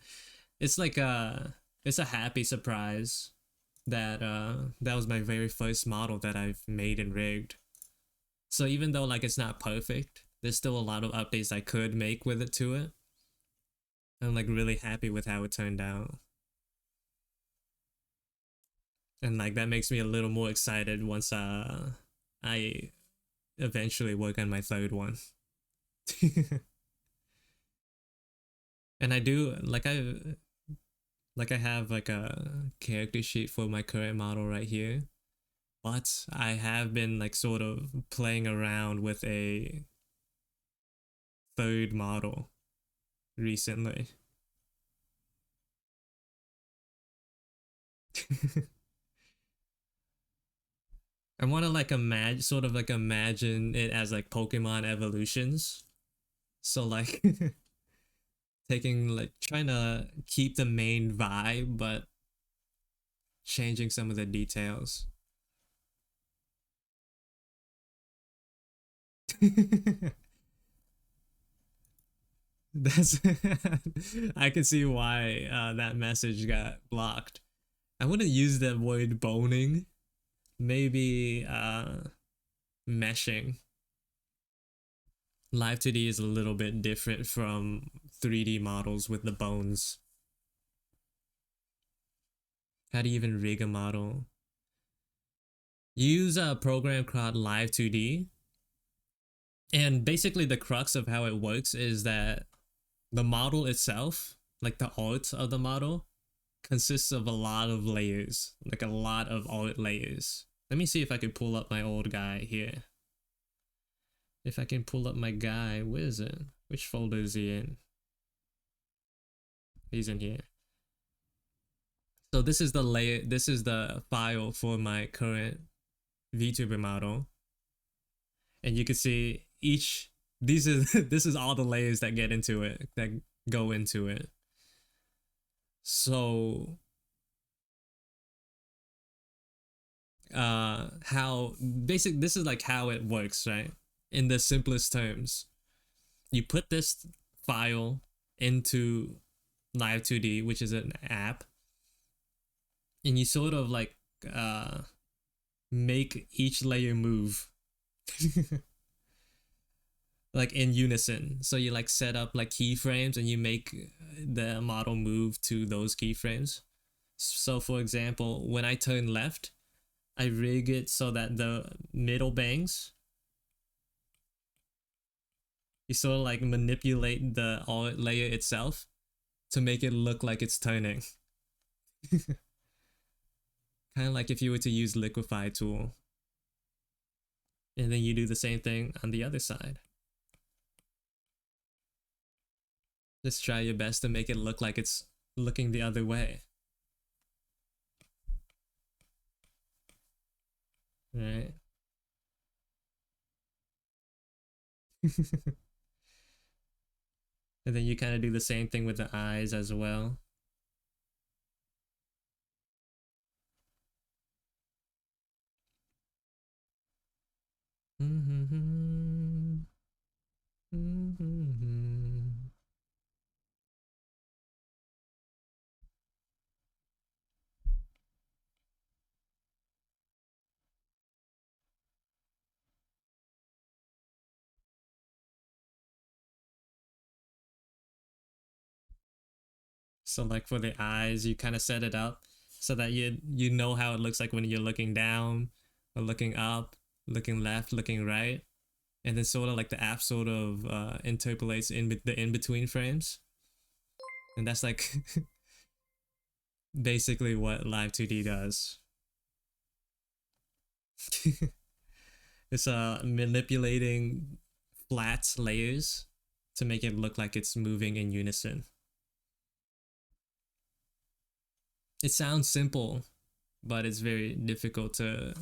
It's like it's a happy surprise that that was my very first model that I've made and rigged. So even though like it's not perfect, there's still a lot of updates I could make with it to it. I'm like really happy with how it turned out. And like that makes me a little more excited once I eventually work on my third one. And I do like I have like a character sheet for my current model right here. But I have been like sort of playing around with a third model recently. I want to like imagine it as like Pokemon evolutions. So like taking like trying to keep the main vibe but changing some of the details. That's I can see why that message got blocked. I wouldn't use the word boning. Maybe meshing. Live 2D is a little bit different from 3D models with the bones. How do you even rig a model? You use a program called Live 2D, and basically the crux of how it works is that the model itself, like the art of the model, consists of a lot of layers, like a lot of art layers. Let me see if I can pull up my old guy here. If I can pull up my guy, where is it? Which folder is he in? He's in here. So this is the layer, this is the file for my current VTuber model. And you can see each, these are, this is all the layers that get into it, that go into it. So this is like how it works, right? In the simplest terms, you put this file into Live 2D, which is an app, and you sort of like make each layer move like in unison. So you like set up like keyframes and you make the model move to those keyframes. So for example, when I turn left, I rig it so that the middle bangs. You sort of like manipulate the alt layer itself to make it look like it's turning. Kind of like if you were to use Liquify tool. And then you do the same thing on the other side. Just try your best to make it look like it's looking the other way. Right? And then you kind of do the same thing with the eyes as well. So like for the eyes, you kind of set it up so that you know how it looks like when you're looking down or looking up, looking left, looking right. And then sort of like the app sort of interpolates in the in-between frames. And that's like basically what Live 2D does. It's manipulating flat layers to make it look like it's moving in unison. It sounds simple, but it's very difficult to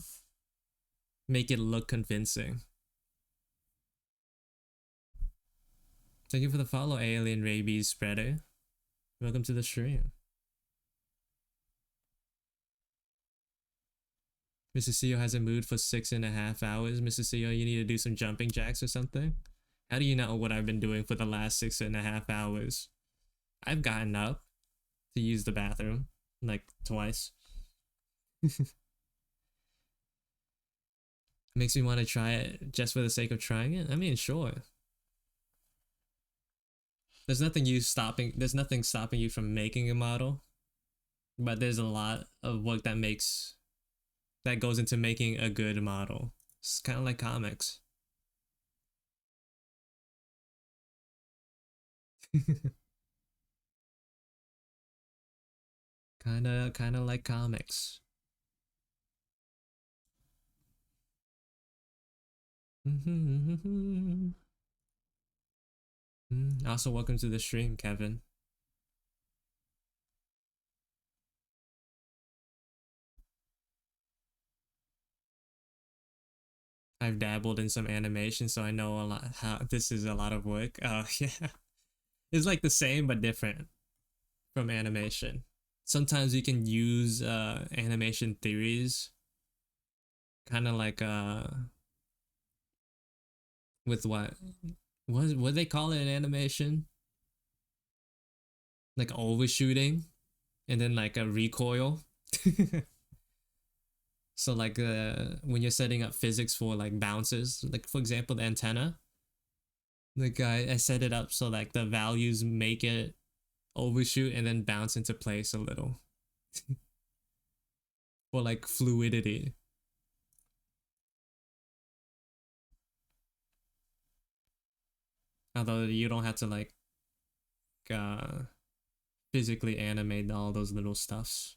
make it look convincing. Thank you for the follow, Alien Rabies Spreader. Welcome to the stream. Mrs. CEO has a mood for 6.5 hours. Mrs. CEO, you need to do some jumping jacks or something. How do you know what I've been doing for the last 6.5 hours? I've gotten up to use the bathroom like twice. Makes me want to try it just for the sake of trying it. I mean, sure. There's nothing stopping you from making a model, but there's a lot of work that goes into making a good model. It's kind of like comics. kind of like comics. Also, welcome to the stream, Kevin. I've dabbled in some animation, so I know a lot how this is a lot of work. Yeah. It's like the same but different from animation. Sometimes you can use animation theories, kind of like with what they call it in animation, like overshooting, and then like a recoil. So like when you're setting up physics for like bounces, like for example the antenna, like I set it up so like the values make it overshoot and then bounce into place a little. For like fluidity. Although you don't have to like uh physically animate all those little stuffs.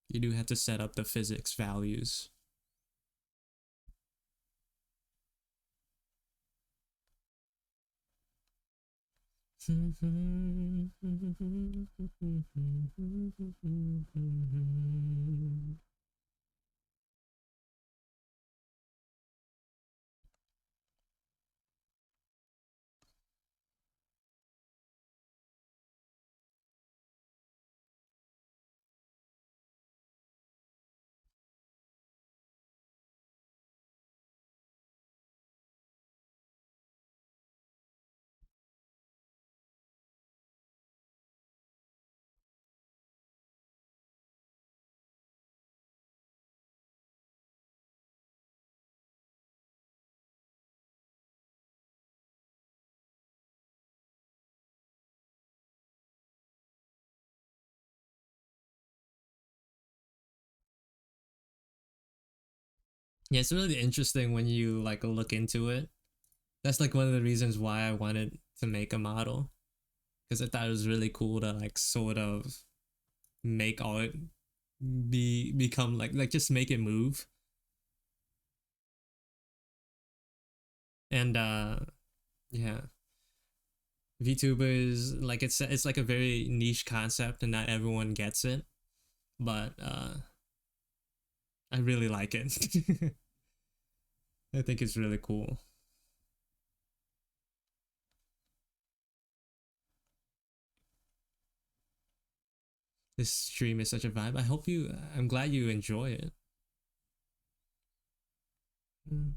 You do have to set up the physics values. Yeah, it's really interesting when you like look into it. That's like one of the reasons why I wanted to make a model, because I thought it was really cool to like sort of make art become like just make it move. And yeah, VTuber like it's like a very niche concept and not everyone gets it, but I really like it. I think it's really cool. This stream is such a vibe. I'm glad you enjoy it. Mm.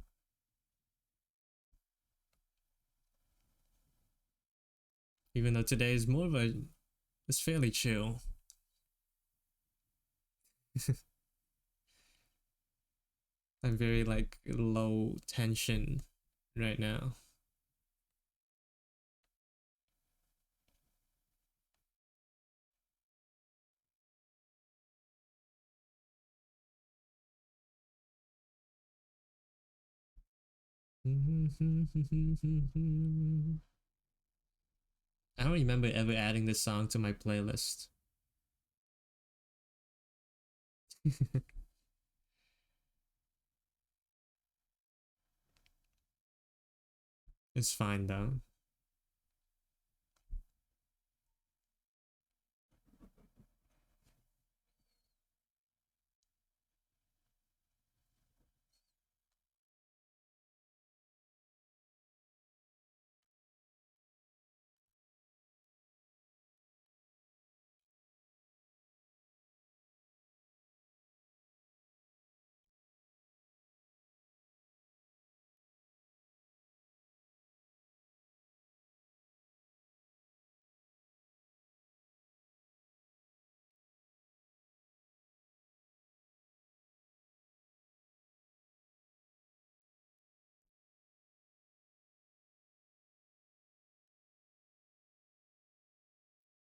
Even though today is more of a, it's fairly chill. I'm very like low tension right now. I don't remember ever adding this song to my playlist. It's fine though.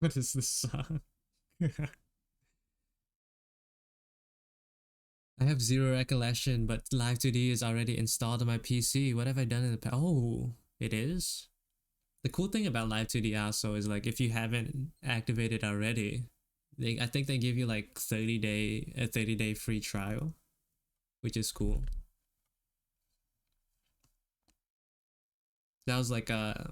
What is this song? I have zero recollection, but Live 2D is already installed on my PC. What have I done in the past? Oh, it is? The cool thing about Live 2D also is like if you haven't activated already, I think they give you like 30-day free trial, which is cool. That was like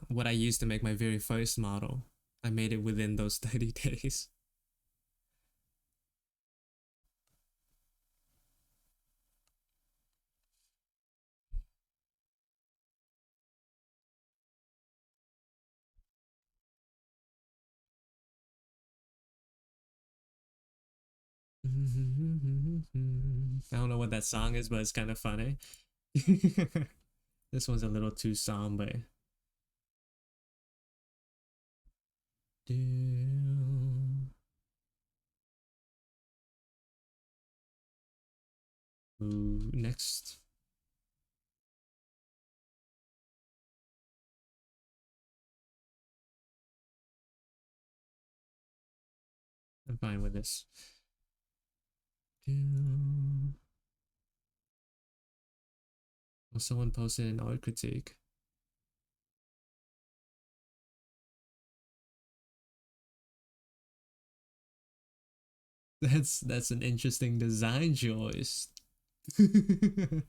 what I used to make my very first model. I made it within those 30 days. I don't know what that song is, but it's kind of funny. This one's a little too somber. Ooh, next. I'm fine with this. Well, someone posted an art critique. That's an interesting design choice. I'm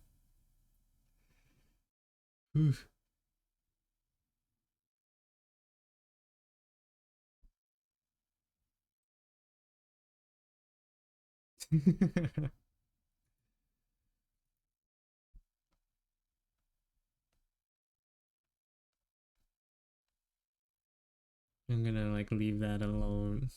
gonna like leave that alone.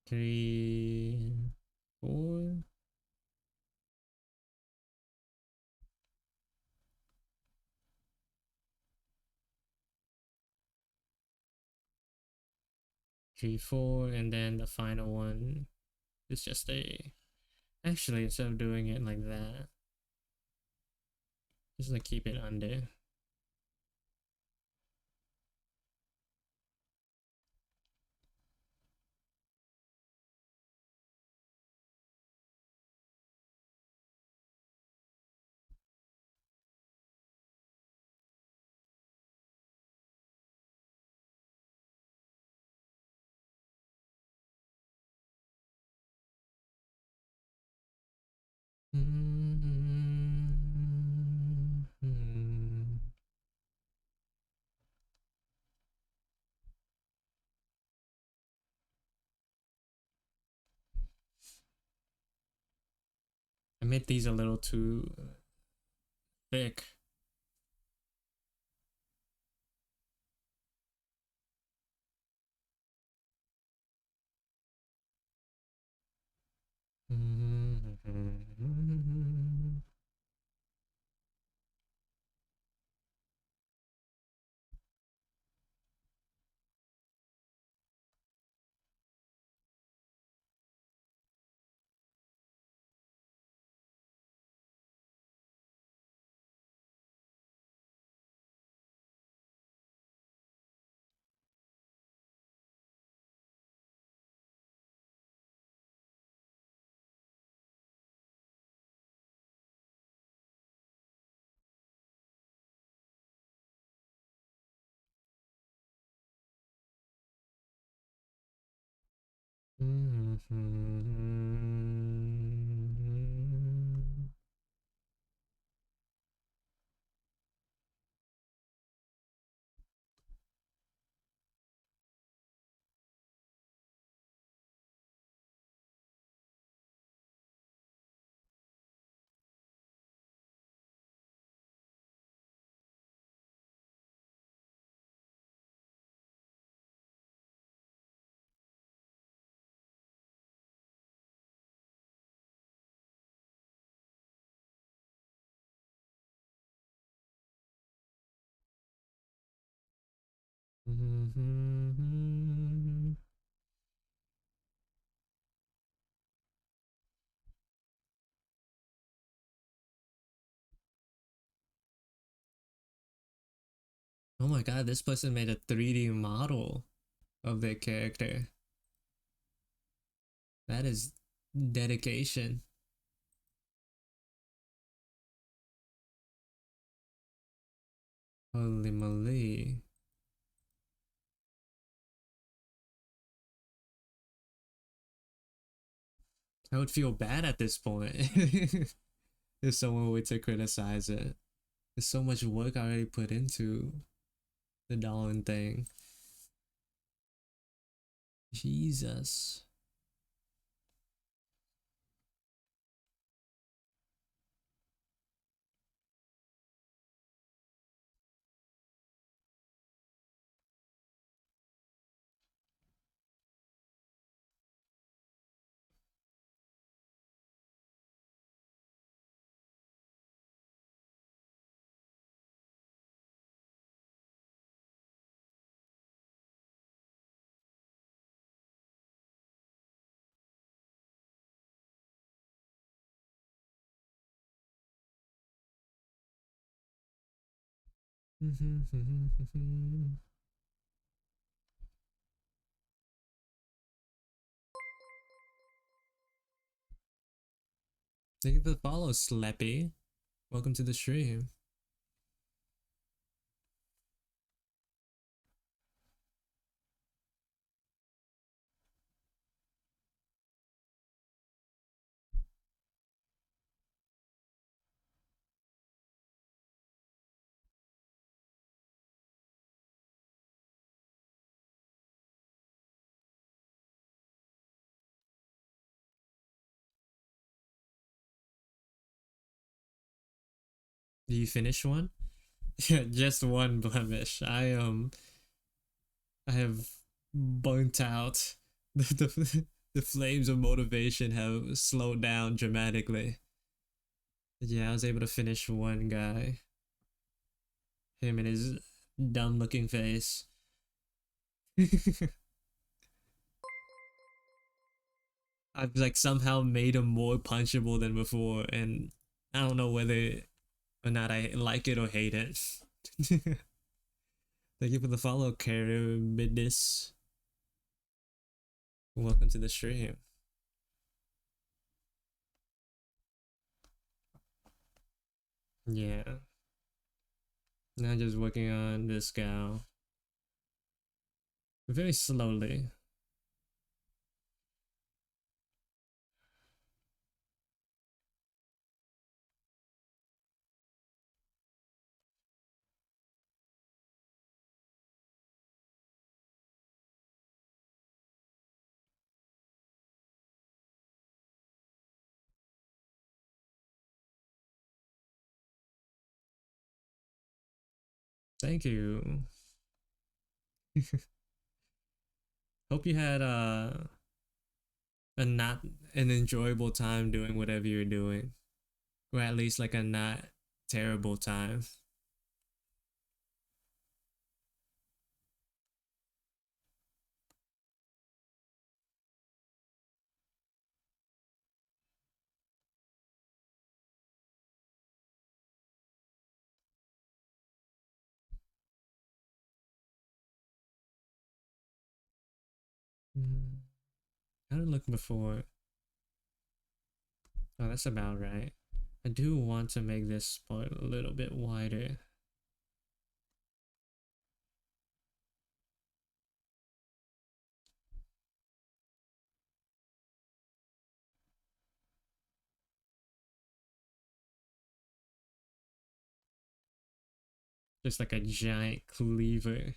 Three, four. Three, four, and then the final one is just a. Actually, instead of doing it like that, just like keep it under. I made these a little too thick. Oh my god, this person made a 3D model of their character. That is dedication. Holy moly. I would feel bad at this point if someone were to criticize it. There's so much work already put into the Darwin thing. Jesus. Thank you for the follow, Slappy. Welcome to the stream. Do you finish one? Yeah, just one blemish. I have burnt out. The flames of motivation have slowed down dramatically. Yeah, I was able to finish one guy. Him and his dumb looking face. I've like somehow made him more punchable than before, and I don't know whether or not I like it or hate it. Thank you for the follow, Caribidis. Welcome to the stream. Yeah. Now just working on this gal. Very slowly. Thank you. Hope you had a not an enjoyable time doing whatever you're doing. Or at least like a not terrible time. I didn't look before. Oh, that's about right. I do want to make this part a little bit wider. Just like a giant cleaver.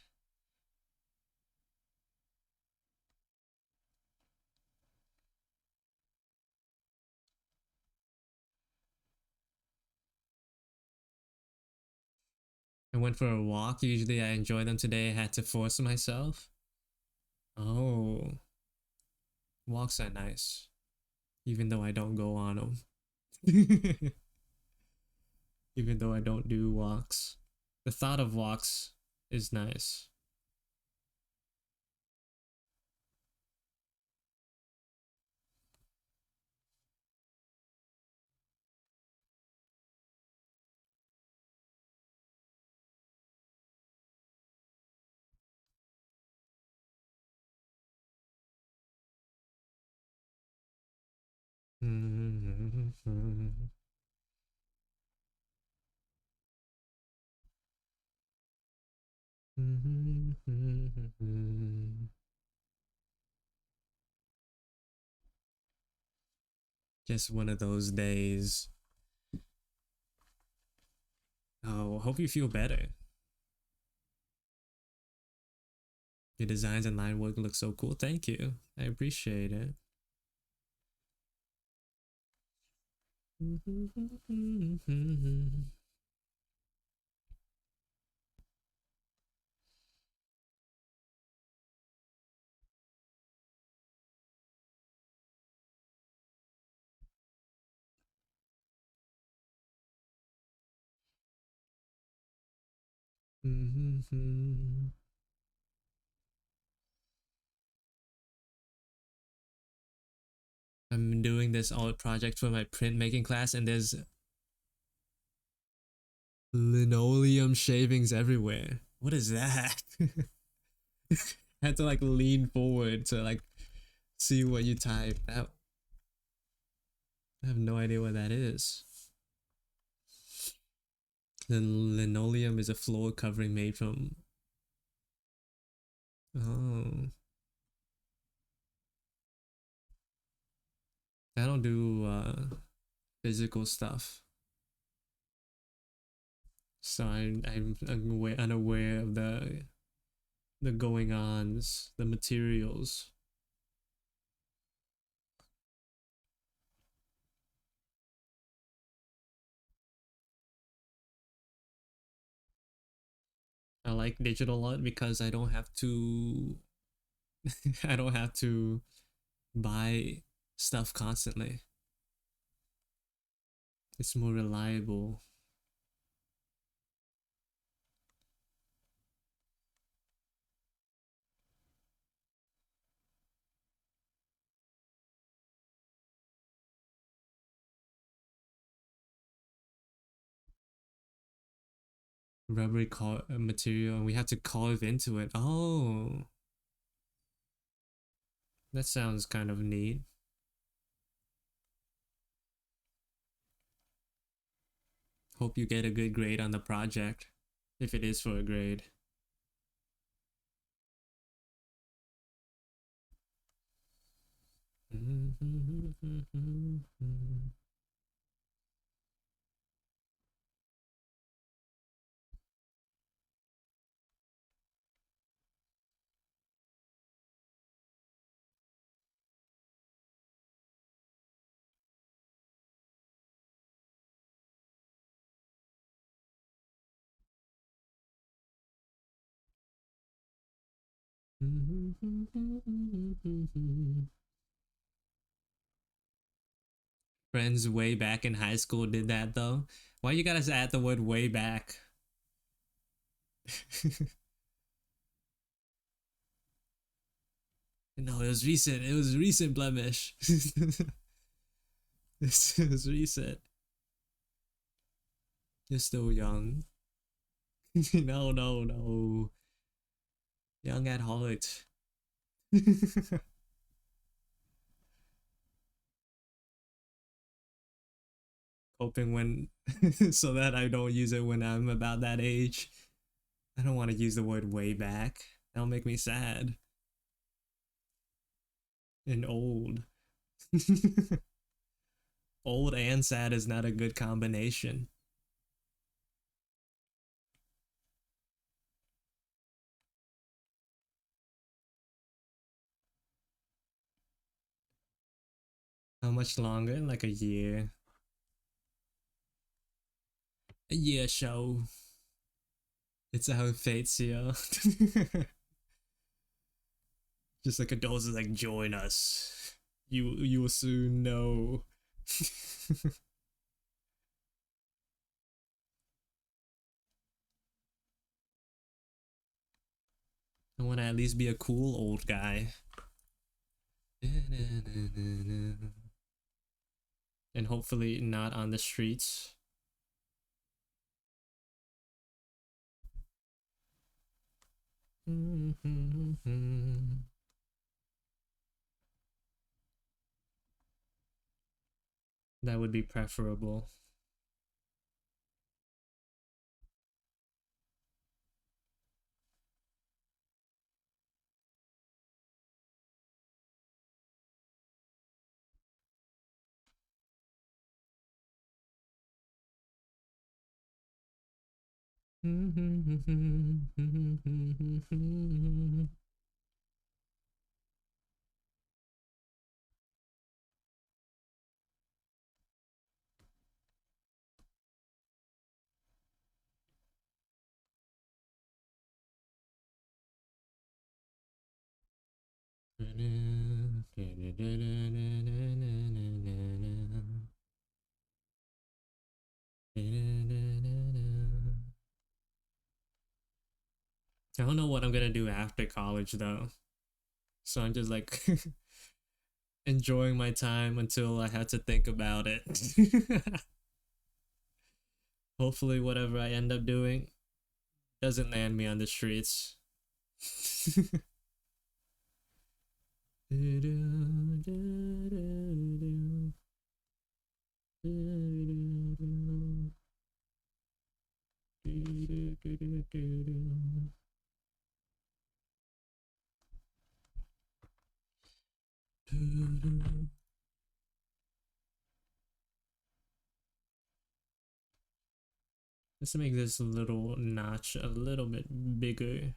I went for a walk. Usually I enjoy them. Today I had to force myself. Oh, walks are nice. Even though I don't go on them. Even though I don't do walks. The thought of walks is nice. Just one of those days. Oh, hope you feel better. Your designs and line work look so cool. Thank you. I appreciate it. I'm doing this art project for my printmaking class, and there's linoleum shavings everywhere. What is that? I had to like lean forward to like see what you type. I have no idea what that is. The linoleum is a floor covering made from. Oh, I don't do physical stuff, so I'm unaware of the going ons, the materials. I like digital art because I don't have to I don't have to buy stuff constantly. It's more reliable. Rubbery material, and we have to carve into it. Oh, that sounds kind of neat. Hope you get a good grade on the project, if it is for a grade. Friends way back in high school did that though. Why you gotta add the word way back? No, it was recent. It was recent blemish. This was recent. You're still young. No, no, no. Young at heart. Hoping when so that I don't use it when I'm about that age. I don't want to use the word way back. That'll make me sad. And old. Old and sad is not a good combination. How much longer? Like a year. A year show. It's how fate's here. Just like adults is like, join us. You will soon know. I want to at least be a cool old guy. And hopefully not on the streets. That would be preferable. I don't know what I'm gonna do after college though. So I'm just like enjoying my time until I have to think about it. Hopefully, whatever I end up doing doesn't land me on the streets. Let's make this little notch a little bit bigger.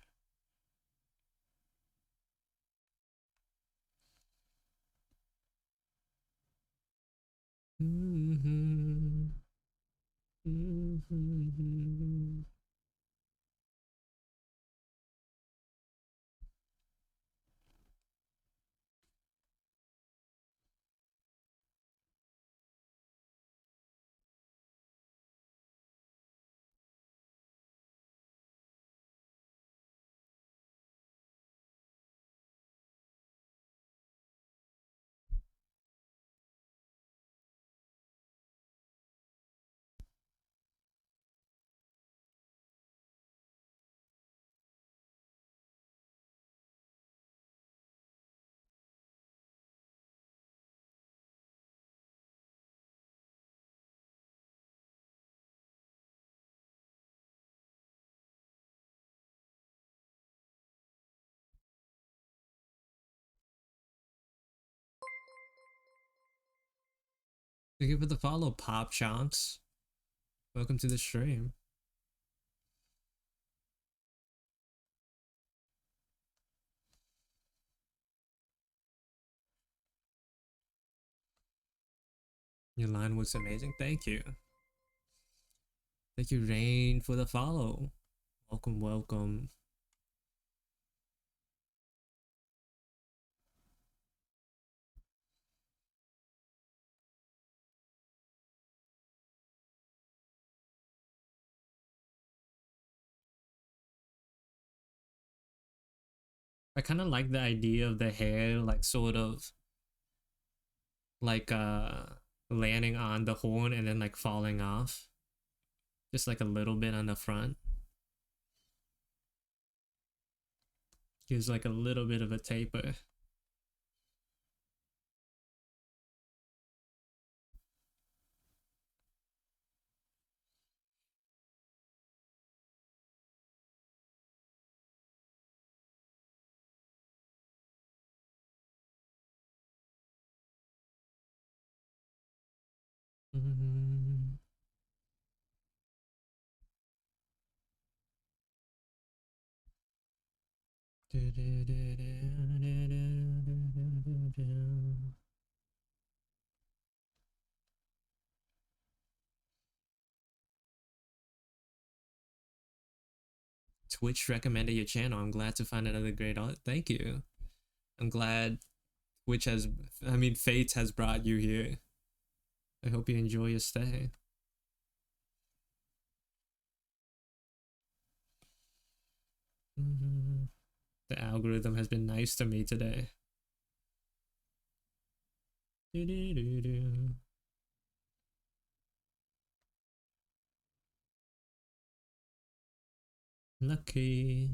Thank you for the follow, Pop Chunks. Welcome to the stream. Your line was amazing. Thank you. Thank you, Rain, for the follow. Welcome, welcome. I kind of like the idea of the hair, like sort of like landing on the horn and then like falling off. Just like a little bit on the front. Gives like a little bit of a taper. Twitch recommended your channel. I'm glad to find another great art. Thank you. I'm glad Twitch has, I mean, Fate has brought you here. I hope you enjoy your stay. The algorithm has been nice to me today. Lucky.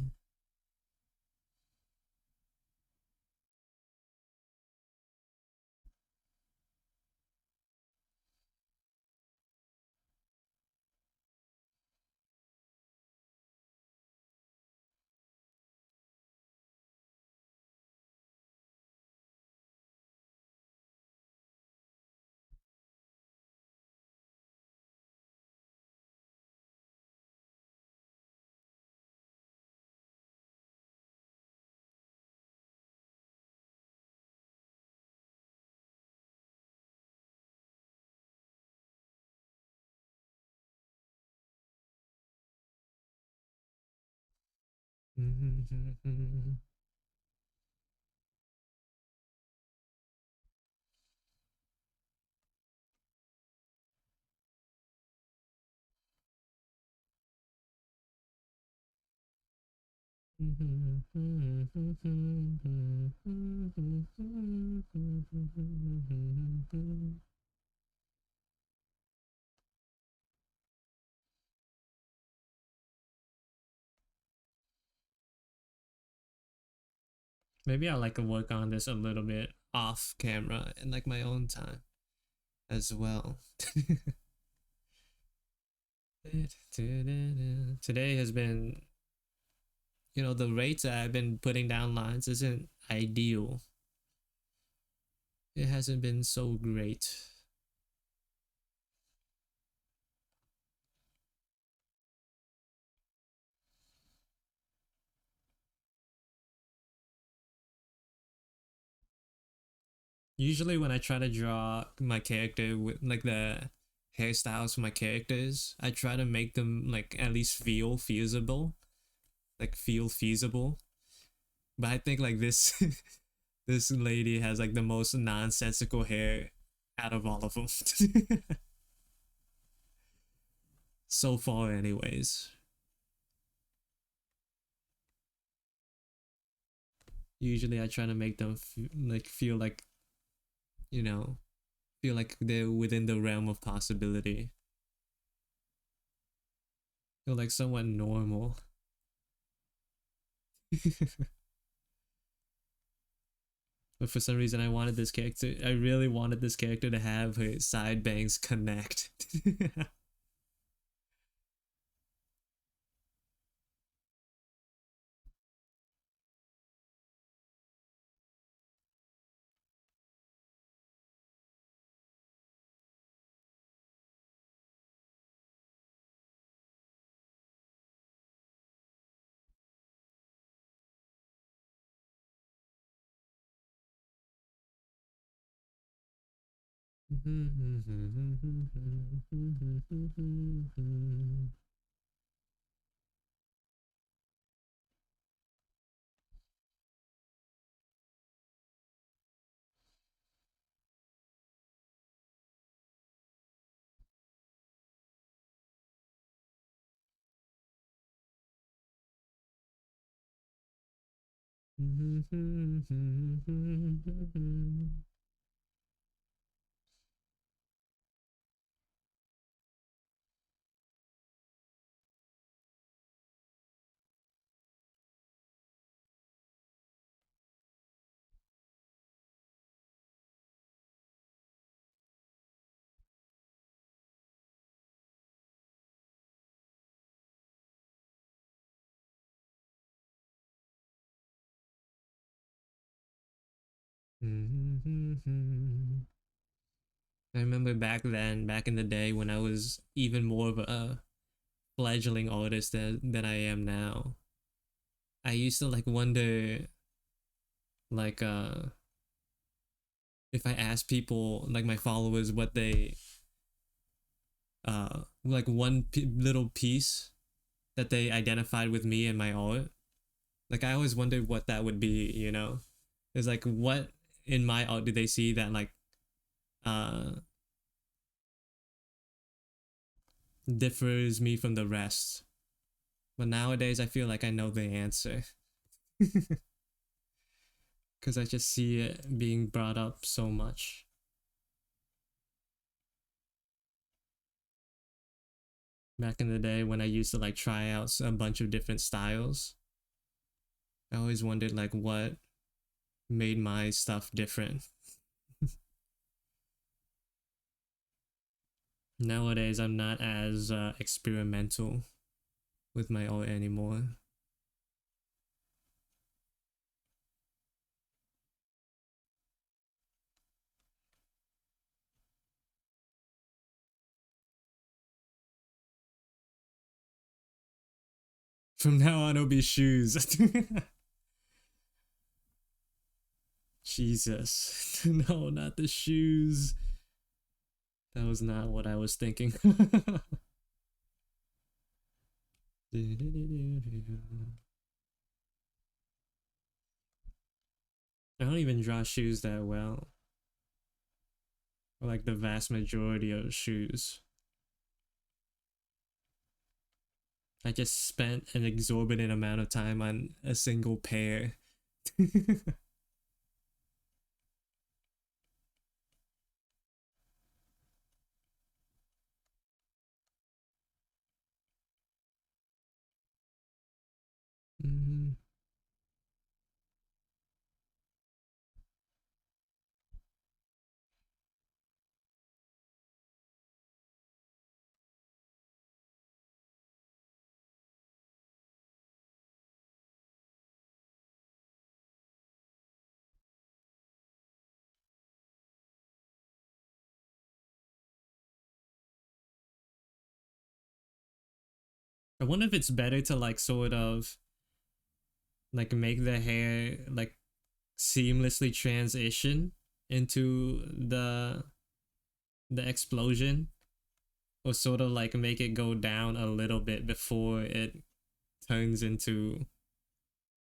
Maybe I'll like work on this a little bit off camera in like my own time as well. Today has been, you know, the rates that I've been putting down lines isn't ideal. It hasn't been so great. Usually when I try to draw my character with like the hairstyles for my characters, I try to make them like at least feel feasible. Like feel feasible. But I think like this this lady has like the most nonsensical hair out of all of them. So far anyways. Usually I try to make them like feel like, you know, feel like they're within the realm of possibility. Feel like somewhat normal. But for some reason I wanted this character, I really wanted this character to have her side bangs connect. I remember back then, back in the day when I was even more of a fledgling artist than I am now. I used to like wonder like if I asked people like my followers what they like one little piece that they identified with me and my art. Like I always wondered what that would be, you know? It's like what in my art did they see that like uh differs me from the rest? But nowadays I feel like I know the answer. Because I just see it being brought up so much. Back in the day when I used to like try out a bunch of different styles, I always wondered like what made my stuff different. Nowadays, I'm not as experimental with my art anymore. From now on, it'll be shoes. Jesus. No, not the shoes. That was not what I was thinking. I don't even draw shoes that well. Or like the vast majority of shoes. I just spent an exorbitant amount of time on a single pair. Mhm. I wonder if it's better to like sort of like make the hair like seamlessly transition into the explosion, or sort of like make it go down a little bit before it turns into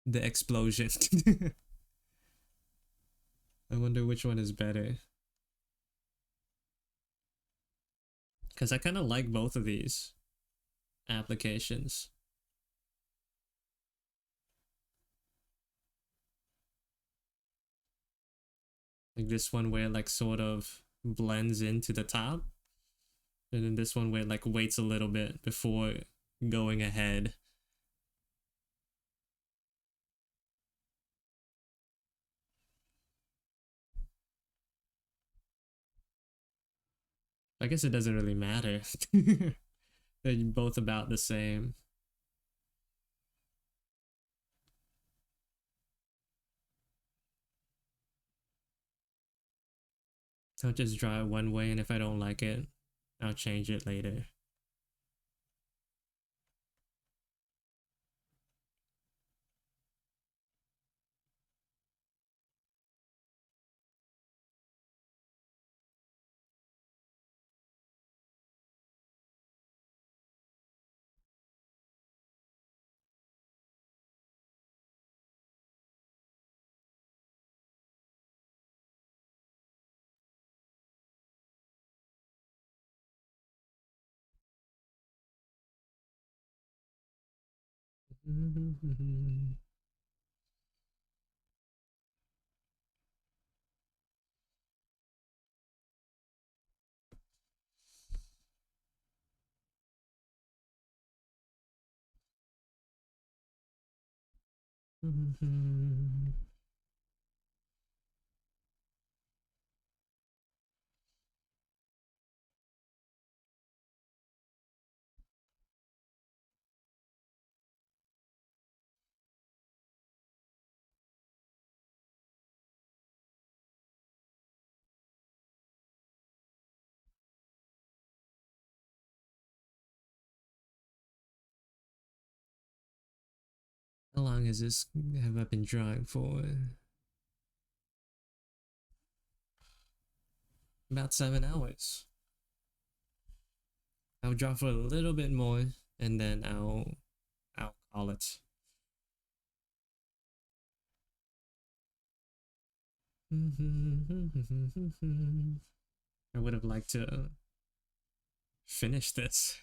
the explosion. I wonder which one is better, because I kind of like both of these applications. Like this one where it like sort of blends into the top, and then this one where it like waits a little bit before going ahead. I guess it doesn't really matter. They're both about the same. I'll just draw it one way, and if I don't like it, I'll change it later. How long has this have I been drawing for? About 7 hours. I'll draw for a little bit more, and then I'll call it. I would have liked to finish this.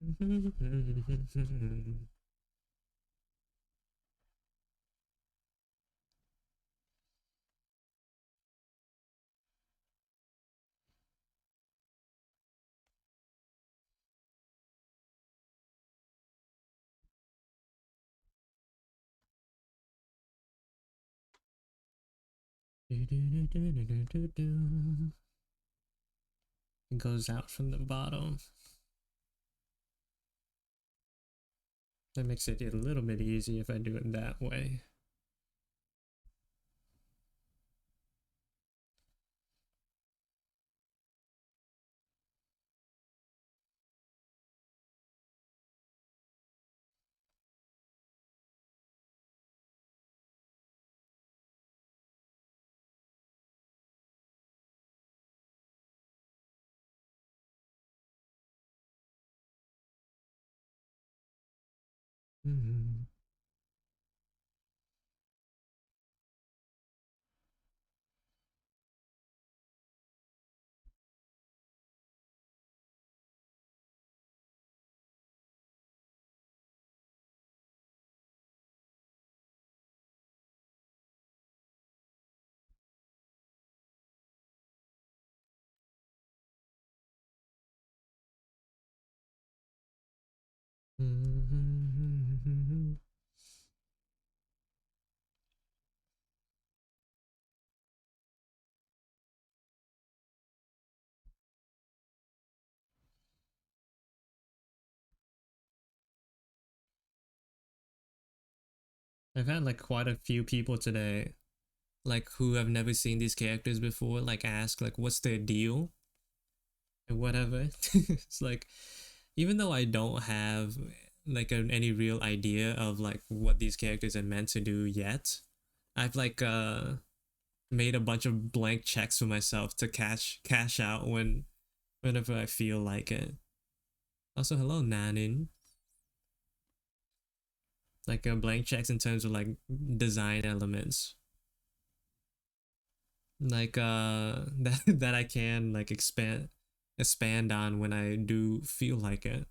It goes out from the bottom. That makes it a little bit easier if I do it that way. Mm-hmm. Mm-hmm. I've had like quite a few people today, like who have never seen these characters before, like ask like what's their deal and whatever. It's like even though I don't have like any real idea of like what these characters are meant to do yet, I've like made a bunch of blank checks for myself to cash out whenever I feel like it. Also, hello Nanin. Like blank checks in terms of like design elements, like that I can like expand on when I do feel like it.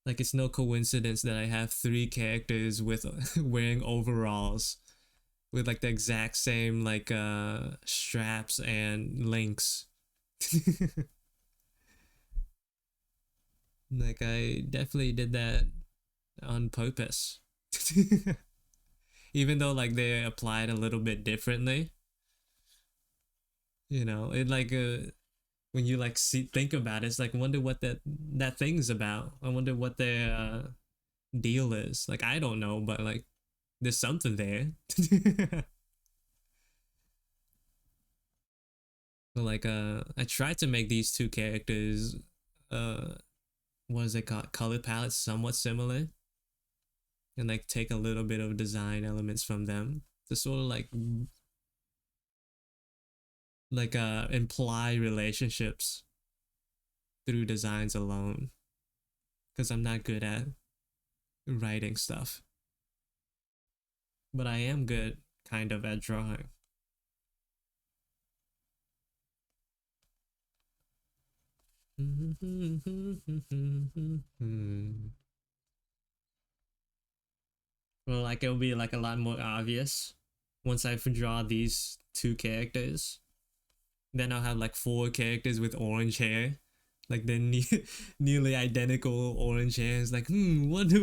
Like it's no coincidence that I have three characters with wearing overalls with like the exact same like straps and links. Like I definitely did that on purpose. Even though like they applied a little bit differently, it like when you like think about it, it's like wonder what that thing's about. I wonder what their deal is. Like I don't know, but like there's something there. But like I tried to make these two characters uh what is it called, color palettes somewhat similar, and like take a little bit of design elements from them to sort of like imply relationships through designs alone, because I'm not good at writing stuff, but I am good kind of at drawing. Well, like it'll be like a lot more obvious once I draw these two characters. Then I'll have like four characters with orange hair, like they're nearly identical orange hair. It's like, wonder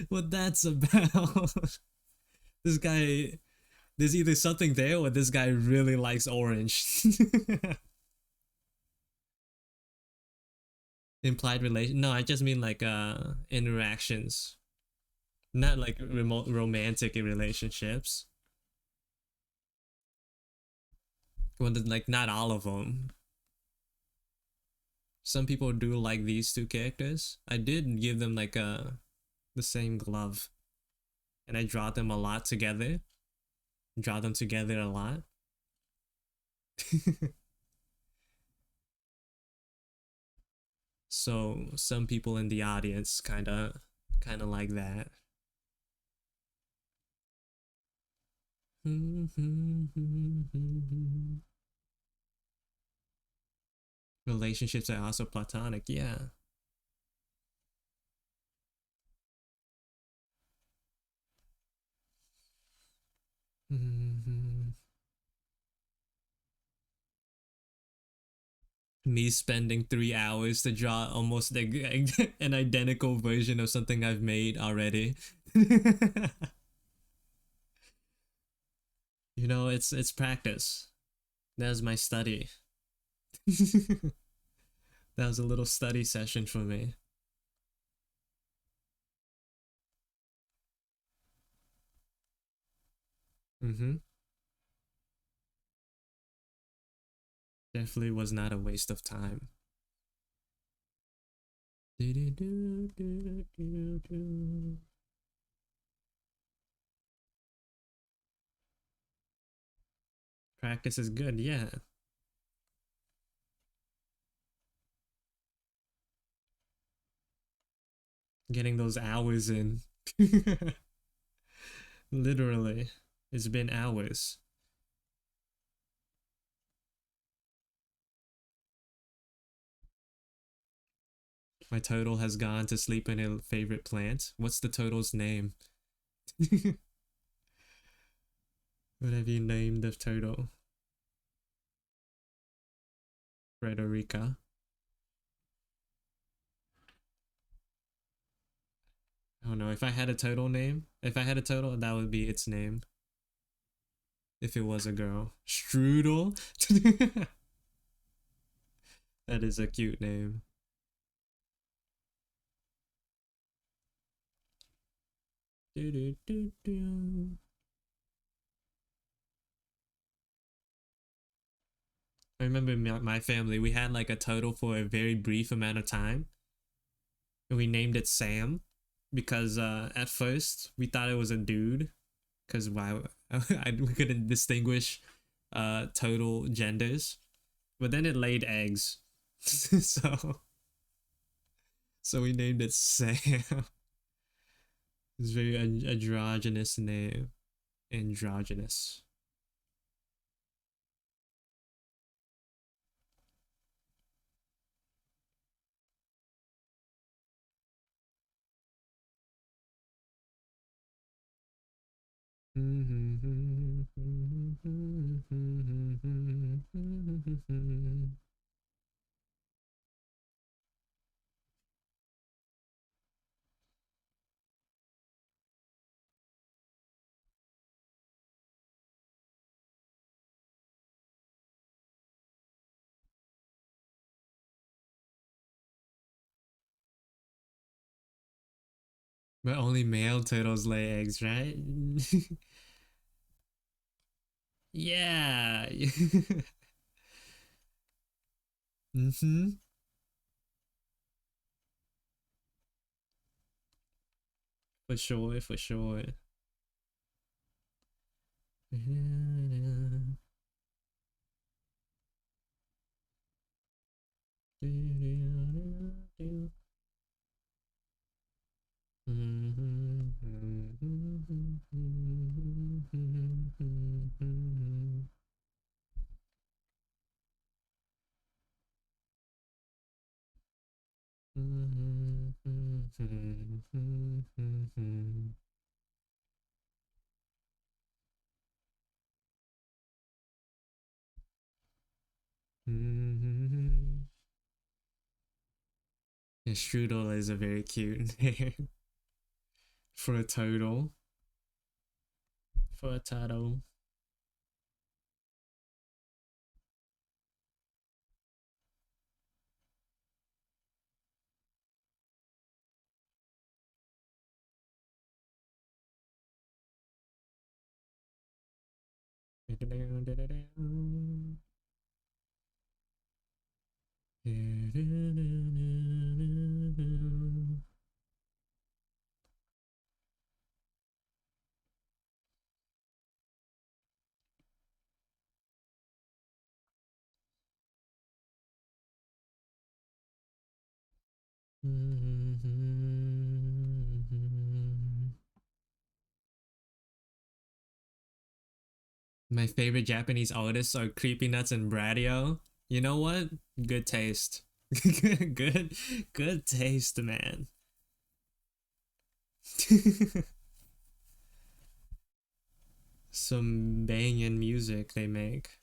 what that's about. This guy, there's either something there or this guy really likes orange. Implied relation? No, I just mean like interactions, not like remote romantic relationships. Well, like not all of them. Some people do like these two characters. I did give them like the same glove, and I draw them a lot together. Draw them together a lot. So some people in the audience kind of like that. Relationships are also platonic, yeah. Mhm. Me spending 3 hours to draw almost an identical version of something I've made already. You know, it's practice. That was my study. That was a little study session for me. Mm-hmm. Definitely was not a waste of time. Practice is good, yeah. Getting those hours in. Literally. It's been hours. My turtle has gone to sleep in a favorite plant. What's the turtle's name? What have you named the turtle? Frederica. I don't know. If I had a turtle name, if I had a turtle, that would be its name. If it was a girl. Strudel? That is a cute name. Do, do, do, do. I remember my family, we had like a turtle for a very brief amount of time. And we named it Sam because at first we thought it was a dude because why we couldn't distinguish total genders, but then it laid eggs, so we named it Sam. It's very androgynous name, androgynous. But only male turtles lay eggs, right? Yeah. Mm-hmm. For sure, for sure. Yeah, Strudel is a very cute name for a turtle. For a turtle. My favorite Japanese artists are Creepy Nuts and Bradio. You know what? Good taste. good, good taste, man. Some banging music they make.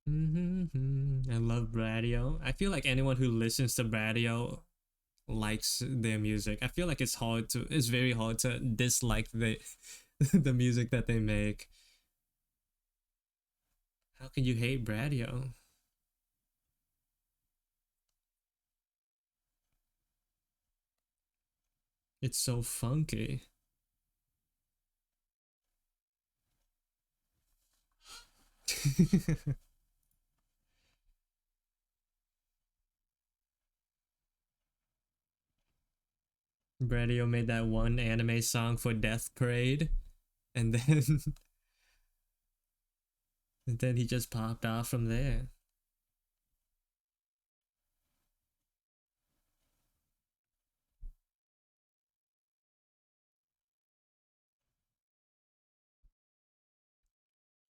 I love Bradio. I feel like anyone who listens to Bradio likes their music. I feel like it's very hard to dislike the music that they make. How can you hate Bradio? It's so funky. Bradio made that one anime song for Death Parade, and then and then he just popped off from there.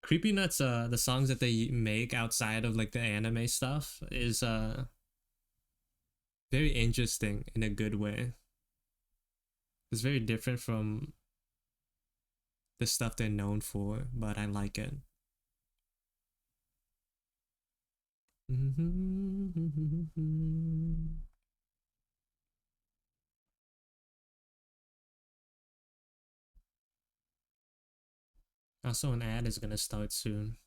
Creepy Nuts, the songs that they make outside of like the anime stuff is very interesting in a good way. It's very different from the stuff they're known for, but I like it. Also, an ad is gonna start soon.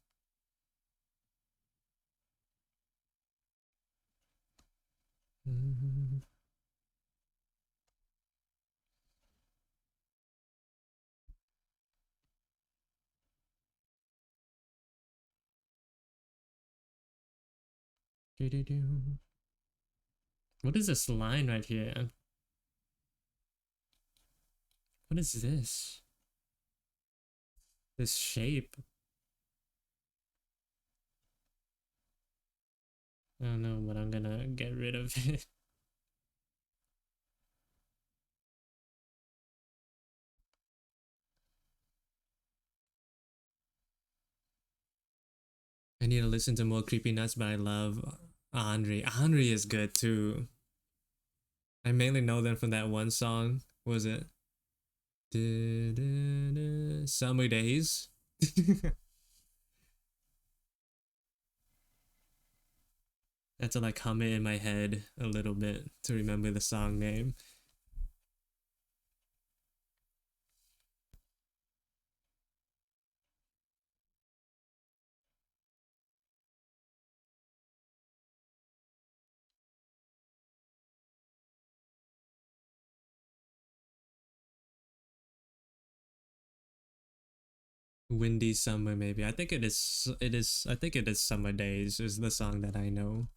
What is this line right here? What is this? This shape? I don't know, but I'm gonna get rid of it. I need to listen to more Creepy Nuts, but I love Henri. Henri is good too. I mainly know them from that one song. What was it? Summer Days? I had to like hum it in my head a little bit to remember the song name. Windy Summer, maybe. I think I think it is Summer Days is the song that I know.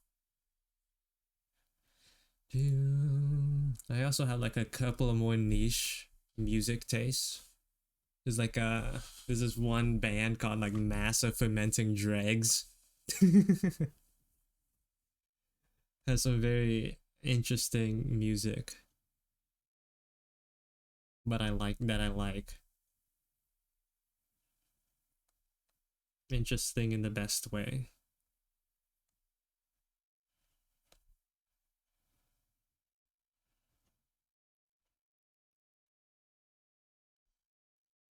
I also have like a couple of more niche music tastes. There's this one band called like Massive Fermenting Dregs. Has some very interesting music, but I like. Interesting in the best way.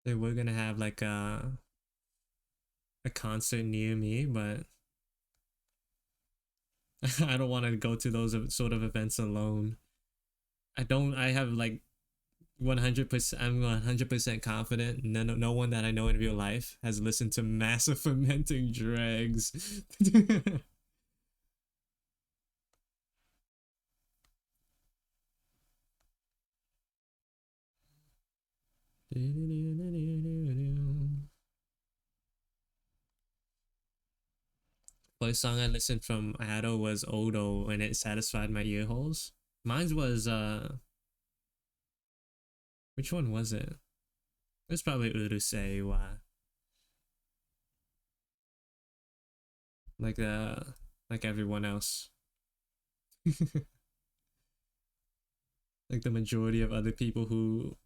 They were gonna have like a concert near me, but I don't want to go to those sort of events alone. I have like 100%, I'm 100% confident no one that I know in real life has listened to Massive Fermenting Dregs. First song I listened from Ado was Odo, and it satisfied my ear holes. Mine was which one was it? It was probably Urusei wa. Like like everyone else. Like the majority of other people who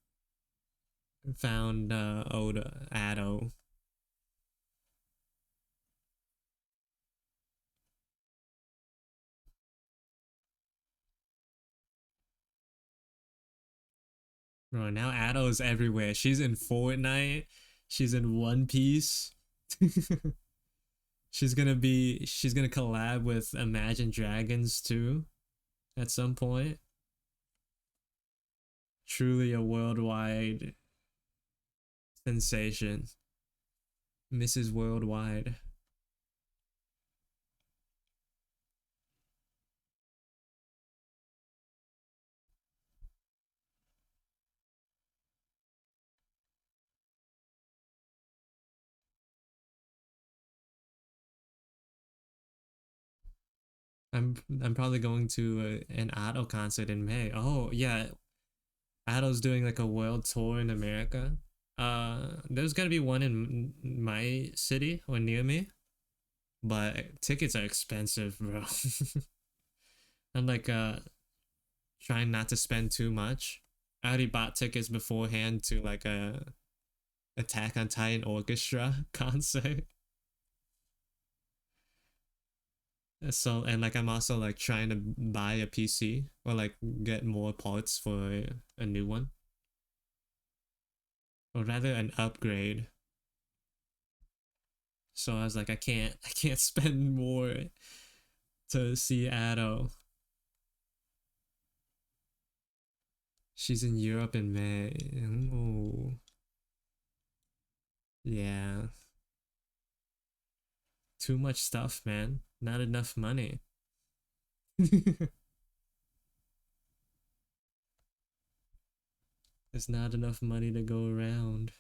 found Oda Ado. Bro, now Ato's everywhere. She's in Fortnite. She's in One Piece. She's gonna collab with Imagine Dragons too at some point. Truly a worldwide sensation. Mrs. Worldwide. I'm probably going to an Ado concert in May. Oh yeah, Ado's doing like a world tour in America. There's gotta be one in my city or near me, but tickets are expensive, bro. I'm like trying not to spend too much. I already bought tickets beforehand to like a Attack on Titan orchestra concert. So and like I'm also like trying to buy a PC or like get more parts for a new one, or rather an upgrade. So I was like, I can't spend more to see Ado. She's in Europe in May. Oh, yeah. Too much stuff, man. Not enough money. There's not enough money to go around.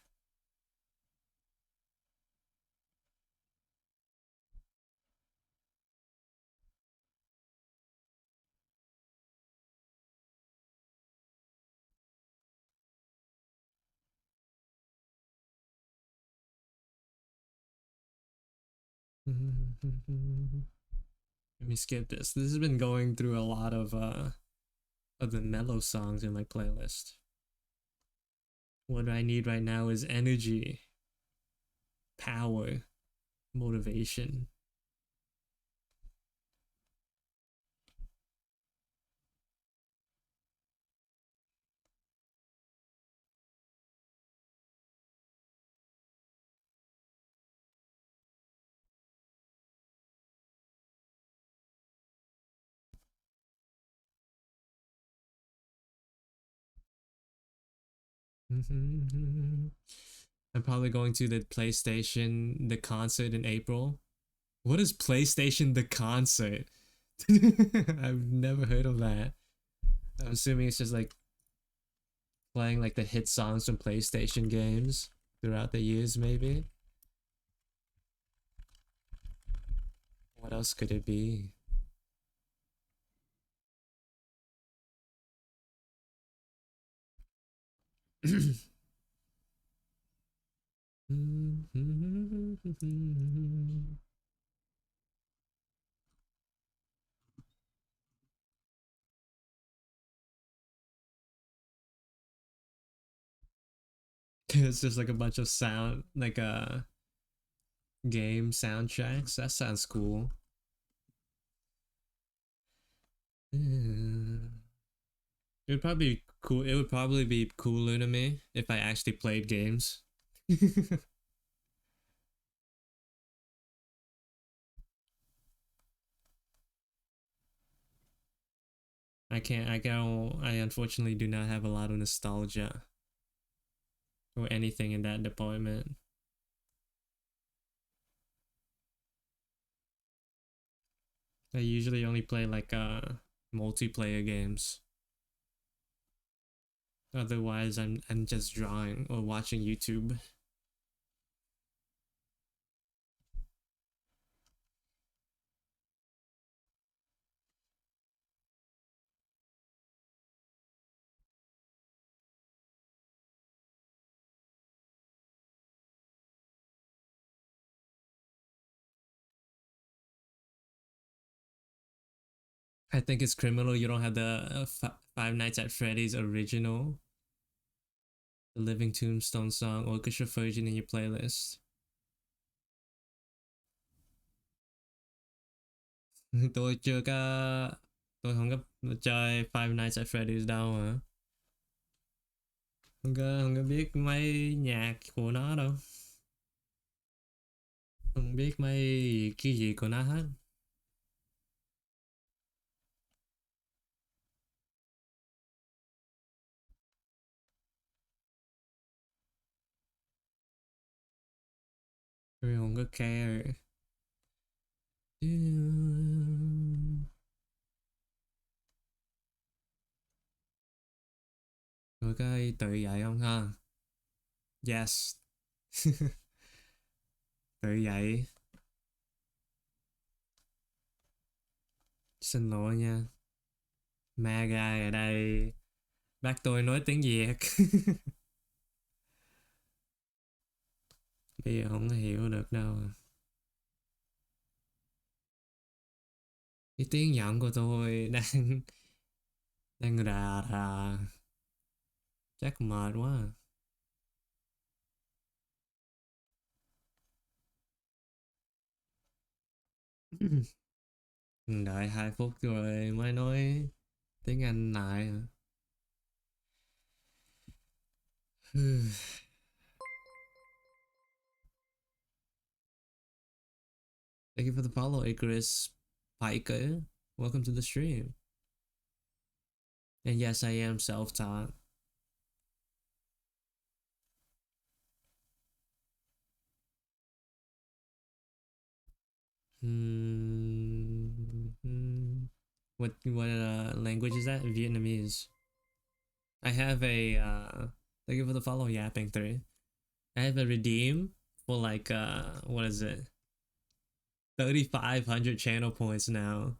Let me skip this. This has been going through a lot of the mellow songs in my playlist. What I need right now is energy, power, motivation. I'm probably going to the concert in April. What is PlayStation the concert? I've never heard of that. I'm assuming it's just like playing like the hit songs from PlayStation games throughout the years, maybe. What else could it be? It's just like a bunch of sound, like game soundtracks. That sounds cool. It would probably be cool. It would probably be cooler to me if I actually played games. I can't. I go. I unfortunately do not have a lot of nostalgia or anything in that department. I usually only play like multiplayer games. Otherwise, I'm just drawing or watching YouTube. I think it's criminal you don't have the Five Nights at Freddy's original, the Living Tombstone song orchestra version in your playlist. Tôi chưa có, tôi không có chơi Five Nights at Freddy's đâu hả? không có biết mấy nhạc của nó đâu, không biết mấy cái gì của nó hết. Tôi không có care. Rồi cái tự dạy không ha? Yes. Tự dạy. Xin lỗi nha, ma guy ở đây bắt tôi nói tiếng Việt. Bây giờ không có hiểu được đâu. Cái tiếng giọng của tôi đang đang rà rà, chắc mệt quá. Đợi 2 phút rồi mới nói tiếng Anh lại. Thank you for the follow, Icarus Piker. Welcome to the stream. And yes, I am self-taught. What language is that? Vietnamese. I have a thank you for the follow, Yapping 3. I have a redeem for like what is it? 3,500 channel points now.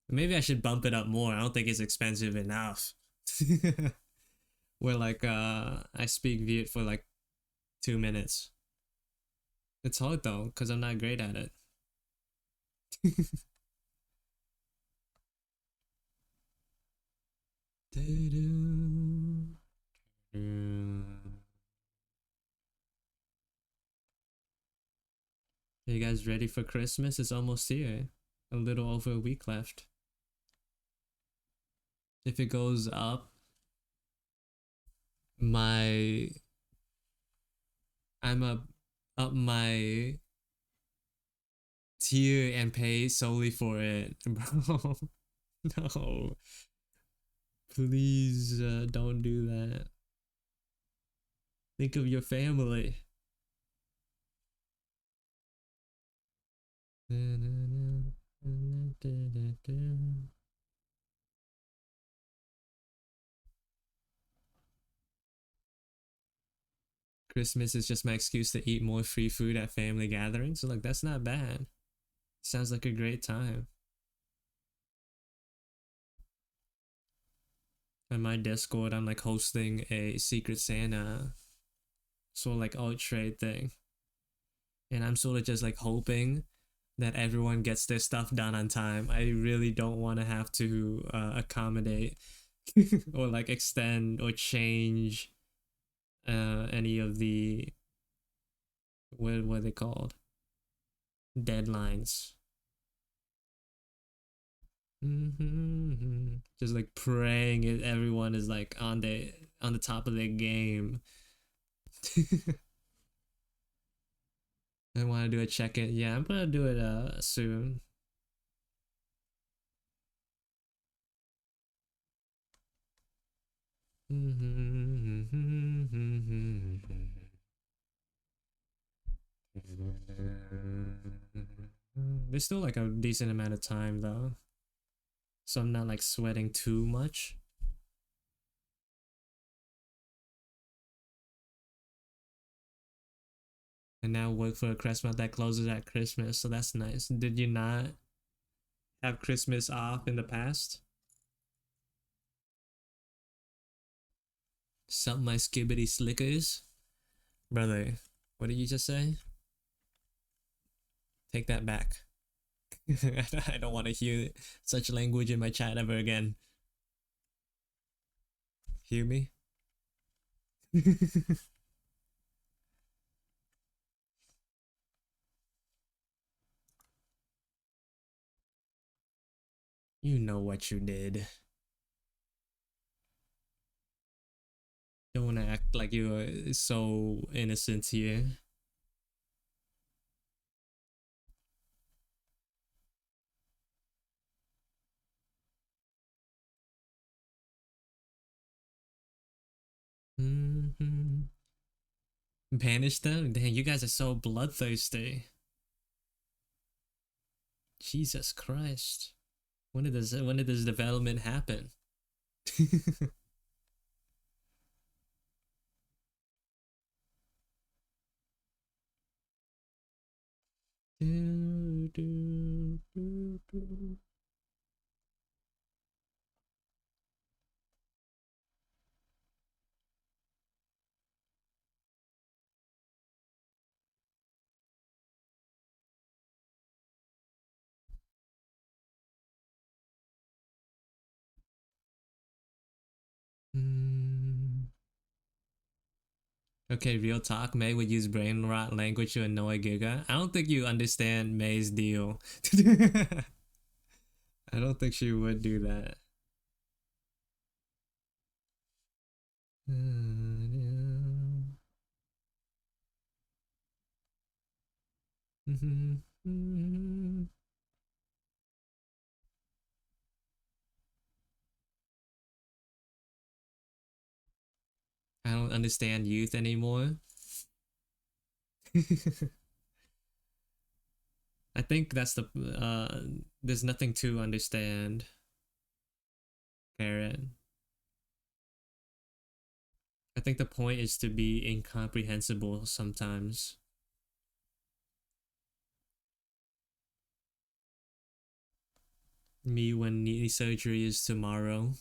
Maybe I should bump it up more. I don't think it's expensive enough. Where like I speak Viet for like 2 minutes. It's hard though, because I'm not great at it. Are you guys ready for Christmas? It's almost here. A little over a week left. If it goes up, my I'm up my tier and pay solely for it, bro. No, please don't do that. Think of your family. Christmas is just my excuse to eat more free food at family gatherings. So like that's not bad. Sounds like a great time. On my Discord, I'm like hosting a Secret Santa sort of like alt trade thing. And I'm sort of just like hoping that everyone gets their stuff done on time. I really don't want to have to accommodate or like extend or change any of the what are they called, deadlines. Just like praying everyone is like on the top of their game. I want to do a check-in. Yeah, I'm gonna do it soon. There's still like a decent amount of time though, so I'm not like sweating too much. And now work for a restaurant that closes at Christmas, so that's nice. Did you not have Christmas off in the past? Sup my skibbity slickers? Brother, what did you just say? Take that back. I don't want to hear such language in my chat ever again. Hear me? You know what you did. Don't act like you're so innocent here. Mm-hmm. Banish them? Damn, you guys are so bloodthirsty. Jesus Christ. When did this development happen? do, do, do, do. Mm. Okay, real talk. May would use brain rot language to annoy Giga. I don't think you understand May's deal. I don't think she would do that. I don't understand youth anymore. I think that's the there's nothing to understand, Parrot. I think the point is to be incomprehensible sometimes. Me when knee surgery is tomorrow.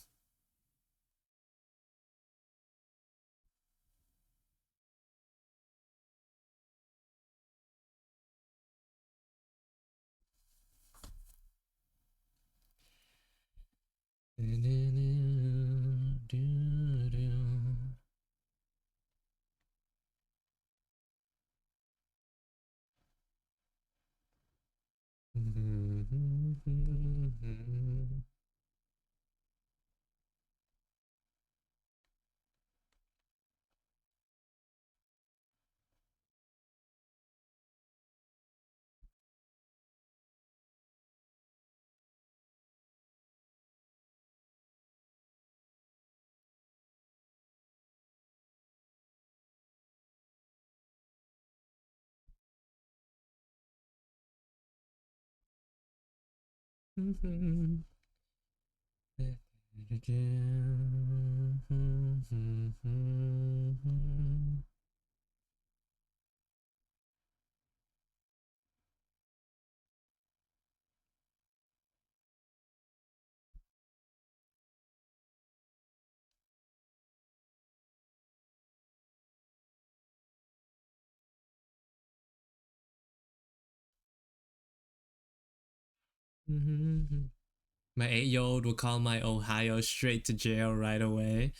My 8-year-old will call my Ohio straight to jail right away.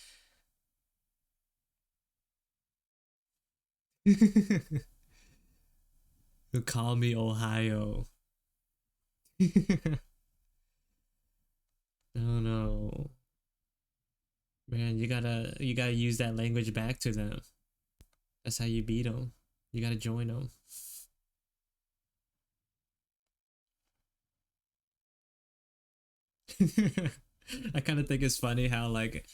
He'll call me Ohio. Oh no. Man, you gotta use that language back to them. That's how you beat them. You gotta join them. I kind of think it's funny how like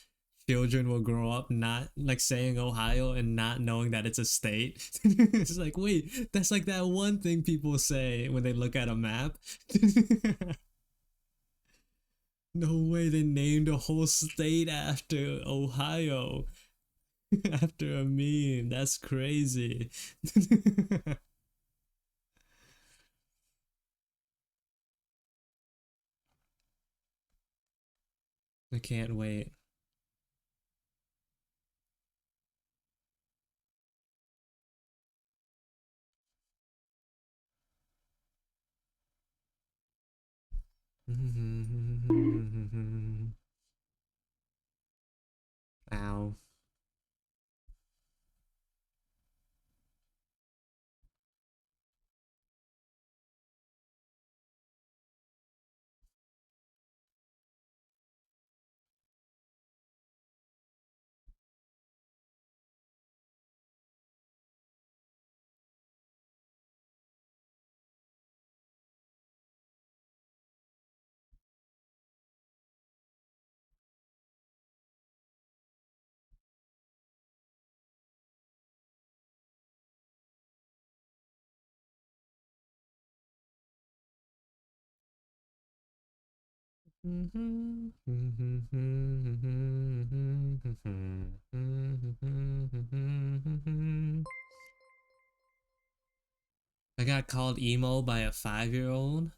children will grow up not like saying Ohio and not knowing that it's a state. It's like, wait, that's like that one thing people say when they look at a map. No way they named a whole state after Ohio. After a meme. That's crazy. I can't wait. Ow. I got called emo by a 5-year-old.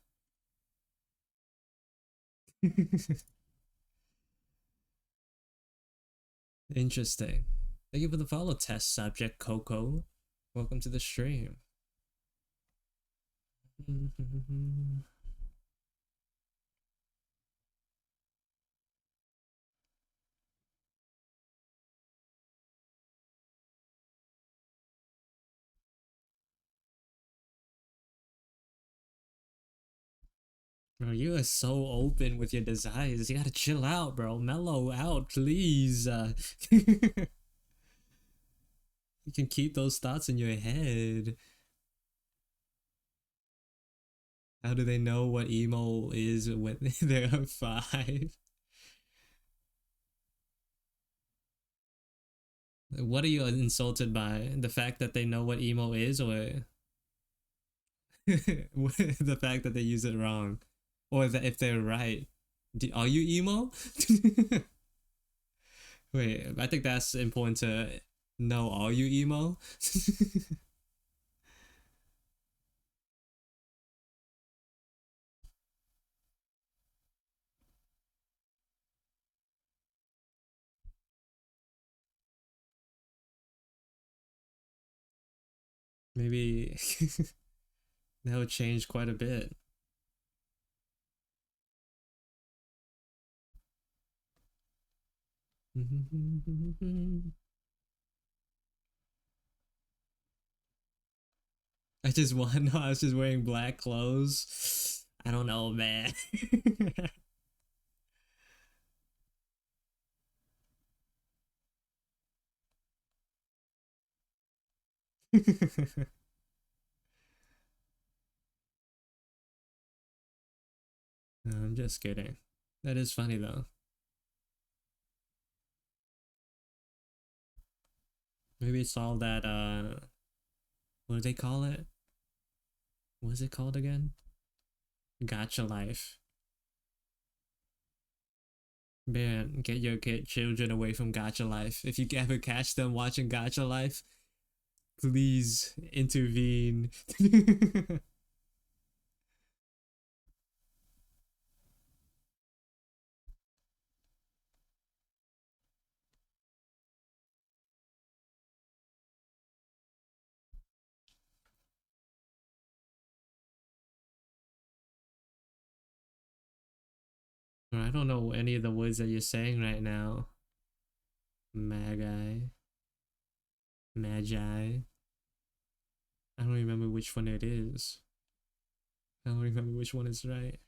Interesting. Thank you for the follow, test subject Coco. Welcome to the stream. Bro, you are so open with your desires. You gotta chill out, bro. Mellow out, please. You can keep those thoughts in your head. How do they know what emo is when they're 5? What are you insulted by? The fact that they know what emo is, or the fact that they use it wrong? Or that if they're right? Are you emo? Wait, I think that's important to know. Are you emo? Maybe that would change quite a bit. I just want. No, I was just wearing black clothes. I don't know, man. No, I'm just kidding. That is funny though. Maybe it's all that what do they call it? What is it called again? Gotcha life. Man, get your children away from Gotcha life. If you ever catch them watching Gotcha life, please intervene. I don't know any of the words that you're saying right now. Magi. Magi. I don't remember which one it is. I don't remember which one is right.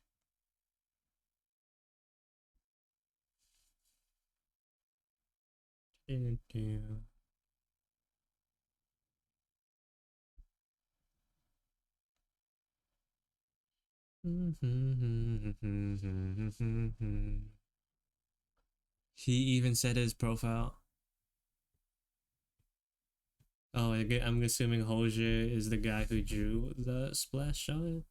He even said his profile. Oh, I'm assuming Hosier is the guy who drew the splash shot.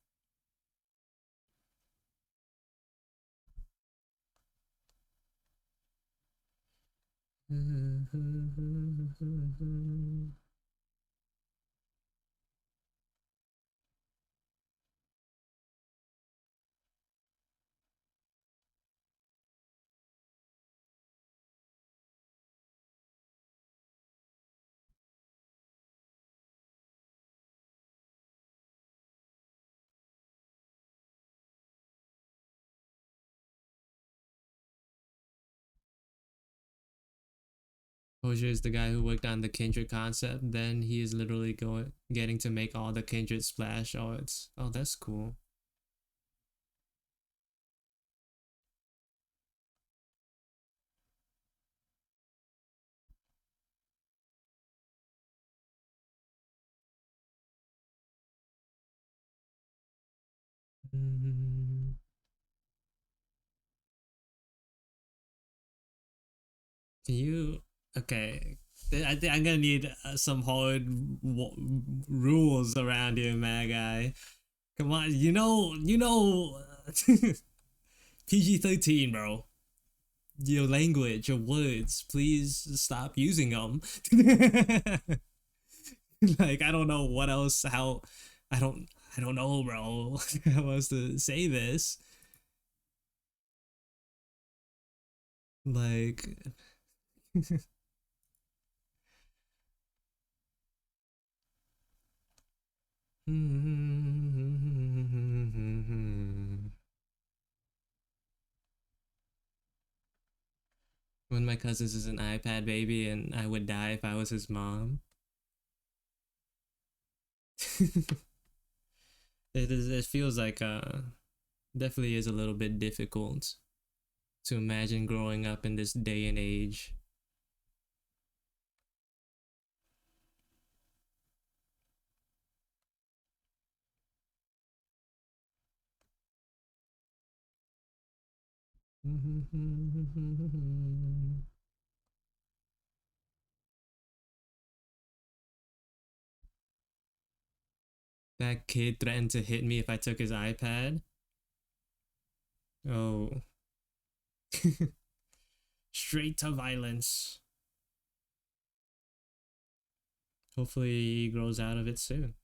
Hosier is the guy who worked on the Kindred concept. Then he is literally getting to make all the Kindred splash arts. Oh, that's cool. Can you? Okay. I think I'm gonna need some hard rules around here, my guy. Come on, PG-13, bro. Your language, your words, please stop using them. Like, I don't know what else, how, I don't, I don't know, bro. How else to say this? Like, one of my cousins is an iPad baby, and I would die if I was his mom. It feels like definitely is a little bit difficult to imagine growing up in this day and age. That kid threatened to hit me if I took his iPad. Oh, straight to violence. Hopefully he grows out of it soon.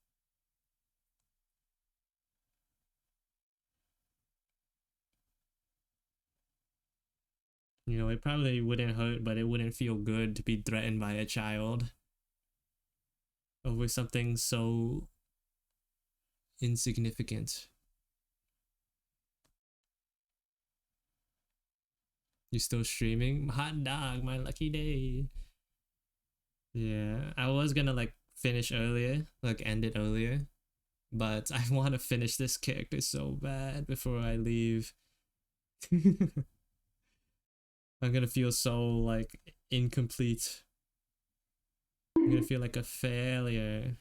You know, it probably wouldn't hurt, but it wouldn't feel good to be threatened by a child over something so insignificant. You still streaming? Hot dog, my lucky day. Yeah, I was gonna like finish earlier, like end it earlier, but I want to finish this character so bad before I leave. I'm gonna feel so like incomplete. I'm gonna feel like a failure.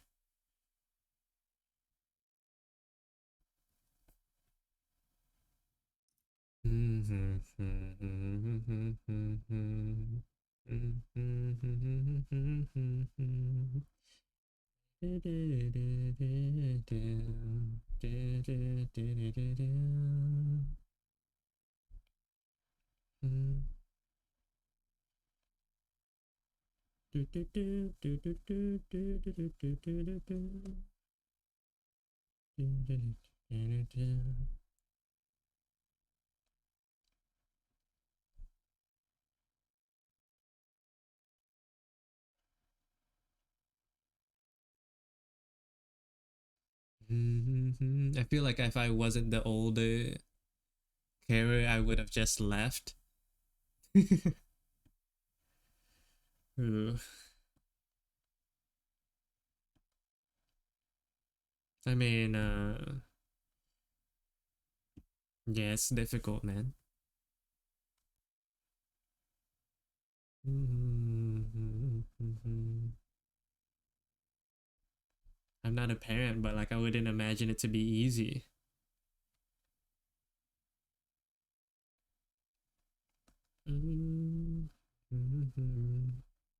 I feel like if I wasn't the older Kara, I would have just left. Ugh. I mean, yeah, it's difficult, man. I'm not a parent, but like I wouldn't imagine it to be easy.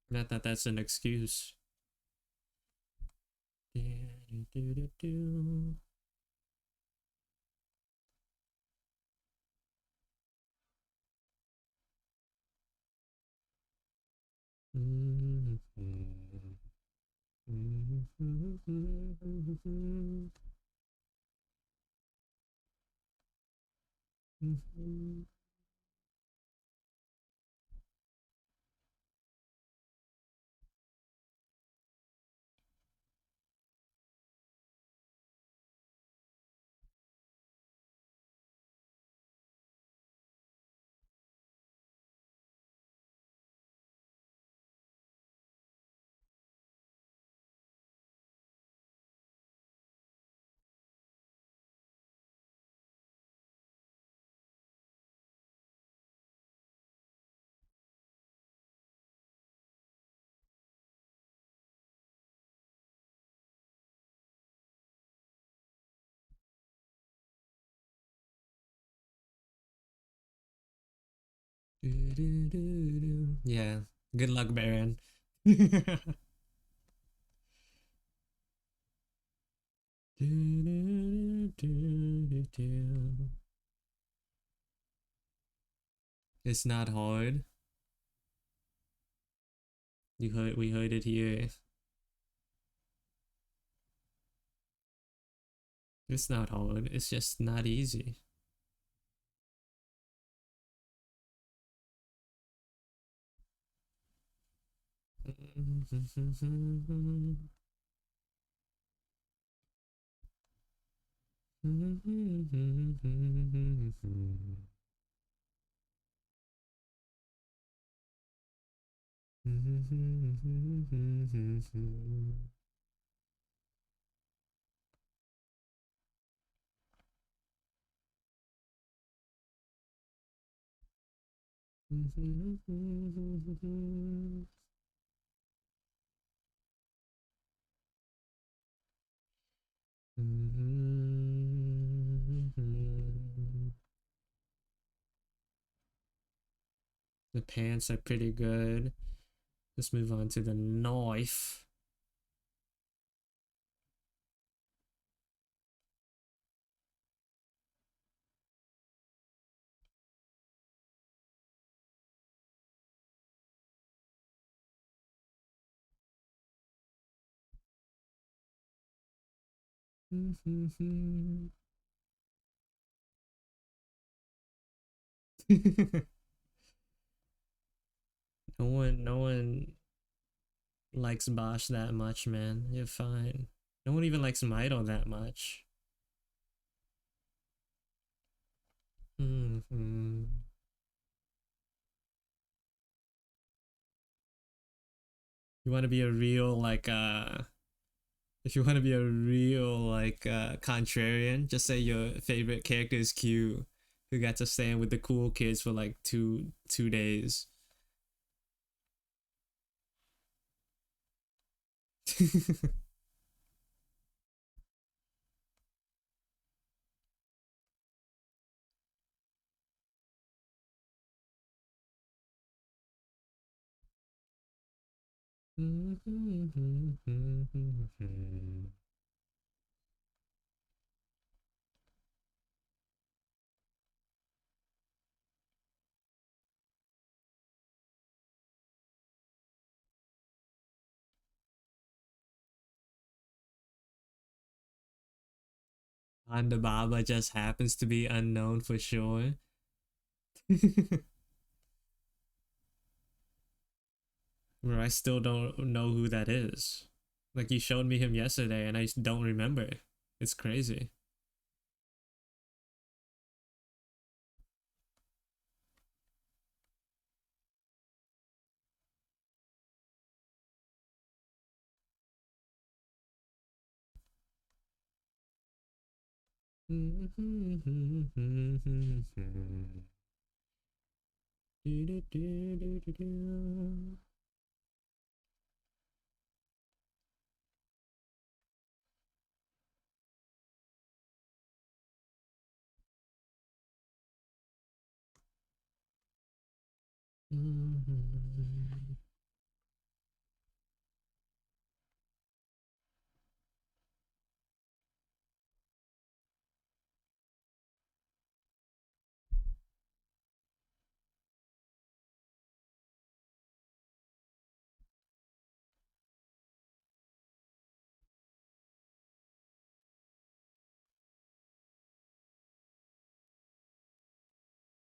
Not that that's an excuse. Yeah, good luck, Baron. It's not hard. We heard it here. It's not hard. It's just not easy. The pants are pretty good. Let's move on to the knife. No one likes Bosch that much, man. You're fine. No one even likes Mito that much. You want to be a real like if you want to be a real like contrarian, just say your favorite character is Q, who got to stand with the cool kids for like two days. And the Baba just happens to be unknown for sure. Bro, I still don't know who that is. Like you showed me him yesterday and I don't remember. It's crazy.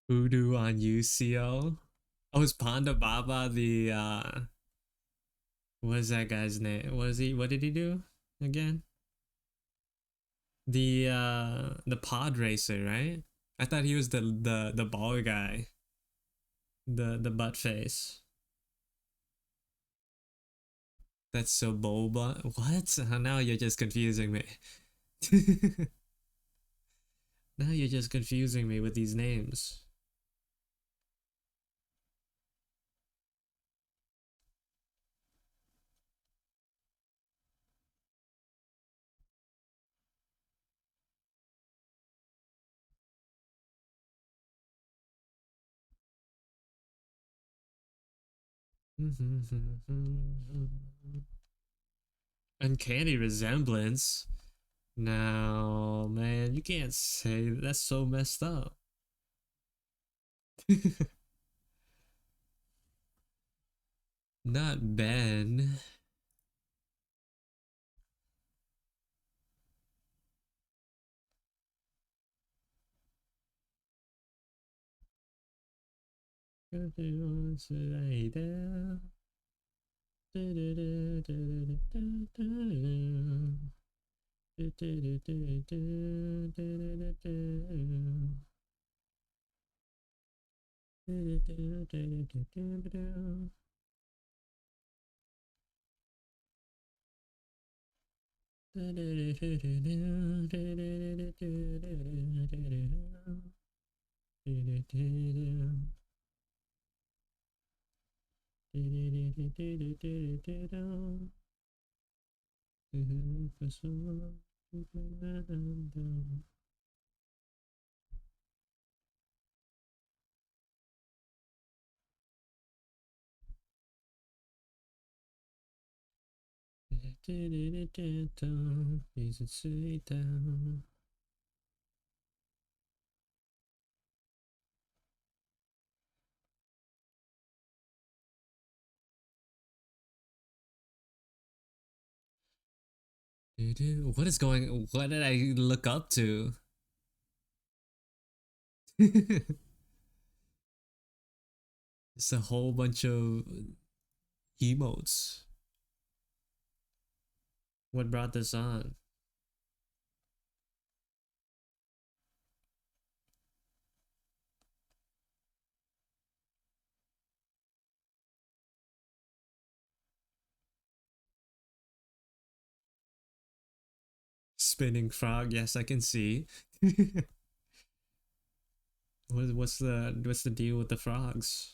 Voodoo on UCO. Oh, is Panda Baba the what is that guy's name? What did he do again? The pod racer, right? I thought he was the ball guy. The butt face. That's so boba. What? Now you're just confusing me. Now you're just confusing me with these names. Uncanny resemblance. No, man, you can't say that. That's so messed up. Not Ben. What is going? What did I look up to? It's a whole bunch of emotes. What brought this on? Spinning frog. Yes, I can see. What's the deal with the frogs?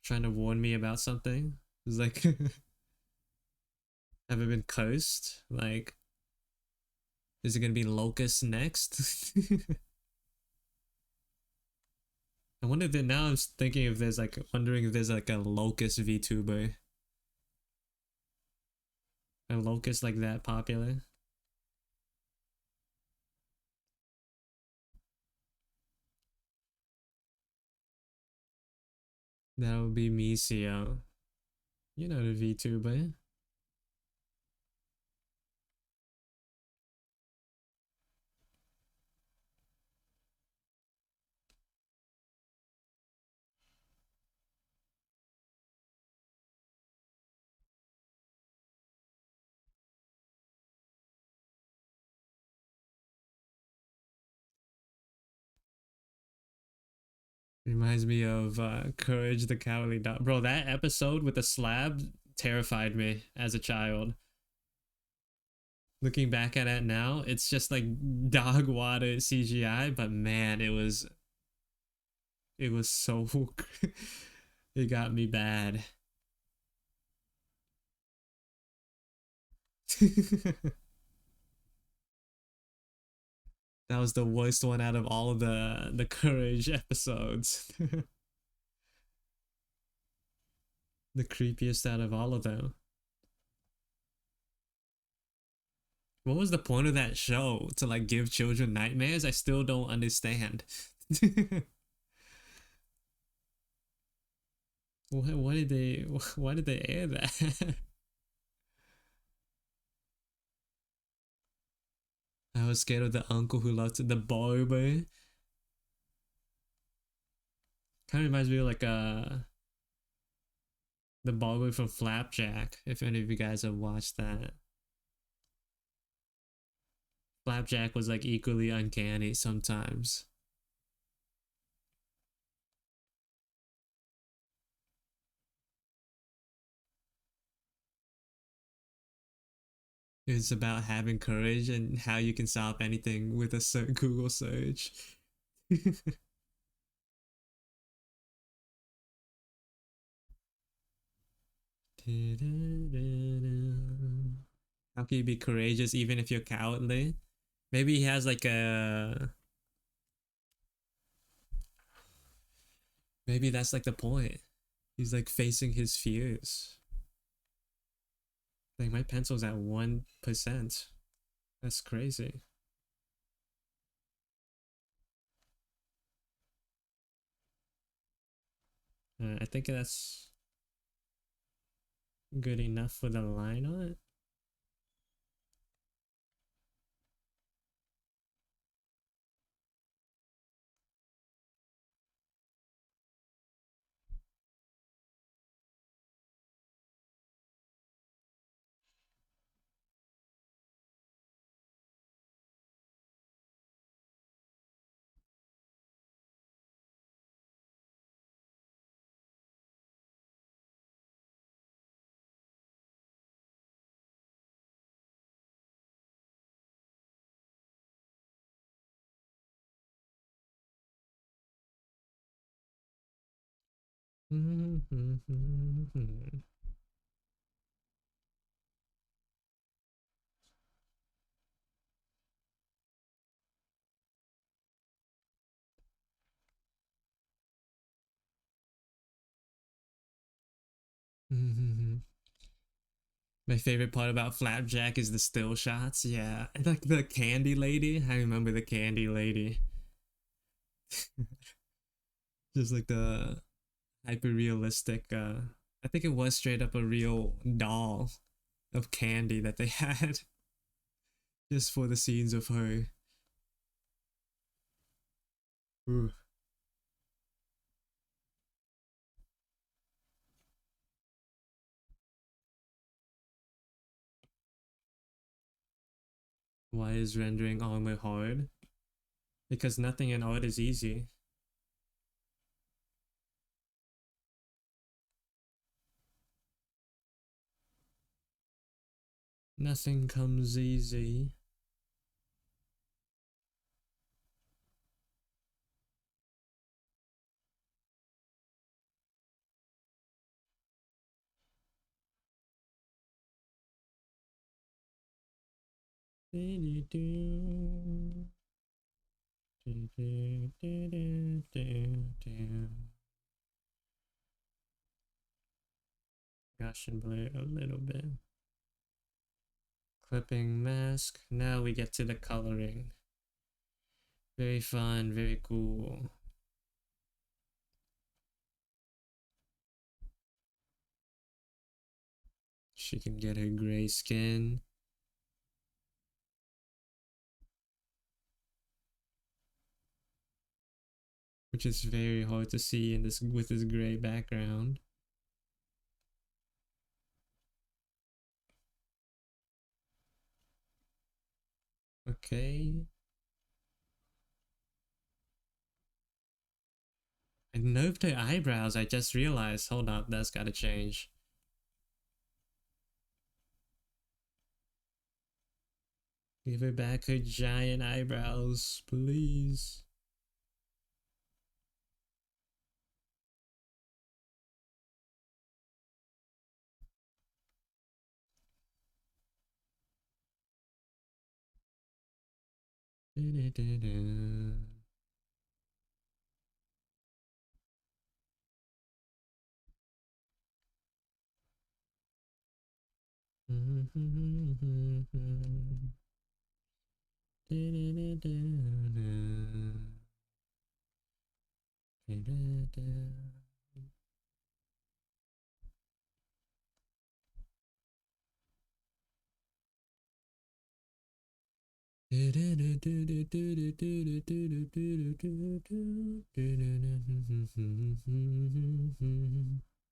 Trying to warn me about something? It's like, have I been cursed? Like, is it gonna be locust next? I wonder if now I'm thinking if there's like wondering if there's like a locust VTuber. A locust like that popular? That would be Misio. You know the VTuber. Reminds me of Courage the Cowardly Dog. Bro, that episode with the slab terrified me as a child. Looking back at it now, it's just like dog water CGI, but man, it was so it got me bad. That was the worst one out of all of the Courage episodes. The creepiest out of all of them. What was the point of that show? To like give children nightmares? I still don't understand. Why did they why did they air that? I was scared of the uncle who loved the barber. Kind of reminds me of like the barber from Flapjack, if any of you guys have watched that. Flapjack was like equally uncanny sometimes. It's about having courage and how you can stop anything with a Google search. How can you be courageous even if you're cowardly? Maybe he has like a. Maybe that's like the point. He's like facing his fears. Like my pencil's at 1%. That's crazy. I think that's good enough for the line on it. My favorite part about Flapjack is the still shots. Yeah, and like the candy lady. I remember the candy lady. Just like the hyper realistic. I think it was straight up a real doll of candy that they had just for the scenes of her. Ooh. Why is rendering armor hard? Because nothing in art is easy. Nothing comes easy. Gosh, and blur a little bit. Clipping mask. Now we get to the coloring. Very fun, very cool. She can get her gray skin. Which is very hard to see in this with this gray background. Okay. I nerfed her eyebrows, I just realized. Hold up, that's gotta change. Give her back her giant eyebrows, please.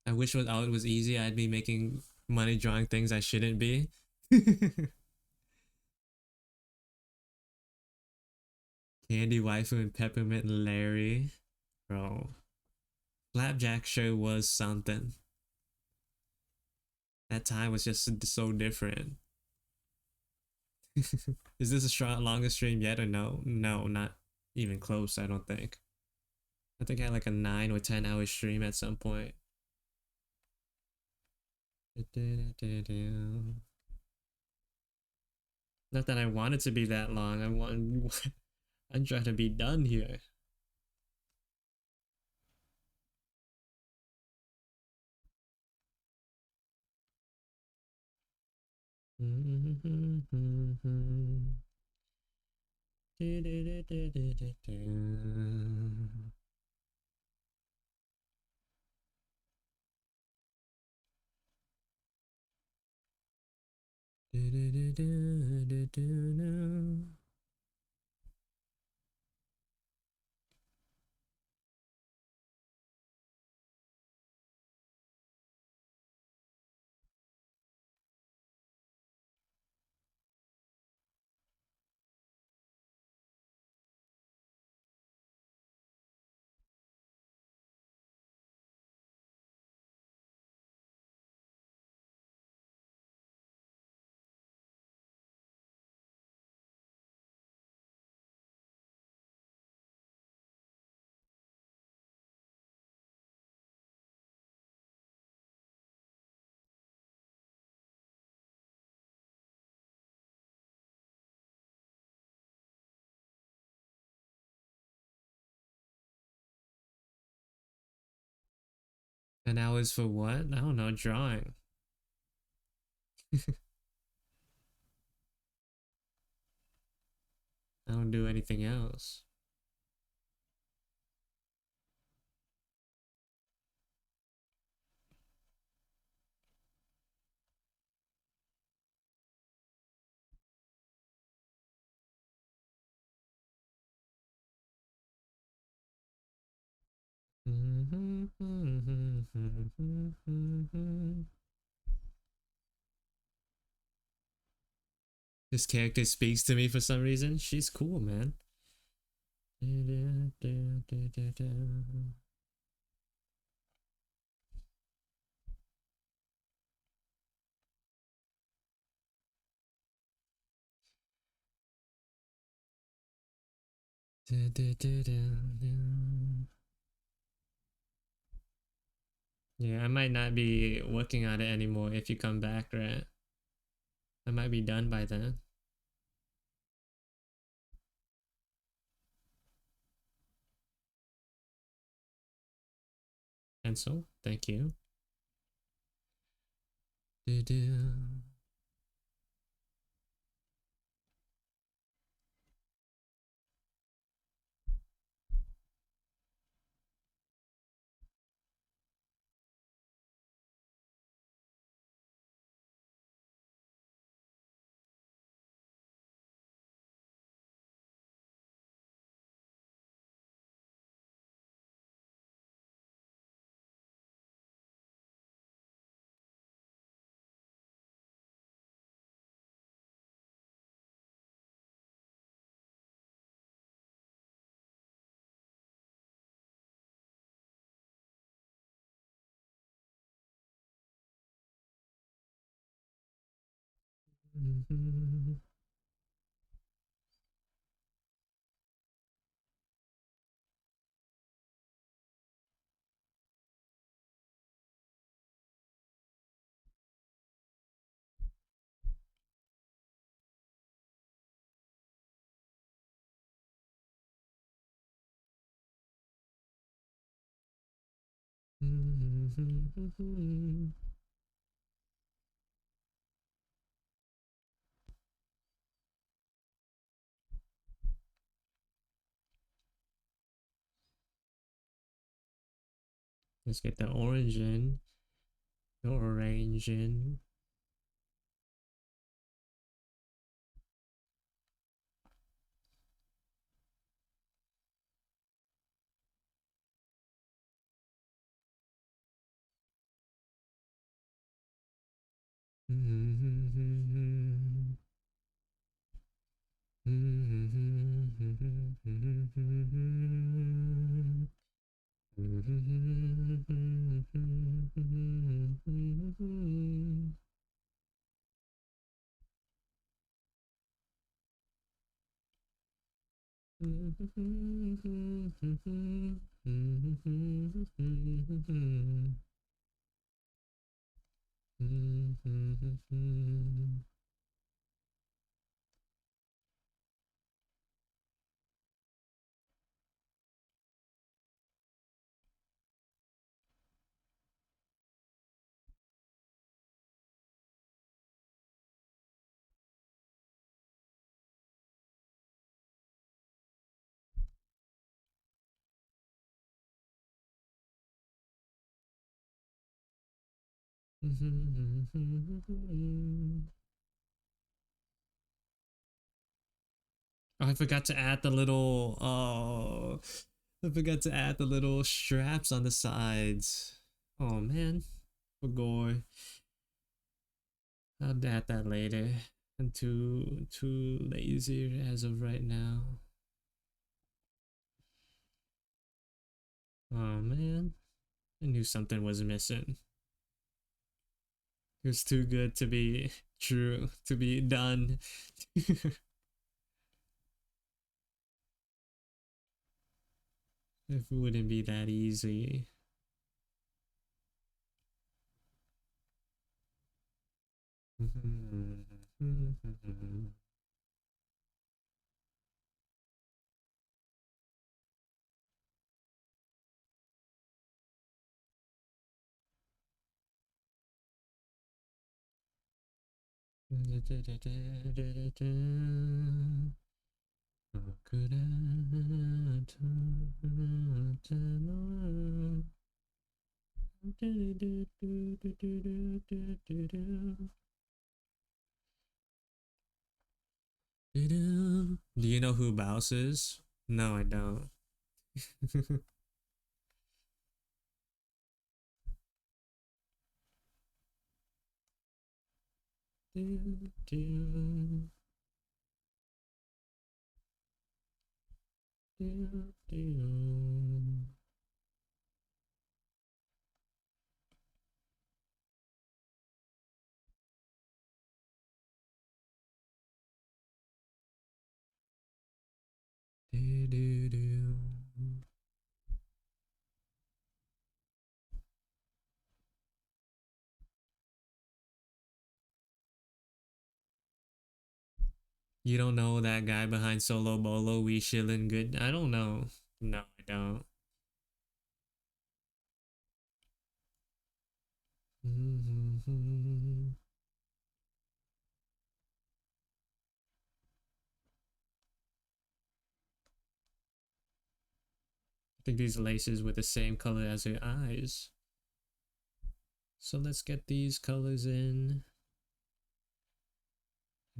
I wish when art was easy, I'd be making money drawing things I shouldn't be. Candy Waifu and Peppermint Larry. Bro. Flapjack show was something. That time was just so different. Is this a strong, longest stream yet or no? No, not even close, I don't think. I think I had like a 9 or 10 hour stream at some point. Not that I want it to be that long. I'm trying to be done here. 10 hours for what? I don't know, drawing. I don't do anything else. This character speaks to me for some reason. She's cool, man. Yeah, I might not be working on it anymore if you come back, right? I might be done by then. Pencil, thank you. Let's get the orange in. The orange in. Oh, I forgot to add the little. Oh, I forgot to add the little straps on the sides. Oh man, for gore. I'll add that later. I'm too lazy as of right now. Oh man, I knew something was missing. It was too good to be true, to be done. If it wouldn't be that easy. How could I turn Do you know who Bouse is? No, I don't. You don't know that guy behind Solo Bolo, We Shillin' Good? I don't know. No, I don't. I think these laces were the same color as her eyes. So let's get these colors in.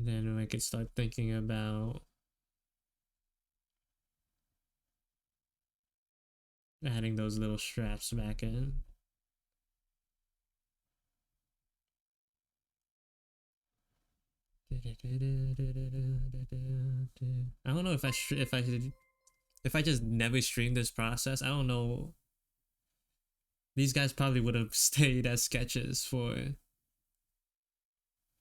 Then I could start thinking about adding those little straps back in. I don't know if if I just never streamed this process. I don't know. These guys probably would have stayed as sketches for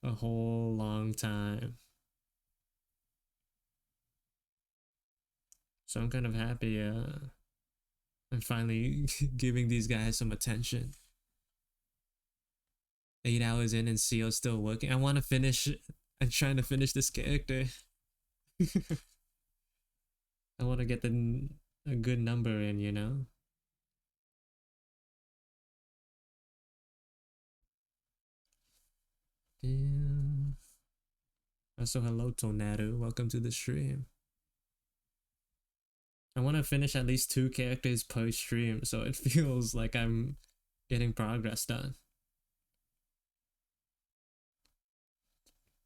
a whole long time. So I'm kind of happy I'm finally giving these guys some attention. 8 hours in and Seo's still working. I want to finish. I'm trying to finish this character. I want to get a good number in, you know? Yeah. Also, hello, Tonaru. Welcome to the stream. I want to finish at least 2 characters per stream so it feels like I'm getting progress done.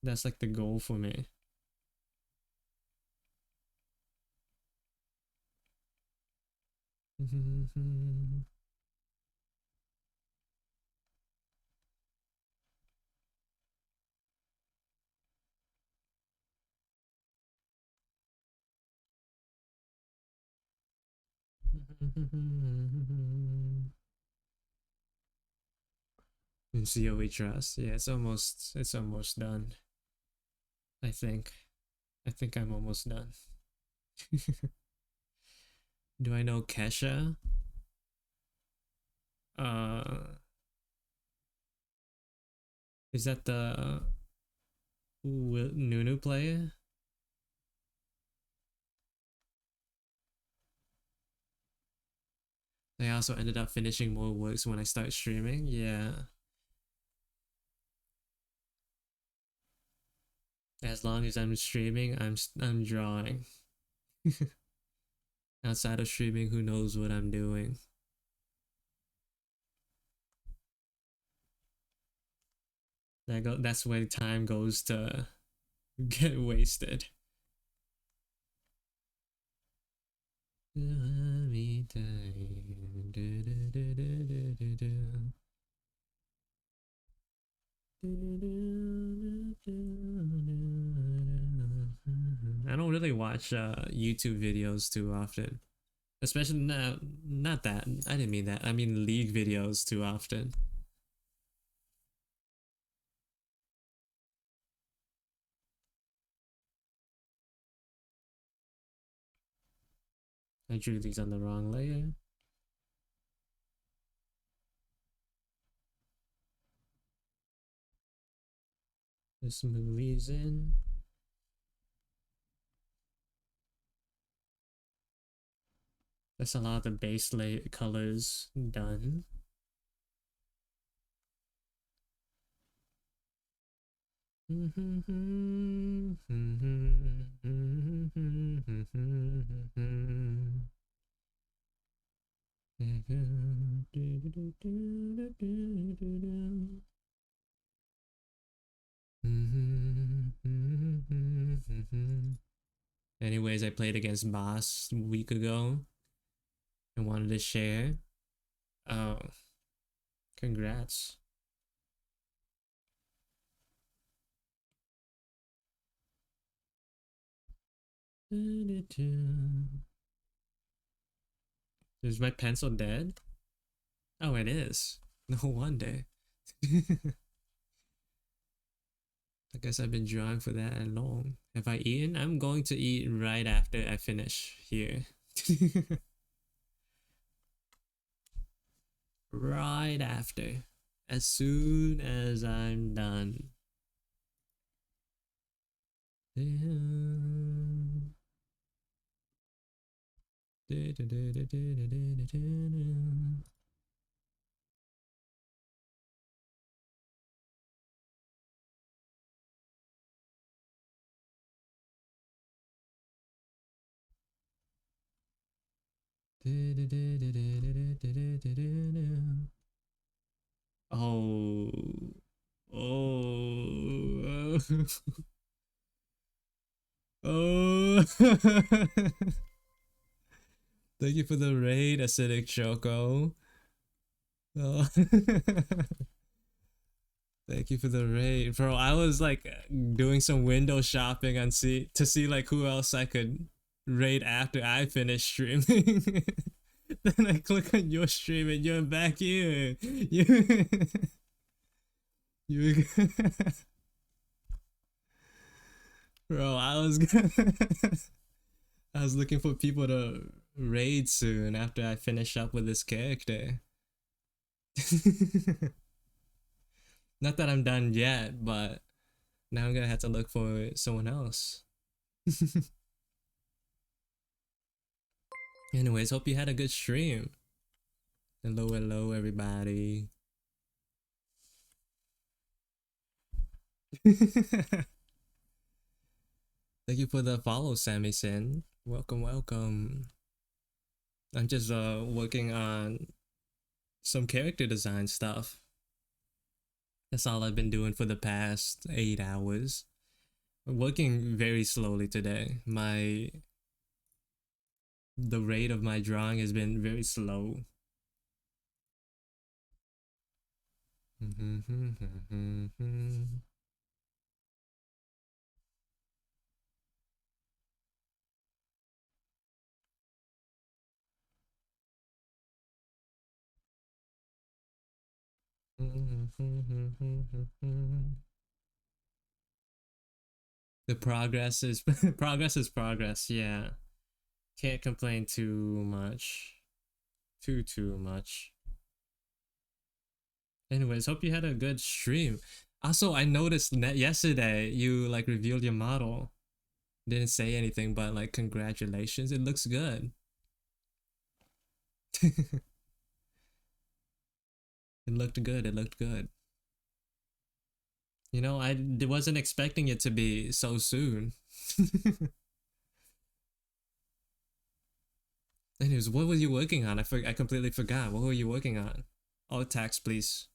That's like the goal for me. And CO we trust. Yeah, it's almost done. I think. I think I'm almost done. Do I know Kesha? Uh is that the Nunu player? I also ended up finishing more works when I start streaming. Yeah. As long as I'm streaming, I'm drawing. Outside of streaming, who knows what I'm doing? That's where time goes to get wasted. I don't really watch YouTube videos too often. Especially not that. I didn't mean that. I mean League videos too often. I drew these on the wrong layer. This movie's in. That's a lot of the base layer colors done. Anyways, I played against Boss a week ago and wanted to share. Oh, congrats. Is my pencil dead? Oh, it is. No wonder. I guess I've been drawing for that long. Have I eaten? I'm going to eat right after I finish here. Right after. As soon as I'm done. Oh. Oh. Oh. Thank you for the raid, Acidic Choco. Oh. Thank you for the raid, bro. I was like doing some window shopping and to see like who else I could raid after I finish streaming. Then I click on your stream and you're back here. You, bro. I was looking for people to raid soon after I finish up with this character. Not that I'm done yet, but now I'm gonna have to look for someone else. Anyways, hope you had a good stream. Hello, hello, everybody. Thank you for the follow, Sammy Sin. Welcome, welcome. I'm just working on some character design stuff. That's all I've been doing for the past 8 hours. I'm working very slowly today. The rate of my drawing has been very slow. The progress is progress is progress. Yeah, can't complain too much. Too much. Anyways, hope you had a good stream. Also, I noticed that yesterday you like revealed your model. Didn't say anything, but like congratulations. It looks good. It looked good. It looked good. You know, I wasn't expecting it to be so soon. Anyways, what were you working on? I completely forgot. What were you working on? Oh, tax, please.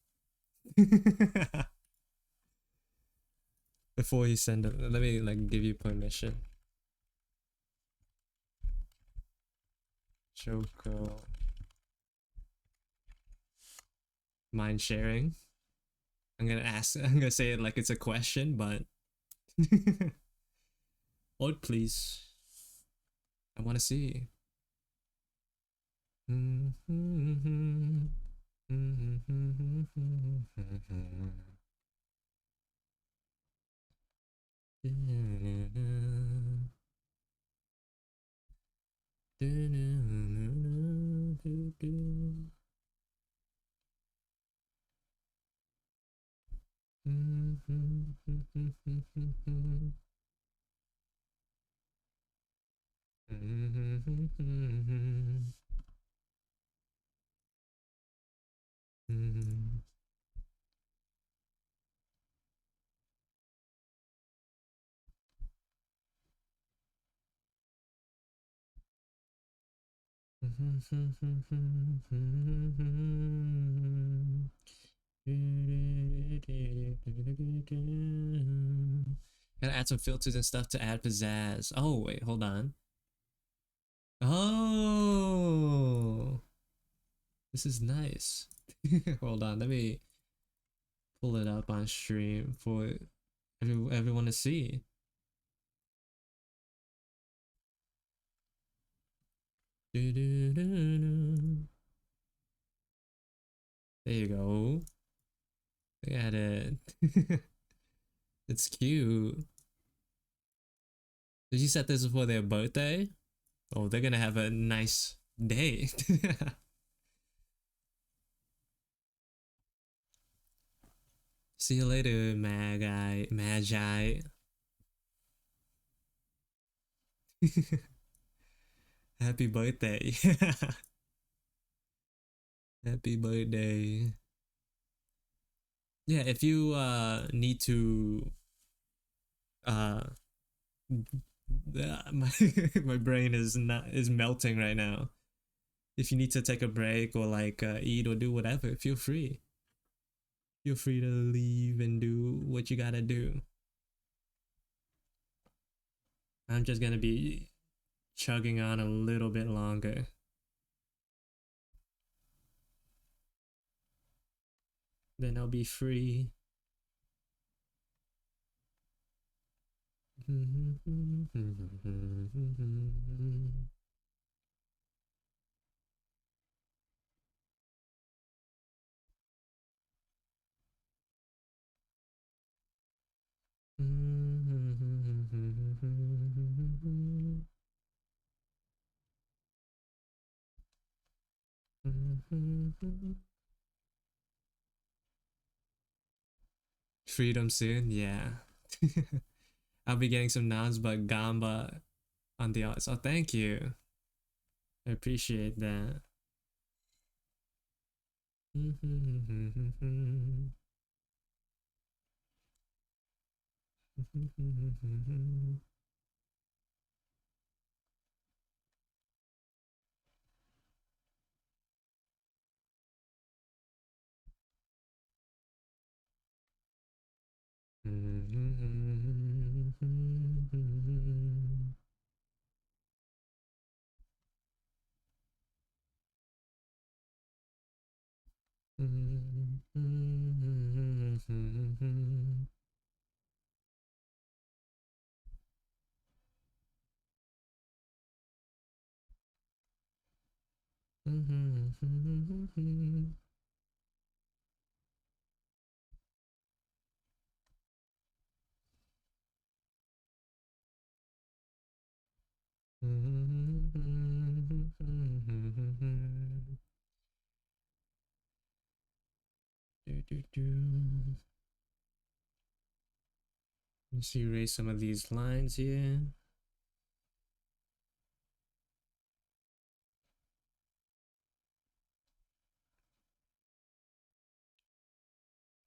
Before you send it, let me like give you permission. Choco. Mind sharing. I'm gonna say it like it's a question, but hold please. I wanna see. Gotta add some filters and stuff to add pizzazz. Oh, wait, hold on. Oh, this is nice. Hold on, let me pull it up on stream for everyone to see. There you go. Look at it. It's cute. Did you set this for their birthday? Oh, they're gonna have a nice day. See you later, Magi. Happy birthday. Happy birthday. Yeah, if you need to my my brain is melting right now. If you need to take a break or like eat or do whatever, feel free. Feel free to leave and do what you gotta do. I'm just gonna be chugging on a little bit longer. Then I'll be free. Freedom soon, yeah. I'll be getting some nods, but Gamba on the odds. Oh, thank you. I appreciate that. Let's erase some of these lines here.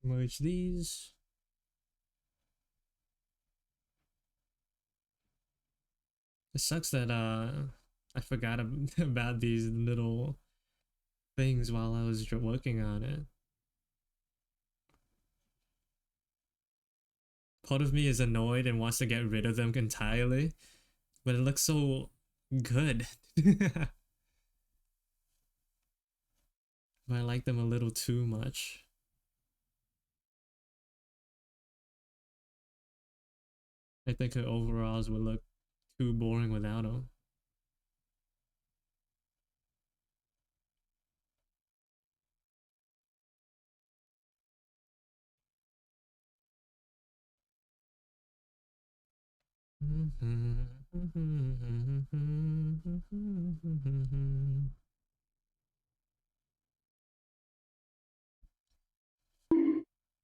Merge these. It sucks that I forgot about these little things while I was working on it. Part of me is annoyed and wants to get rid of them entirely, but it looks so good. I like them a little too much. I think her overalls would look too boring without them.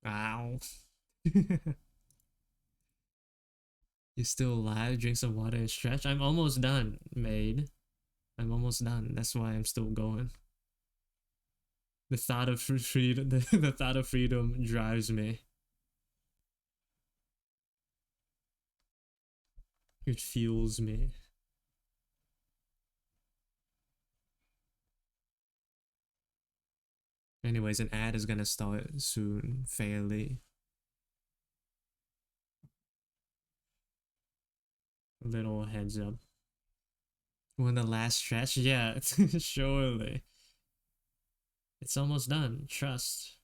Ow. You still alive? Drink some water and stretch. I'm almost done, maid. I'm almost done. That's why I'm still going. The thought of freedom, the thought of freedom drives me. It fuels me. Anyways, an ad is gonna start soon, fairly. Little heads up. When the last stretch? Yeah, surely. It's almost done. Trust.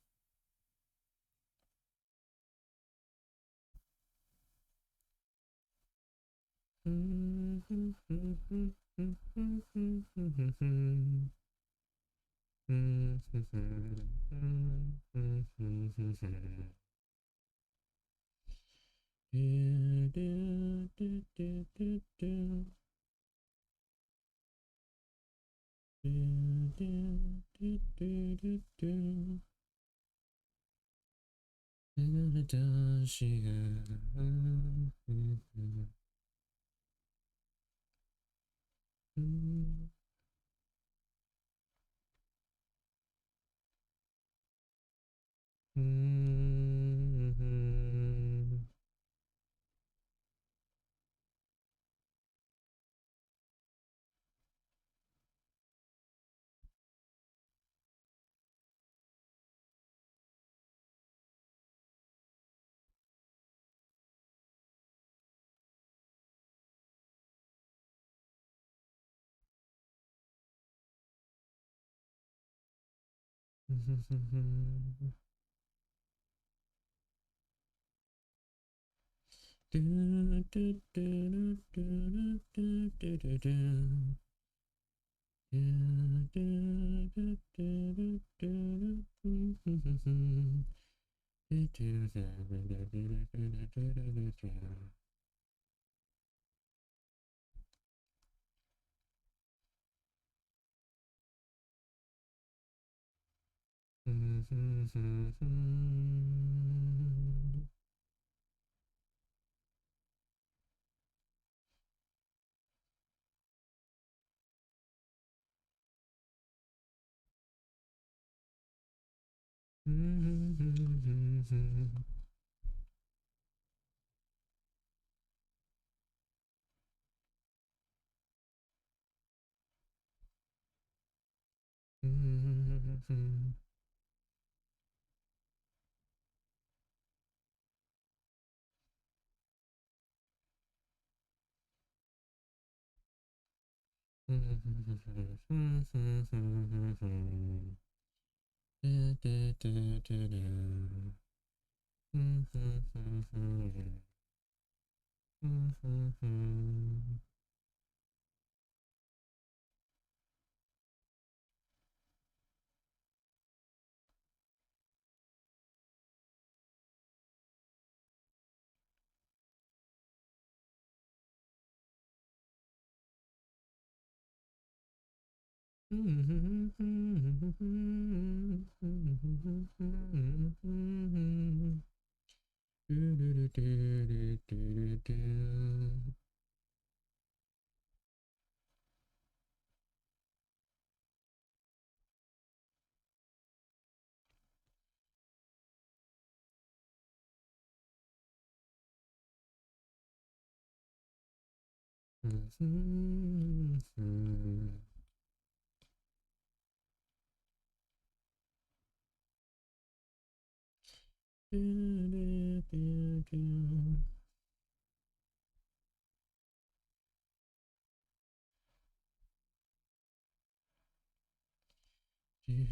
You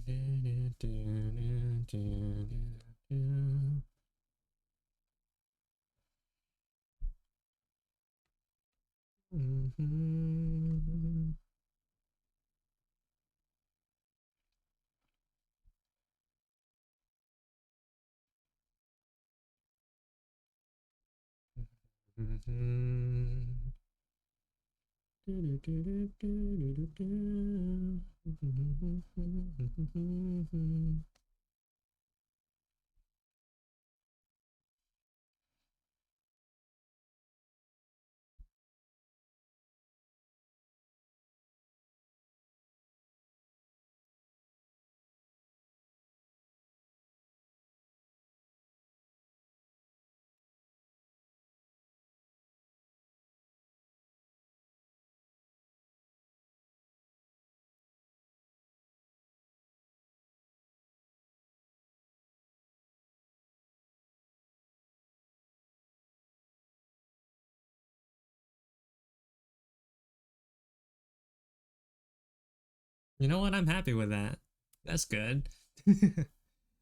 know what? I'm happy with that. That's good.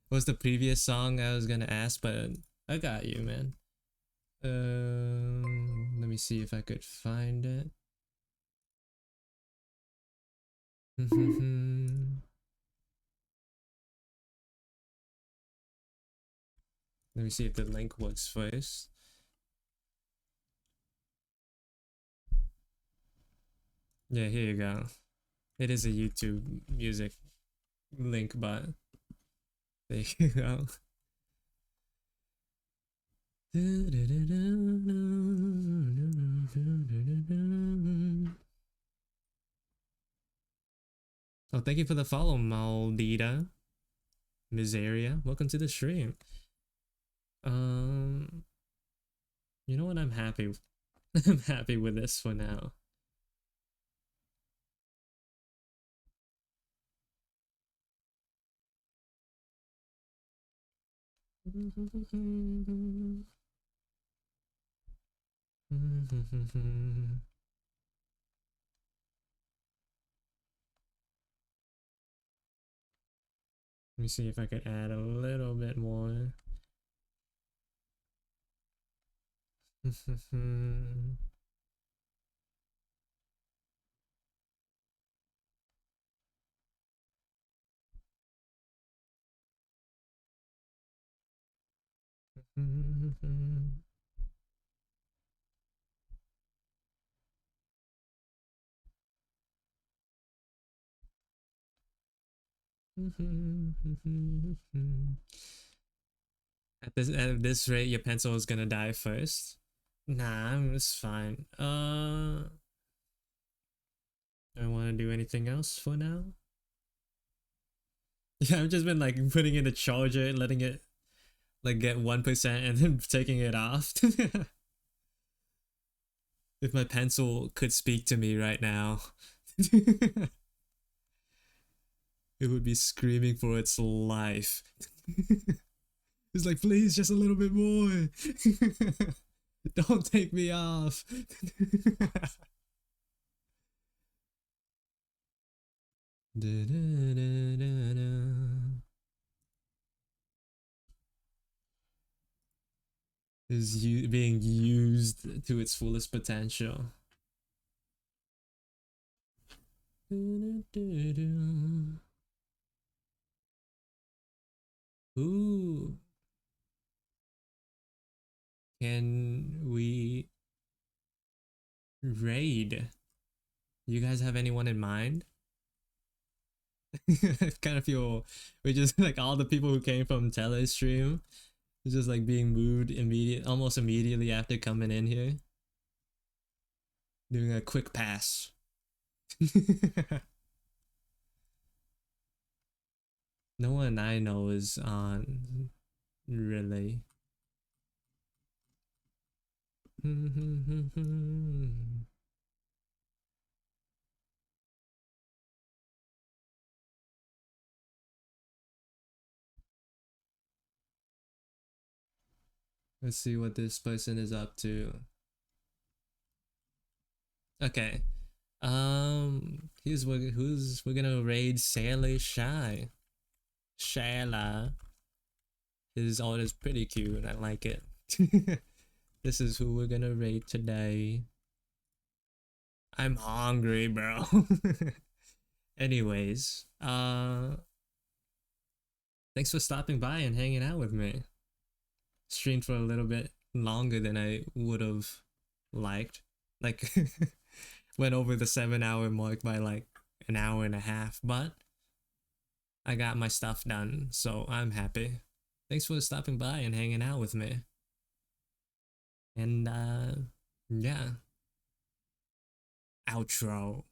Was the previous song I was gonna ask, but I got you, man. Let me see if I could find it. Let me see if the link works first. Yeah, here you go. It is a YouTube music link, but there you go. Oh, thank you for the follow, Maldita. Miseria. Welcome to the stream. You know what? I'm happy. I'm happy with this for now. Let me see if I could add a little bit more. At this rate, your pencil is gonna die first. Nah, it's fine. Do I want to do anything else for now? Yeah, I've just been like putting in the charger, letting it like get 1% and then taking it off. If my pencil could speak to me right now, it would be screaming for its life. It's like, please, just a little bit more. Don't take me off. Is being used to its fullest potential. Ooh. Can we raid? You guys have anyone in mind? I kind of feel we just like all the people who came from Telestream is just like being moved almost immediately after coming in here. Doing a quick pass. No one I know is on really. Let's see what this person is up to. Okay. Who's we're gonna raid Sailor Shy. Shayla. His art is pretty cute. I like it. This is who we're gonna raid today. I'm hungry, bro. Anyways, thanks for stopping by and hanging out with me. Streamed for a little bit longer than I would have liked. Like, went over the 7 hour mark by like an hour and a half, but I got my stuff done, so I'm happy. Thanks for stopping by and hanging out with me. And yeah. Outro.